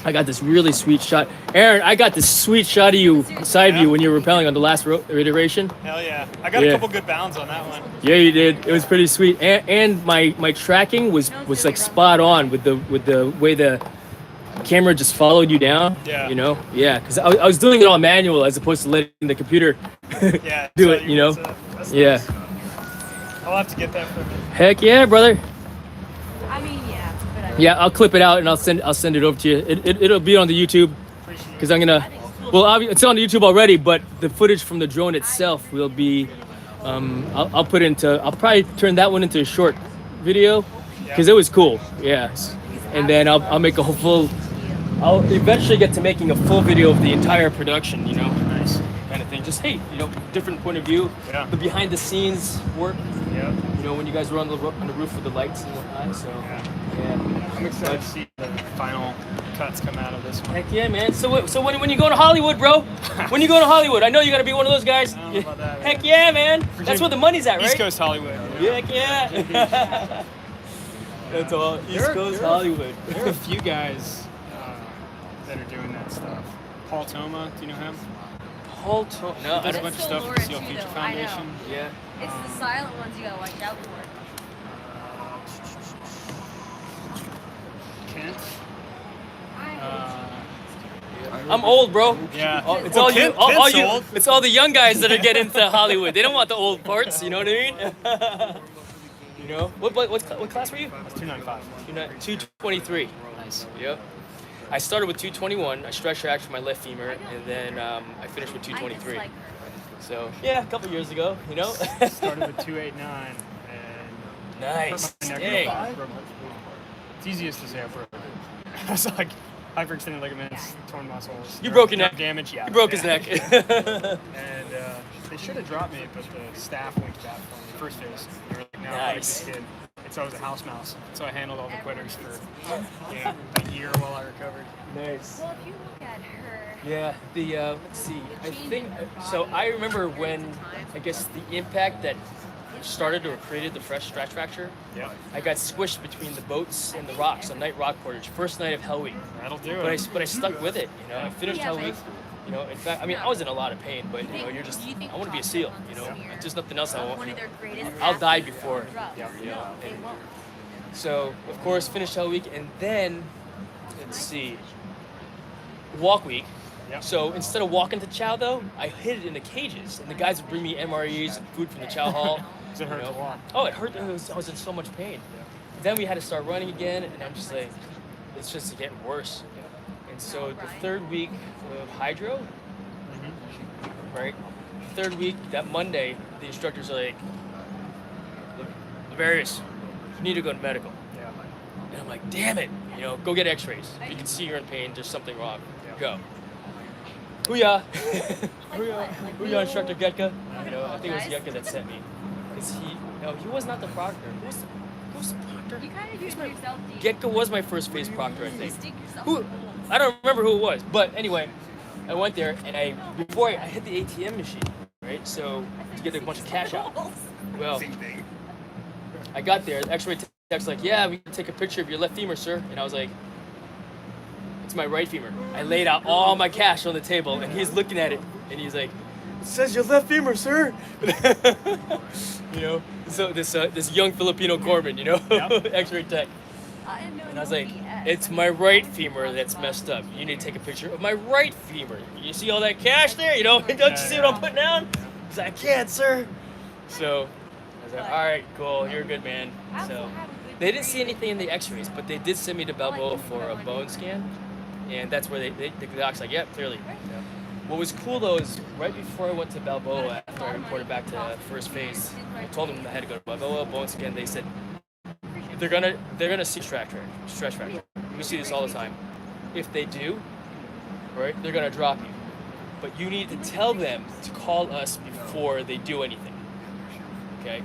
I got this really sweet shot. Aaron, I got this sweet shot of you, side view, when you were rappelling on the last iteration. Hell yeah. I got a couple good bounds on that one. Yeah, you did. It was pretty sweet. And my tracking was like spot on with the way the camera just followed you down. Yeah. You know? Yeah, because I was doing it all manual as opposed to letting the computer do it, you know? That's yeah. nice. I'll have to get that from you. Heck yeah, brother. I mean, yeah. Yeah, I'll clip it out and I'll send it over to you. It'll be on the YouTube because I'm gonna. Well, it's on YouTube already, but the footage from the drone itself will be. I'll put into. I'll probably turn that one into a short video because it was cool. Yeah, and then I'll make a whole full. I'll eventually get to making a full video of the entire production. You know, Nice. kind of thing. Just hey, you know, different point of view. Yeah. The behind the scenes work. Yeah. You know, when you guys were on the roof with the lights and whatnot. So yeah. I'm excited to see the final cuts come out of this one. Heck yeah, man. So when you go to Hollywood, bro? When you go to Hollywood, I know you gotta be one of those guys. I don't know about that, Heck yeah, man. That's where the money's at, right? East Coast Hollywood. Heck yeah. That's all. East Coast Hollywood. There are a few guys that are doing that stuff. Paul Toma, do you know him? Paul Toma. No, He does a bunch of stuff for the Seal too, Future though. I know. Foundation. Yeah. It's the silent ones you gotta watch out for. Kent. I'm old, bro. Yeah. It's all you. All Kent's you. old. It's all the young guys that are getting into Hollywood. They don't want the old parts. You know what I mean? You know. What class were you? 295. 223. Nice. Yep. I started with 221. I stretched actually my left femur, and then I finished with 223. So yeah, a couple years ago, you know. Started with 289 and Nice. hurt my neck Dang. and broke my- It's easiest to say I broke it. I was like hyperextended ligaments, torn muscles. You broke your nerve neck. Damage. Yeah. You broke his yeah. neck. And they should have dropped me, but the staff winked out for me first phase. They were like, "No, I like Nice. this kid." And so I was a house mouse. So I handled all the quitters for a year while I recovered. Nice. Well, if you look at her, Yeah, the let's see. I think so. I remember when I guess the impact that started or created the fresh stretch fracture. Yeah. I got squished between the boats and the rocks on night rock portage. First night of Hell Week. That'll do But it. I stuck with it. You know, I finished Hell Week. You know, in fact, I mean, I was in a lot of pain, but you know, you're just. I want to be a SEAL. You know, there's just nothing else I want. one of their greatest I'll die athletes before. on drugs. You know. They and- won't. So of course finished Hell Week, and then let's see, walk week. Yep. So instead of walking to chow though, I hid it in the cages, and the guys would bring me MREs and food from the chow hall. Does it hurt a lot? Oh, it hurt. I was in so much pain. Then we had to start running again, and I'm just like, it's just getting worse. And so the third week of hydro, right? Third week, that Monday, the instructors are like, "Look, Lavarius, you need to go to medical." Yeah. And I'm like, damn it, you know, go get x-rays. You can see you're in pain, there's something wrong. Go. Hoo-yah. Hoo-yah, Instructor Getka. You know, I think it was Getka that sent me. Because he was not the proctor. Who was the proctor? You kind of do it to yourself, dude. Getka was my first phase proctor, I You think. stick yourself. Who? I don't remember who it was. But anyway, I went there and before I hit the ATM machine, right? So, to get a bunch of cash out. Well, I got there, the x-ray tech's like, yeah, we can take a picture of your left femur, sir. And I was like, it's my right femur. I laid out all my cash on the table, and he's looking at it, and he's like, it says your left femur, sir. You know, so this young Filipino corpsman, you know, x-ray tech. And I was like, it's my right femur that's messed up. You need to take a picture of my right femur. You see all that cash there? You know, don't you see what I'm putting down? He's like, I can't, sir. So I was like, all right, cool, you're a good man. So they didn't see anything in the x-rays, but they did send me to Balboa for a bone scan. And that's where the doc's like, yeah, clearly. What was cool though is right before I went to Balboa, after I reported back to first phase, I told them I had to go to Balboa, bone scan. They said, they're gonna see stretch fracture. We see this all the time. If they do, right, they're gonna drop you. But you need to tell them to call us before they do anything. Okay?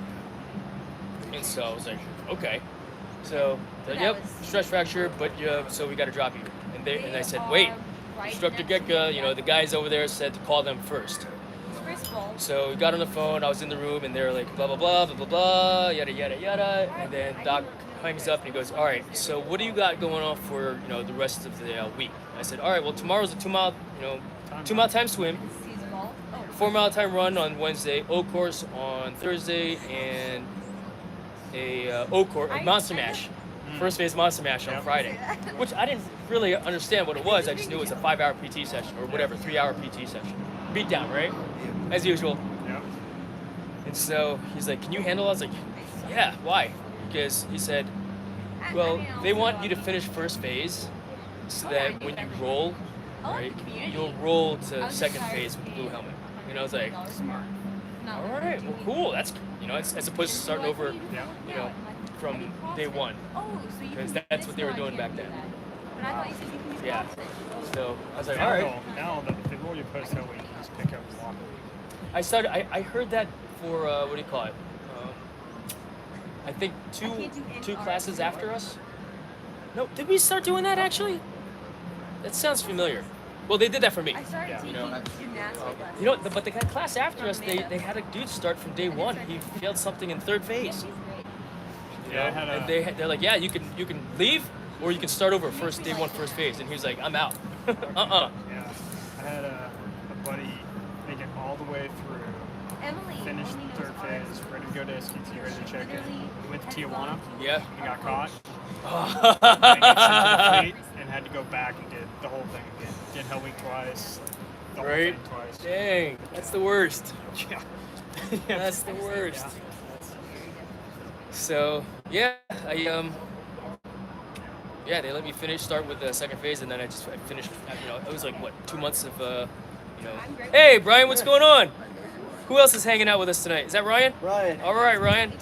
And so I was like, okay. So they're like, yep, stretch fracture, but so we gotta drop you. And I said, wait, Instructor Getka, you know, the guys over there said to call them first. So we got on the phone, I was in the room, and they're like, blah, blah, blah, blah, blah, blah, yada, yada, yada. And then Doc hangs up and he goes, all right, so what do you got going on for, you know, the rest of the week? I said, all right, well, tomorrow's a 2 mile time swim, 4 mile time run on Wednesday, O course on Thursday, and a Monster Mash. First phase Monster Mash on Friday, which I didn't really understand what it was. I just knew it was a 5-hour PT session or whatever, 3-hour PT session. Beat down, right? As usual. Yeah. And so he's like, can you handle it? I was like, yeah, why? Because he said, Well, they want you to finish first phase so that when you roll, right, you'll roll to second phase with the blue helmet. You know, it's like, all right, well, cool. That's, you know, as opposed to starting over, you know, from day one. Because that's what they were doing back then. Yeah. So I was like, all right. Now the rule you post that week, you just pick up and walk. I heard that for, what do you call it? I think two classes after us. No, did we start doing that actually? That sounds familiar. Well, they did that for me. I started taking gymnastics. You know, but the class after us, they had a dude start from day one. He failed something in third phase. Yeah, I had and they're like, yeah, you can leave or you can start over day one, first phase. And he was like, I'm out. Yeah, I had a buddy make it all the way through. Finished third phase, ready to go to SDT, ready to check in. He went to Tijuana. Yeah. He got caught. And got sent to the fleet and had to go back and did the whole thing again. Did Hell Week twice. The whole thing twice. Dang, that's the worst. Yeah. That's the worst. So yeah, yeah, they let me start with the second phase, and then I finished. You know, it was like what, 2 months of you know. Hey, Brian, what's going on? Who else is hanging out with us tonight? Is that Ryan? Ryan. All right, Ryan.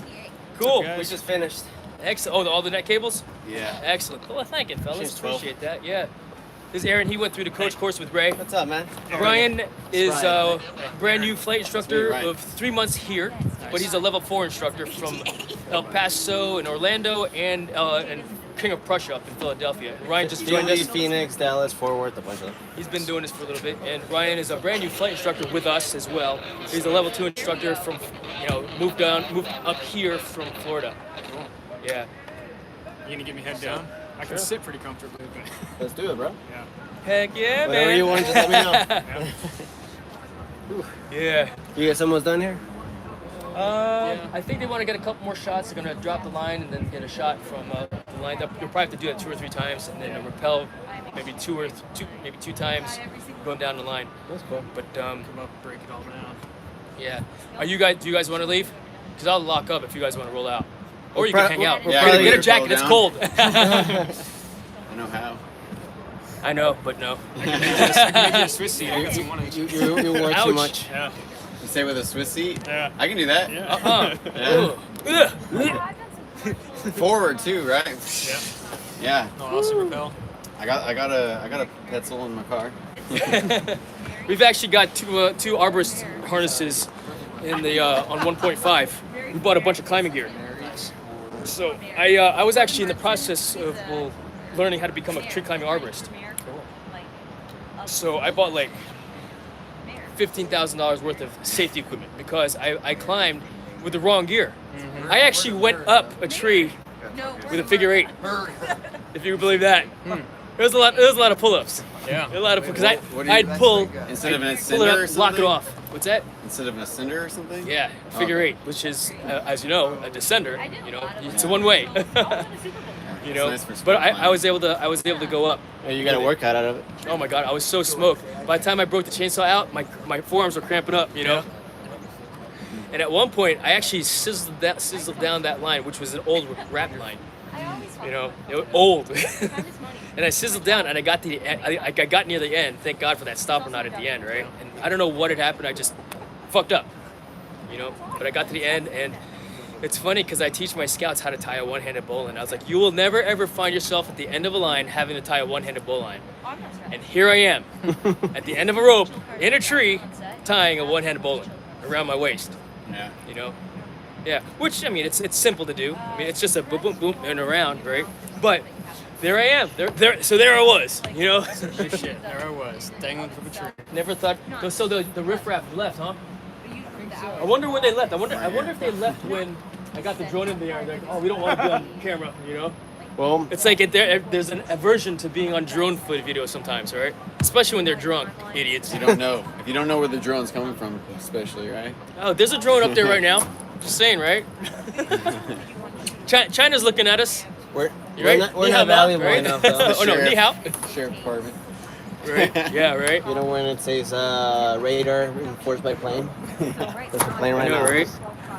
Cool. We just finished. Excellent. Oh, all the net cables? Yeah. Excellent. Well, thank you, fellas. She's 12. Appreciate that. Yeah. This is Aaron. He went through the coach course with Ray. What's up, man? Ryan is Ryan. brand new flight instructor Ryan. of 3 months here, but he's a level 4 instructor from El Paso and Orlando and King of Prussia up in Philadelphia. And Ryan just joined us. Phoenix, Dallas, Fort Worth, a bunch of them. He's been doing this for a little bit, and Ryan is a brand new flight instructor with us as well. He's a level 2 instructor from, you know, moved up here from Florida. Cool. Yeah. You gonna get me head down? I can sit pretty comfortably, but Let's do it, bro. yeah. Heck yeah, Whatever man. you want, just let me know. Yeah. You guys almost done here? I think they want to get a couple more shots. They're going to drop the line and then get a shot from the line. You'll probably have to do that 2 or 3 times, and then rappel maybe two times going down the line. That's cool. But Come up, break it all down. yeah, do you guys want to leave? Because I'll lock up if you guys want to roll out, or you can hang out. Yeah, Get a jacket. It's cold. I know how. I know, but no. I can make you a Swiss seat. I got some money. You work too much. Yeah. You say with a Swiss seat? Yeah. I can do that. Yeah. Yeah. Forward too, right? Yeah. Yeah. No, also rappel. I got a pencil in my car. We've actually got two arborist harnesses in the on 1.5. We bought a bunch of climbing gear. So I was actually in the process of learning how to become a tree climbing arborist. So I bought like $15,000 worth of safety equipment because I climbed with the wrong gear. I actually went up a tree with a figure 8, if you can believe that. There was a lot of pull-ups. Yeah. A lot of because I'd pull Instead of an pull it ascender up, or lock it something? off. What's that? Instead of an ascender or something? Yeah, figure 8, which is as you know a descender. You know, it's a one way. You know, It's nice for but sport I was able to go up. Yeah, you got a workout out of it. Oh my God, I was so smoked. By the time I broke the chainsaw out, my forearms were cramping up, you know? And at one point, I actually sizzled down that line, which was an old rap line. You know, it was old. And I sizzled down, and I got to the end. I got near the end. Thank God for that stopper knot at the end, right? And I don't know what had happened. I just fucked up, you know? But I got to the end, and it's funny because I teach my scouts how to tie a one-handed bowline. I was like, you will never ever find yourself at the end of a line having to tie a one-handed bowline. And here I am, at the end of a rope, in a tree, tying a one-handed bowline around my waist. Yeah. You know? Yeah. Which, I mean, it's simple to do. I mean, it's just a boom, boom, boom, and around, right? But there I am. So there I was, you know? Shit, there I was, dangling from a tree. Never thought. So the riffraff left, huh? I wonder when they left. I wonder if they left when I got the drone in the air. They're like, oh, we don't want to be on camera, you know? Well, it's like there's an aversion to being on drone footage videos sometimes, right? Especially when they're drunk, idiots. You don't know. If you don't know where the drone's coming from, especially, right? Oh, there's a drone up there right now. Just saying, right? China's looking at us. We're right? not valuable enough, though. Oh no, ni hao. Sheriff Department. Right. Yeah, right. You know when it says radar enforced by plane? There's a plane right now. Right?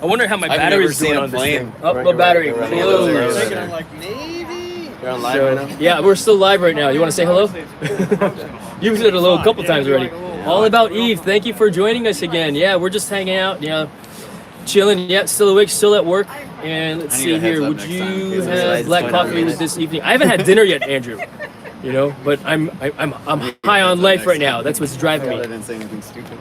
I wonder how my I've battery's never doing seen a on this plane. thing. Oh, my battery. Right. Close. Right. Thinking I'm like, maybe You're on live right now? Yeah, we're still live right now. You want to say hello? You've said hello a couple times already. All About Eve. Thank you for joining us again. Yeah, we're just hanging out, chilling. Yeah, still awake, still at work. And let's see here. Would you have black coffee with this evening? I haven't had dinner yet, Andrew. But I'm high on life right now. That's what's driving me. I didn't say anything stupid.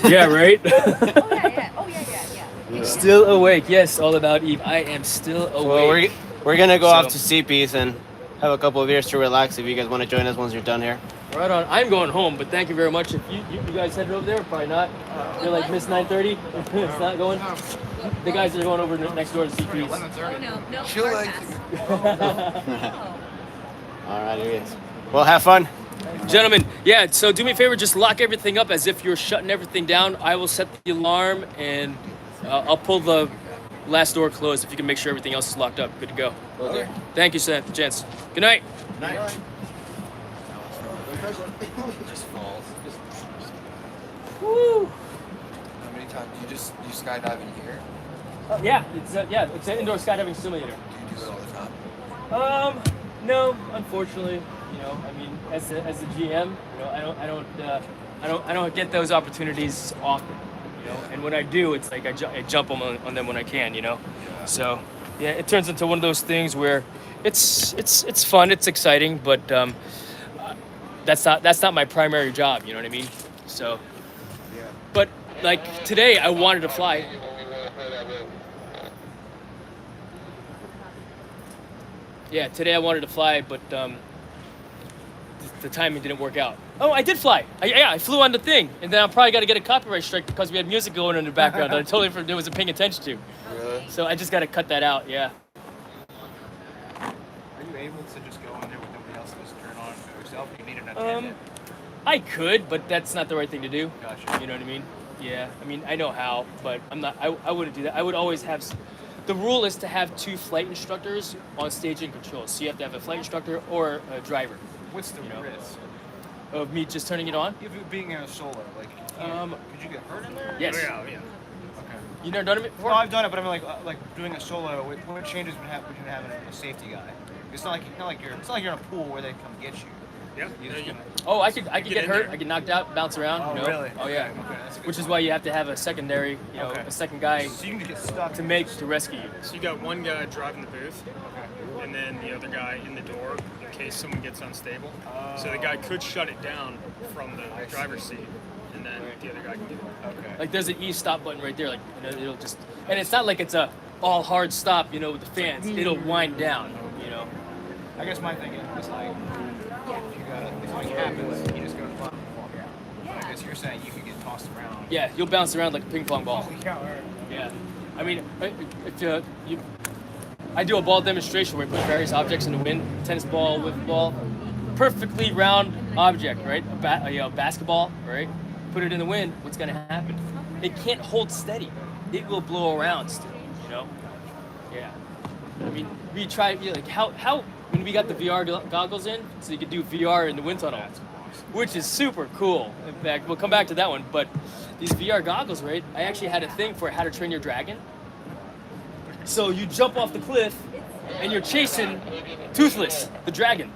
Yeah, right. Oh yeah. Still awake. Yes, All About Eve. I am still awake. Well, we're gonna go off to CP's and have a couple of beers to relax. If you guys want to join us once you're done here. Right on. I'm going home, but thank you very much. If you guys headed over there, probably not. You're like Miss 9:30. It's not going. The guys that are going over next door to CP's. Oh no. She'll like All right, here it is. Well, have fun. Gentlemen, yeah, so do me a favor, just lock everything up as if you're shutting everything down. I will set the alarm, and I'll pull the last door closed if you can make sure everything else is locked up. Good to go. Okay. Thank you, gents. Good night. Night. Just falls. Woo! How many times you skydiving here? Yeah, it's an indoor skydiving simulator. Do you do it all the time? No, unfortunately, as the GM, I don't get those opportunities often, and when I do, it's like I jump on them when I can, So, yeah, it turns into one of those things where it's fun, it's exciting, but that's not my primary job, you know what I mean? So, but like today, I wanted to fly. Yeah, today I wanted to fly, but the timing didn't work out. Oh, I did fly. I flew on the thing, and then I probably got to get a copyright strike because we had music going in the background that I totally wasn't paying attention to. Really? So I just got to cut that out. Yeah. Are you able to just go in there with nobody else and just turn on for yourself? You need an attendant. I could, but that's not the right thing to do. Gotcha. You know what I mean? Yeah. I mean, I know how, but I'm not. I wouldn't do that. I would always have. The rule is to have 2 flight instructors on staging controls. So you have to have a flight instructor or a driver. What's the risk of me just turning it on? If it being a solo, like, could you get hurt in there? Yes. Yeah. Okay. You never done it before? No, I've done it, but I mean, like doing a solo. What changes between having a safety guy? It's not like you're in a pool where they come get you. Yeah. Oh, I could get hurt. I get knocked out, bounce around. Oh, really? Oh, yeah. Okay, that's a good Which is point. why you have to have a secondary, a second guy So you can get stuck to rescue you. So you got one guy driving the booth, and then the other guy in the door in case someone gets unstable. So the guy could shut it down from the driver's seat, and then the other guy can do it. Okay. Like there's an e-stop button right there. Like it'll just, and it's not like it's a all hard stop. With the fans, it'll wind down. I guess my thing is like, if something happens, you just go to the bottom and walk out. But I guess you're saying you could get tossed around. Yeah, you'll bounce around like a ping pong ball. Yeah. Yeah, I mean, if I do a ball demonstration where I put various objects in the wind, tennis ball, wiffle ball, perfectly round object, right? A basketball, right? Put it in the wind. What's gonna happen? It can't hold steady. It will blow around still. Yeah. I mean, we try like how when we got the VR goggles in, so you could do VR in the wind tunnel, which is super cool. In fact, we'll come back to that one. But these VR goggles, right? I actually had a thing for How to Train Your Dragon. So you jump off the cliff, and you're chasing Toothless, the dragon.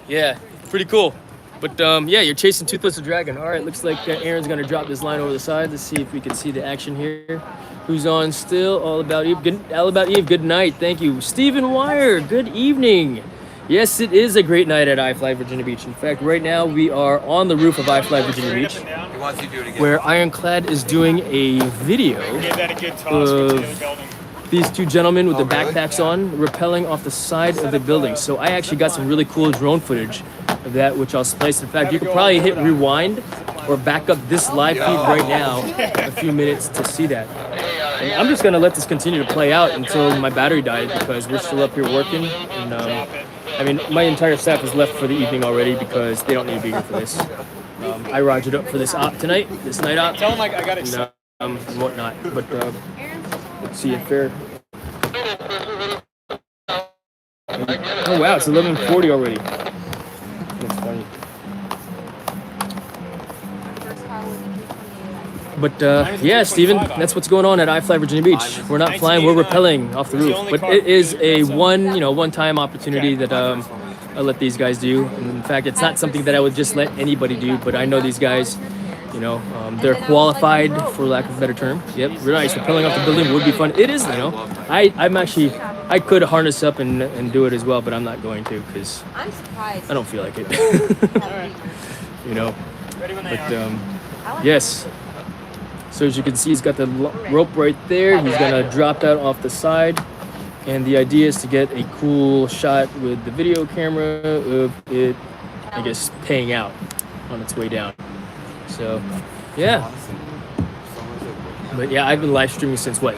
Yeah, pretty cool. But yeah, you're chasing Toothless the dragon. All right, looks like Aaron's gonna drop this line over the side. Let's see if we can see the action here. Who's on still? All About Eve. All About Eve. Good night. Thank you, Stephen Wire. Good evening. Yes, it is a great night at iFLY Virginia Beach. In fact, right now we are on the roof of iFLY Virginia Beach, where Ironclad is doing a video of these 2 gentlemen with the backpacks on, rappelling off the side of the building. So I actually got some really cool drone footage of that, which I'll splice. In fact, you could probably hit rewind or back up this live feed right now a few minutes to see that. And I'm just gonna let this continue to play out until my battery dies, because we're still up here working. And I mean, my entire staff has left for the evening already because they don't need to be here for this. I rogered up for this op tonight, this night op. Tell them I got it. And whatnot. But let's see if they're. Oh wow, it's 11:40 already. That's funny. But yeah, Steven, that's what's going on at iFLY Virginia Beach. We're not flying, we're rappelling off the roof. But it is a one-time opportunity that I let these guys do. And in fact, it's not something that I would just let anybody do, but I know these guys, they're qualified, for lack of a better term. Yep, really nice. Rappelling off the building would be fun. It is, I could harness up and do it as well, but I'm not going to because I'm surprised. I don't feel like it. Ready when they are. Yes. So as you can see, he's got the rope right there. He's gonna drop that off the side. And the idea is to get a cool shot with the video camera of it, I guess, paying out on its way down. So, yeah. But yeah, I've been live streaming since what?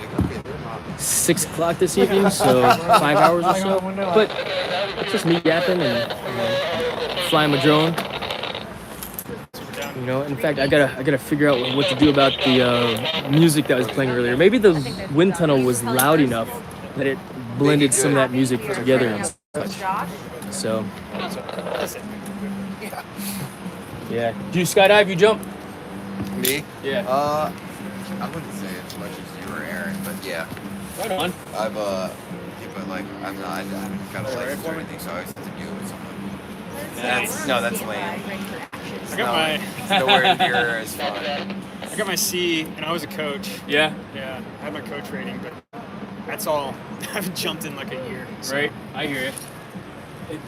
6 o'clock this evening, so 5 hours or so. But it's just me yapping and flying my drone. In fact, I gotta figure out what to do about the music that was playing earlier. Maybe the wind tunnel was loud enough that it blended some of that music together and such. So, yeah. Do you skydive? You jump? Me? Yeah. I wouldn't say as much as you or Aaron, but yeah. Right on. I've but like I'm not. I haven't got a license or anything, so I always have to do it with someone. That's lame. I got my. It's nowhere near as fun. I got my C, and I was a coach. Yeah. Yeah, I had my coach rating, but that's all. I haven't jumped in like a year. So. Right. I hear it.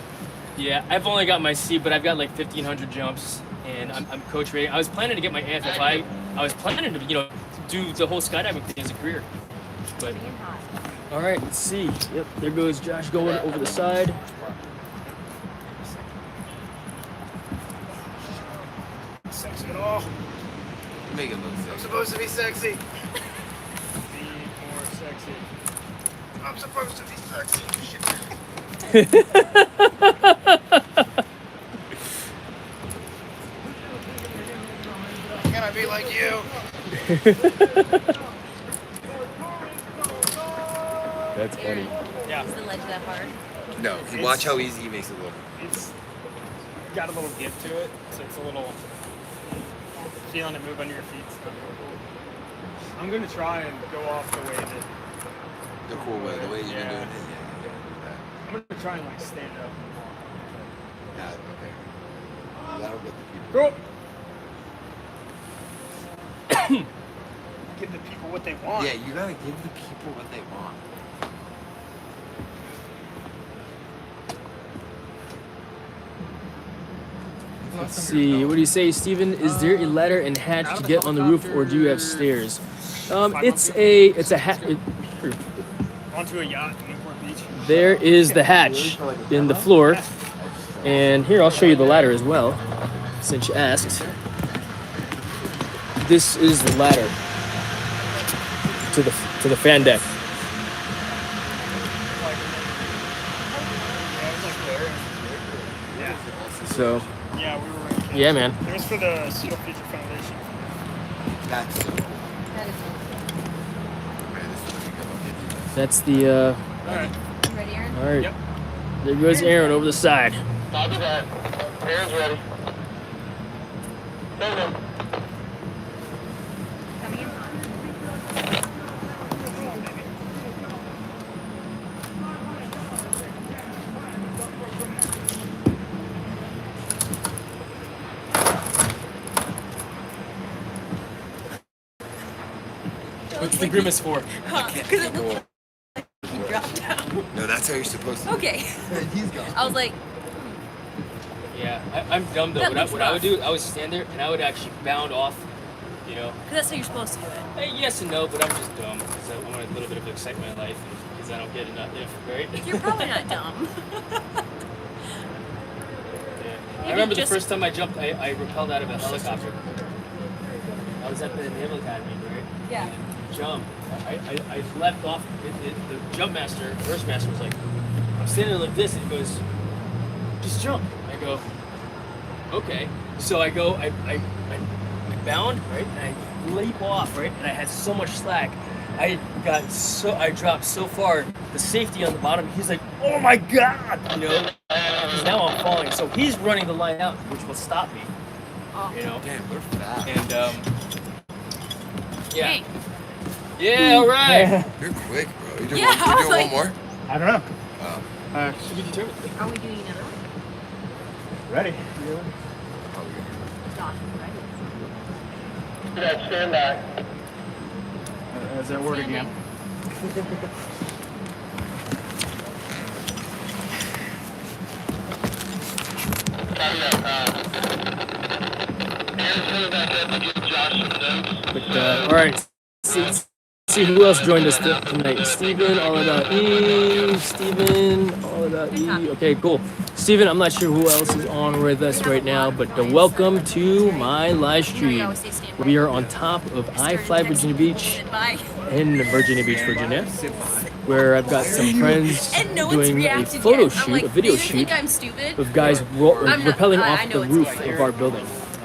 Yeah, I've only got my C, but I've got like 1,500 jumps, and I'm coach rating. I was planning to get my iFLY. I was planning to, do the whole skydiving thing as a career. But all right, let's see. Yep, there goes Josh going over the side. Sexy at all. Make it look sexy. I'm supposed to be sexy. Be more sexy. I'm supposed to be sexy. Can I be like you? That's funny. Yeah. Is the ledge that hard? No, watch how easy he makes it look. It's got a little give to it, so it's a little feeling it move under your feet. I'm gonna try and go off the way that The cool way, the way you've been doing it. I'm gonna try and stand up. Yeah, okay. That'll get the people. Go. Give the people what they want. Yeah, you gotta give the people what they want. Let's see. What do you say, Steven? Is there a ladder and hatch to get on the roof, or do you have stairs? It's a hatch. Onto a yacht in Newport Beach. There is the hatch in the floor, and here I'll show you the ladder as well, since you asked. This is the ladder to the fan deck. So. Yeah, we were right. Yeah, man. It was for the Seal Future Foundation. That's so cool. That's the. All right. Ready, Aaron? All right. Yep. There goes Aaron over the side. Copy that. Aaron's ready. Go then. Coming in. What's the grimace for? Because it looked like he dropped down. No, that's how you're supposed to. Okay. He's gone. I was like, Yeah, I'm dumb though. That What I would looks do, I would stand there and I would actually bound off, because that's how you're supposed to do it. Hey, yes and no, but I'm just dumb because I want a little bit of excitement in life because I don't get enough, right? You're probably not dumb. I remember the first time I jumped, I rappelled out of a helicopter. I was at the Naval Academy, right? Yeah. Jump. I left off. The jump master, first master, was like, I'm standing there like this, and he goes, just jump. I go, okay. So I go, I bound, right, and I leap off, right, and I had so much slack. I dropped so far. The safety on the bottom, he's like, oh my God, because now I'm falling. So he's running the line out, which will stop me, Damn, we're fast. And Yeah. Hey. Yeah, all right. You're quick, bro. You do Yeah, I was one like- more? I don't know. Should be determined. Are we doing another one? Ready? Josh is ready. Yeah, stand back. There's that word again. But, all right. See who else joined us tonight. Steven, all about E. Steven, all about E. Okay, cool. Steven, I'm not sure who else is on with us right now, but welcome to my live stream. We are on top of iFLY Virginia Beach in Virginia Beach, Virginia, where I've got some friends doing a photo shoot, a video shoot of guys rappelling off the roof of our building.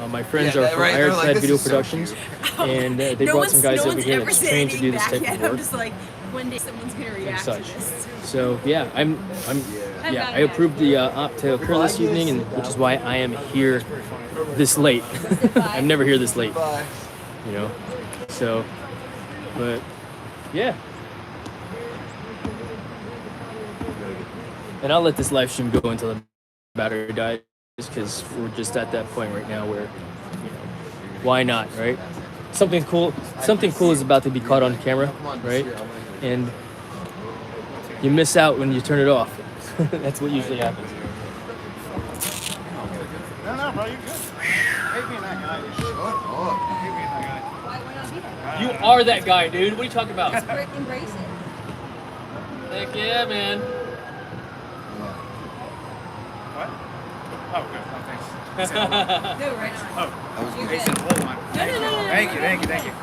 My friends are from Ironclad Video Productions, and they brought some guys over here that's trained to do this type of work. I'm just like, one day someone's gonna react to this. So yeah, I approved the op to occur this evening, and which is why I am here this late. I'm never here this late, you know. So, but yeah, and I'll let this live stream go until the battery dies, because we're just at that point right now where, you know, why not, right? Something cool is about to be caught on camera, right? And you miss out when you turn it off. That's what usually happens. No, bro, you're good. Hate being that guy. Hate being that guy. You are that guy, dude. What are you talking about? Embrace it. Heck yeah, man. What? Oh, good. Oh, thanks. No, right on. Oh, I was You're going good. to hold on. No. Thank you.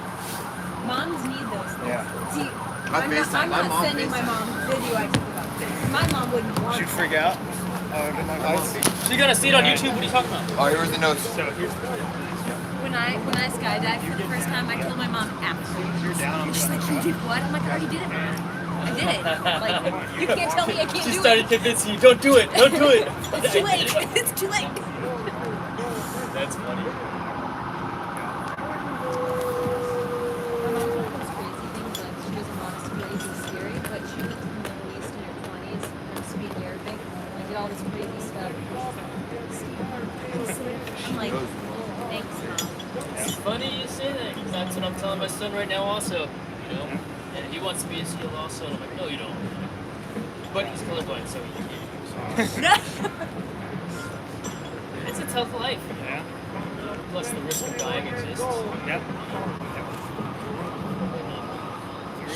Moms need those things. Yeah. See, My I'm FaceTime, my not mom sending my FaceTime. mom video I took about this. My mom wouldn't want She'd it. freak out. Oh, You're gonna see it on YouTube. What are you talking about? Oh, here's the notes. So here's When I skydived for the first time, I told my mom after. She's like, you did what? I'm like, I already did it, man. I did it. Like, you can't tell me I can't do it. She started convincing you. Don't do it. Don't do it. It's too late. It's too late. That's funny. All this crazy stuff. I'm like, thanks, Mom. It's funny you say that, because that's what I'm telling my son right now also, you know? And he wants to be a SEAL also, and I'm like, no, you don't. But he's colorblind, so he can't. It's a tough life. Yeah. Plus the risk of dying exists. Yep.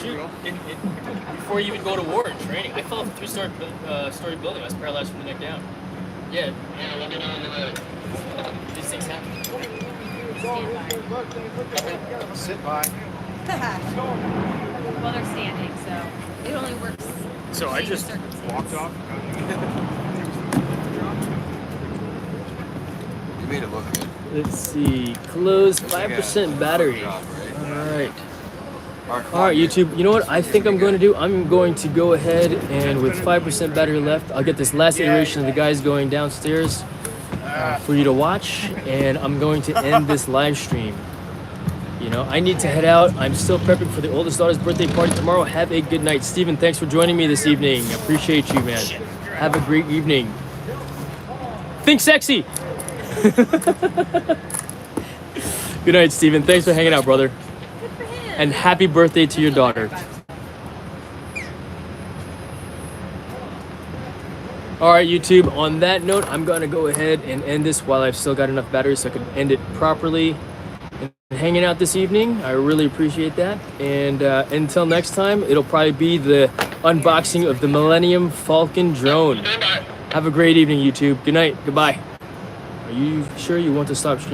Shoot, before you even go to war and training, I fell off a three-story building. I was paralyzed from the neck down. Yeah. These things happen. Sit by. Well, they're standing, so it only works. So I just walked off. You made it look good. Let's see. Close 5% battery. All right. All right, YouTube. You know what I think I'm going to do? I'm going to go ahead and with 5% battery left, I'll get this last iteration of the guys going downstairs for you to watch, and I'm going to end this live stream. You know, I need to head out. I'm still prepping for the oldest daughter's birthday party tomorrow. Have a good night. Steven, thanks for joining me this evening. I appreciate you, man. Have a great evening. Think sexy. Good night, Steven. Thanks for hanging out, brother. And happy birthday to your daughter. All right, YouTube, on that note, I'm going to go ahead and end this while I've still got enough battery so I can end it properly. And hanging out this evening, I really appreciate that. And until next time, it'll probably be the unboxing of the Millennium Falcon drone. Have a great evening, YouTube. Good night. Goodbye. Are you sure you want to stop streaming?